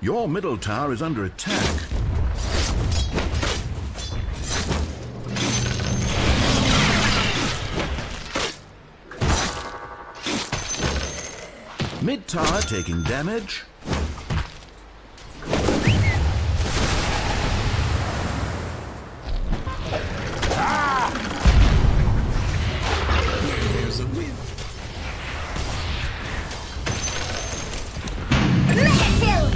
Speaker 7: Your middle tower is under attack. Mid tower taking damage.
Speaker 19: There's a win.
Speaker 20: Mega kill!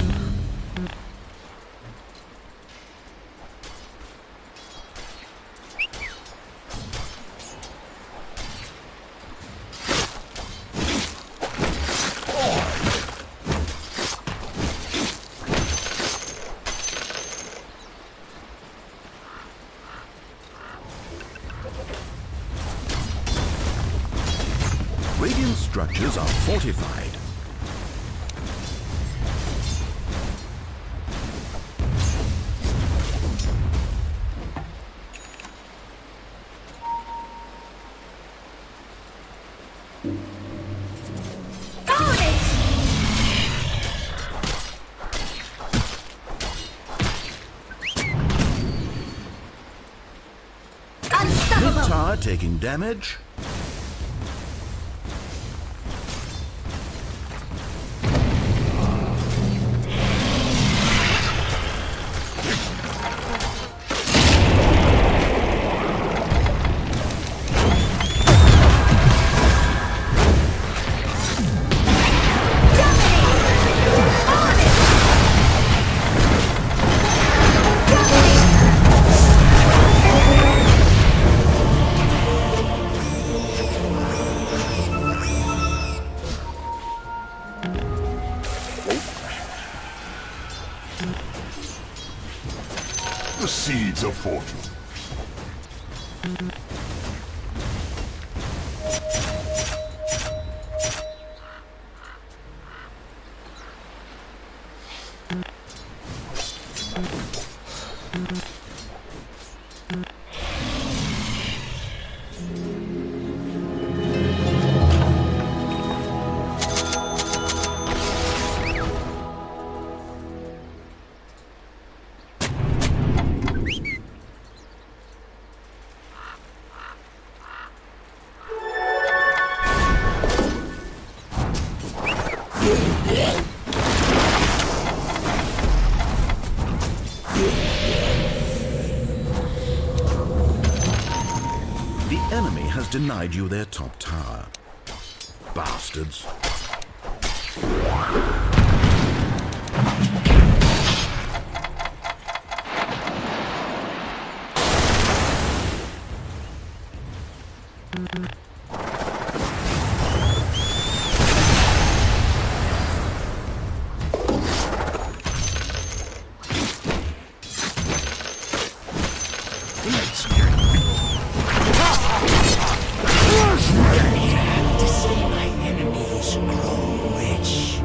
Speaker 7: Radiant structures are fortified. Mid tower taking damage.
Speaker 15: The seeds of fortune.
Speaker 7: The enemy has denied you their top tower. Bastards.
Speaker 19: To see my enemies grow rich.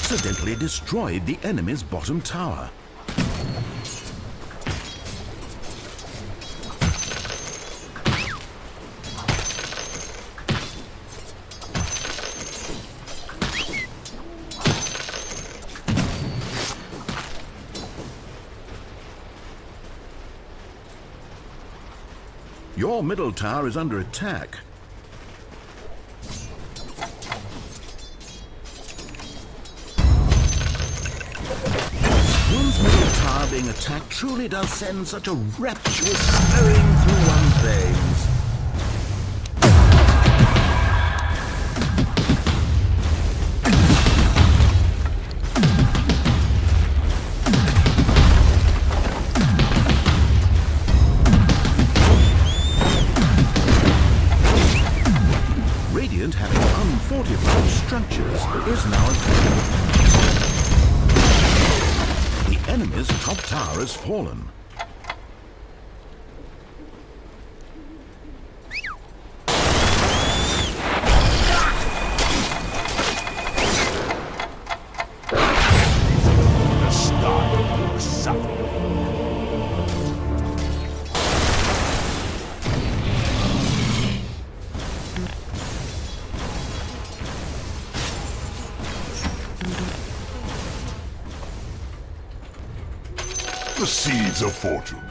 Speaker 7: accidentally destroyed the enemy's bottom tower. Your middle tower is under attack. One's middle tower being attacked truly does send such a rapturous flowing through one's veins. Radiant, having unfortified structures, is now attacked. The enemy's top tower has fallen.
Speaker 15: The start of your suffering. The seeds of fortune.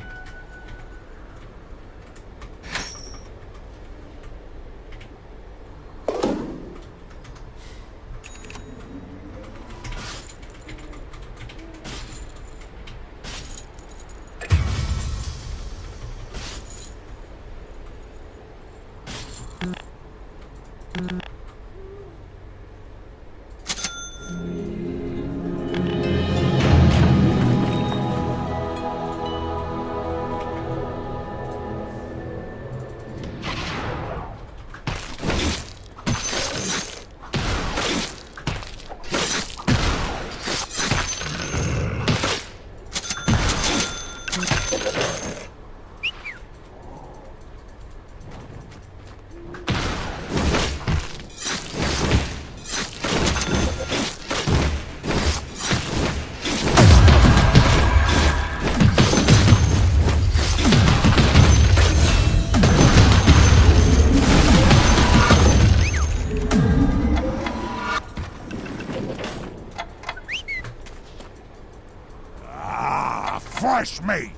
Speaker 15: Fresh meat!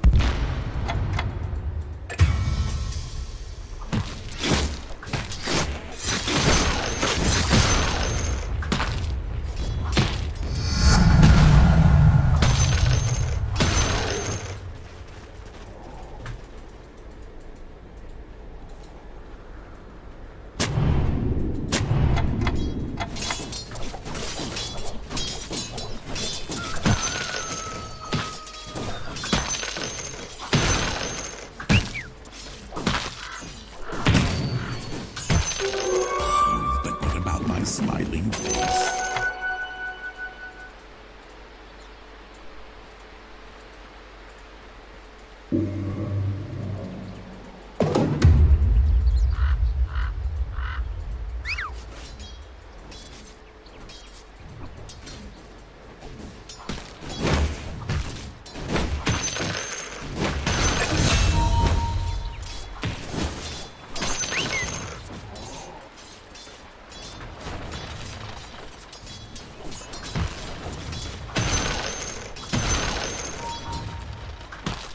Speaker 19: Smiling face.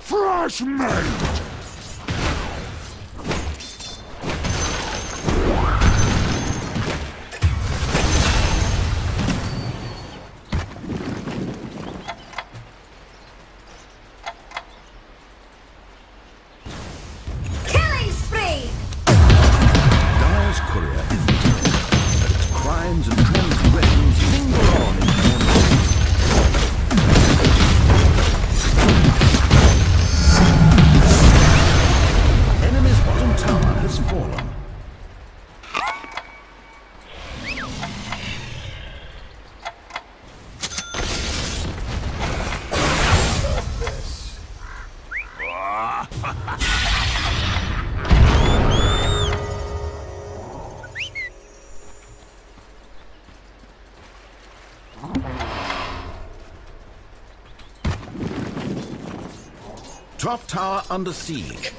Speaker 15: Fresh meat!
Speaker 20: Killing spree!
Speaker 7: Dire's courier is dead, but its crimes and transgressions linger on in memory. Top tower under siege.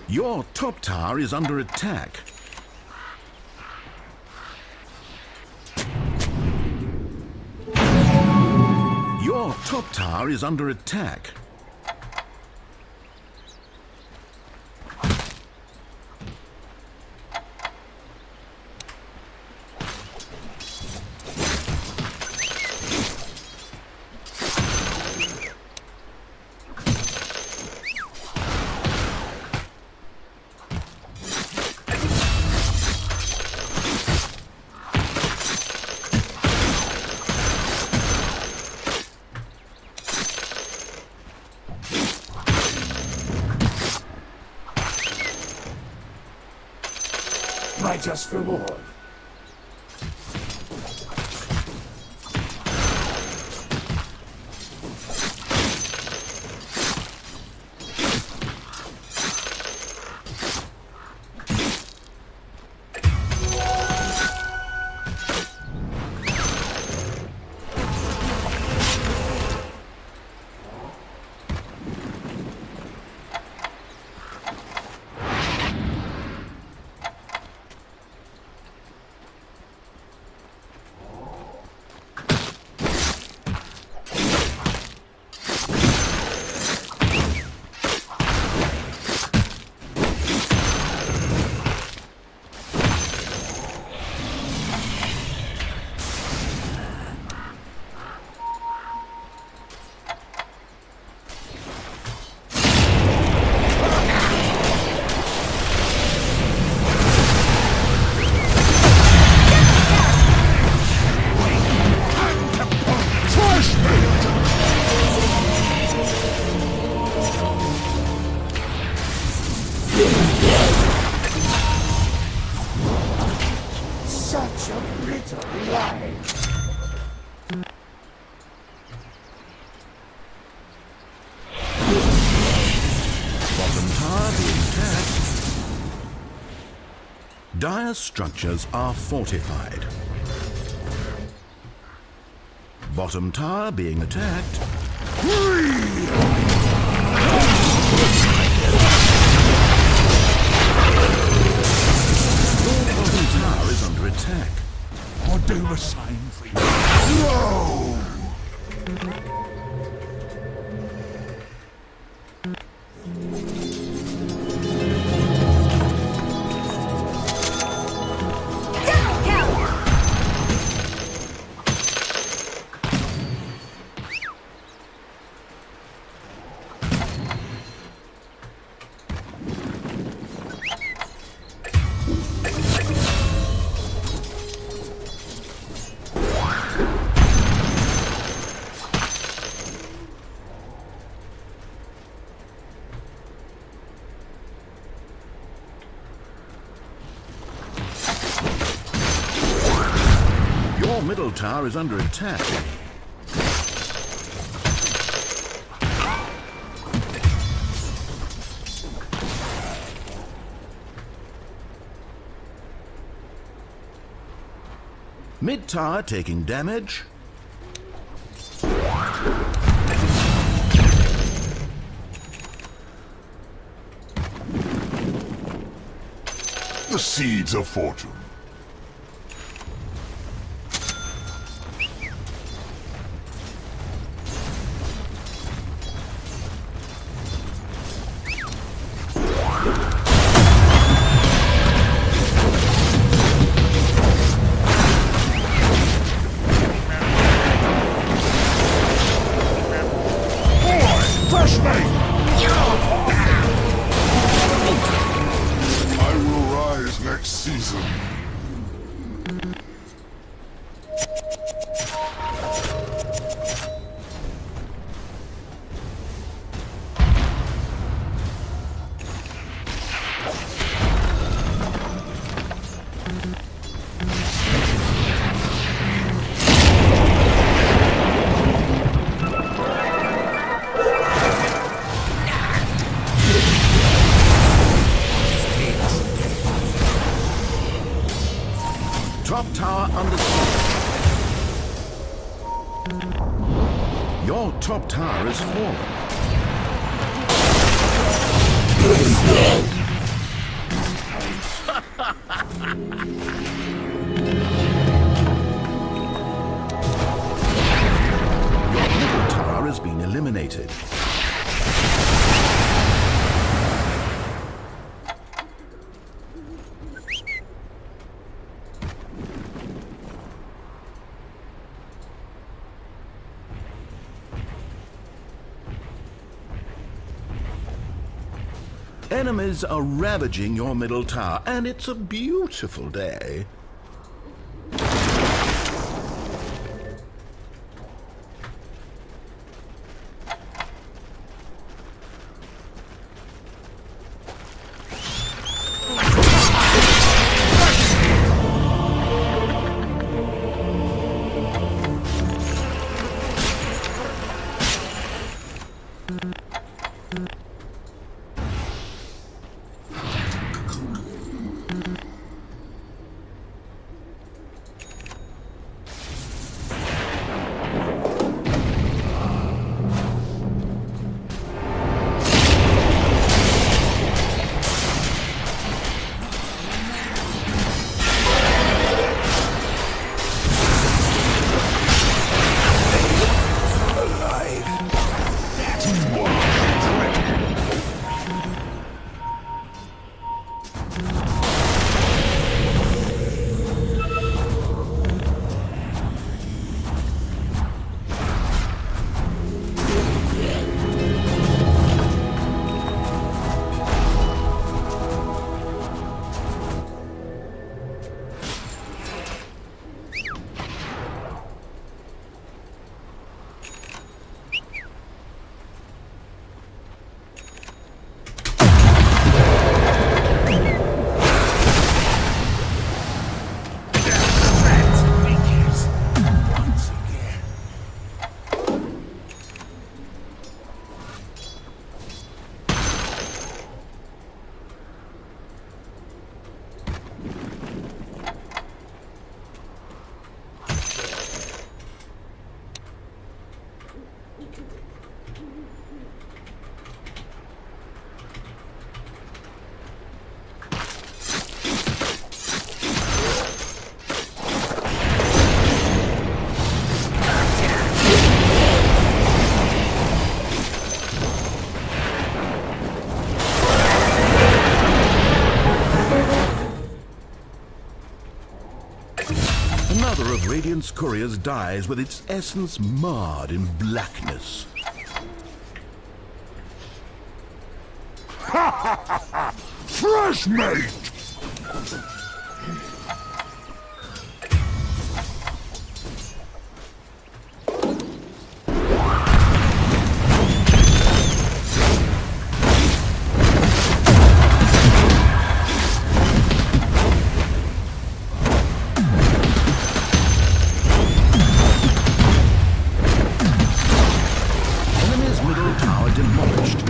Speaker 7: Your top tower is under attack. Your top tower is under attack.
Speaker 15: My just reward. Such a bitter life.
Speaker 7: Bottom tower being attacked. Dire structures are fortified. Bottom tower being attacked. Bottom tower is under attack.
Speaker 15: I'll do the same for you. No!
Speaker 7: Your middle tower is under attack. Mid tower taking damage.
Speaker 15: The seeds of fortune. Fresh meat! I will rise next season.
Speaker 7: Top tower under siege. Your top tower is fallen. Your middle tower has been eliminated. Enemies are ravaging your middle tower, and it's a beautiful day. Another of Radiant's couriers dies with its essence marred in blackness.
Speaker 15: Ha ha ha ha! Fresh mate!
Speaker 7: Enemy's middle tower demolished.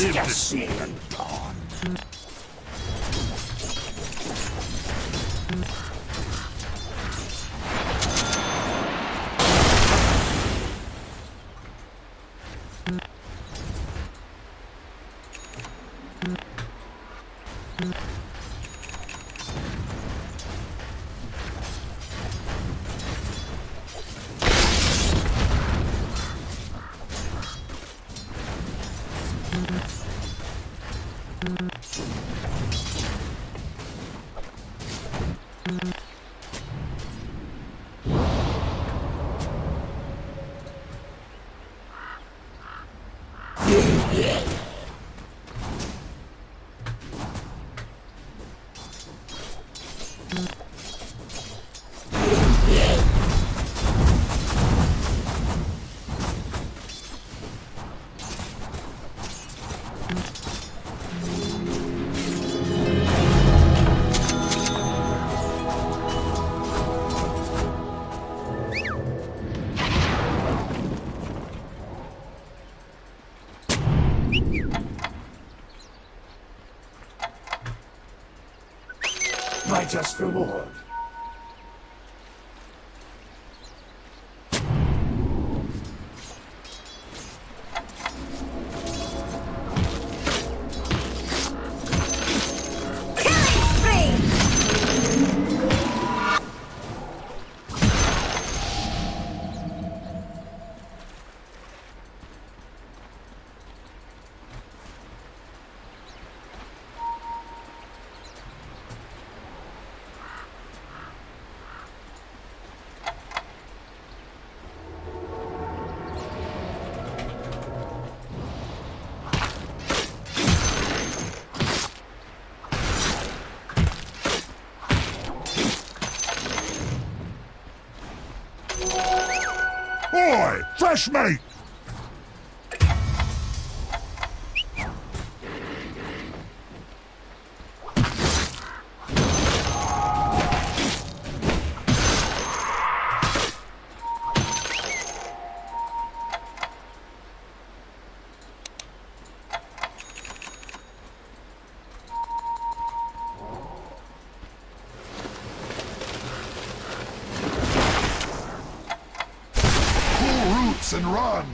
Speaker 15: Live to see the dawn. my just reward.
Speaker 6: Boy, fresh mate! And run!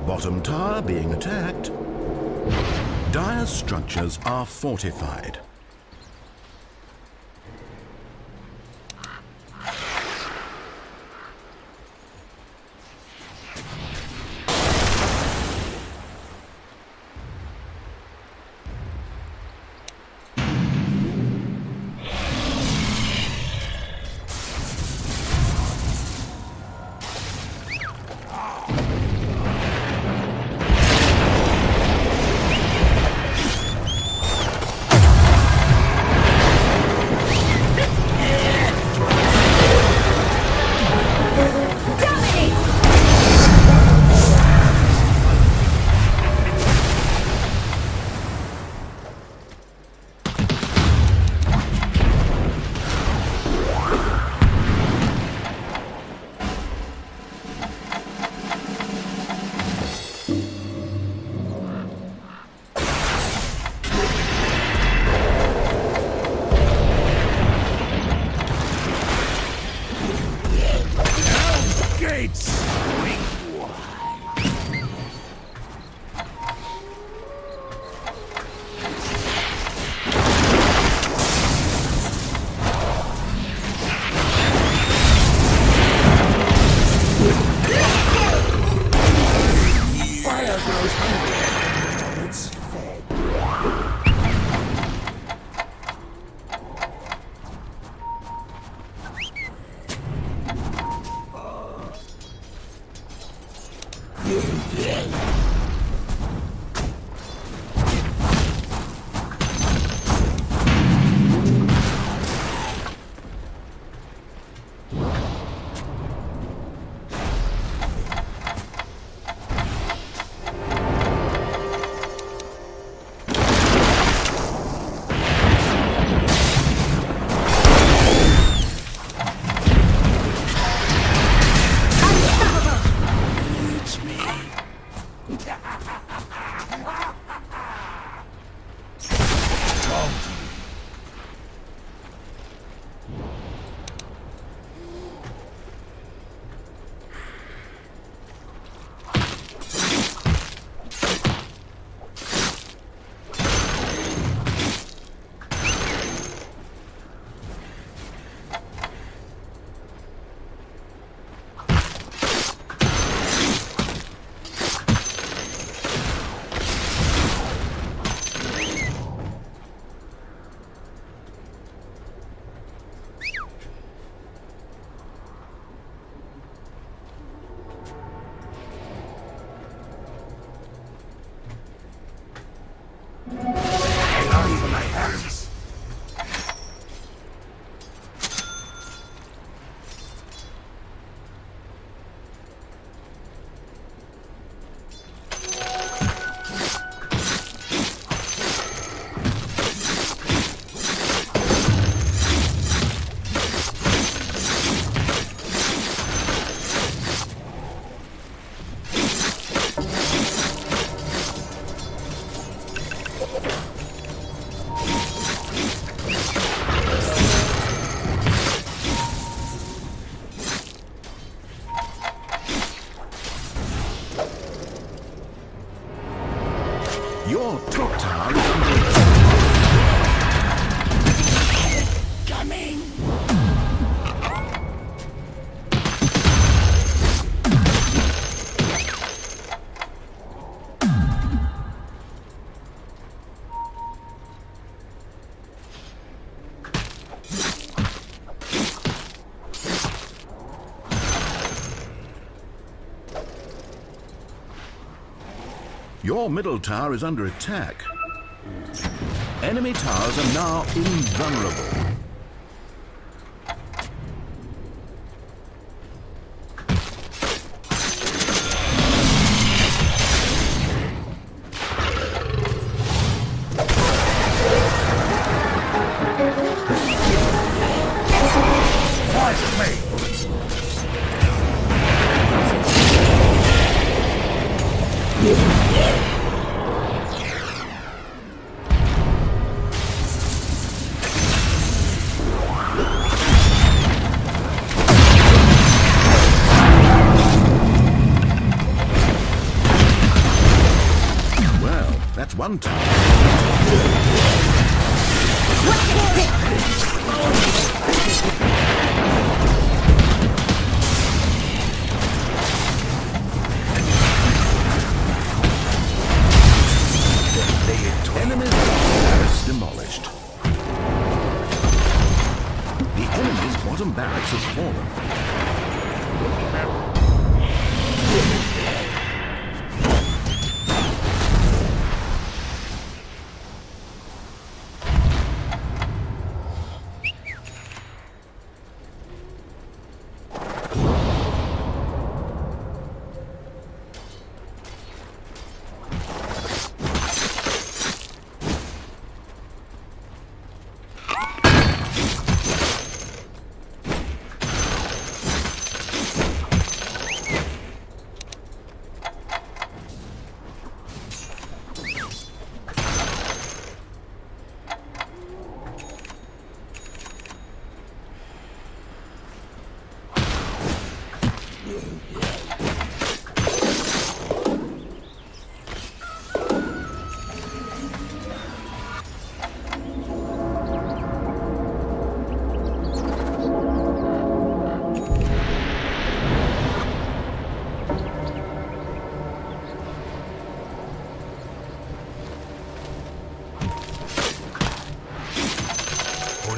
Speaker 7: Bottom tower being attacked. Dire's structures are fortified. Your top tower is under attack.
Speaker 19: Coming!
Speaker 7: Your middle tower is under attack. Enemy towers are now invulnerable. That's one tower. The enemy's barracks demolished. The enemy's bottom barracks has fallen.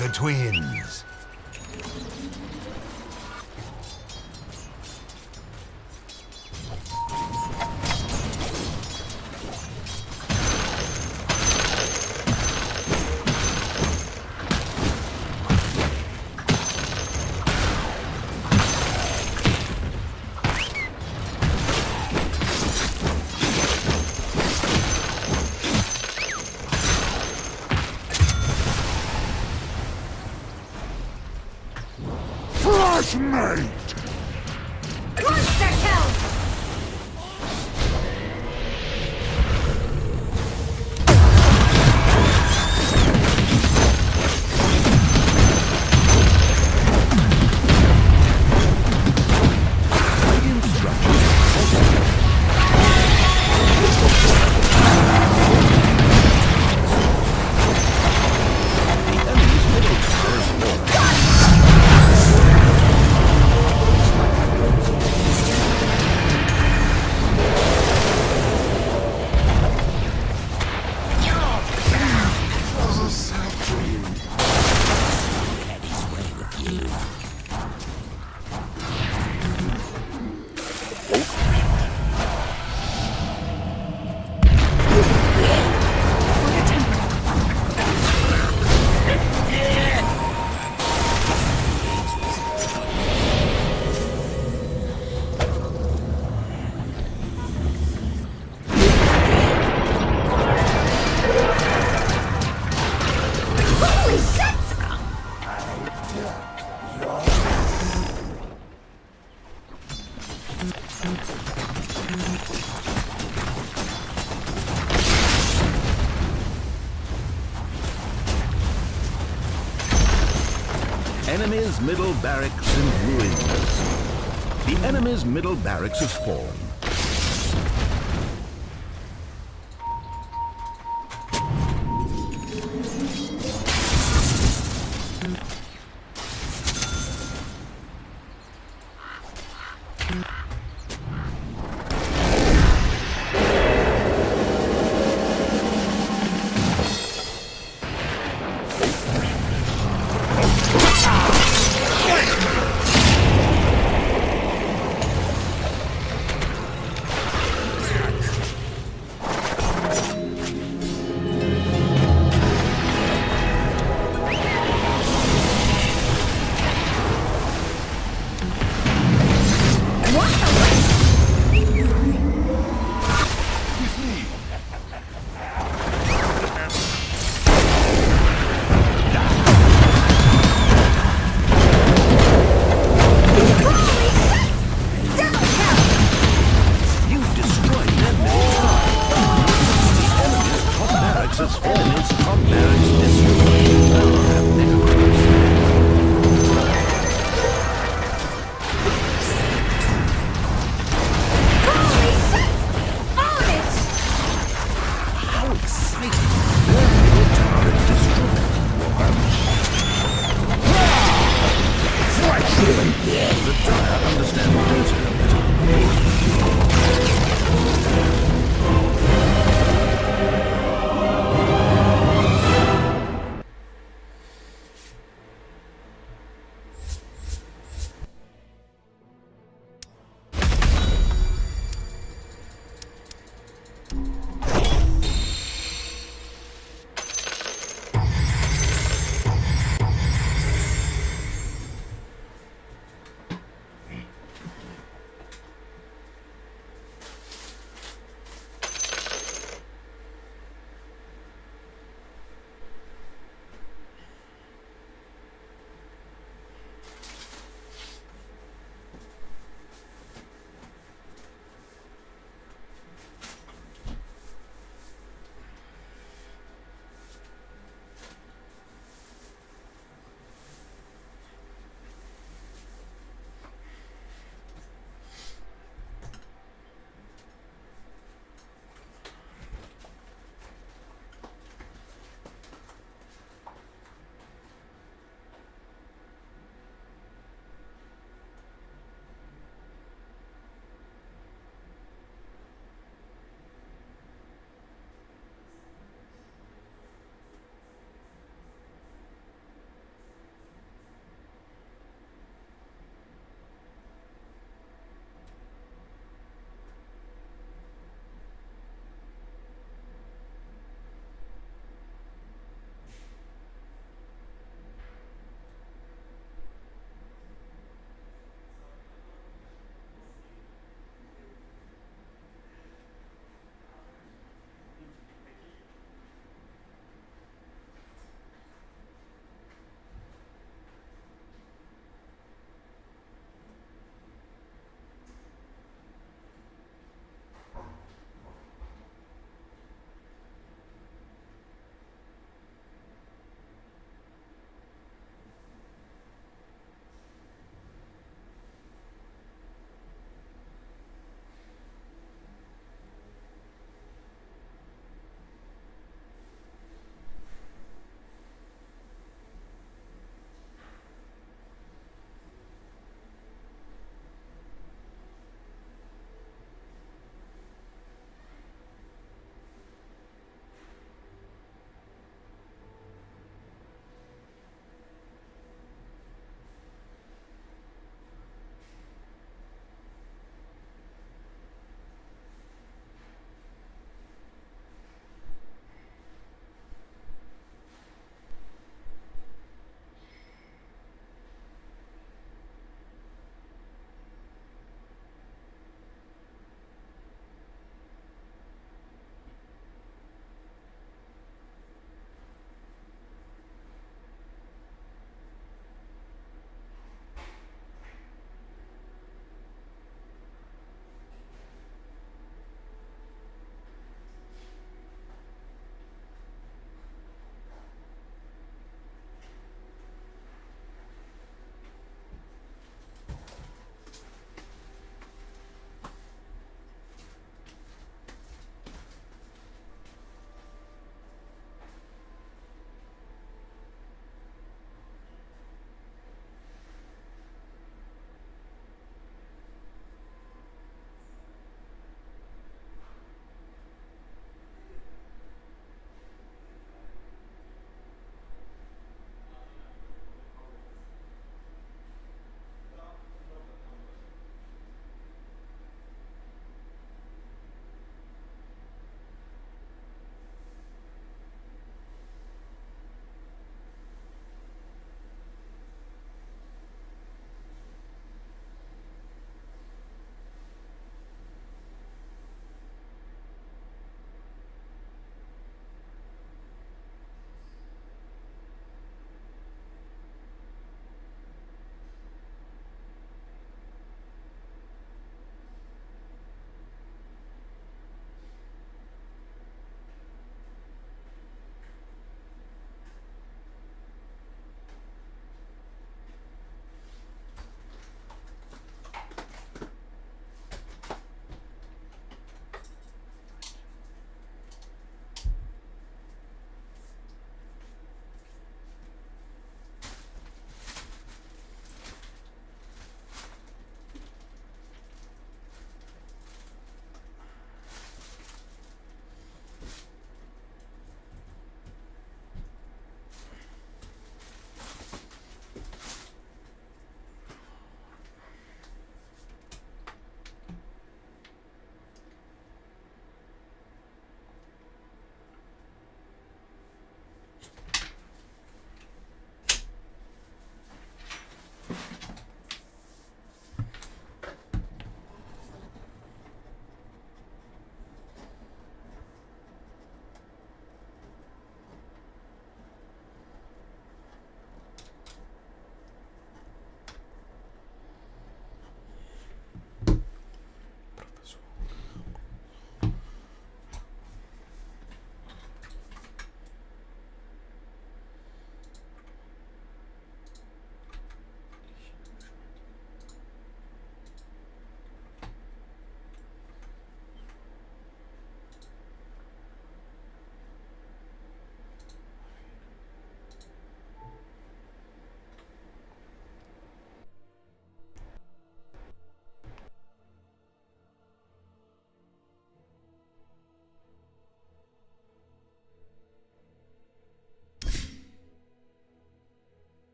Speaker 19: The twins.
Speaker 20: Mate! Monster kill!
Speaker 7: Enemy's middle barracks in ruins. The enemy's middle barracks has fallen.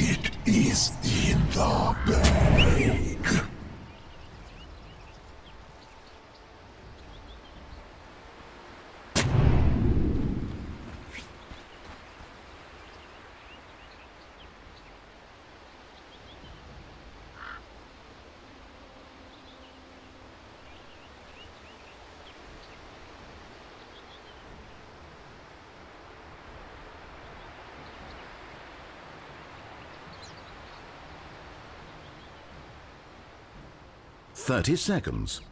Speaker 15: It is in the bag.
Speaker 7: "30 seconds.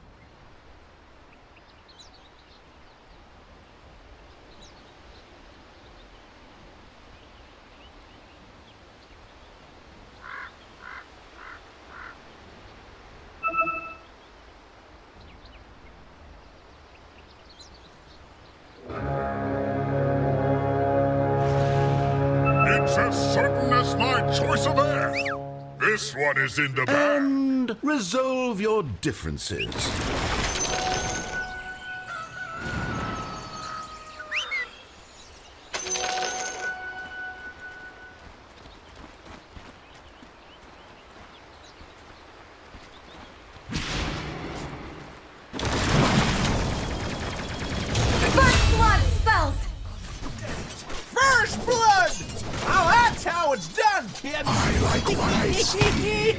Speaker 15: It's as certain as my choice of air. This one is in the bag.
Speaker 7: And resolve your differences.
Speaker 20: First blood spells!
Speaker 11: First blood! Oh, that's how it's done, kid!
Speaker 15: I like what I see.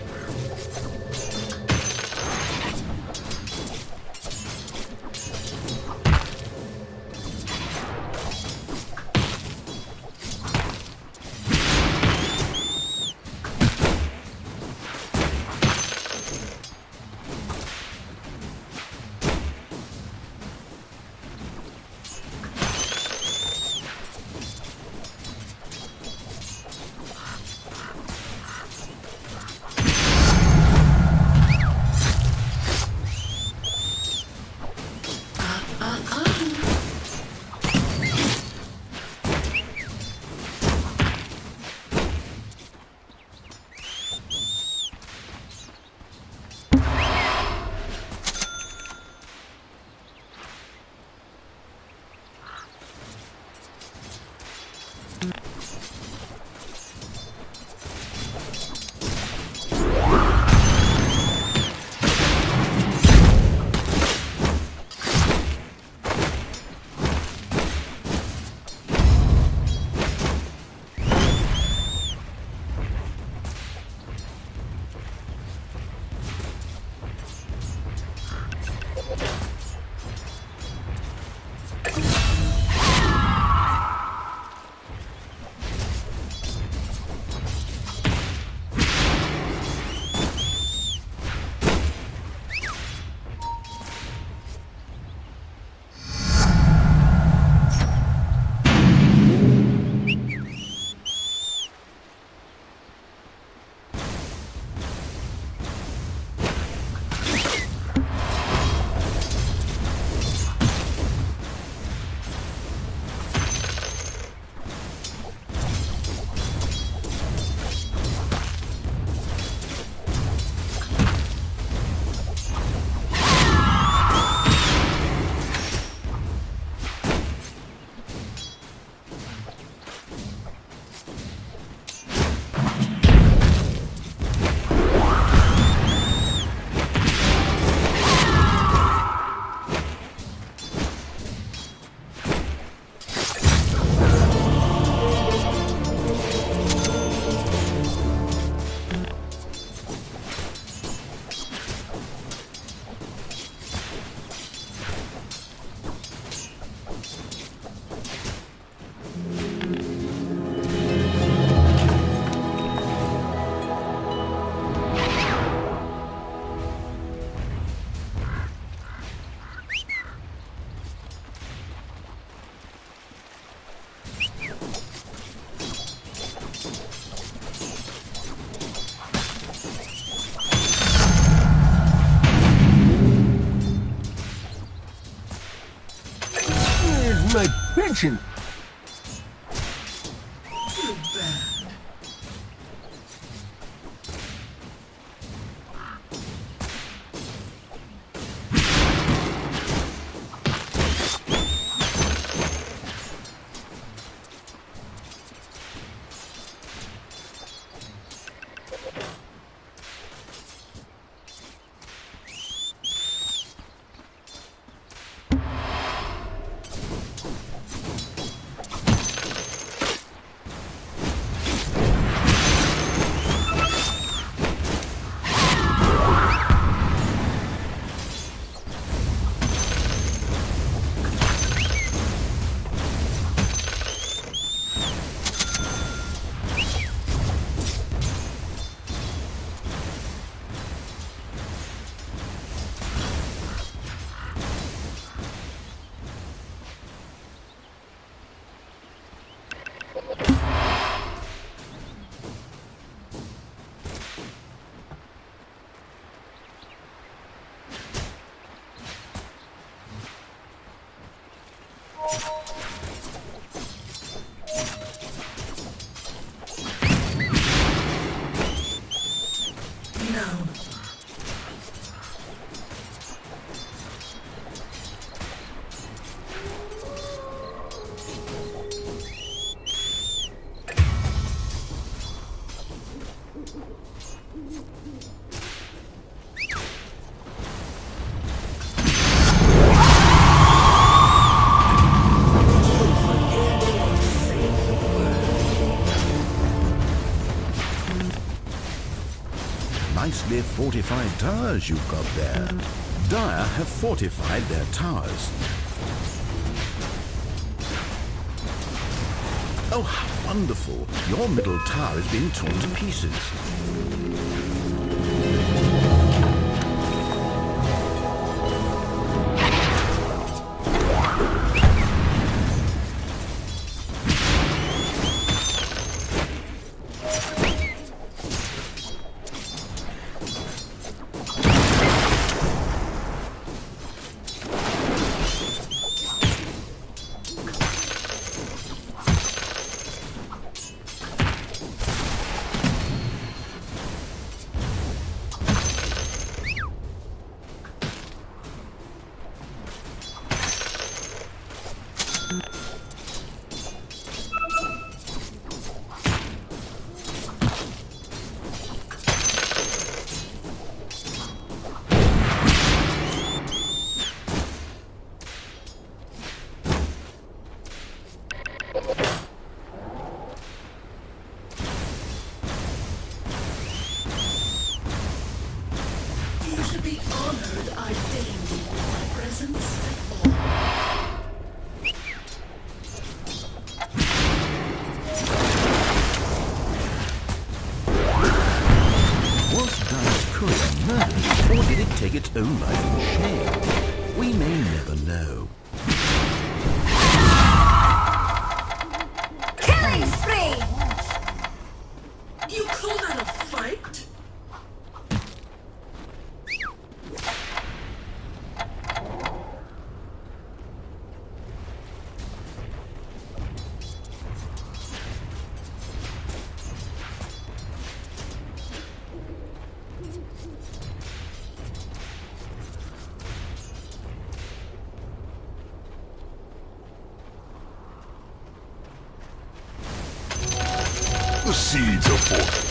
Speaker 11: My pension!
Speaker 7: Nicely fortified towers you've got there. Dire have fortified their towers. Oh, how wonderful! Your middle tower is being torn to pieces.
Speaker 9: You should be honored I deign you with my presence.
Speaker 7: Was Dire's courier murdered, or did it take its own life in shame? We may never know.
Speaker 20: Killing spree!
Speaker 9: You call that a fight?
Speaker 15: The seeds are forth.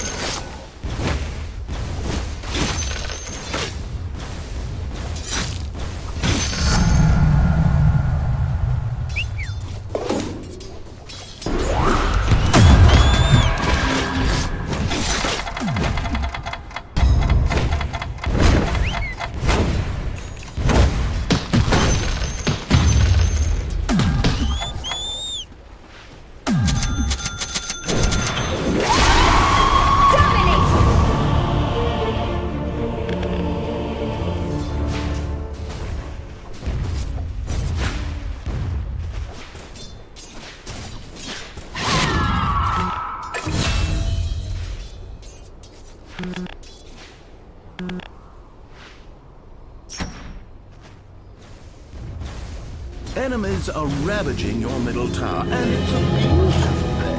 Speaker 7: Enemies are ravaging your middle tower, and it's a beautiful day.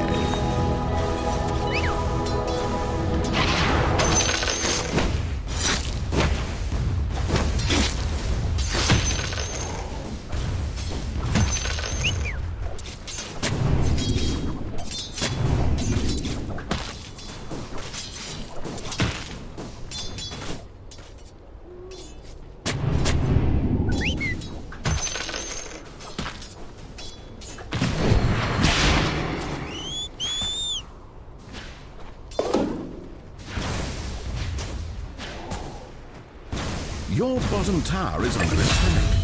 Speaker 7: Your bottom tower is under attack.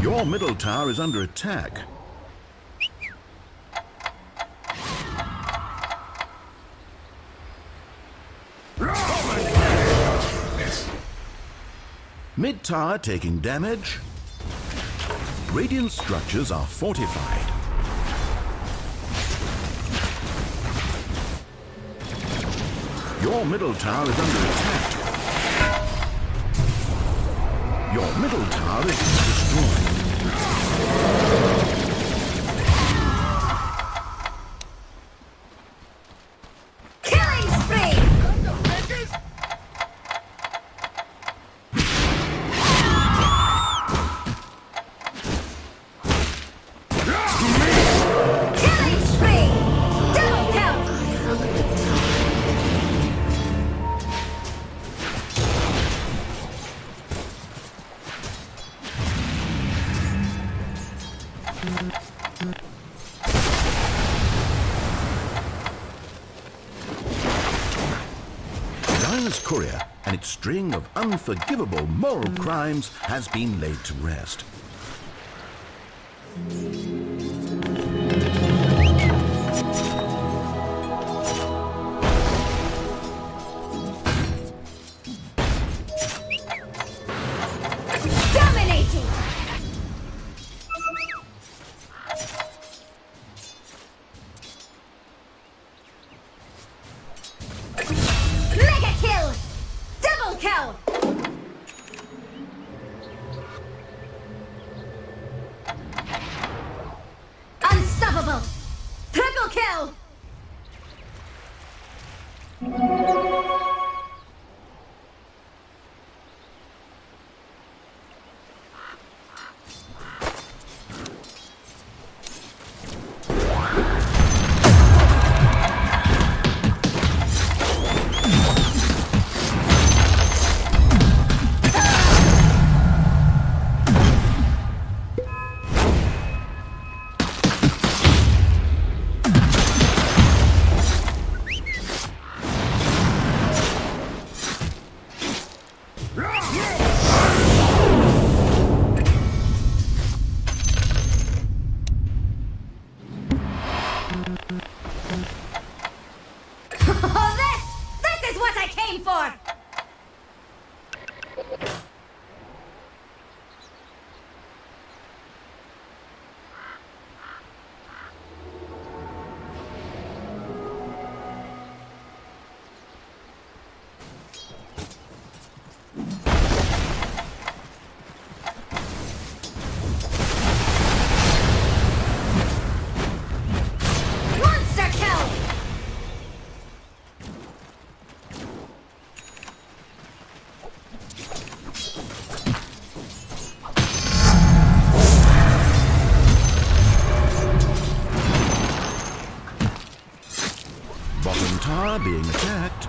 Speaker 7: Your middle tower is under attack. Mid tower taking damage. Radiant structures are fortified. Your middle tower is under attack. Your middle tower is destroyed.
Speaker 20: Killing spree! Killing spree! Double kill!
Speaker 7: Diana's courier and its string of unforgivable moral crimes has been laid to rest.
Speaker 20: Dominating! Mega kill! Double kill! Unstoppable! Triple kill! This is what I came for! Monster kill!
Speaker 7: Bottom tower being attacked.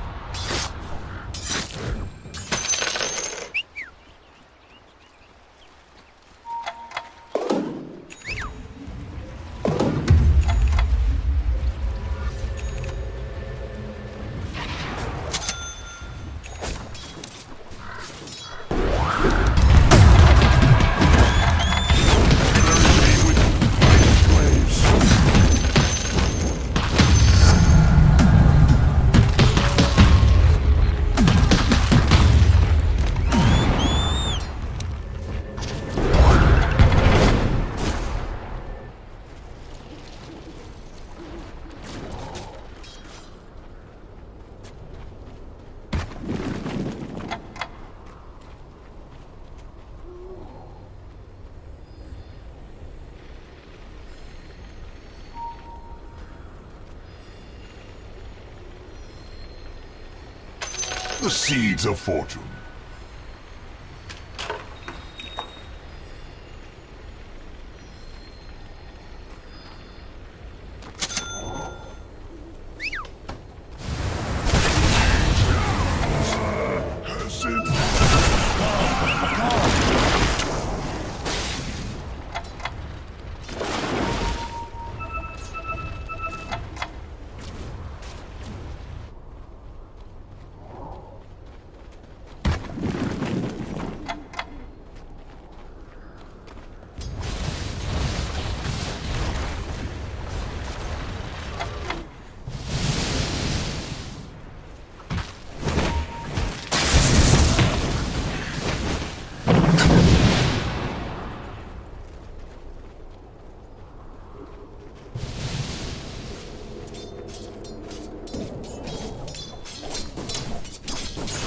Speaker 15: the seeds of fortune.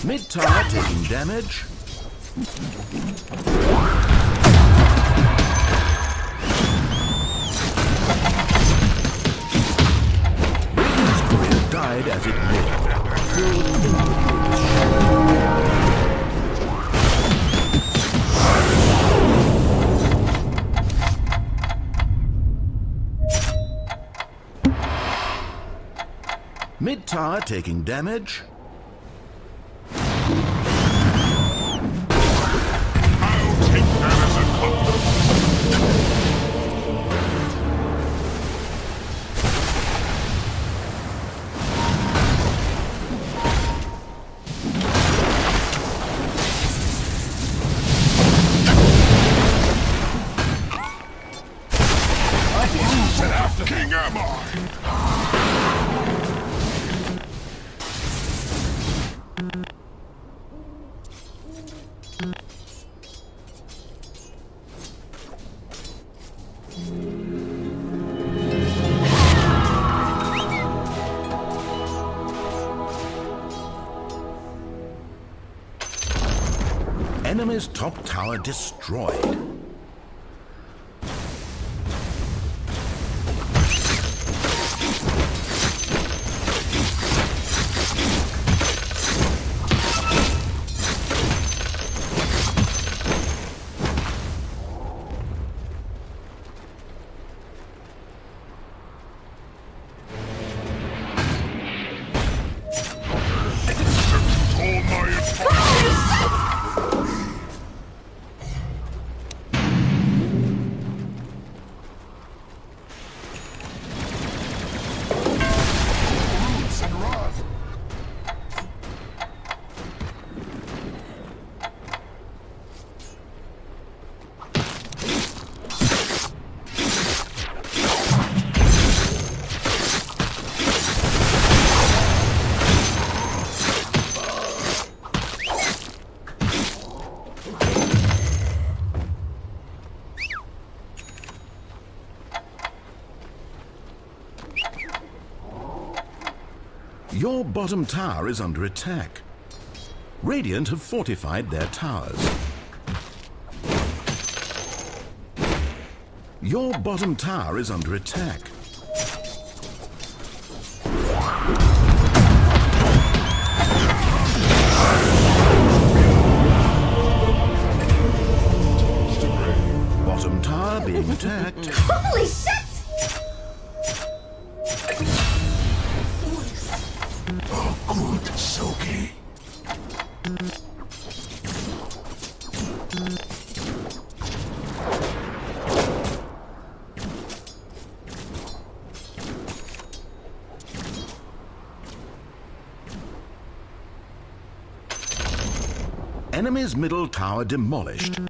Speaker 7: Mid-tower taking damage. Radiant's courier died as it lived, filled inwardly with shadow. Mid-tower taking damage.
Speaker 15: King am I?
Speaker 7: Enemy's top tower destroyed. Your bottom tower is under attack. Radiant have fortified their towers. Your bottom tower is under attack. Bottom tower being attacked.
Speaker 20: Holy shit!
Speaker 15: Good Soki.
Speaker 7: Enemy's middle tower demolished.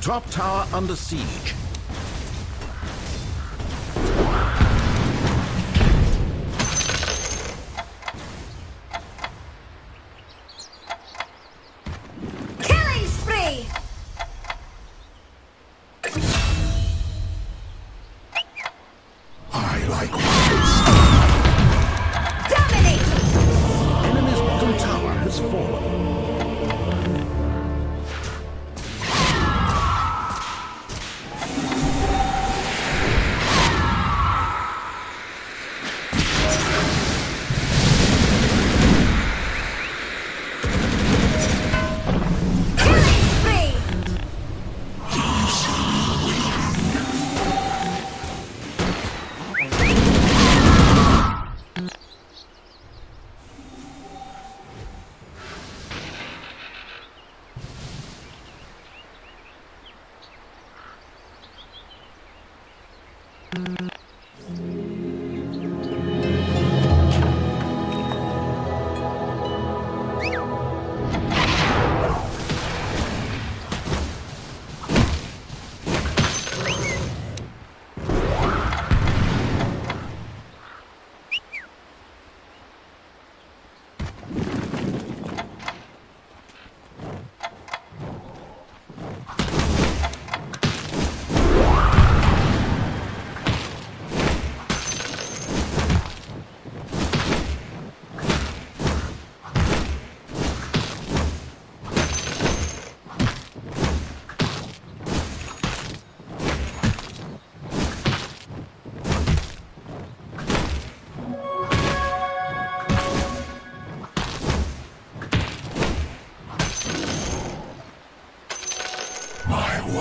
Speaker 7: top tower under siege.
Speaker 20: Killing spree!
Speaker 19: I like
Speaker 20: Dominate!
Speaker 7: Enemy's bottom tower has fallen.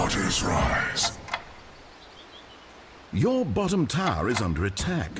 Speaker 19: waters rise.
Speaker 7: Your bottom tower is under attack.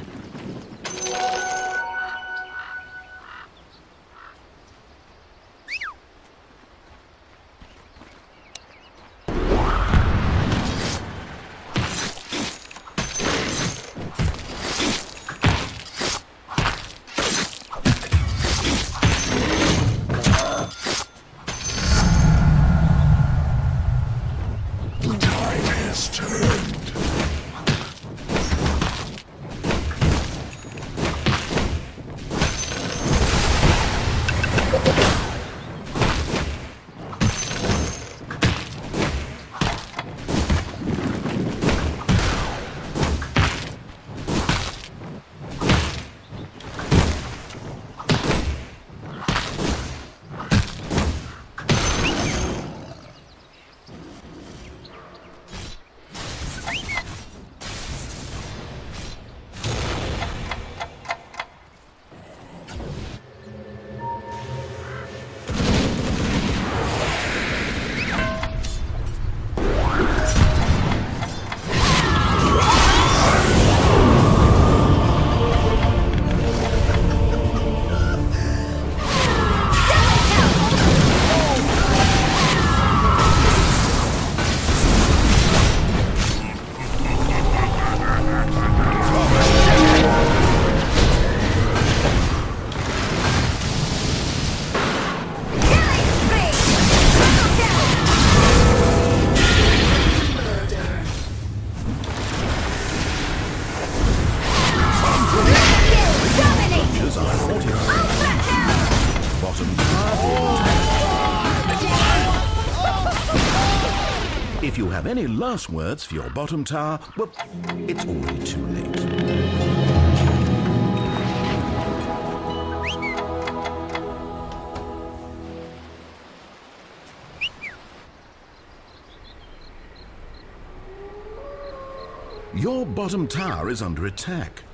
Speaker 7: If you have any last words for your bottom tower, well, it's already too late. Your bottom tower is under attack.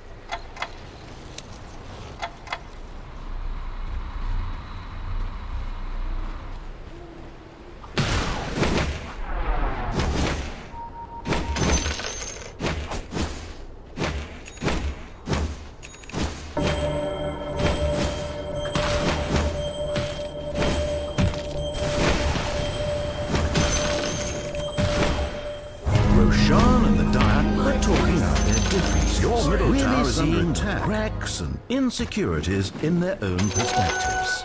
Speaker 7: Cracks and insecurities in their own perspectives.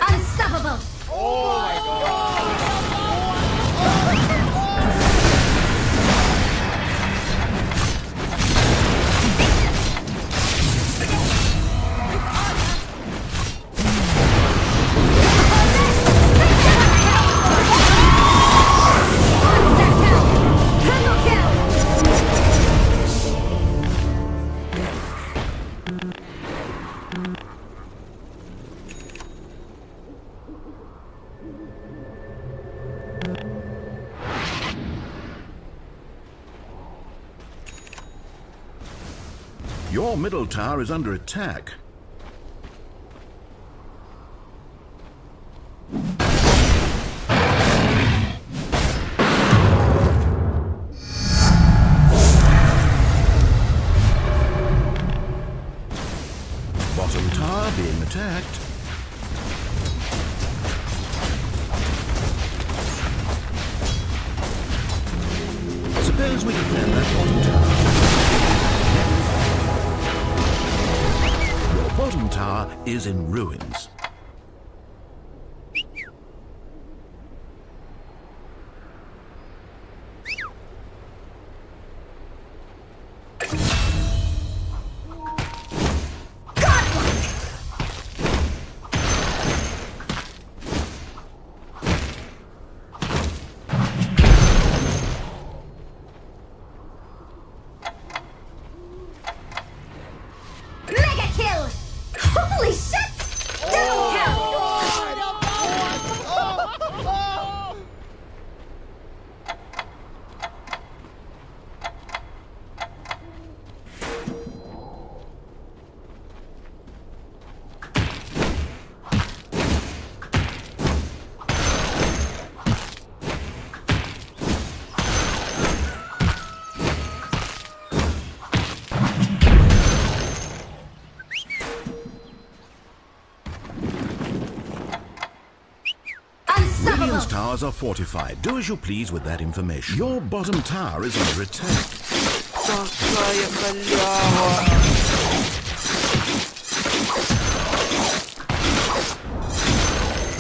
Speaker 20: Unstoppable!
Speaker 5: Oh my god!
Speaker 7: Your middle tower is under attack. Bottom tower being attacked. Suppose we defend that bottom tower. Your bottom tower is in ruins.
Speaker 20: Mega kill! Holy shit! Double kill!
Speaker 7: Radiant's towers are fortified. Do as you please with that information. Your bottom tower is under attack.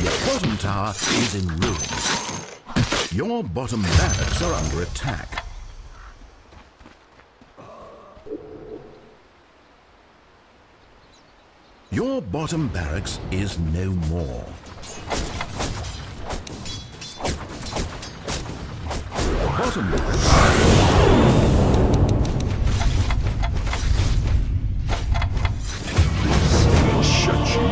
Speaker 7: Your bottom tower is in ruins. Your bottom barracks are under attack. Your bottom barracks is no more. Bottom shut you.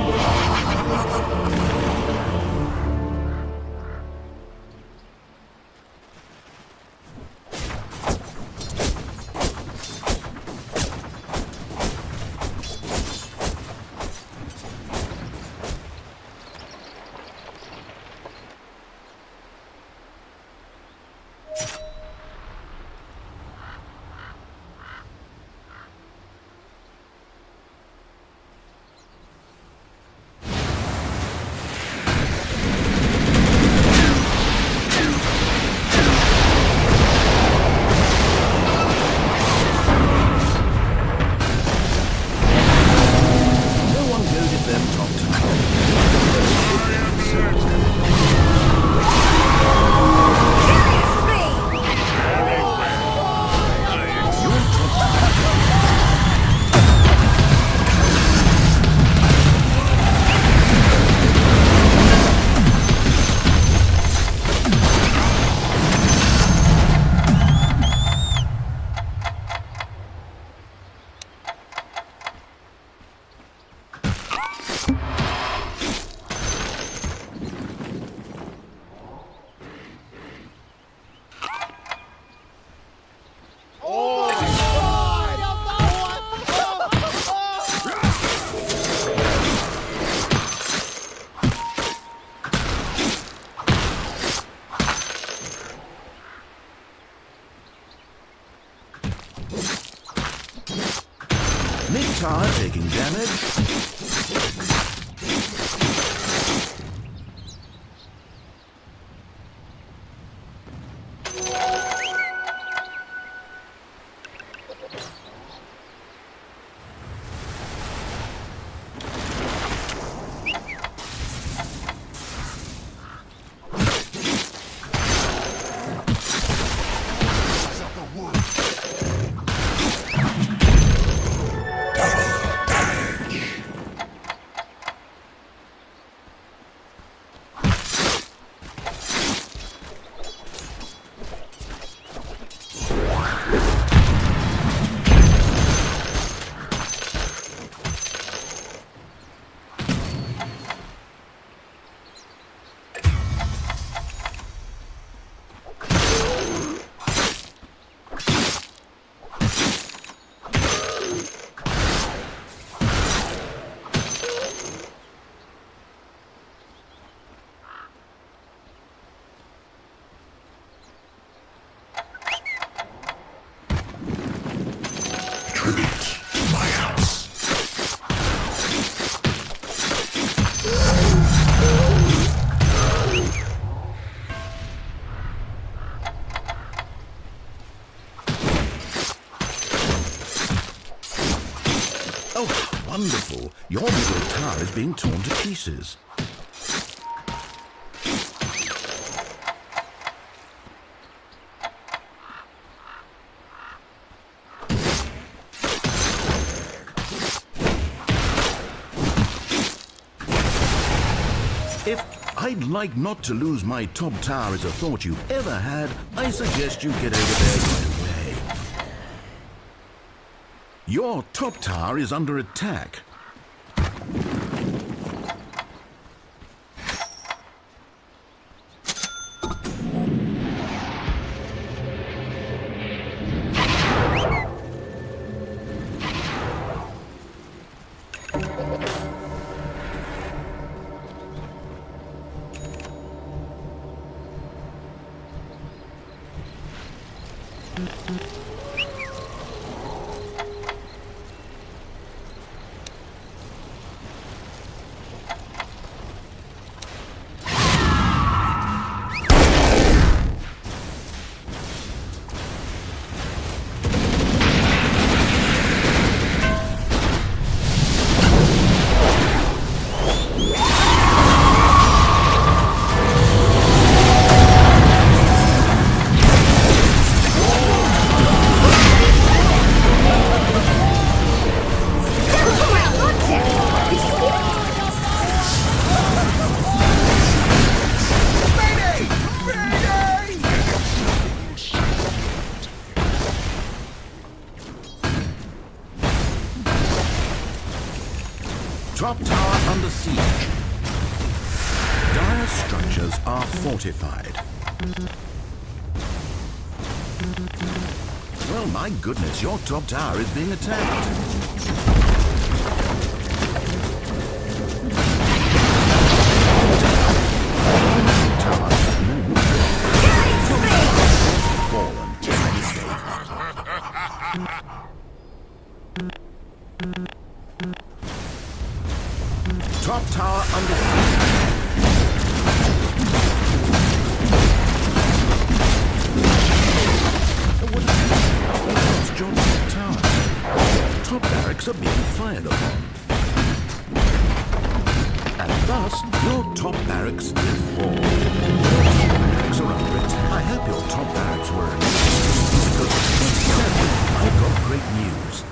Speaker 7: Mid-tower taking damage. Oh, how wonderful. Your middle tower is being torn to pieces. If I'd like not to lose my top tower as a thought you ever had, I suggest you get over there right away. Your top tower is under attack. Top tower under siege. Dire structures are fortified. Well, my goodness, your top tower is being attacked. Tower fallen by mistake. Top tower under siege. What's your top tower? Top barracks are being fired upon. And thus, your top barracks will fall. Your top barracks are under attack. I hope your top barracks were in because sadly, I've got great news.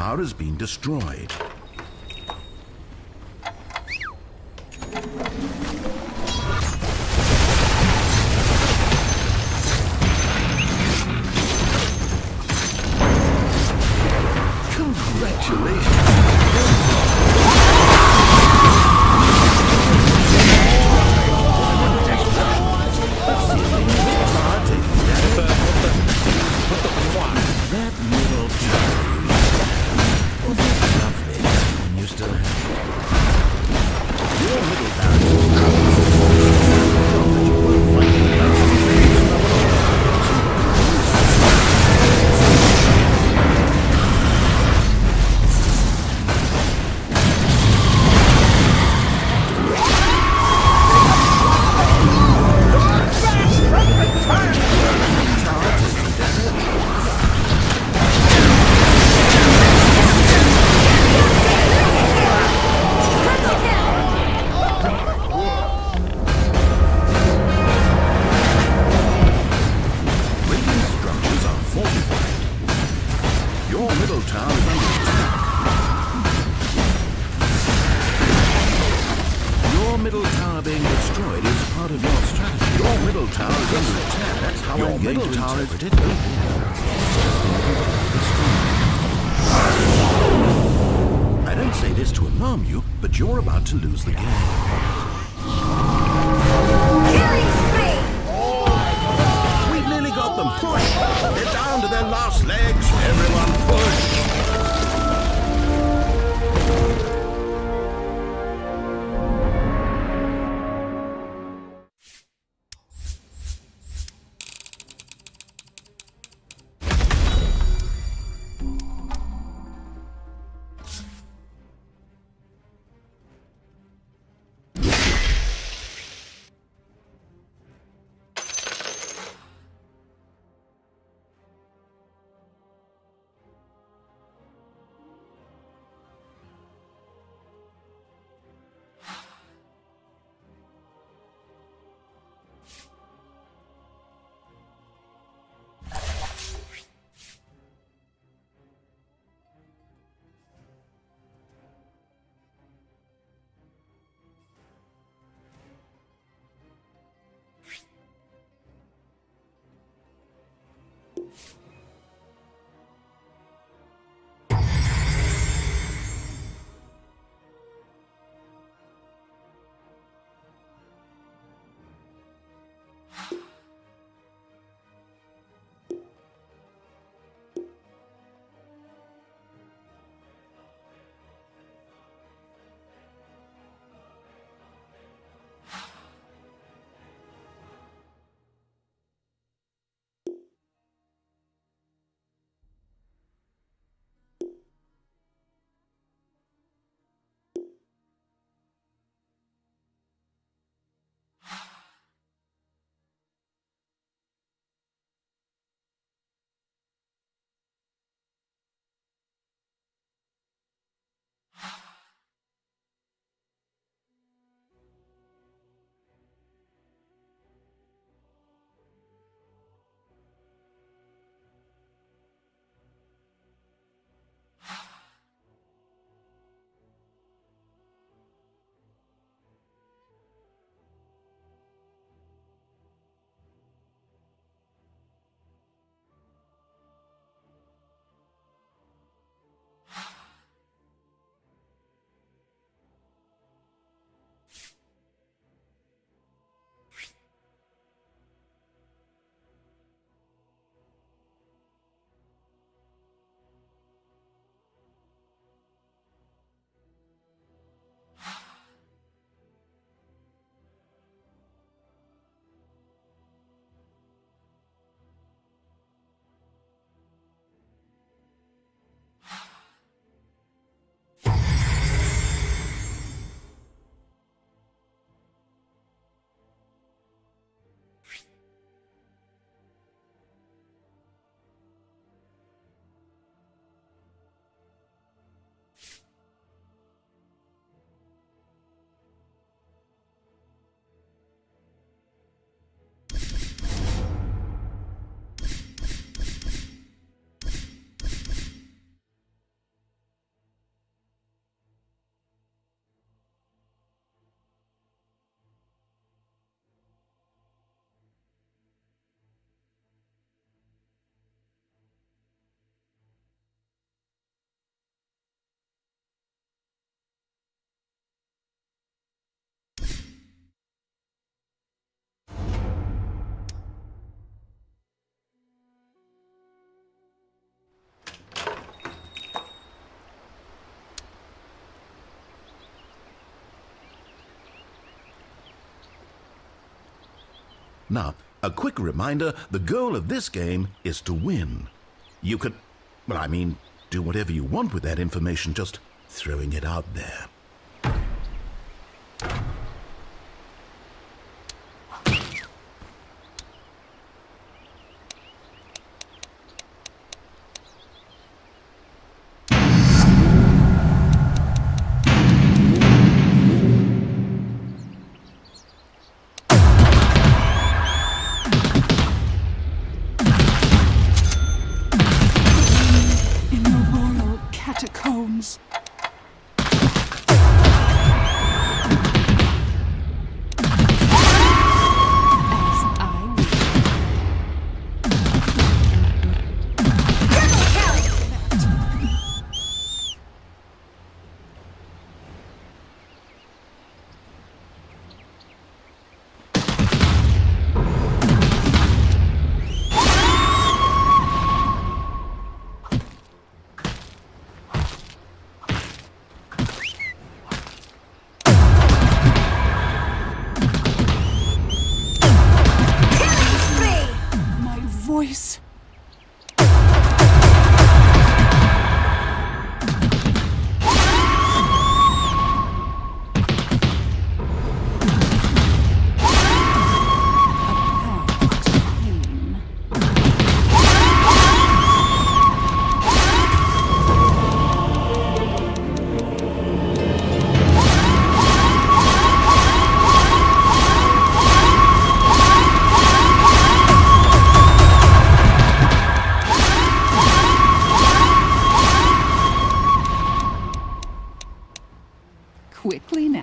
Speaker 8: tower has been destroyed. I don't say this to alarm you, but you're about to lose the game.
Speaker 20: Killing spree!
Speaker 8: We've nearly got them pushed. They're down to their last legs. Everyone push. Now, a quick reminder, the goal of this game is to win. You can, well, I mean, do whatever you want with that information, just throwing it out there.
Speaker 12: In the royal catacombs. My voice. Quickly now.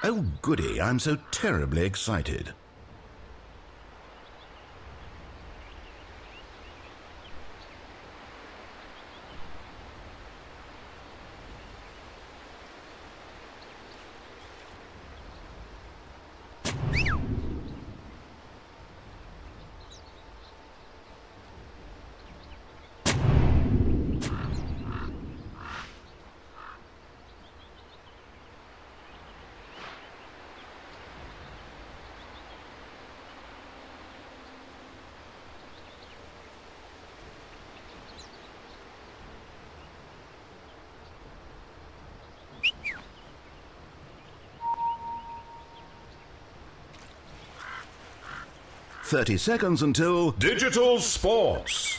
Speaker 8: Oh, goody, I'm so terribly excited. "30 seconds until
Speaker 15: Digital Sports.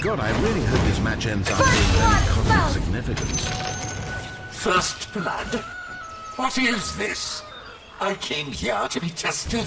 Speaker 8: God, I really hope this match ends up being very cosmic significance."
Speaker 11: First blood? What is this? I came here to be tested.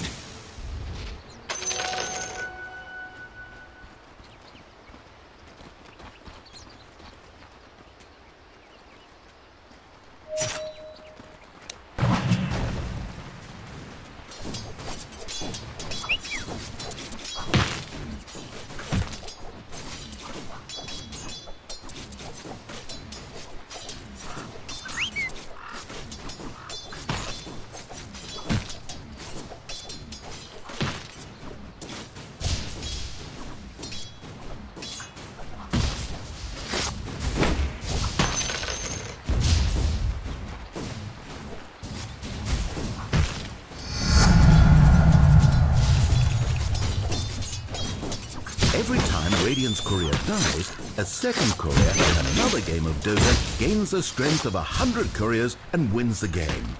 Speaker 8: Every time Radiant's courier dies, a second courier in another game of Dota gains the strength of 100 couriers and wins the game.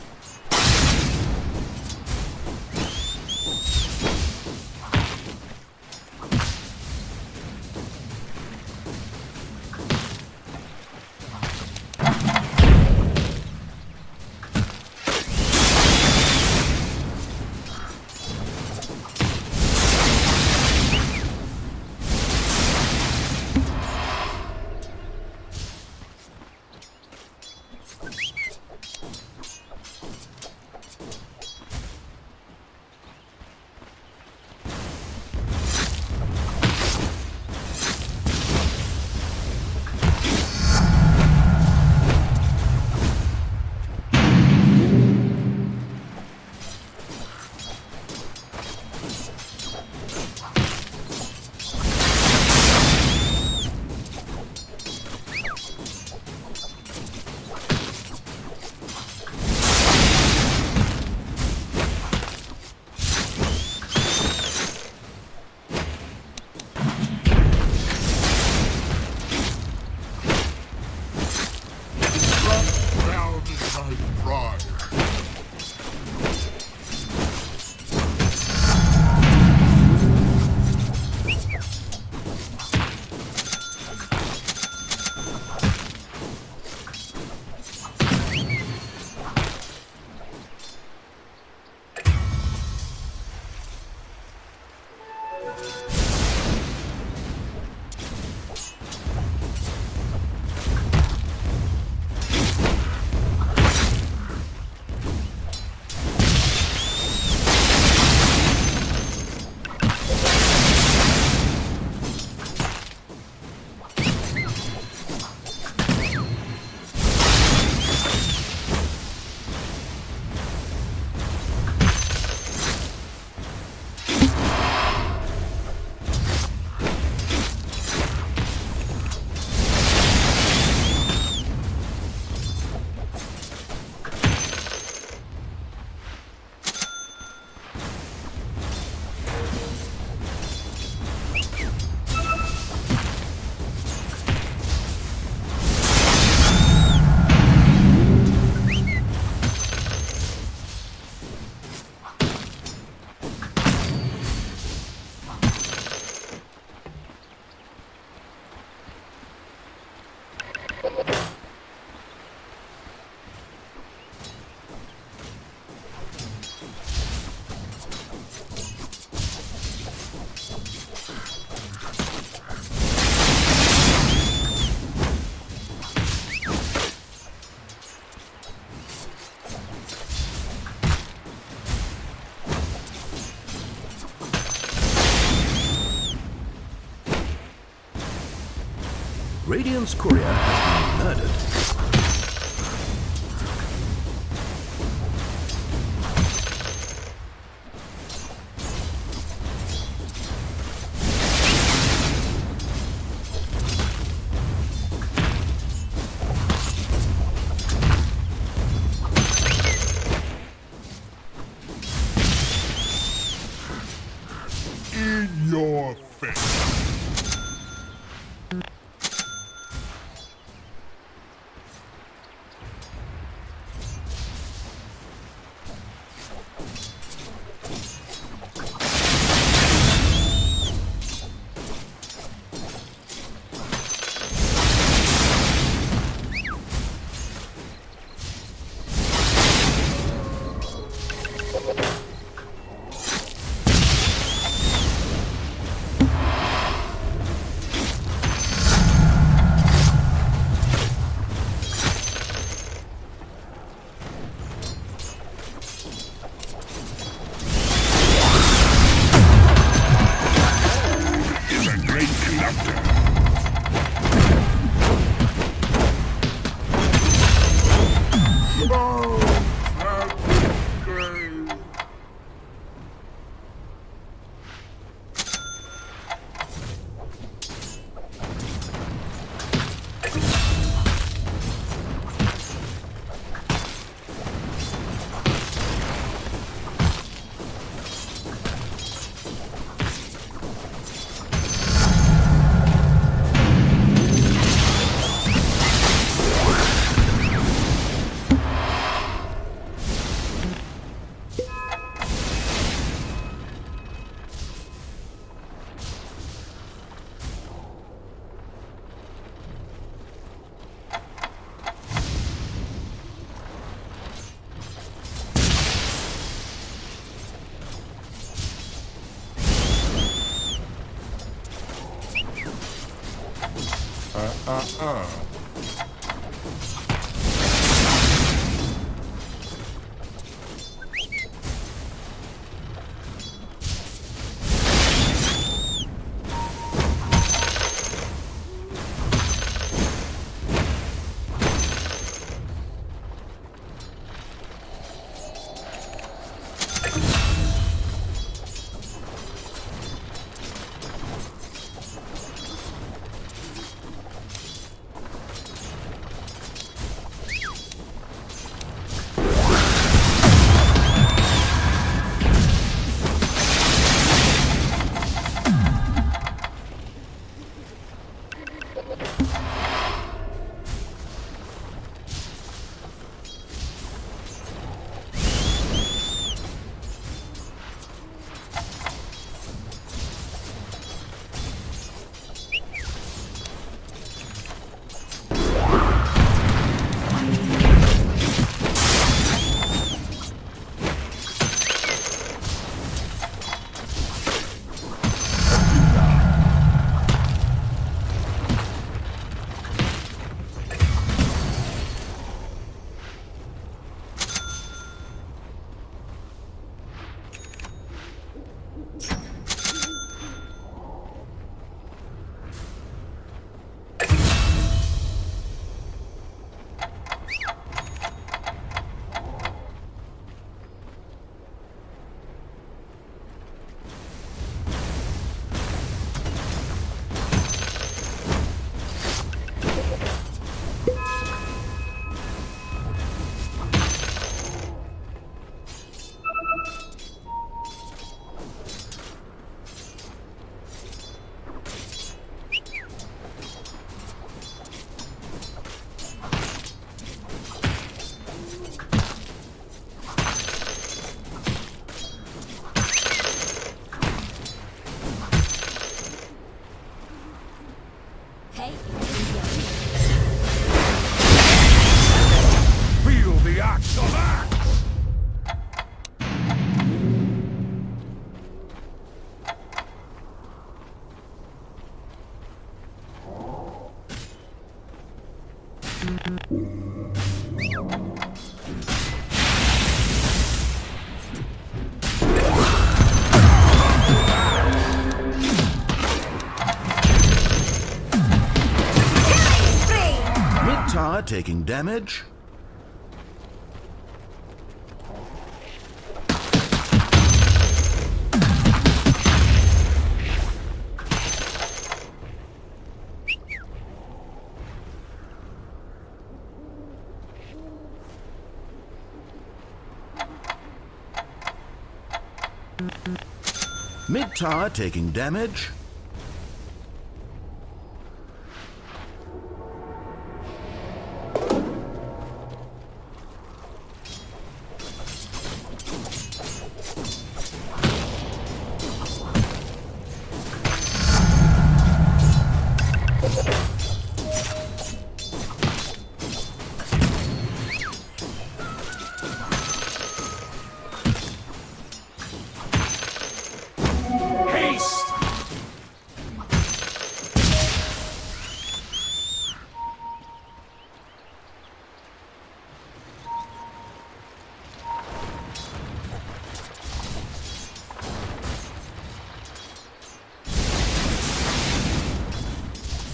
Speaker 8: Radiant's courier has been murdered.
Speaker 15: In your face.
Speaker 8: tower taking damage. Mid tower taking damage.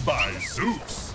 Speaker 15: By Zeus!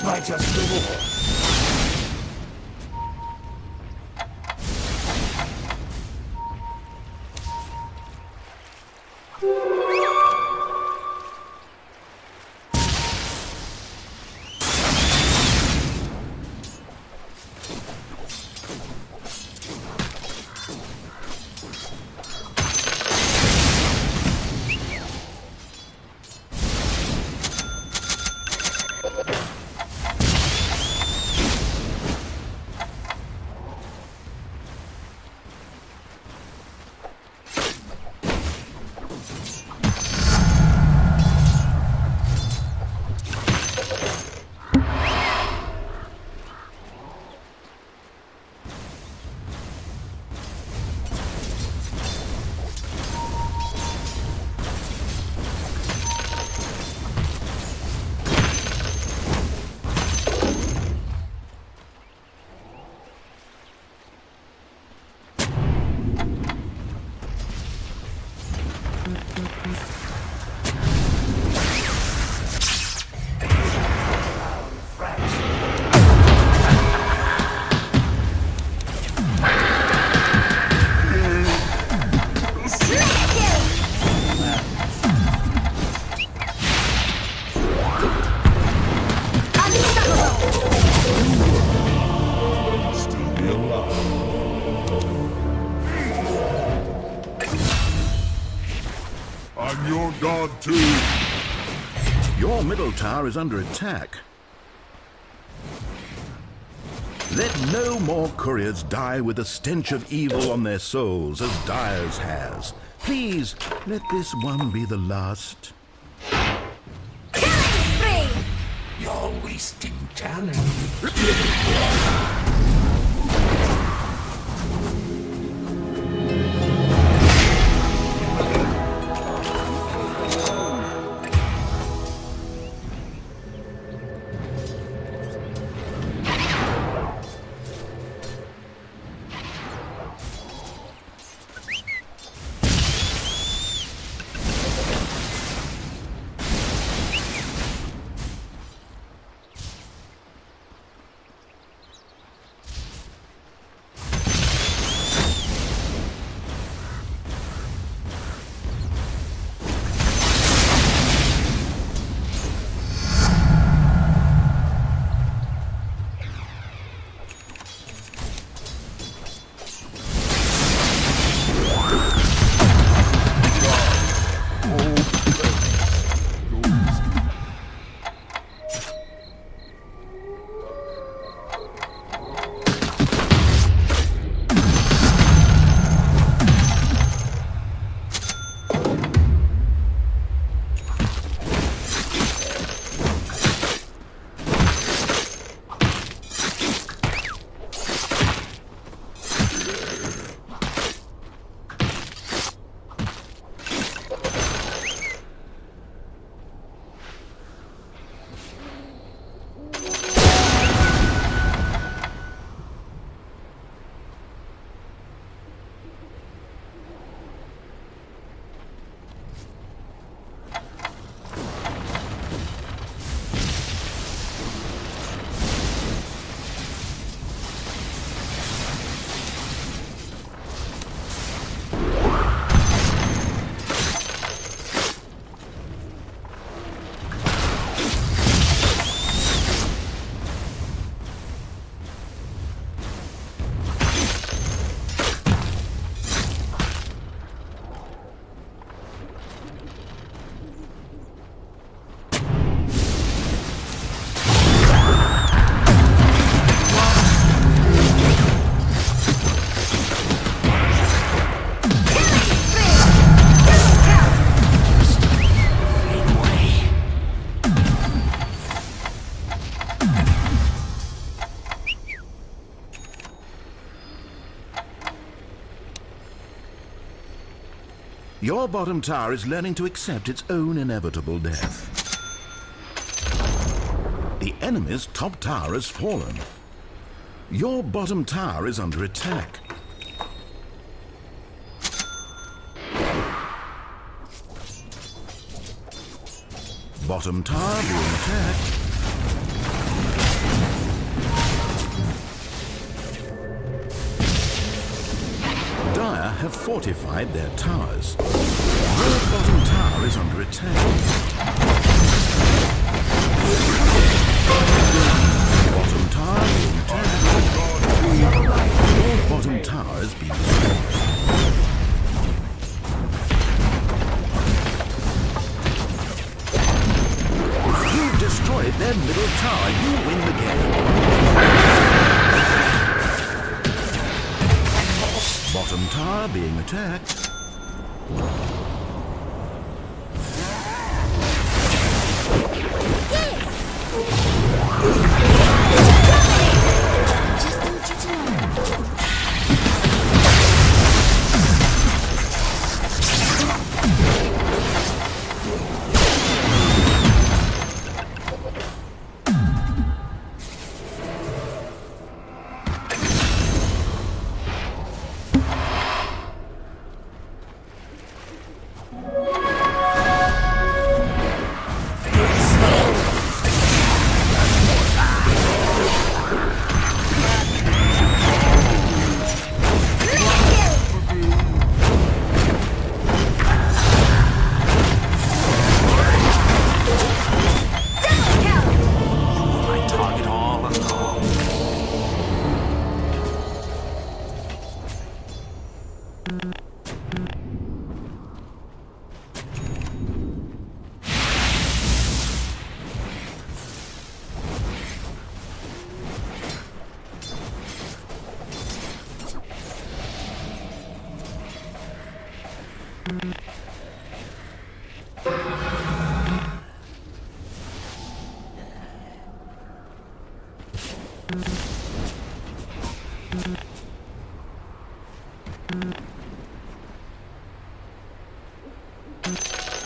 Speaker 11: Righteous reward.
Speaker 15: I'm your god too.
Speaker 8: Your middle tower is under attack. Let no more couriers die with the stench of evil on their souls as Dyer's has. Please, let this one be the last.
Speaker 11: You're wasting talent.
Speaker 8: Your bottom tower is learning to accept its own inevitable death. The enemy's top tower has fallen. Your bottom tower is under attack. Bottom tower being attacked. Dire have fortified their towers. Your bottom tower is under attack. Bottom tower being attacked. Your bottom tower has been destroyed. You've destroyed their middle tower. You win the game. Bottom tower being attacked.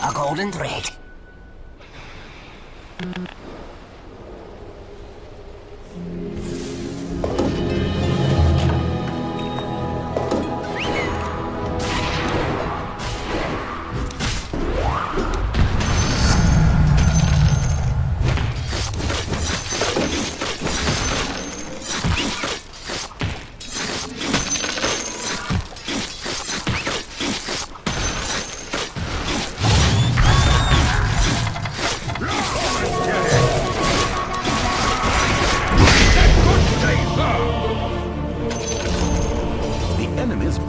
Speaker 11: A golden thread.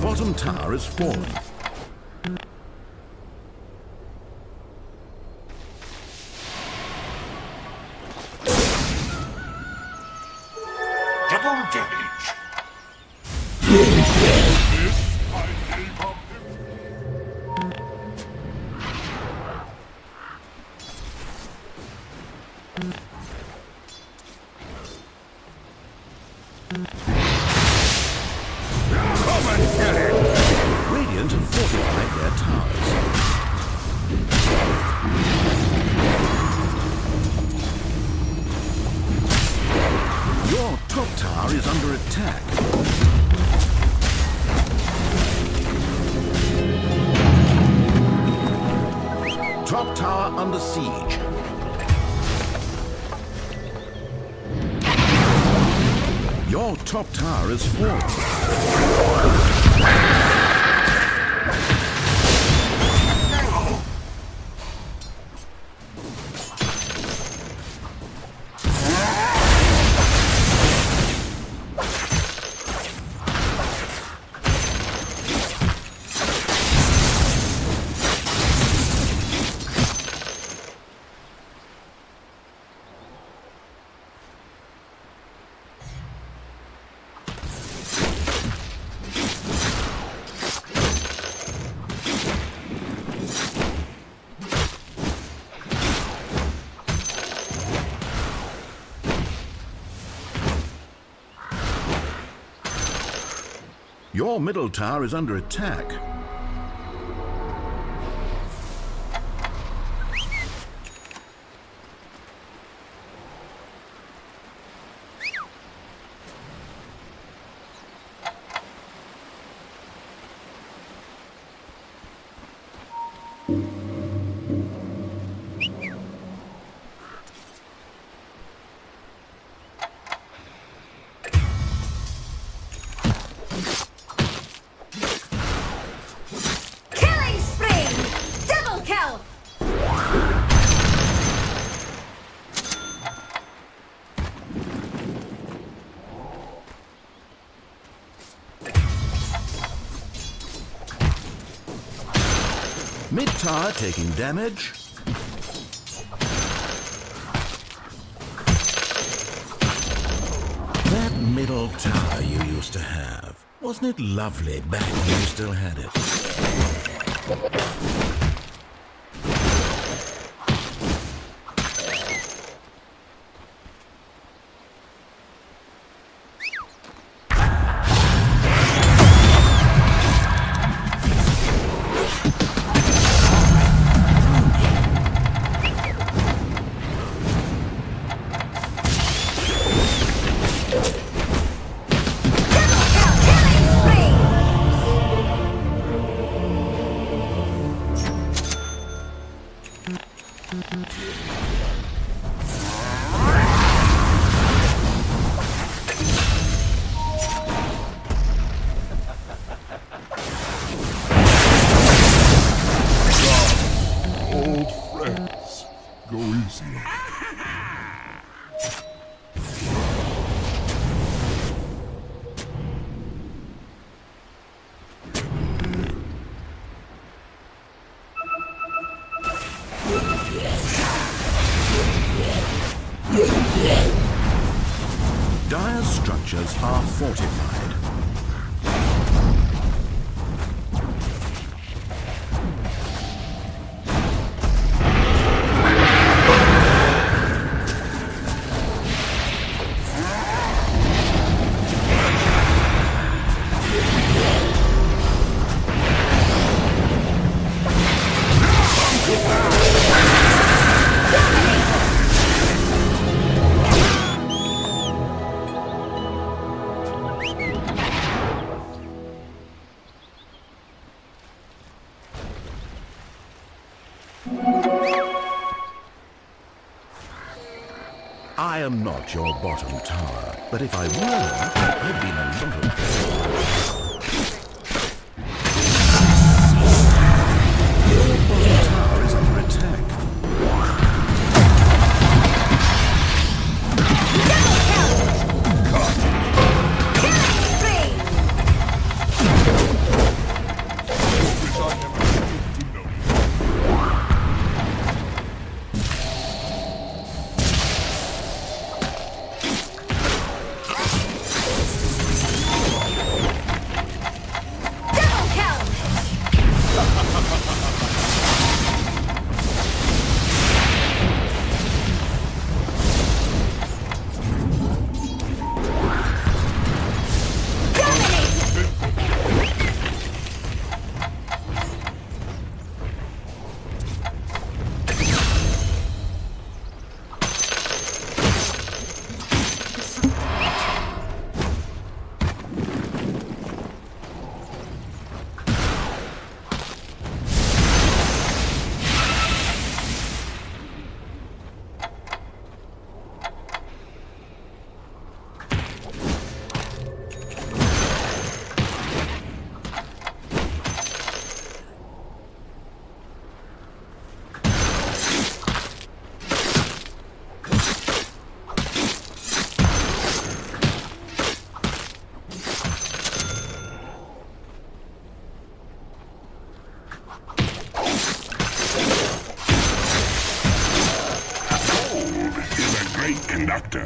Speaker 8: Bottom tower has fallen.
Speaker 11: Double damage.
Speaker 8: Radiant have fortified their towers. Your top tower is under attack. Top tower under siege. Your top tower is fallen. Your middle tower is under attack. Mid-tower taking damage. That middle tower you used to have, wasn't it lovely back when you still had it?
Speaker 15: Old friends, go easy.
Speaker 8: Dire's structures are fortified. I am not your bottom tower, but if I were, I'd be in a lot of trouble. Your bottom tower is under attack.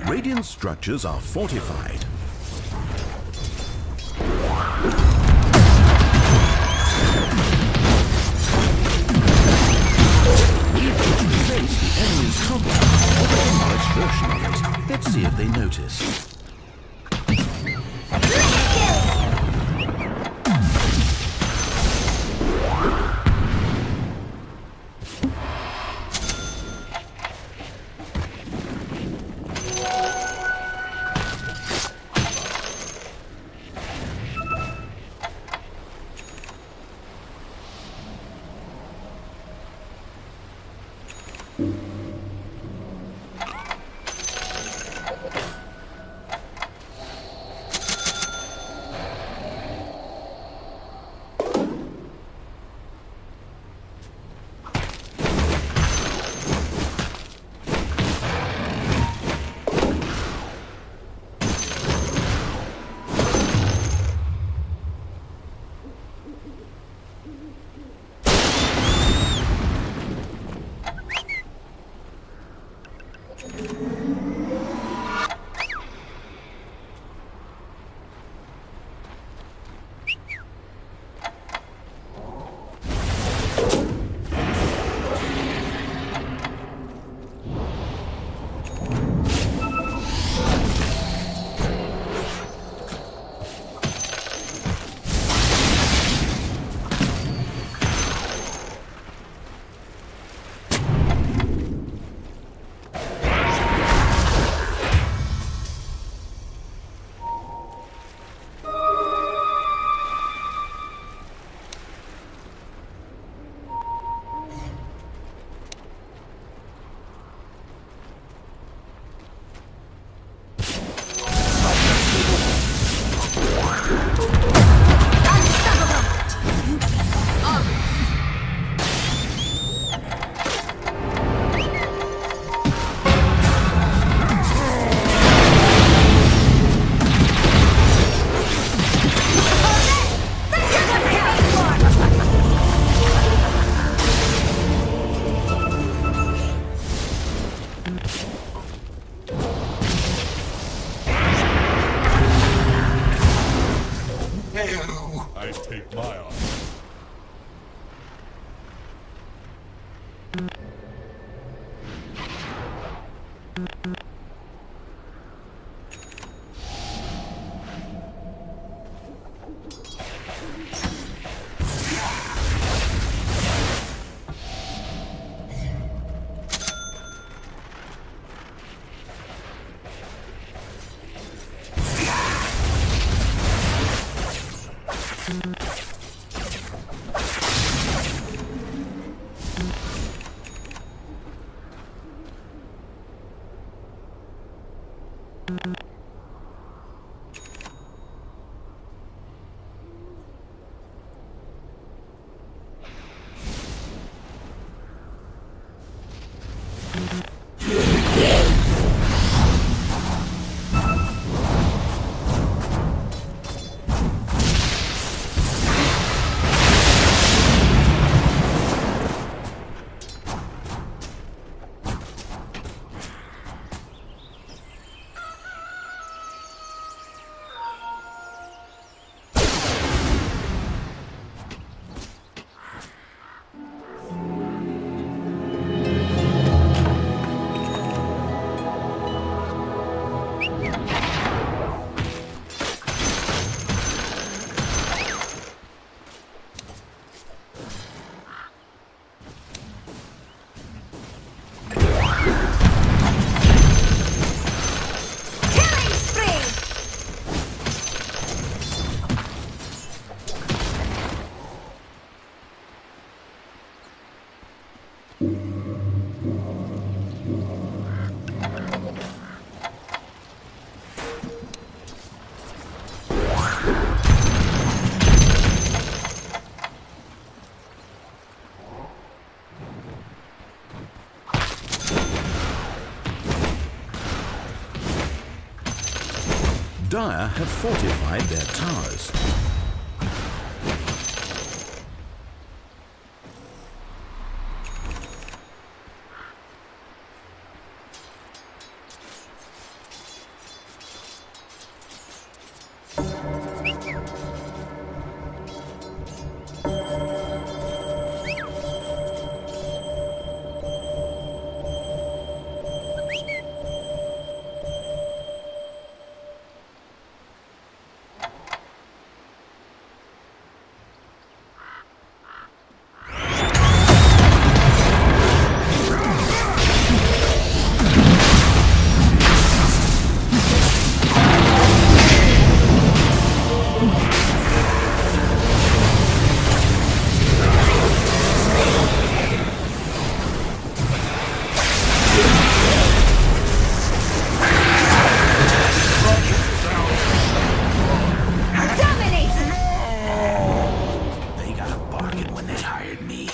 Speaker 8: Radiant structures are fortified. We've just replaced the enemy's combat with a large version of it. Let's see if they notice. Dire have fortified their towers.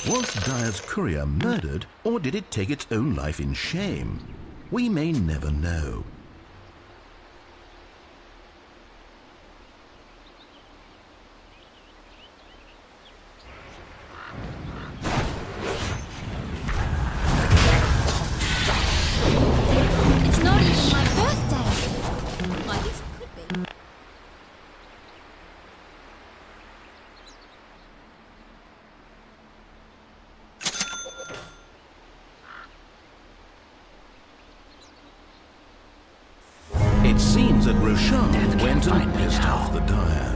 Speaker 8: Was Dire's courier murdered, or did it take its own life in shame? We may never know.
Speaker 20: It's not even my birthday. At least it could be.
Speaker 8: It seems that Roshan went and pissed off the Dire.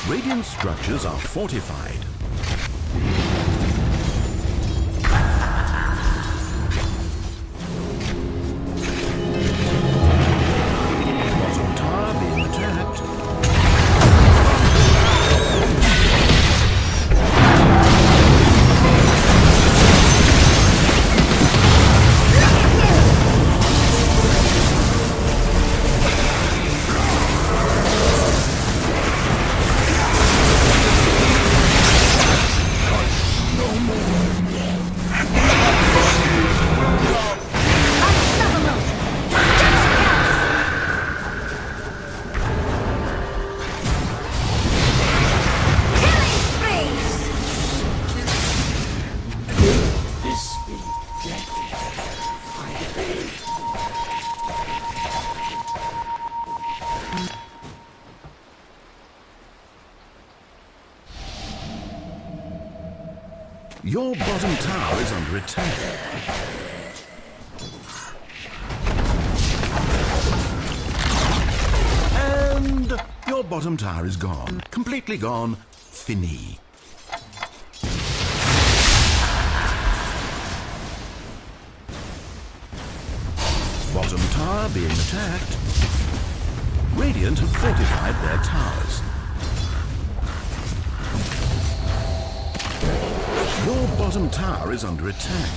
Speaker 8: Radiant structures are fortified. Bottom tower being attacked. Your bottom tower is under attack. And your bottom tower is gone. Completely gone. Fini. Bottom tower being attacked. Radiant have fortified their towers. Your bottom tower is under attack.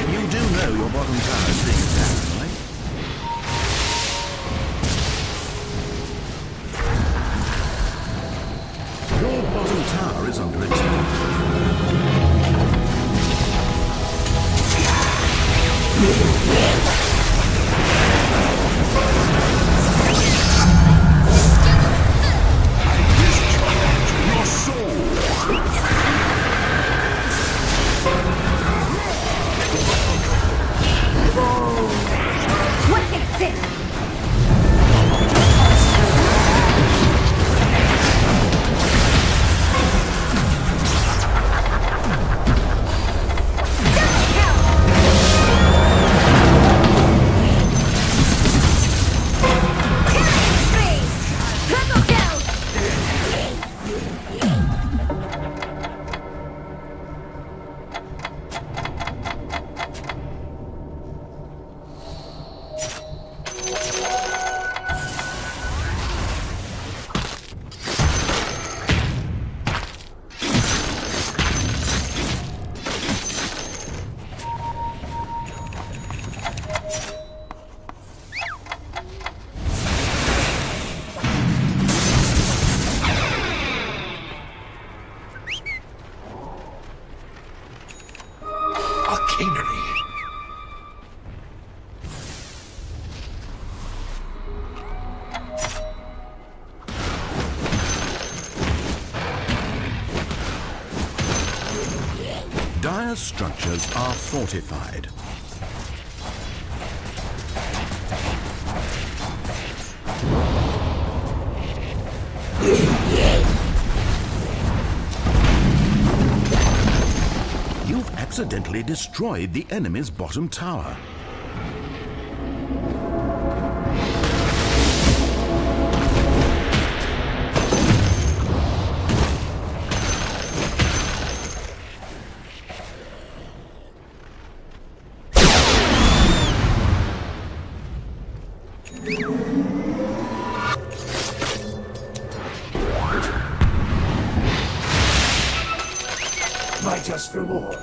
Speaker 8: You do know your bottom tower is being attacked, right? Your bottom tower is under attack.
Speaker 11: Your soul!
Speaker 20: Wicked City!
Speaker 8: Dire's structures are fortified. You've accidentally destroyed the enemy's bottom tower.
Speaker 11: My just reward.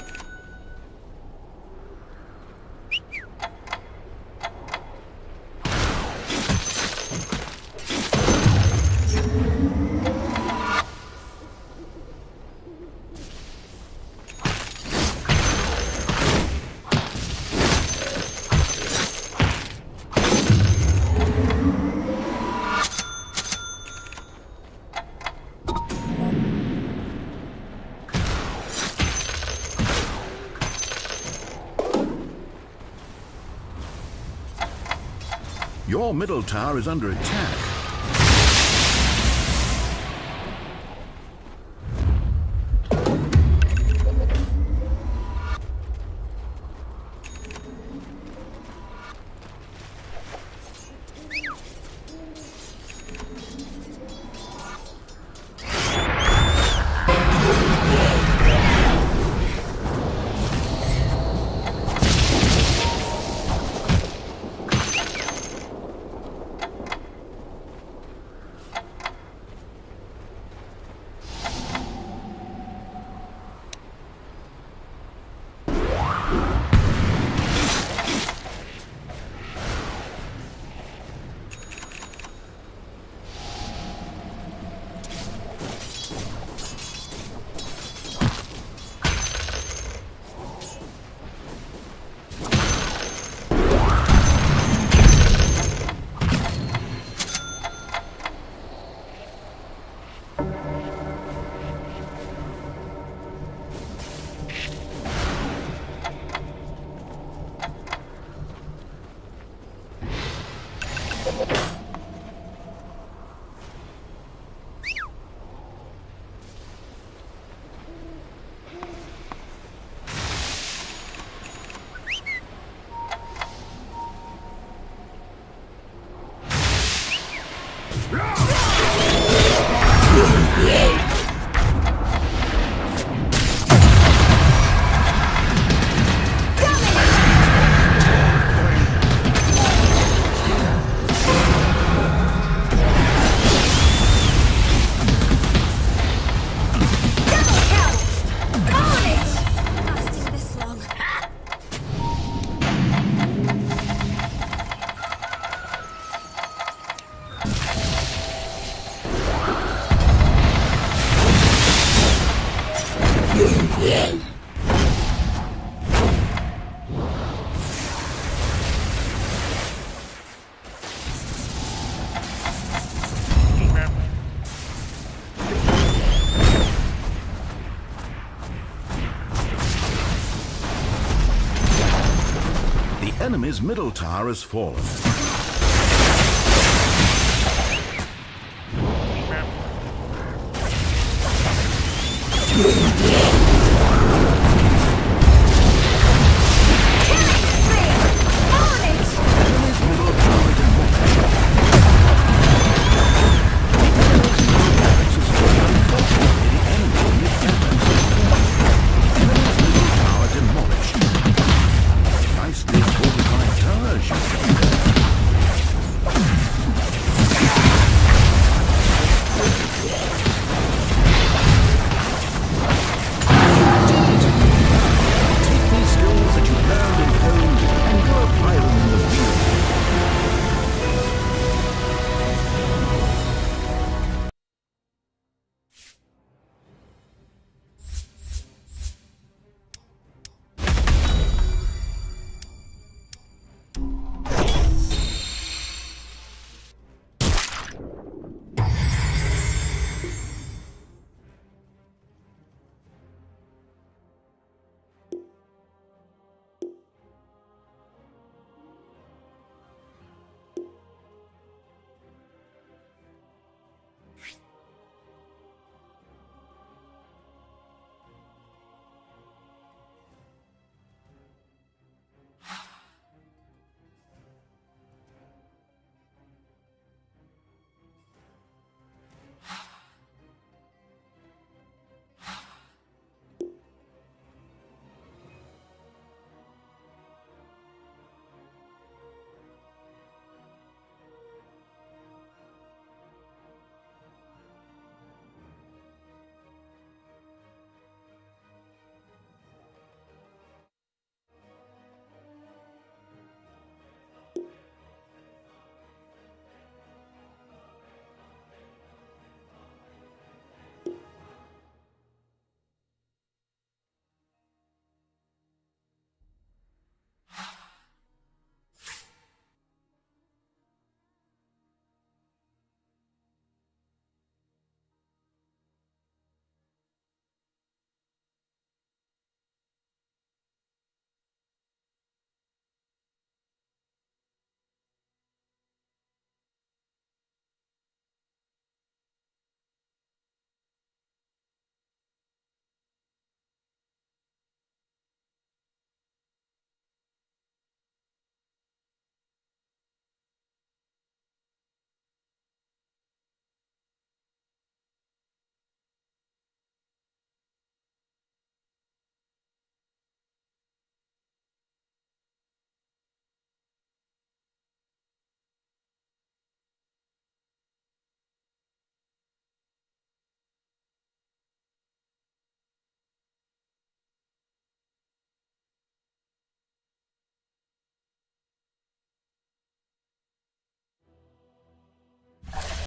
Speaker 8: Your middle tower is under attack. The enemy's middle tower has fallen.